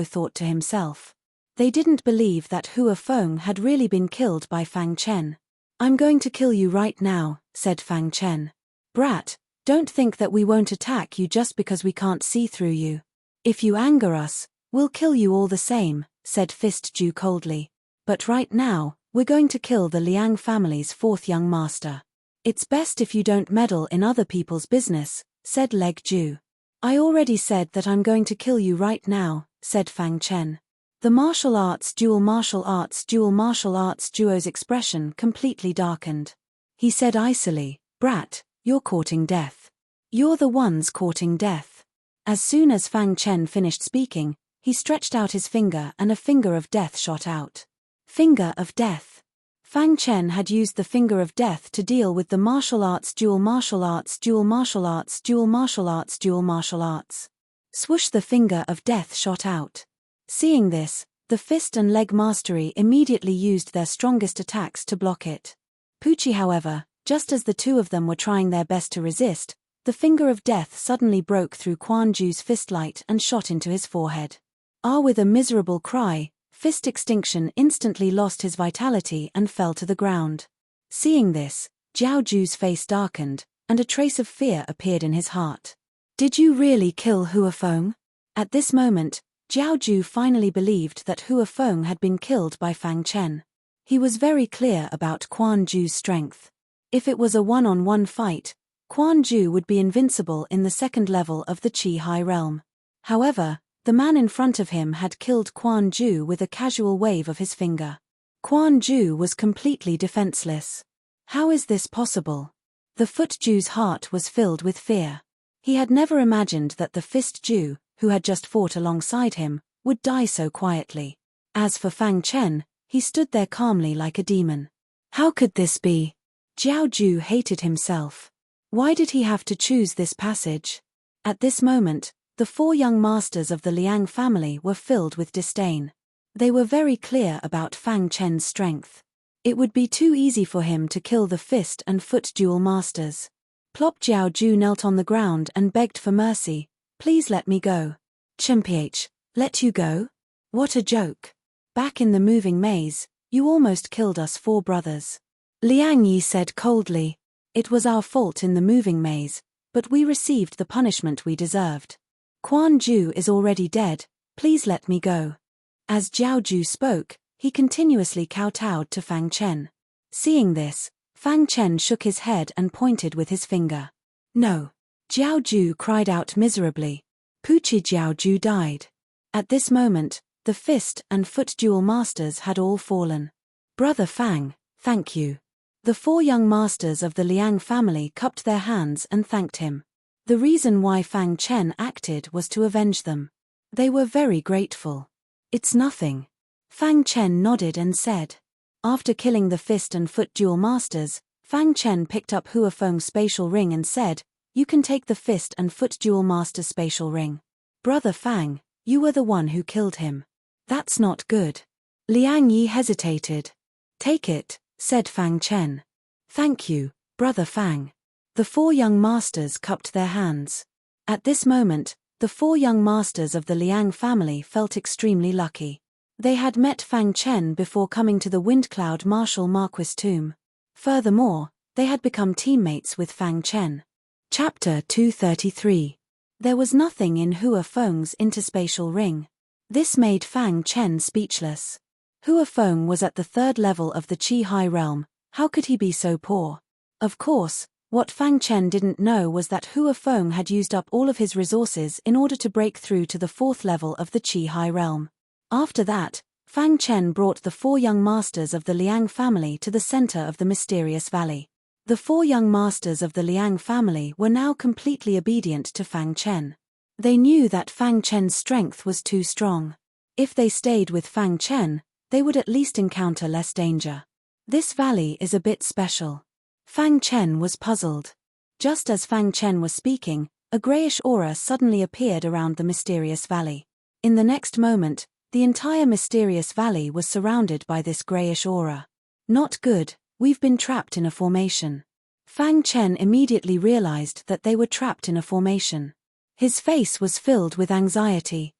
thought to himself. They didn't believe that Hua Feng had really been killed by Fang Chen. "I'm going to kill you right now," said Fang Chen. "Brat, don't think that we won't attack you just because we can't see through you. If you anger us, we'll kill you all the same," said Fist Ju coldly. "But right now, we're going to kill the Liang family's 4th young master. It's best if you don't meddle in other people's business," said Leg Ju. "I already said that I'm going to kill you right now," said Fang Chen. The dual martial arts duo's expression completely darkened. He said icily, "Brat, you're courting death. You're the ones courting death." As soon as Fang Chen finished speaking, he stretched out his finger and a finger of death shot out. Finger of death. Fang Chen had used the finger of death to deal with the dual martial arts. Swoosh, the finger of death shot out. Seeing this, the fist and leg mastery immediately used their strongest attacks to block it. Pucci, however, just as the two of them were trying their best to resist, the finger of death suddenly broke through Quan Ju's fistlight and shot into his forehead. With a miserable cry, Fist Extinction instantly lost his vitality and fell to the ground. Seeing this, Jiao Ju's face darkened, and a trace of fear appeared in his heart. "Did you really kill Hua Feng?" At this moment, Jiao Ju finally believed that Hua Feng had been killed by Fang Chen. He was very clear about Quan Ju's strength. If it was a one-on-one fight, Quan Ju would be invincible in the 2nd level of the Qi High Realm. However, the man in front of him had killed Quan Ju with a casual wave of his finger. Quan Ju was completely defenseless. How is this possible? The Foot Ju's heart was filled with fear. He had never imagined that the Fist Ju, who had just fought alongside him, would die so quietly. As for Fang Chen, he stood there calmly like a demon. How could this be? Jiao Ju hated himself. Why did he have to choose this passage? At this moment, the 4 young masters of the Liang family were filled with disdain. They were very clear about Fang Chen's strength. It would be too easy for him to kill the fist and foot dual masters. Plop Jiao Ju knelt on the ground and begged for mercy. "Please let me go." "Chimph, let you go? What a joke. Back in the moving maze, you almost killed us 4 brothers." Liang Yi said coldly. "It was our fault in the moving maze, but we received the punishment we deserved. Quan Ju is already dead, please let me go." As Jiao Ju spoke, he continuously kowtowed to Fang Chen. Seeing this, Fang Chen shook his head and pointed with his finger. "No." Jiao Ju cried out miserably. Pucci Jiao Ju died. At this moment, the fist and foot dual masters had all fallen. "Brother Fang, thank you." The 4 young masters of the Liang family cupped their hands and thanked him. The reason why Fang Chen acted was to avenge them. They were very grateful. "It's nothing." Fang Chen nodded and said. After killing the fist and foot dual masters, Fang Chen picked up Hua Feng's spatial ring and said, "You can take the fist and foot dual master's spatial ring. Brother Fang, you were the one who killed him. That's not good." Liang Yi hesitated. "Take it," said Fang Chen. "Thank you, Brother Fang." The four young masters cupped their hands. At this moment, the four young masters of the Liang family felt extremely lucky. They had met Fang Chen before coming to the Windcloud Martial Marquis tomb. Furthermore, they had become teammates with Fang Chen. Chapter 233. There was nothing in Hua Feng's interspatial ring. This made Fang Chen speechless. Hua Feng was at the third level of the Qi High Realm. How could he be so poor? Of course, what Fang Chen didn't know was that Hua Feng had used up all of his resources in order to break through to the fourth level of the Qi High Realm. After that, Fang Chen brought the four young masters of the Liang family to the center of the mysterious valley. The four young masters of the Liang family were now completely obedient to Fang Chen. They knew that Fang Chen's strength was too strong. If they stayed with Fang Chen, they would at least encounter less danger. This valley is a bit special. Fang Chen was puzzled. Just as Fang Chen was speaking, a grayish aura suddenly appeared around the mysterious valley. In the next moment, the entire mysterious valley was surrounded by this grayish aura. Not good, we've been trapped in a formation. Fang Chen immediately realized that they were trapped in a formation. His face was filled with anxiety.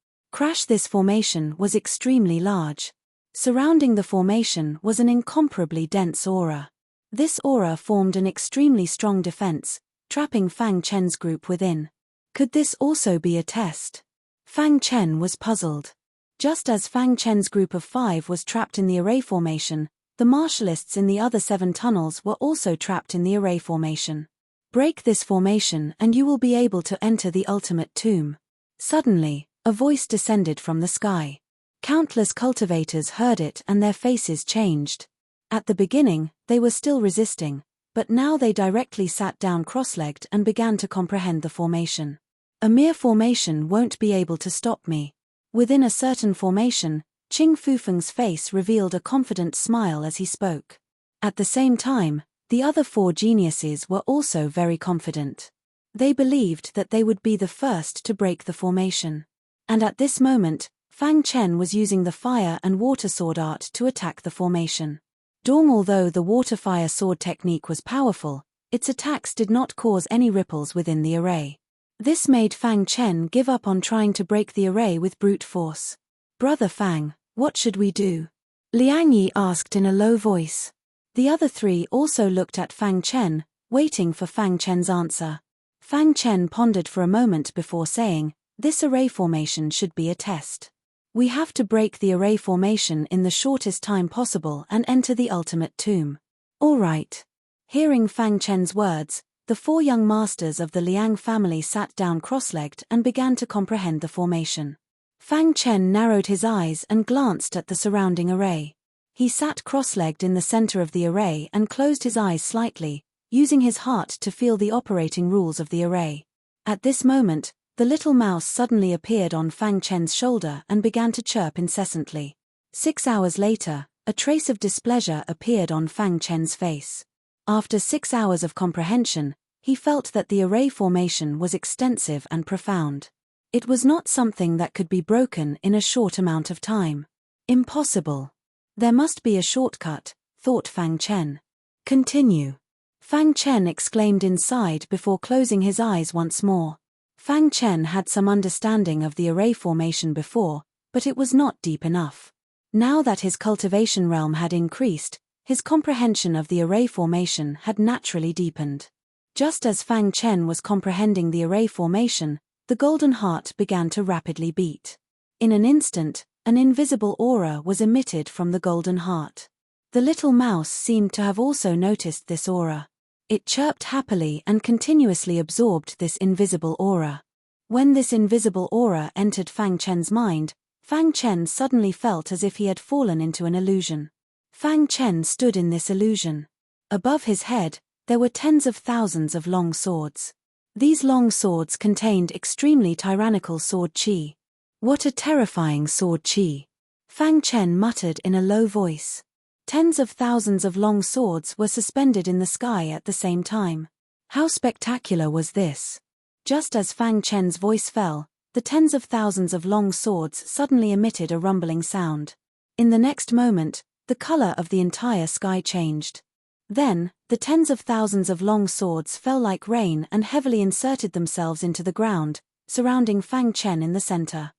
This formation was extremely large. Surrounding the formation was an incomparably dense aura. This aura formed an extremely strong defense, trapping Fang Chen's group within. Could this also be a test? Fang Chen was puzzled. Just as Fang Chen's group of 5 was trapped in the array formation, the martialists in the other 7 tunnels were also trapped in the array formation. Break this formation and you will be able to enter the ultimate tomb. Suddenly, a voice descended from the sky. Countless cultivators heard it and their faces changed. At the beginning, they were still resisting, but now they directly sat down cross-legged and began to comprehend the formation. A mere formation won't be able to stop me. Within a certain formation, Qing Fufeng's face revealed a confident smile as he spoke. At the same time, the other 4 geniuses were also very confident. They believed that they would be the first to break the formation. And at this moment, Fang Chen was using the fire and water sword art to attack the formation. Although the water-fire sword technique was powerful, its attacks did not cause any ripples within the array. This made Fang Chen give up on trying to break the array with brute force. "Brother Fang, what should we do?" Liang Yi asked in a low voice. The other 3 also looked at Fang Chen, waiting for Fang Chen's answer. Fang Chen pondered for a moment before saying, "This array formation should be a test. We have to break the array formation in the shortest time possible and enter the ultimate tomb." "All right." Hearing Fang Chen's words, the 4 young masters of the Liang family sat down cross-legged and began to comprehend the formation. Fang Chen narrowed his eyes and glanced at the surrounding array. He sat cross-legged in the center of the array and closed his eyes slightly, using his heart to feel the operating rules of the array. At this moment, the little mouse suddenly appeared on Fang Chen's shoulder and began to chirp incessantly. 6 hours later, a trace of displeasure appeared on Fang Chen's face. After 6 hours of comprehension, he felt that the array formation was extensive and profound. It was not something that could be broken in a short amount of time. Impossible. There must be a shortcut, thought Fang Chen. "Continue." Fang Chen exclaimed inside before closing his eyes once more. Fang Chen had some understanding of the array formation before, but it was not deep enough. Now that his cultivation realm had increased, his comprehension of the array formation had naturally deepened. Just as Fang Chen was comprehending the array formation, the golden heart began to rapidly beat. In an instant, an invisible aura was emitted from the golden heart. The little mouse seemed to have also noticed this aura. It chirped happily and continuously absorbed this invisible aura. When this invisible aura entered Fang Chen's mind, Fang Chen suddenly felt as if he had fallen into an illusion. Fang Chen stood in this illusion. Above his head, there were tens of thousands of long swords. These long swords contained extremely tyrannical sword qi. "What a terrifying sword qi!" Fang Chen muttered in a low voice. Tens of thousands of long swords were suspended in the sky at the same time. How spectacular was this? Just as Fang Chen's voice fell, the tens of thousands of long swords suddenly emitted a rumbling sound. In the next moment, the color of the entire sky changed. Then, the tens of thousands of long swords fell like rain and heavily inserted themselves into the ground, surrounding Fang Chen in the center.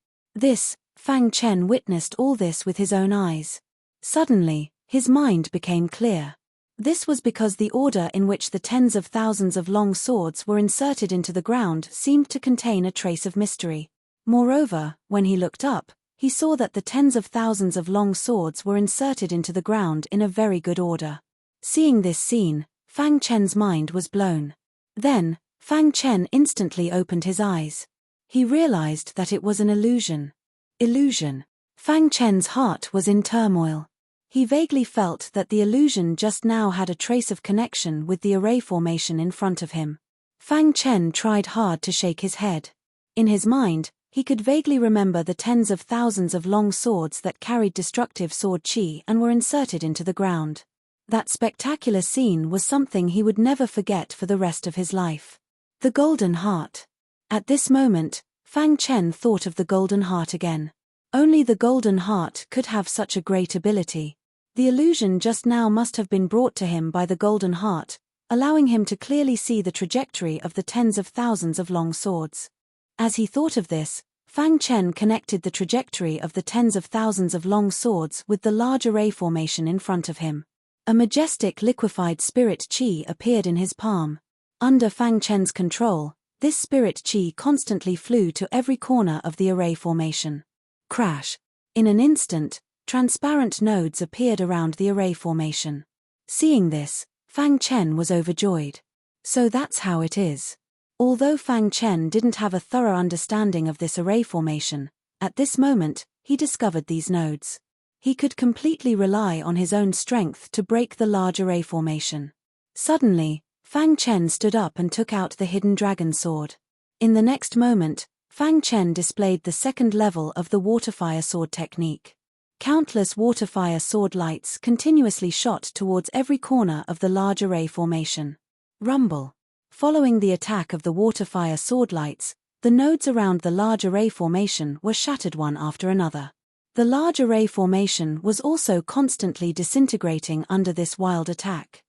Fang Chen witnessed all this with his own eyes. Suddenly, his mind became clear. This was because the order in which the tens of thousands of long swords were inserted into the ground seemed to contain a trace of mystery. Moreover, when he looked up, he saw that the tens of thousands of long swords were inserted into the ground in a very good order. Seeing this scene, Fang Chen's mind was blown. Then, Fang Chen instantly opened his eyes. He realized that it was an illusion. Illusion. Fang Chen's heart was in turmoil. He vaguely felt that the illusion just now had a trace of connection with the array formation in front of him. Fang Chen tried hard to shake his head. In his mind, he could vaguely remember the tens of thousands of long swords that carried destructive sword qi and were inserted into the ground. That spectacular scene was something he would never forget for the rest of his life. The Golden Heart. At this moment, Fang Chen thought of the Golden Heart again. Only the Golden Heart could have such a great ability. The illusion just now must have been brought to him by the Golden Heart, allowing him to clearly see the trajectory of the tens of thousands of long swords. As he thought of this, Fang Chen connected the trajectory of the tens of thousands of long swords with the large array formation in front of him. A majestic liquefied spirit qi appeared in his palm. Under Fang Chen's control, this spirit qi constantly flew to every corner of the array formation. Crash! In an instant, transparent nodes appeared around the array formation. Seeing this, Fang Chen was overjoyed. So that's how it is. Although Fang Chen didn't have a thorough understanding of this array formation, at this moment, he discovered these nodes. He could completely rely on his own strength to break the large array formation. Suddenly, Fang Chen stood up and took out the hidden dragon sword. In the next moment, Fang Chen displayed the second level of the water-fire sword technique. Countless water-fire sword lights continuously shot towards every corner of the large array formation. Rumble. Following the attack of the water-fire sword lights, the nodes around the large array formation were shattered one after another. The large array formation was also constantly disintegrating under this wild attack.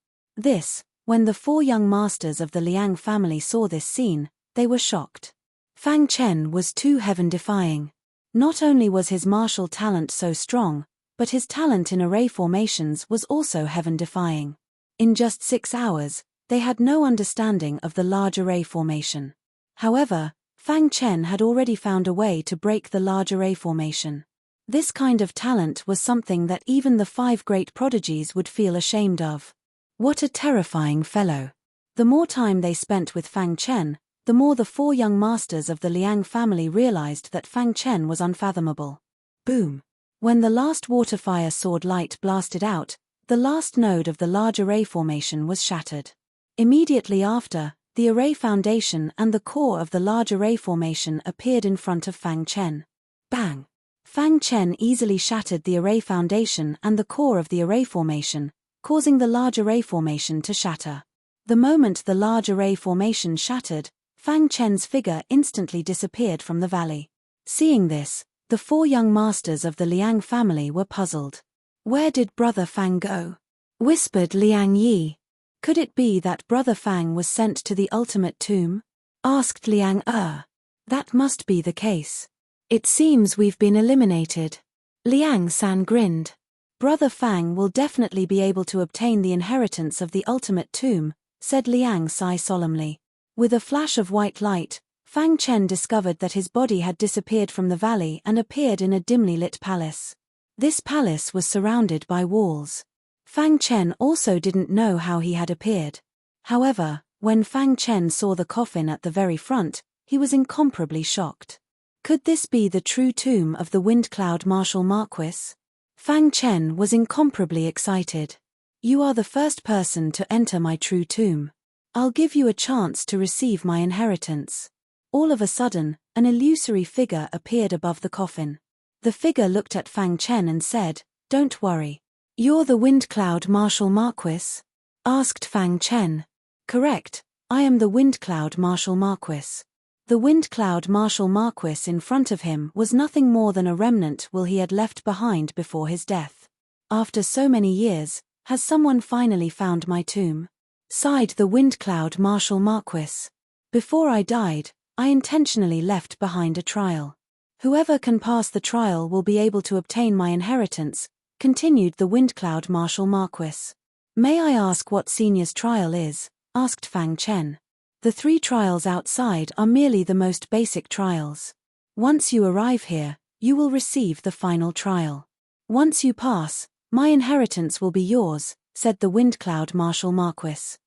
When the four young masters of the Liang family saw this scene, they were shocked. Fang Chen was too heaven-defying. Not only was his martial talent so strong, but his talent in array formations was also heaven-defying. In just 6 hours, they had no understanding of the large array formation. However, Fang Chen had already found a way to break the large array formation. This kind of talent was something that even the 5 great prodigies would feel ashamed of. What a terrifying fellow! The more time they spent with Fang Chen, the more the 4 young masters of the Liang family realized that Fang Chen was unfathomable. Boom! When the last water-fire sword light blasted out, the last node of the large array formation was shattered. Immediately after, the array foundation and the core of the large array formation appeared in front of Fang Chen. Bang! Fang Chen easily shattered the array foundation and the core of the array formation, causing the large array formation to shatter. The moment the large array formation shattered, Fang Chen's figure instantly disappeared from the valley. Seeing this, the 4 young masters of the Liang family were puzzled. Where did Brother Fang go? Whispered Liang Yi. Could it be that Brother Fang was sent to the ultimate tomb? Asked Liang That must be the case. It seems we've been eliminated. Liang San grinned. Brother Fang will definitely be able to obtain the inheritance of the ultimate tomb, said Liang Sai solemnly. With a flash of white light, Fang Chen discovered that his body had disappeared from the valley and appeared in a dimly lit palace. This palace was surrounded by walls. Fang Chen also didn't know how he had appeared. However, when Fang Chen saw the coffin at the very front, he was incomparably shocked. Could this be the true tomb of the Wind Cloud Marshal Marquis? Fang Chen was incomparably excited. You are the first person to enter my true tomb. I'll give you a chance to receive my inheritance. All of a sudden, an illusory figure appeared above the coffin. The figure looked at Fang Chen and said, Don't worry. You're the Wind Cloud Martial Marquis? Asked Fang Chen. Correct, I am the Wind Cloud Martial Marquis. The Wind Cloud Martial Marquis in front of him was nothing more than a remnant will he had left behind before his death. After so many years, has someone finally found my tomb? Sighed the Wind Cloud Martial Marquis. Before I died, I intentionally left behind a trial. Whoever can pass the trial will be able to obtain my inheritance, continued the Wind Cloud Martial Marquis. May I ask what Senior's trial is? Asked Fang Chen. The 3 trials outside are merely the most basic trials. Once you arrive here, you will receive the final trial. Once you pass, my inheritance will be yours, said the Wind Cloud Martial Marquis.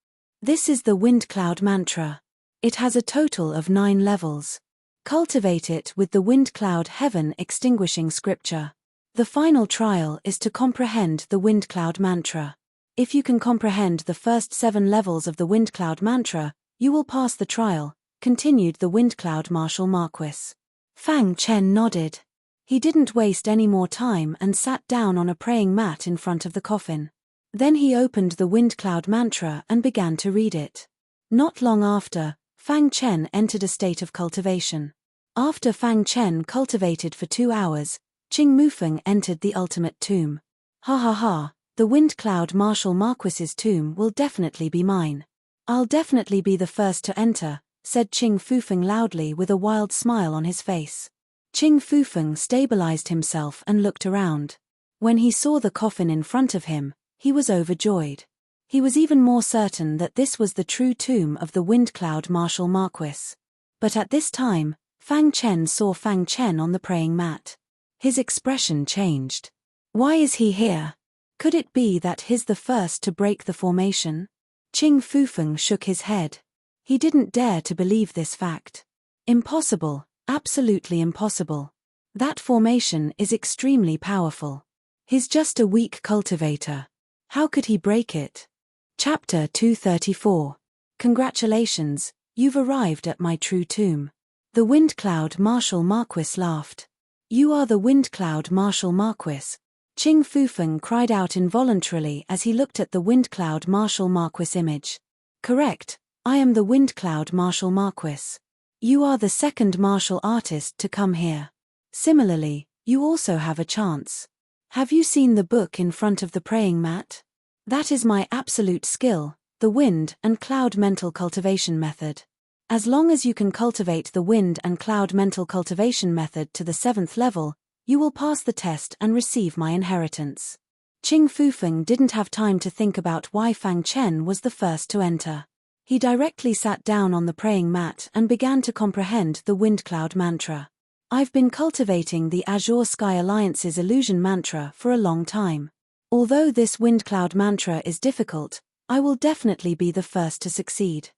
This is the Wind Cloud Mantra. It has a total of 9 levels. Cultivate it with the Wind Cloud Heaven Extinguishing Scripture. The final trial is to comprehend the Wind Cloud Mantra. If you can comprehend the first 7 levels of the Wind Cloud Mantra, you will pass the trial, continued the Wind Cloud Martial Marquis. Fang Chen nodded. He didn't waste any more time and sat down on a praying mat in front of the coffin. Then he opened the Wind Cloud Mantra and began to read it. Not long after, Fang Chen entered a state of cultivation. After Fang Chen cultivated for 2 hours, Qing Mufeng entered the ultimate tomb. Ha ha ha, the Wind Cloud Martial Marquis's tomb will definitely be mine. I'll definitely be the first to enter, said Qing Fufeng loudly with a wild smile on his face. Qing Fufeng stabilized himself and looked around. When he saw the coffin in front of him, he was overjoyed. He was even more certain that this was the true tomb of the Wind Cloud Martial Marquis. But at this time, Fang Chen saw Fang Chen on the praying mat. His expression changed. Why is he here? Could it be that he's the first to break the formation? Qing Fufeng shook his head. He didn't dare to believe this fact. Impossible, absolutely impossible. That formation is extremely powerful. He's just a weak cultivator. How could he break it? Chapter 234. Congratulations, you've arrived at my true tomb. The Wind Cloud Martial Marquis laughed. You are the Wind Cloud Martial Marquis. Qing Fufeng cried out involuntarily as he looked at the Wind Cloud Martial Marquis image. Correct, I am the Wind Cloud Martial Marquis. You are the second martial artist to come here. Similarly, you also have a chance. Have you seen the book in front of the praying mat? That is my absolute skill, the Wind and Cloud Mental Cultivation Method. As long as you can cultivate the Wind and Cloud Mental Cultivation Method to the 7th level, you will pass the test and receive my inheritance. Qing Fufeng didn't have time to think about why Fang Chen was the first to enter. He directly sat down on the praying mat and began to comprehend the Wind Cloud Mantra. I've been cultivating the Azure Sky Alliance's illusion mantra for a long time. Although this Wind Cloud Mantra is difficult, I will definitely be the first to succeed.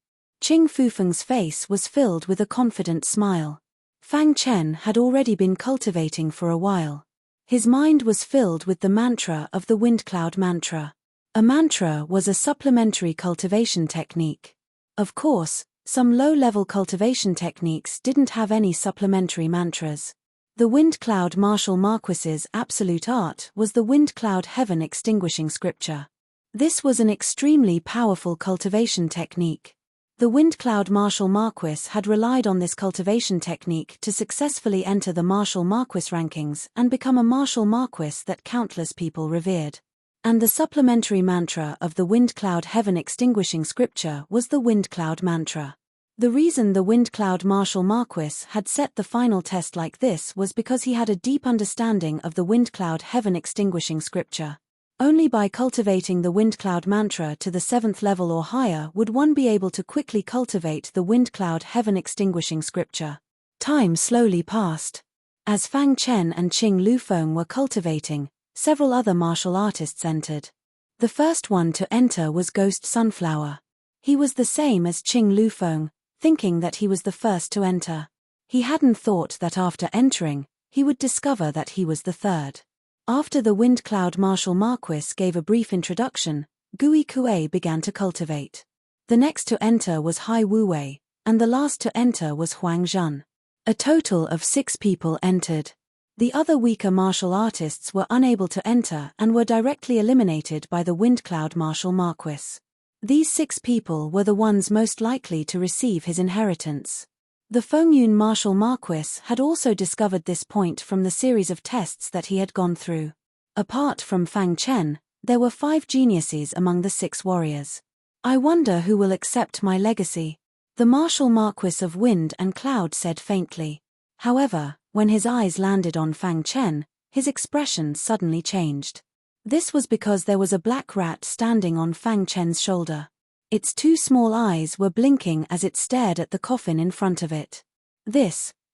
Qing Fufeng's face was filled with a confident smile. Fang Chen had already been cultivating for a while. His mind was filled with the mantra of the Wind Cloud Mantra. A mantra was a supplementary cultivation technique. Of course, some low-level cultivation techniques didn't have any supplementary mantras. The Wind Cloud Martial Marquis's absolute art was the Wind Cloud Heaven Extinguishing Scripture. This was an extremely powerful cultivation technique. The Wind Cloud Martial Marquis had relied on this cultivation technique to successfully enter the Martial Marquis rankings and become a Martial Marquis that countless people revered. And the supplementary mantra of the Wind Cloud Heaven Extinguishing Scripture was the Wind Cloud Mantra. The reason the Wind Cloud Martial Marquis had set the final test like this was because he had a deep understanding of the Wind Cloud Heaven Extinguishing Scripture. Only by cultivating the Wind Cloud Mantra to the 7th level or higher would one be able to quickly cultivate the Wind Cloud Heaven Extinguishing Scripture. Time slowly passed. As Fang Chen and Qing Lufeng were cultivating, several other martial artists entered. The first one to enter was Ghost Sunflower. He was the same as Qing Lufeng, thinking that he was the first to enter. He hadn't thought that after entering, he would discover that he was the third. After the Wind Cloud Martial Marquis gave a brief introduction, Gui Kuei began to cultivate. The next to enter was Hai Wuwei, and the last to enter was Huang Zhun. A total of 6 people entered. The other weaker martial artists were unable to enter and were directly eliminated by the Wind Cloud Martial Marquis. These 6 people were the ones most likely to receive his inheritance. The Fengyun Martial Marquis had also discovered this point from the series of tests that he had gone through. Apart from Fang Chen, there were 5 geniuses among the 6 warriors. I wonder who will accept my legacy, the Martial Marquis of Wind and Cloud said faintly. However, when his eyes landed on Fang Chen, his expression suddenly changed. This was because there was a black rat standing on Fang Chen's shoulder. Its 2 small eyes were blinking as it stared at the coffin in front of it.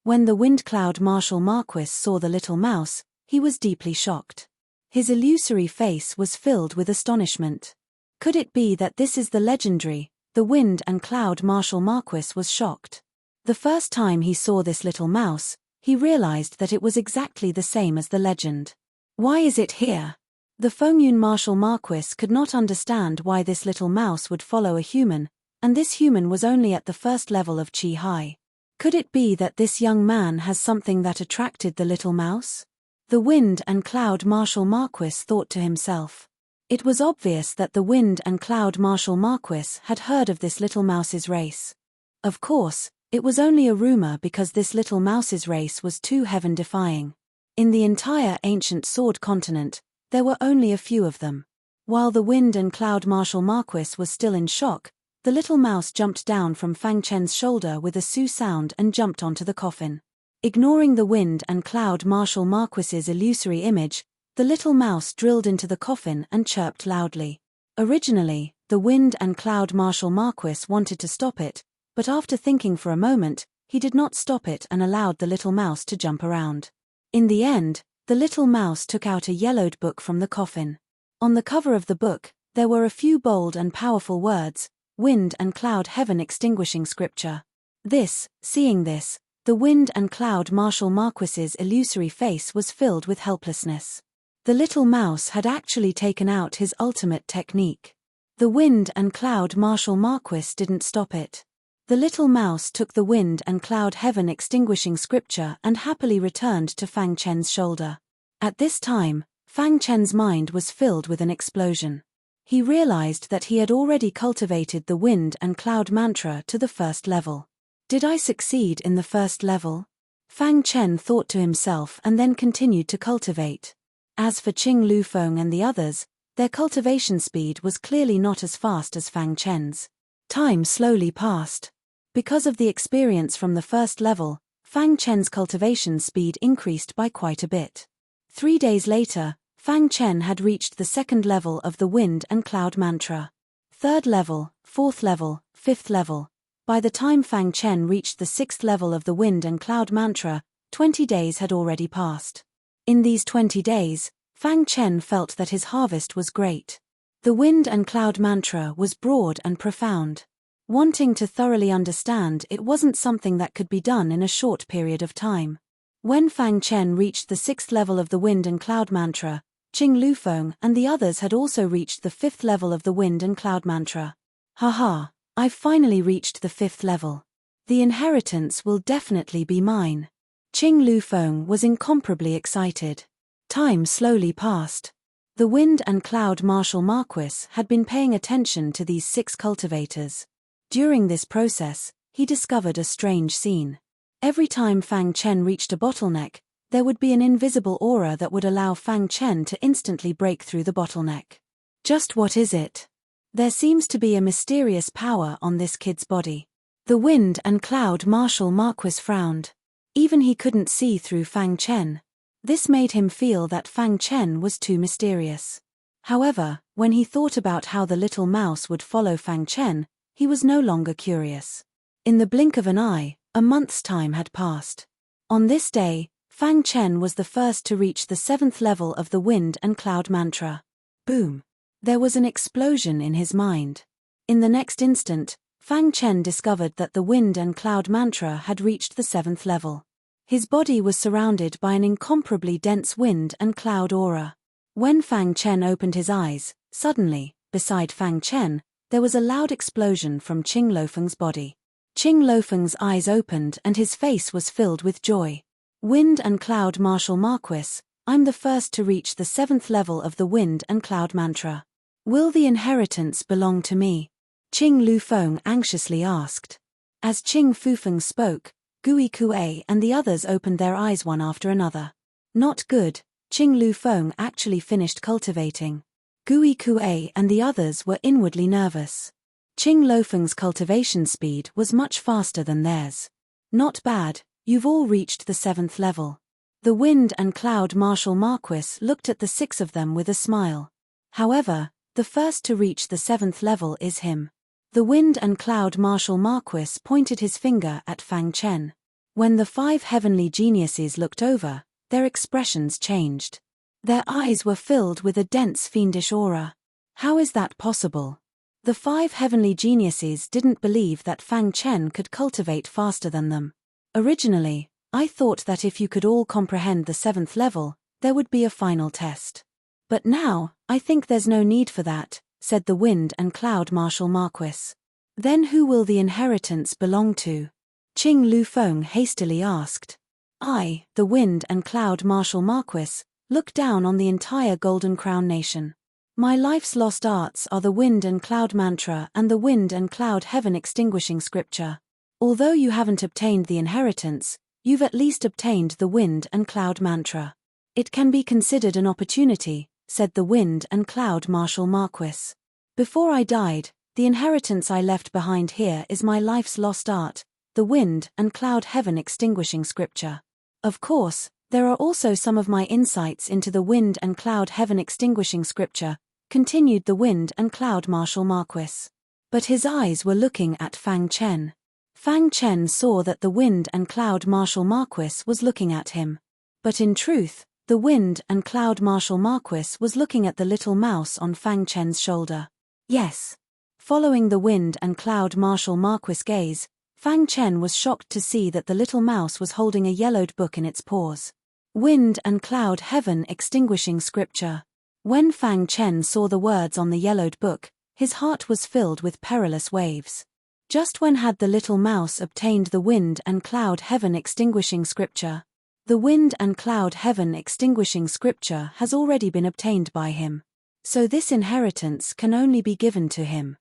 When the Wind Cloud Martial Marquis saw the little mouse, he was deeply shocked. His illusory face was filled with astonishment. Could it be that this is the legendary, the Wind and Cloud Martial Marquis was shocked. The first time he saw this little mouse, he realized that it was exactly the same as the legend. Why is it here? The Fengyun Martial Marquis could not understand why this little mouse would follow a human, and this human was only at the first level of Qi Hai. Could it be that this young man has something that attracted the little mouse? The Wind and Cloud Martial Marquis thought to himself. It was obvious that the Wind and Cloud Martial Marquis had heard of this little mouse's race. Of course, it was only a rumor because this little mouse's race was too heaven-defying. In the entire ancient Sword continent, there were only a few of them. While the Wind and Cloud Martial Marquis was still in shock, the little mouse jumped down from Fang Chen's shoulder with a su sound and jumped onto the coffin. Ignoring the Wind and Cloud Martial Marquis's illusory image, the little mouse drilled into the coffin and chirped loudly. Originally, the Wind and Cloud Martial Marquis wanted to stop it, but after thinking for a moment, he did not stop it and allowed the little mouse to jump around. In the end, the little mouse took out a yellowed book from the coffin. On the cover of the book, there were a few bold and powerful words, Wind and Cloud Heaven Extinguishing Scripture. Seeing this, the Wind and Cloud Martial Marquis's illusory face was filled with helplessness. The little mouse had actually taken out his ultimate technique. The Wind and Cloud Martial Marquis didn't stop it. The little mouse took the Wind and Cloud Heaven Extinguishing Scripture and happily returned to Fang Chen's shoulder. At this time, Fang Chen's mind was filled with an explosion. He realized that he had already cultivated the Wind and Cloud mantra to the first level. Did I succeed in the first level? Fang Chen thought to himself and then continued to cultivate. As for Qing Lufeng and the others, their cultivation speed was clearly not as fast as Fang Chen's. Time slowly passed. Because of the experience from the first level, Fang Chen's cultivation speed increased by quite a bit. 3 days later, Fang Chen had reached the 2nd level of the Wind and Cloud mantra. 3rd level, 4th level, 5th level. By the time Fang Chen reached the 6th level of the Wind and Cloud mantra, 20 days had already passed. In these 20 days, Fang Chen felt that his harvest was great. The Wind and Cloud mantra was broad and profound. Wanting to thoroughly understand, it wasn't something that could be done in a short period of time. When Fang Chen reached the 6th level of the Wind and Cloud mantra, Qing Lufeng and the others had also reached the 5th level of the Wind and Cloud mantra. Haha, I've finally reached the 5th level. The inheritance will definitely be mine. Qing Lufeng was incomparably excited. Time slowly passed. The Wind and Cloud Martial Marquis had been paying attention to these 6 cultivators. During this process, he discovered a strange scene. Every time Fang Chen reached a bottleneck, there would be an invisible aura that would allow Fang Chen to instantly break through the bottleneck. Just what is it? There seems to be a mysterious power on this kid's body. The Wind and Cloud Martial Marquis frowned. Even he couldn't see through Fang Chen. This made him feel that Fang Chen was too mysterious. However, when he thought about how the little mouse would follow Fang Chen, he was no longer curious. In the blink of an eye, a month's time had passed. On this day, Fang Chen was the first to reach the 7th level of the Wind and Cloud mantra. Boom! There was an explosion in his mind. In the next instant, Fang Chen discovered that the Wind and Cloud mantra had reached the 7th level. His body was surrounded by an incomparably dense wind and cloud aura. When Fang Chen opened his eyes, suddenly, beside Fang Chen, there was a loud explosion from Qing Lufeng's body. Qing Lufeng's eyes opened and his face was filled with joy. Wind and Cloud Marshal Marquis, I'm the first to reach the 7th level of the Wind and Cloud mantra. Will the inheritance belong to me? Qing Lufeng anxiously asked. As Qing Fufeng spoke, Gui Kuei and the others opened their eyes one after another. Not good, Qing Lufeng actually finished cultivating. Gui Kuei and the others were inwardly nervous. Qing Lufeng's cultivation speed was much faster than theirs. Not bad, you've all reached the 7th level. The Wind and Cloud Marshal Marquis looked at the 6 of them with a smile. However, the first to reach the 7th level is him. The Wind and Cloud Marshal Marquis pointed his finger at Fang Chen. When the 5 heavenly geniuses looked over, their expressions changed. Their eyes were filled with a dense fiendish aura. How is that possible? The 5 heavenly geniuses didn't believe that Fang Chen could cultivate faster than them. Originally, I thought that if you could all comprehend the 7th level, there would be a final test. But now, I think there's no need for that, said the Wind and Cloud Marshal Marquis. Then who will the inheritance belong to? Qing Lufeng hastily asked. I, the Wind and Cloud Marshal Marquis, look down on the entire Golden Crown nation. My life's lost arts are the Wind and Cloud mantra and the Wind and Cloud heaven extinguishing scripture. Although you haven't obtained the inheritance, you've at least obtained the Wind and Cloud mantra. It can be considered an opportunity, said the Wind and Cloud Marshal Marquis. Before I died, the inheritance I left behind here is my life's lost art, the Wind and Cloud heaven extinguishing scripture. Of course, there are also some of my insights into the Wind and Cloud heaven extinguishing scripture, continued the Wind and Cloud Marshal Marquis. But his eyes were looking at Fang Chen. Fang Chen saw that the Wind and Cloud Marshal Marquis was looking at him. But in truth, the Wind and Cloud Marshal Marquis was looking at the little mouse on Fang Chen's shoulder. Yes. Following the Wind and Cloud Marshal Marquis' gaze, Fang Chen was shocked to see that the little mouse was holding a yellowed book in its paws. Wind and Cloud heaven extinguishing scripture. When Fang Chen saw the words on the yellowed book, his heart was filled with perilous waves. Just when had the little mouse obtained the Wind and Cloud heaven extinguishing scripture? The Wind and Cloud heaven extinguishing scripture has already been obtained by him. So this inheritance can only be given to him.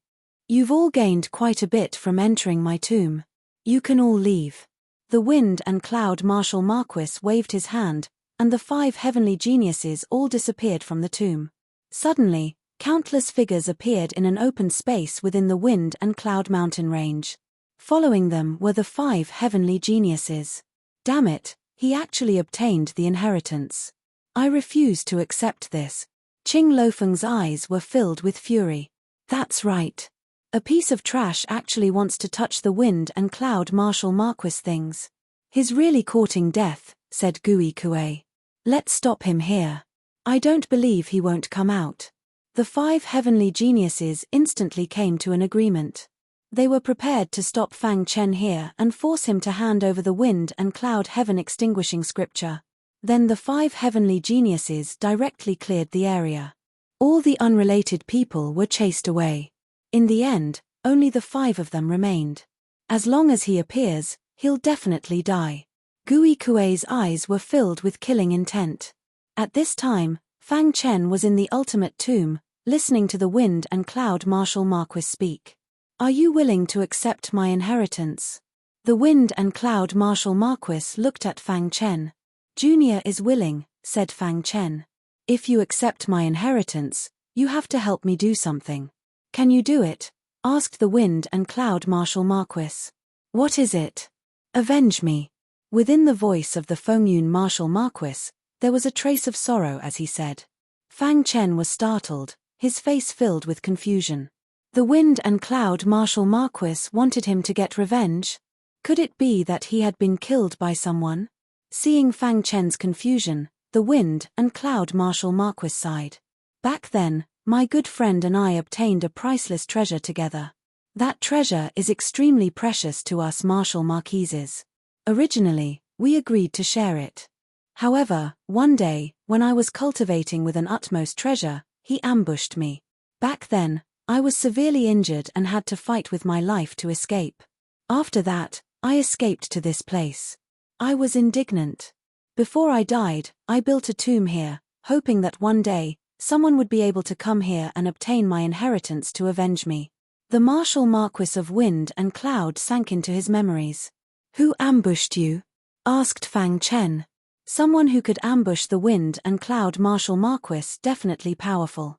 You've all gained quite a bit from entering my tomb. You can all leave. The Wind and Cloud Marshal Marquis waved his hand, and the 5 heavenly geniuses all disappeared from the tomb. Suddenly, countless figures appeared in an open space within the Wind and Cloud mountain range. Following them were the 5 heavenly geniuses. Damn it, he actually obtained the inheritance. I refuse to accept this. Qing Lufeng's eyes were filled with fury. That's right. A piece of trash actually wants to touch the Wind and Cloud Marshal Marquis things. He's really courting death, said Gui Kuei. Let's stop him here. I don't believe he won't come out. The 5 heavenly geniuses instantly came to an agreement. They were prepared to stop Fang Chen here and force him to hand over the Wind and Cloud heaven extinguishing scripture. Then the 5 heavenly geniuses directly cleared the area. All the unrelated people were chased away. In the end, only the 5 of them remained. As long as he appears, he'll definitely die. Gui Kuei's eyes were filled with killing intent. At this time, Fang Chen was in the ultimate tomb, listening to the Wind and Cloud Marshal Marquis speak. Are you willing to accept my inheritance? The Wind and Cloud Marshal Marquis looked at Fang Chen. Junior is willing, said Fang Chen. If you accept my inheritance, you have to help me do something. Can you do it? Asked the Wind and Cloud Marshal Marquis. What is it? Avenge me. Within the voice of the Fengyun Marshal Marquis, there was a trace of sorrow as he said. Fang Chen was startled, his face filled with confusion. The Wind and Cloud Marshal Marquis wanted him to get revenge? Could it be that he had been killed by someone? Seeing Fang Chen's confusion, the Wind and Cloud Marshal Marquis sighed. Back then, my good friend and I obtained a priceless treasure together. That treasure is extremely precious to us Marshal Marquises. Originally, we agreed to share it. However, one day, when I was cultivating with an utmost treasure, he ambushed me. Back then, I was severely injured and had to fight with my life to escape. After that, I escaped to this place. I was indignant. Before I died, I built a tomb here, hoping that one day, someone would be able to come here and obtain my inheritance to avenge me. The Martial Marquis of Wind and Cloud sank into his memories. Who ambushed you? Asked Fang Chen. Someone who could ambush the Wind and Cloud Martial Marquis, definitely powerful.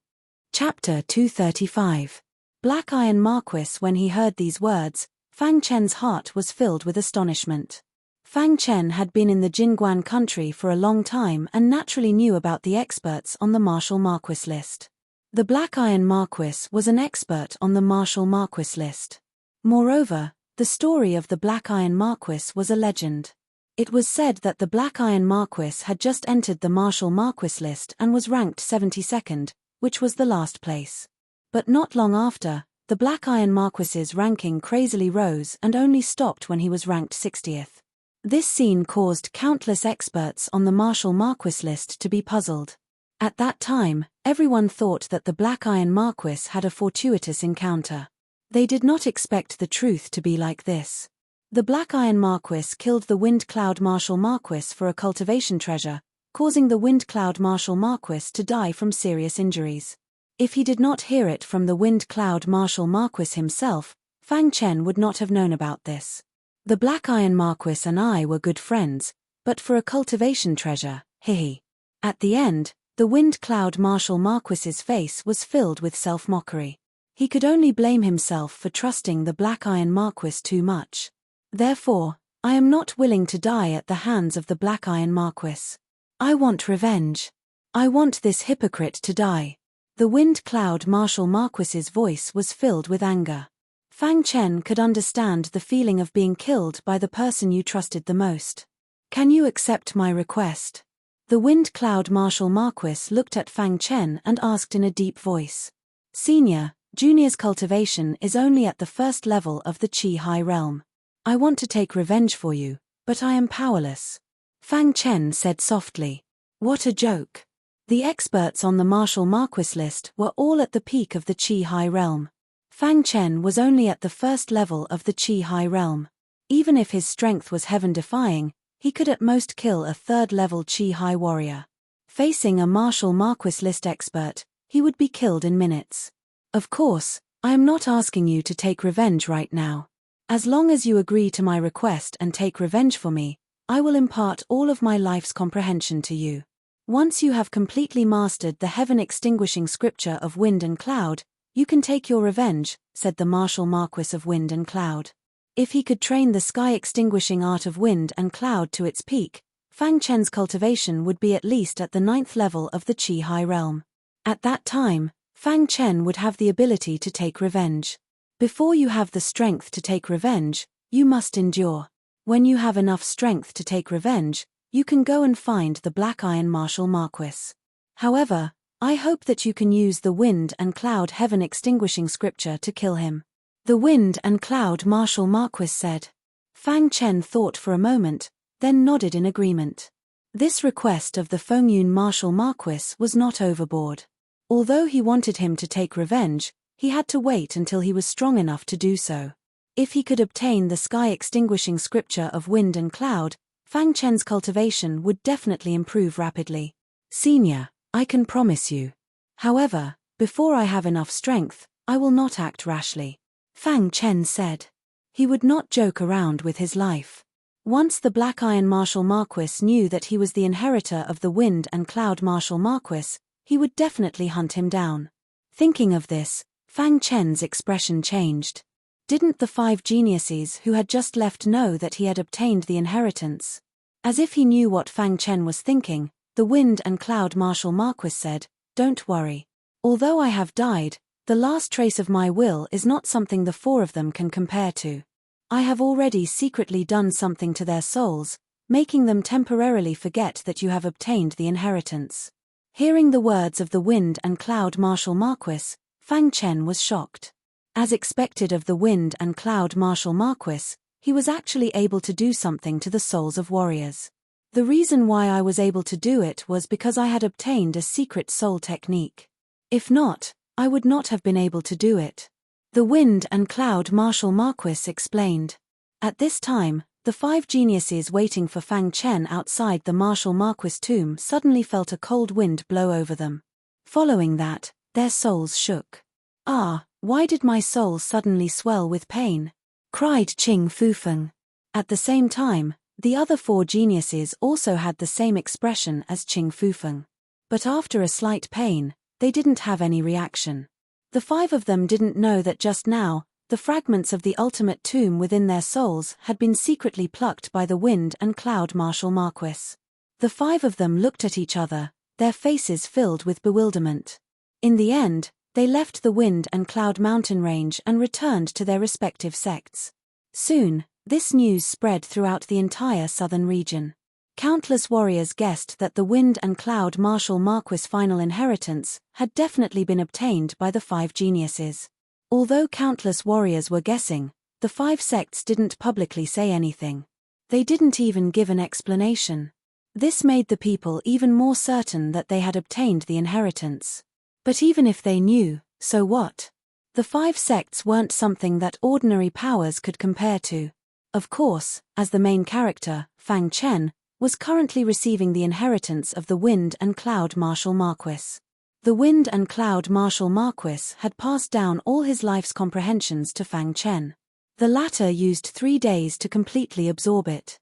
Chapter 235. Black Iron Marquis. When he heard these words, Fang Chen's heart was filled with astonishment. Fang Chen had been in the Jingguan country for a long time and naturally knew about the experts on the Martial Marquis list. The Black Iron Marquis was an expert on the Martial Marquis list. Moreover, the story of the Black Iron Marquis was a legend. It was said that the Black Iron Marquis had just entered the Martial Marquis list and was ranked 72nd, which was the last place. But not long after, the Black Iron Marquis's ranking crazily rose and only stopped when he was ranked 60th. This scene caused countless experts on the Martial Marquis list to be puzzled. At that time, everyone thought that the Black Iron Marquis had a fortuitous encounter. They did not expect the truth to be like this. The Black Iron Marquis killed the Wind Cloud Martial Marquis for a cultivation treasure, causing the Wind Cloud Martial Marquis to die from serious injuries. If he did not hear it from the Wind Cloud Martial Marquis himself, Fang Chen would not have known about this. The Black Iron Marquis and I were good friends, but for a cultivation treasure, hehe. At the end, the Wind Cloud Martial Marquis's face was filled with self-mockery. He could only blame himself for trusting the Black Iron Marquis too much. Therefore, I am not willing to die at the hands of the Black Iron Marquis. I want revenge. I want this hypocrite to die. The Wind Cloud Martial Marquis's voice was filled with anger. Fang Chen could understand the feeling of being killed by the person you trusted the most. Can you accept my request? The Wind Cloud Martial Marquis looked at Fang Chen and asked in a deep voice. Senior, Junior's cultivation is only at the first level of the Qi High Realm. I want to take revenge for you, but I am powerless. Fang Chen said softly. What a joke. The experts on the Martial Marquis list were all at the peak of the Qi High Realm. Fang Chen was only at the first level of the Qi High Realm. Even if his strength was heaven-defying, he could at most kill a third-level Qi High warrior. Facing a Martial Marquis list expert, he would be killed in minutes. Of course, I am not asking you to take revenge right now. As long as you agree to my request and take revenge for me, I will impart all of my life's comprehension to you. Once you have completely mastered the heaven-extinguishing scripture of Wind and Cloud, you can take your revenge, said the Martial Marquis of Wind and Cloud. If he could train the sky-extinguishing art of Wind and Cloud to its peak, Fang Chen's cultivation would be at least at the 9th level of the Qi High Realm. At that time, Fang Chen would have the ability to take revenge. Before you have the strength to take revenge, you must endure. When you have enough strength to take revenge, you can go and find the Black Iron Martial Marquis. However, I hope that you can use the Wind and Cloud heaven-extinguishing scripture to kill him. The Wind and Cloud Martial Marquis said. Fang Chen thought for a moment, then nodded in agreement. This request of the Fengyun Martial Marquis was not overboard. Although he wanted him to take revenge, he had to wait until he was strong enough to do so. If he could obtain the sky-extinguishing scripture of Wind and Cloud, Fang Chen's cultivation would definitely improve rapidly. Senior, I can promise you. However, before I have enough strength, I will not act rashly. Fang Chen said. He would not joke around with his life. Once the Black Iron Martial Marquis knew that he was the inheritor of the Wind and Cloud Martial Marquis, he would definitely hunt him down. Thinking of this, Fang Chen's expression changed. Didn't the 5 geniuses who had just left know that he had obtained the inheritance? As if he knew what Fang Chen was thinking, the Wind and Cloud Martial Marquis said, Don't worry. Although I have died, the last trace of my will is not something the 4 of them can compare to. I have already secretly done something to their souls, making them temporarily forget that you have obtained the inheritance. Hearing the words of the Wind and Cloud Martial Marquis, Fang Chen was shocked. As expected of the Wind and Cloud Martial Marquis, he was actually able to do something to the souls of warriors. The reason why I was able to do it was because I had obtained a secret soul technique. If not, I would not have been able to do it. The Wind and Cloud Martial Marquis explained. At this time, The 5 geniuses waiting for Fang Chen outside the Marshal Marquis tomb suddenly felt a cold wind blow over them. Following that, their souls shook. "Ah, why did my soul suddenly swell with pain?" cried Qing Fufeng. At the same time, the other 4 geniuses also had the same expression as Qing Fufeng. But after a slight pain, they didn't have any reaction. The 5 of them didn't know that just now, the fragments of the ultimate tomb within their souls had been secretly plucked by the Wind and Cloud Marshal Marquis. The 5 of them looked at each other, their faces filled with bewilderment. In the end, they left the Wind and Cloud mountain range and returned to their respective sects. Soon, this news spread throughout the entire southern region. Countless warriors guessed that the Wind and Cloud Marshal Marquis' final inheritance had definitely been obtained by the 5 geniuses. Although countless warriors were guessing, the 5 sects didn't publicly say anything. They didn't even give an explanation. This made the people even more certain that they had obtained the inheritance. But even if they knew, so what? The 5 sects weren't something that ordinary powers could compare to. Of course, as the main character, Fang Chen, was currently receiving the inheritance of the Wind and Cloud Marshal Marquis. The Wind and Cloud Marshal Marquis had passed down all his life's comprehensions to Fang Chen. The latter used 3 days to completely absorb it.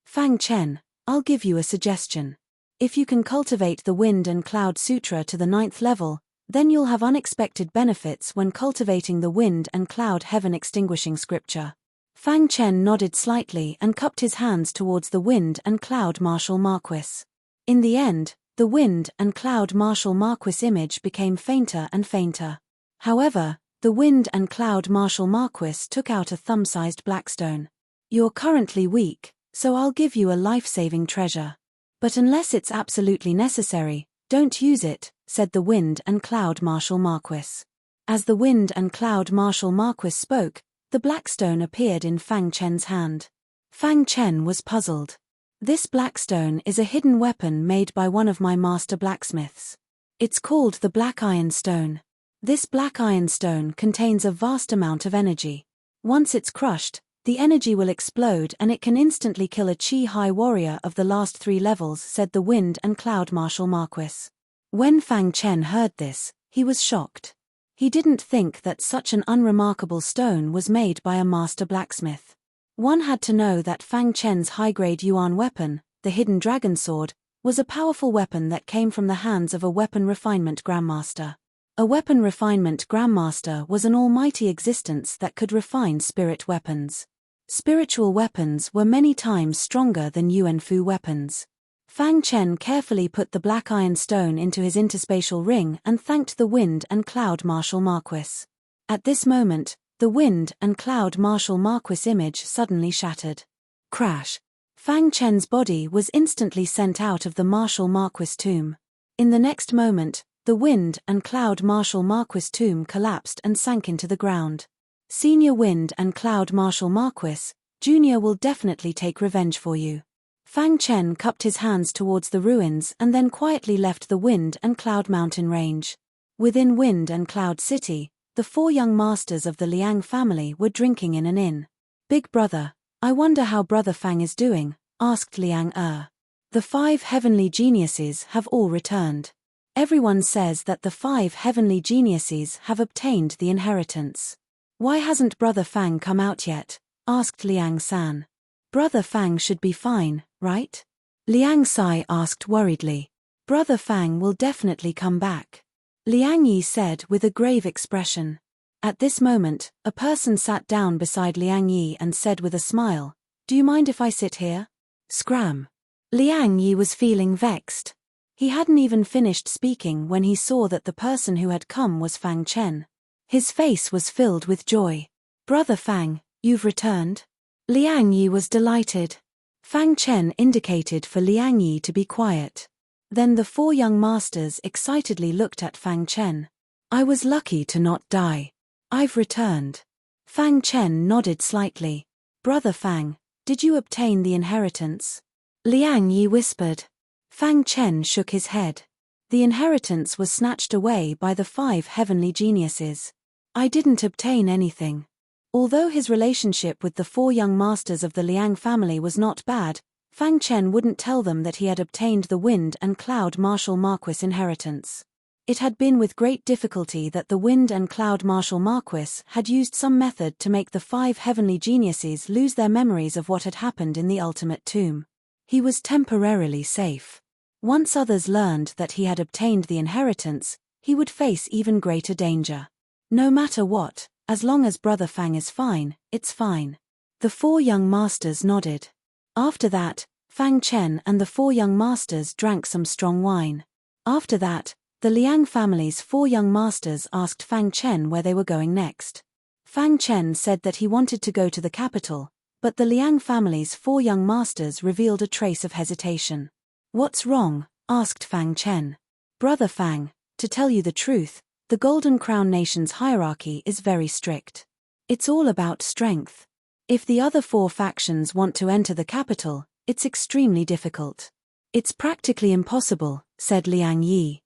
"Fang Chen, I'll give you a suggestion. If you can cultivate the Wind and Cloud Sutra to the 9th level, then you'll have unexpected benefits when cultivating the Wind and Cloud Heaven Extinguishing Scripture." Fang Chen nodded slightly and cupped his hands towards the Wind and Cloud Marshal Marquis. In the end, the Wind and Cloud Marshal Marquis image became fainter and fainter. However, the Wind and Cloud Marshal Marquis took out a thumb-sized blackstone. "You're currently weak, so I'll give you a life-saving treasure. But unless it's absolutely necessary, don't use it," said the Wind and Cloud Marshal Marquis. As the Wind and Cloud Marshal Marquis spoke, the blackstone appeared in Fang Chen's hand. Fang Chen was puzzled. "This blackstone is a hidden weapon made by one of my master blacksmiths. It's called the Black Iron Stone. This Black Iron Stone contains a vast amount of energy. Once it's crushed, the energy will explode and it can instantly kill a Qi-high warrior of the last 3 levels," said the Wind and Cloud Marshal Marquis. When Fang Chen heard this, he was shocked. He didn't think that such an unremarkable stone was made by a master blacksmith. One had to know that Fang Chen's high-grade Yuan weapon, the Hidden Dragon Sword, was a powerful weapon that came from the hands of a weapon refinement grandmaster. A weapon refinement grandmaster was an almighty existence that could refine spirit weapons. Spiritual weapons were many times stronger than Yuanfu weapons. Fang Chen carefully put the Black Iron Stone into his interspatial ring and thanked the Wind and Cloud Marshal Marquis. At this moment, the Wind and Cloud Marshal Marquis image suddenly shattered. Crash! Fang Chen's body was instantly sent out of the Marshal Marquis tomb. In the next moment, the Wind and Cloud Marshal Marquis tomb collapsed and sank into the ground. "Senior Wind and Cloud Marshal Marquis, Junior will definitely take revenge for you." Fang Chen cupped his hands towards the ruins and then quietly left the Wind and Cloud mountain range. Within Wind and Cloud City, the 4 young masters of the Liang family were drinking in an inn. "Big brother, I wonder how Brother Fang is doing," asked Liang Er. "The 5 heavenly geniuses have all returned. Everyone says that the 5 heavenly geniuses have obtained the inheritance. Why hasn't Brother Fang come out yet?" asked Liang San. "Brother Fang should be fine, right?" Liang Sai asked worriedly. "Brother Fang will definitely come back," Liang Yi said with a grave expression. At this moment, a person sat down beside Liang Yi and said with a smile, "Do you mind if I sit here?" Scram! Liang Yi was feeling vexed. He hadn't even finished speaking when he saw that the person who had come was Fang Chen. His face was filled with joy. "Brother Fang, you've returned?" Liang Yi was delighted. Fang Chen indicated for Liang Yi to be quiet. Then the 4 young masters excitedly looked at Fang Chen. "I was lucky to not die. I've returned." Fang Chen nodded slightly. "Brother Fang, did you obtain the inheritance?" Liang Yi whispered. Fang Chen shook his head. "The inheritance was snatched away by the 5 heavenly geniuses. I didn't obtain anything." Although his relationship with the 4 young masters of the Liang family was not bad, Fang Chen wouldn't tell them that he had obtained the Wind and Cloud Martial Marquis inheritance. It had been with great difficulty that the Wind and Cloud Martial Marquis had used some method to make the 5 heavenly geniuses lose their memories of what had happened in the ultimate tomb. He was temporarily safe. Once others learned that he had obtained the inheritance, he would face even greater danger. No matter what, as long as Brother Fang is fine, it's fine. The 4 young masters nodded. After that, Fang Chen and the 4 young masters drank some strong wine. After that, the Liang family's 4 young masters asked Fang Chen where they were going next. Fang Chen said that he wanted to go to the capital, but the Liang family's 4 young masters revealed a trace of hesitation. "What's wrong?" asked Fang Chen. "Brother Fang, to tell you the truth, the Golden Crown Nation's hierarchy is very strict. It's all about strength. If the other 4 factions want to enter the capital, it's extremely difficult. It's practically impossible," said Liang Yi.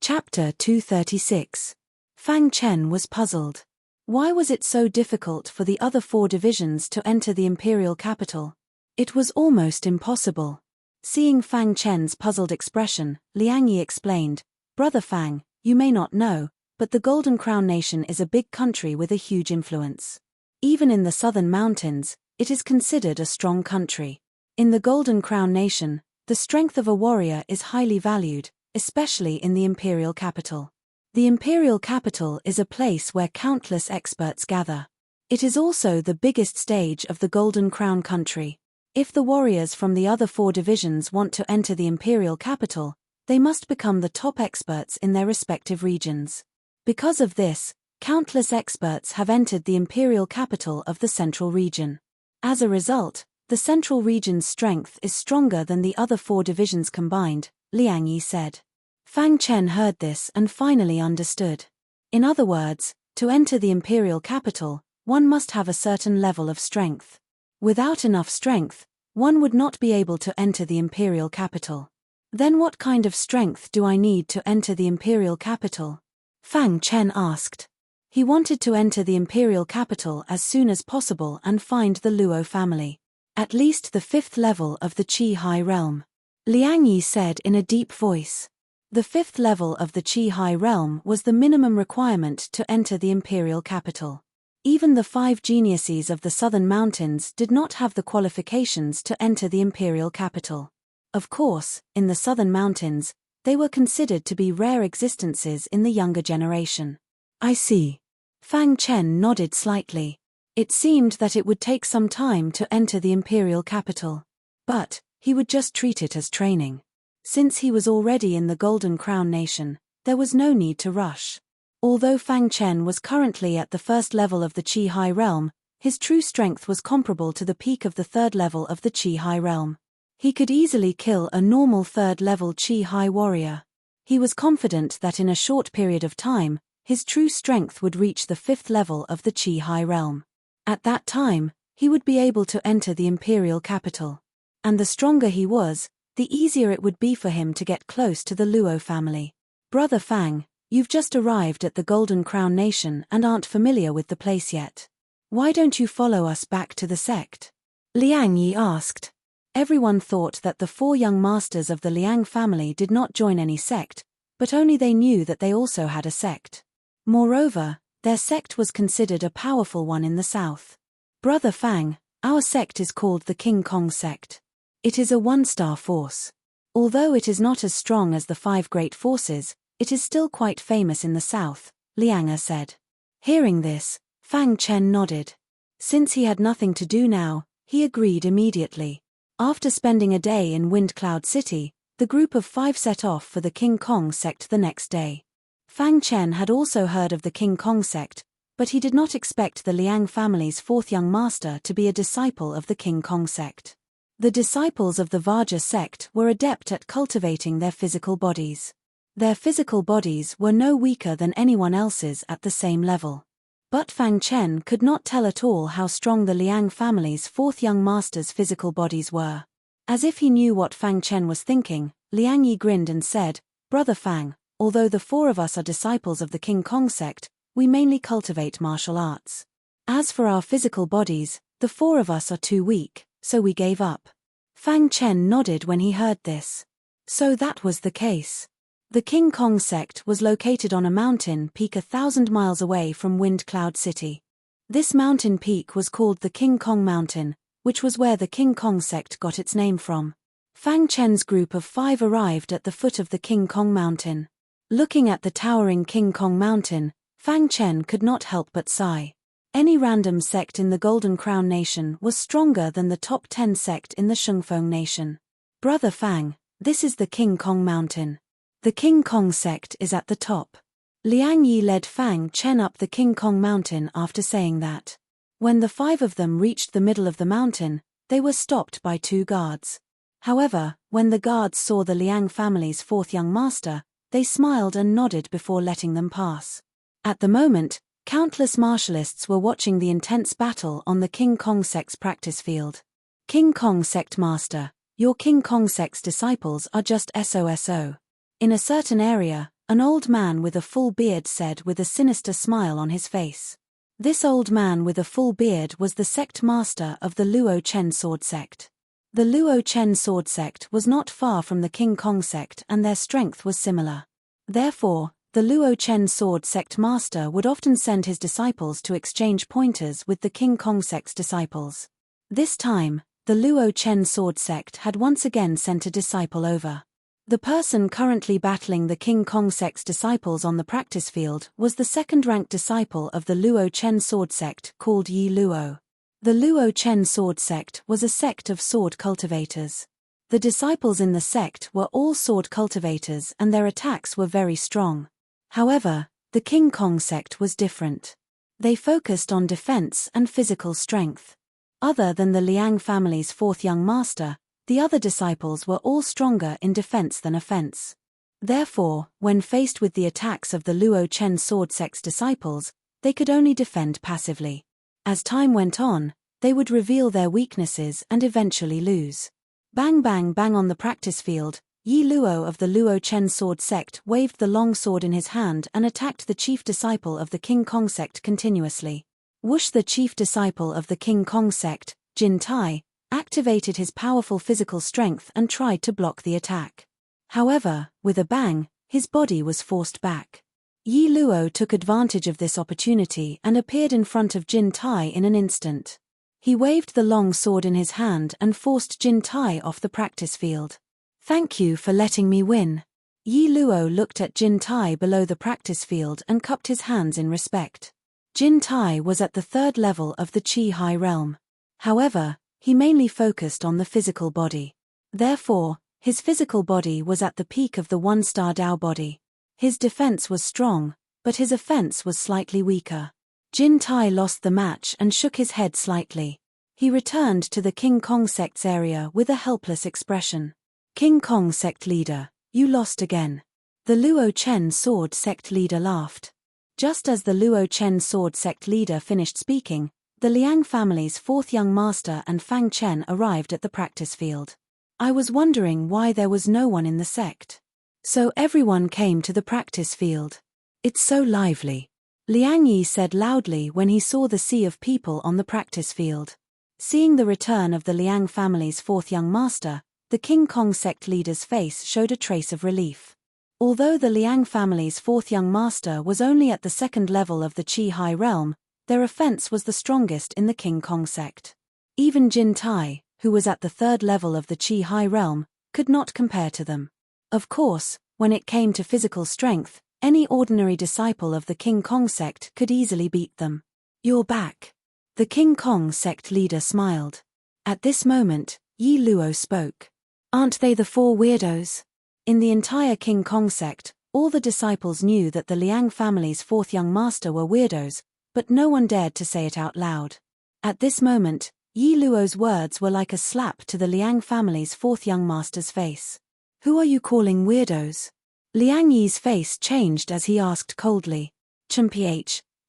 Chapter 236. Fang Chen was puzzled. Why was it so difficult for the other 4 divisions to enter the imperial capital? It was almost impossible. Seeing Fang Chen's puzzled expression, Liang Yi explained, "Brother Fang, you may not know, but the Golden Crown Nation is a big country with a huge influence. Even in the southern mountains, it is considered a strong country. In the Golden Crown Nation, the strength of a warrior is highly valued, especially in the imperial capital. The imperial capital is a place where countless experts gather. It is also the biggest stage of the Golden Crown country. If the warriors from the other 4 divisions want to enter the imperial capital, they must become the top experts in their respective regions. Because of this, countless experts have entered the imperial capital of the central region. As a result, the central region's strength is stronger than the other 4 divisions combined," Liang Yi said. Fang Chen heard this and finally understood. In other words, to enter the imperial capital, one must have a certain level of strength. Without enough strength, one would not be able to enter the imperial capital. Then what kind of strength do I need to enter the imperial capital? Fang Chen asked. He wanted to enter the imperial capital as soon as possible and find the Luo family. At least the 5th level of the Qi High Realm. Liang Yi said in a deep voice. The 5th level of the Qi High Realm was the minimum requirement to enter the imperial capital. Even the 5 geniuses of the southern mountains did not have the qualifications to enter the imperial capital. Of course, in the southern mountains, they were considered to be rare existences in the younger generation. I see. Fang Chen nodded slightly. It seemed that it would take some time to enter the imperial capital. But he would just treat it as training. Since he was already in the Golden Crown Nation, there was no need to rush. Although Fang Chen was currently at the 1st level of the Qi High Realm, his true strength was comparable to the peak of the 3rd level of the Qi High Realm. He could easily kill a normal 3rd level Qi High warrior. He was confident that in a short period of time, his true strength would reach the 5th level of the Qi High Realm. At that time, he would be able to enter the imperial capital. And the stronger he was, the easier it would be for him to get close to the Luo family. Brother Fang, you've just arrived at the Golden Crown Nation and aren't familiar with the place yet. Why don't you follow us back to the sect? Liang Yi asked. Everyone thought that the 4 young masters of the Liang family did not join any sect, but only they knew that they also had a sect. Moreover, their sect was considered a powerful one in the south. Brother Fang, our sect is called the King Kong sect. It is a 1-star force. Although it is not as strong as the 5 great forces, it is still quite famous in the south, Liang Yi said. Hearing this, Fang Chen nodded. Since he had nothing to do now, he agreed immediately. After spending a day in Wind Cloud City, the group of 5 set off for the King Kong sect the next day. Fang Chen had also heard of the King Kong sect, but he did not expect the Liang family's 4th young master to be a disciple of the King Kong sect. The disciples of the Vajra sect were adept at cultivating their physical bodies. Their physical bodies were no weaker than anyone else's at the same level. But Fang Chen could not tell at all how strong the Liang family's 4th young master's physical bodies were. As if he knew what Fang Chen was thinking, Liang Yi grinned and said, Brother Fang, although the 4 of us are disciples of the King Kong sect, we mainly cultivate martial arts. As for our physical bodies, the four of us are too weak, so we gave up. Fang Chen nodded when he heard this. So that was the case. The King Kong sect was located on a mountain peak 1,000 miles away from Wind Cloud City. This mountain peak was called the King Kong Mountain, which was where the King Kong sect got its name from. Fang Chen's group of 5 arrived at the foot of the King Kong Mountain. Looking at the towering King Kong Mountain, Fang Chen could not help but sigh. Any random sect in the Golden Crown Nation was stronger than the top 10 sect in the Shungfeng Nation. Brother Fang, this is the King Kong Mountain. The King Kong sect is at the top. Liang Yi led Fang Chen up the King Kong Mountain after saying that. When the 5 of them reached the middle of the mountain, they were stopped by 2 guards. However, when the guards saw the Liang family's 4th young master, they smiled and nodded before letting them pass. At the moment, countless martialists were watching the intense battle on the King Kong sect's practice field. King Kong sect master, your King Kong sect's disciples are just SOSO. In a certain area, an old man with a full beard said with a sinister smile on his face. This old man with a full beard was the sect master of the Luo Chen sword sect. The Luo Chen sword sect was not far from the King Kong sect and their strength was similar. Therefore, the Luo Chen sword sect master would often send his disciples to exchange pointers with the King Kong sect's disciples. This time, the Luo Chen sword sect had once again sent a disciple over. The person currently battling the King Kong sect's disciples on the practice field was the second-ranked disciple of the Luo Chen sword sect called Yi Luo. The Luo Chen sword sect was a sect of sword cultivators. The disciples in the sect were all sword cultivators and their attacks were very strong. However, the King Kong sect was different. They focused on defense and physical strength. Other than the Liang family's 4th young master, the other disciples were all stronger in defense than offense. Therefore, when faced with the attacks of the Luo Chen sword sect's disciples, they could only defend passively. As time went on, they would reveal their weaknesses and eventually lose. Bang bang bang on the practice field, Yi Luo of the Luo Chen sword sect waved the long sword in his hand and attacked the chief disciple of the King Kong sect continuously. Whoosh! The chief disciple of the King Kong sect, Jin Tai, activated his powerful physical strength and tried to block the attack. However, with a bang, his body was forced back. Yi Luo took advantage of this opportunity and appeared in front of Jin Tai in an instant. He waved the long sword in his hand and forced Jin Tai off the practice field. Thank you for letting me win. Yi Luo looked at Jin Tai below the practice field and cupped his hands in respect. Jin Tai was at the 3rd level of the Qi High Realm. However, he mainly focused on the physical body. Therefore, his physical body was at the peak of the 1-star Dao body. His defense was strong, but his offense was slightly weaker. Jin Tai lost the match and shook his head slightly. He returned to the King Kong sect's area with a helpless expression. King Kong sect leader, you lost again. The Luo Chen sword sect leader laughed. Just as the Luo Chen sword sect leader finished speaking, the Liang family's 4th young master and Fang Chen arrived at the practice field. I was wondering why there was no one in the sect. So everyone came to the practice field. It's so lively. Liang Yi said loudly when he saw the sea of people on the practice field. Seeing the return of the Liang family's 4th young master, the King Kong sect leader's face showed a trace of relief. Although the Liang family's 4th young master was only at the 2nd level of the Qi High Realm, their offense was the strongest in the King Kong sect. Even Jin Tai, who was at the 3rd level of the Qi High Realm, could not compare to them. Of course, when it came to physical strength, any ordinary disciple of the King Kong sect could easily beat them. You're back. The King Kong sect leader smiled. At this moment, Yi Luo spoke. Aren't they the 4 weirdos? In the entire King Kong sect, all the disciples knew that the Liang family's 4th young master were weirdos, but no one dared to say it out loud. At this moment, Yi Luo's words were like a slap to the Liang family's 4th young master's face. Who are you calling weirdos? Liang Yi's face changed as he asked coldly. Ch,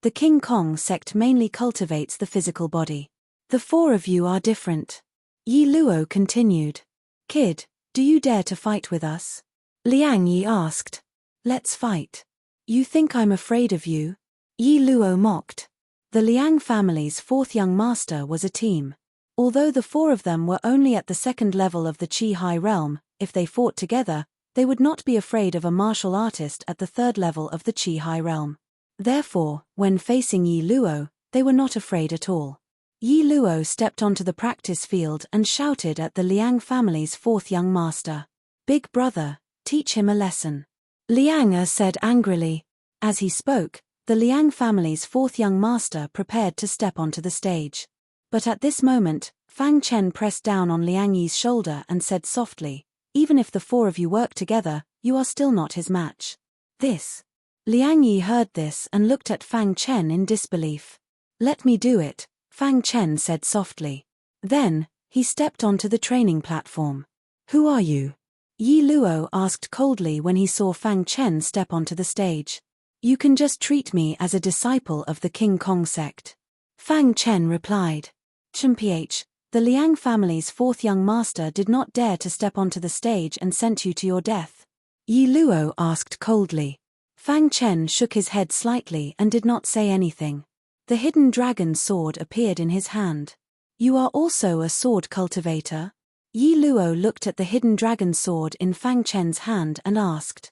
the King Kong sect mainly cultivates the physical body. The 4 of you are different. Yi Luo continued. Kid, do you dare to fight with us? Liang Yi asked. Let's fight. You think I'm afraid of you? Yi Luo mocked. The Liang family's fourth young master was a team. Although the four of them were only at the second level of the Qi High Realm, if they fought together, they would not be afraid of a martial artist at the third level of the Qi High Realm. Therefore, when facing Yi Luo, they were not afraid at all. Yi Luo stepped onto the practice field and shouted at the Liang family's fourth young master. "Big brother, teach him a lesson." Liang said angrily. As he spoke, the Liang family's fourth young master prepared to step onto the stage. But at this moment, Fang Chen pressed down on Liang Yi's shoulder and said softly, "Even if the four of you work together, you are still not his match." This. Liang Yi heard this and looked at Fang Chen in disbelief. "Let me do it," Fang Chen said softly. Then, he stepped onto the training platform. "Who are you?" Yi Luo asked coldly when he saw Fang Chen step onto the stage. "You can just treat me as a disciple of the King Kong sect," Fang Chen replied. "Mph, the Liang family's fourth young master did not dare to step onto the stage and sent you to your death?" Yi Luo asked coldly. Fang Chen shook his head slightly and did not say anything. The hidden dragon sword appeared in his hand. "You are also a sword cultivator?" Yi Luo looked at the hidden dragon sword in Fang Chen's hand and asked.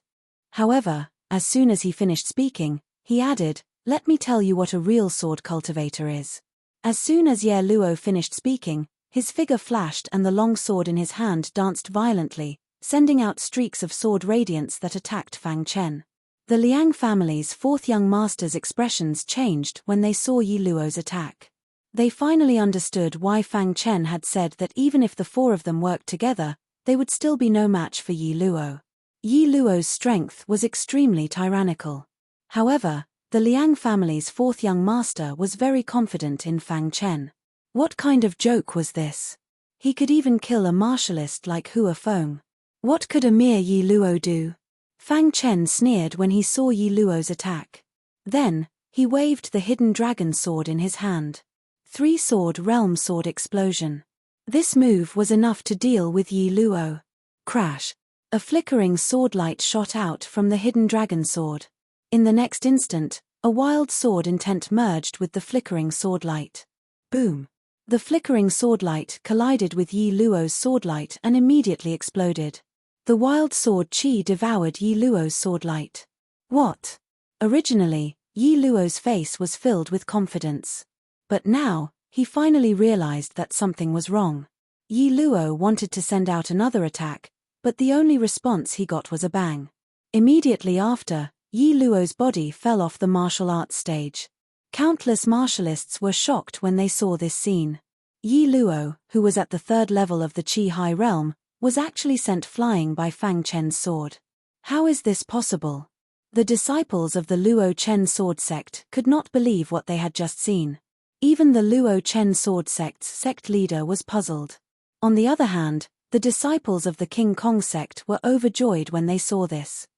However, as soon as he finished speaking, he added, "Let me tell you what a real sword cultivator is." As soon as Ye Luo finished speaking, his figure flashed and the long sword in his hand danced violently, sending out streaks of sword radiance that attacked Fang Chen. The Liang family's fourth young master's expressions changed when they saw Yi Luo's attack. They finally understood why Fang Chen had said that even if the four of them worked together, they would still be no match for Yi Luo. Yi Luo's strength was extremely tyrannical. However, the Liang family's fourth young master was very confident in Fang Chen. What kind of joke was this? He could even kill a martialist like Hua Feng. What could a mere Yi Luo do? Fang Chen sneered when he saw Yi Luo's attack. Then, he waved the hidden dragon sword in his hand. Three-sword realm sword explosion. This move was enough to deal with Yi Luo. Crash! A flickering sword light shot out from the hidden dragon sword. In the next instant, a wild sword intent merged with the flickering sword light. Boom! The flickering sword light collided with Yi Luo's sword light and immediately exploded. The wild sword Qi devoured Yi Luo's sword light. What? Originally, Yi Luo's face was filled with confidence. But now, he finally realized that something was wrong. Yi Luo wanted to send out another attack, but the only response he got was a bang. Immediately after, Yi Luo's body fell off the martial arts stage. Countless martialists were shocked when they saw this scene. Yi Luo, who was at the third level of the Qi High Realm, was actually sent flying by Fang Chen's sword. How is this possible? The disciples of the Luo Chen sword sect could not believe what they had just seen. Even the Luo Chen sword sect's sect leader was puzzled. On the other hand, the disciples of the King Kong sect were overjoyed when they saw this.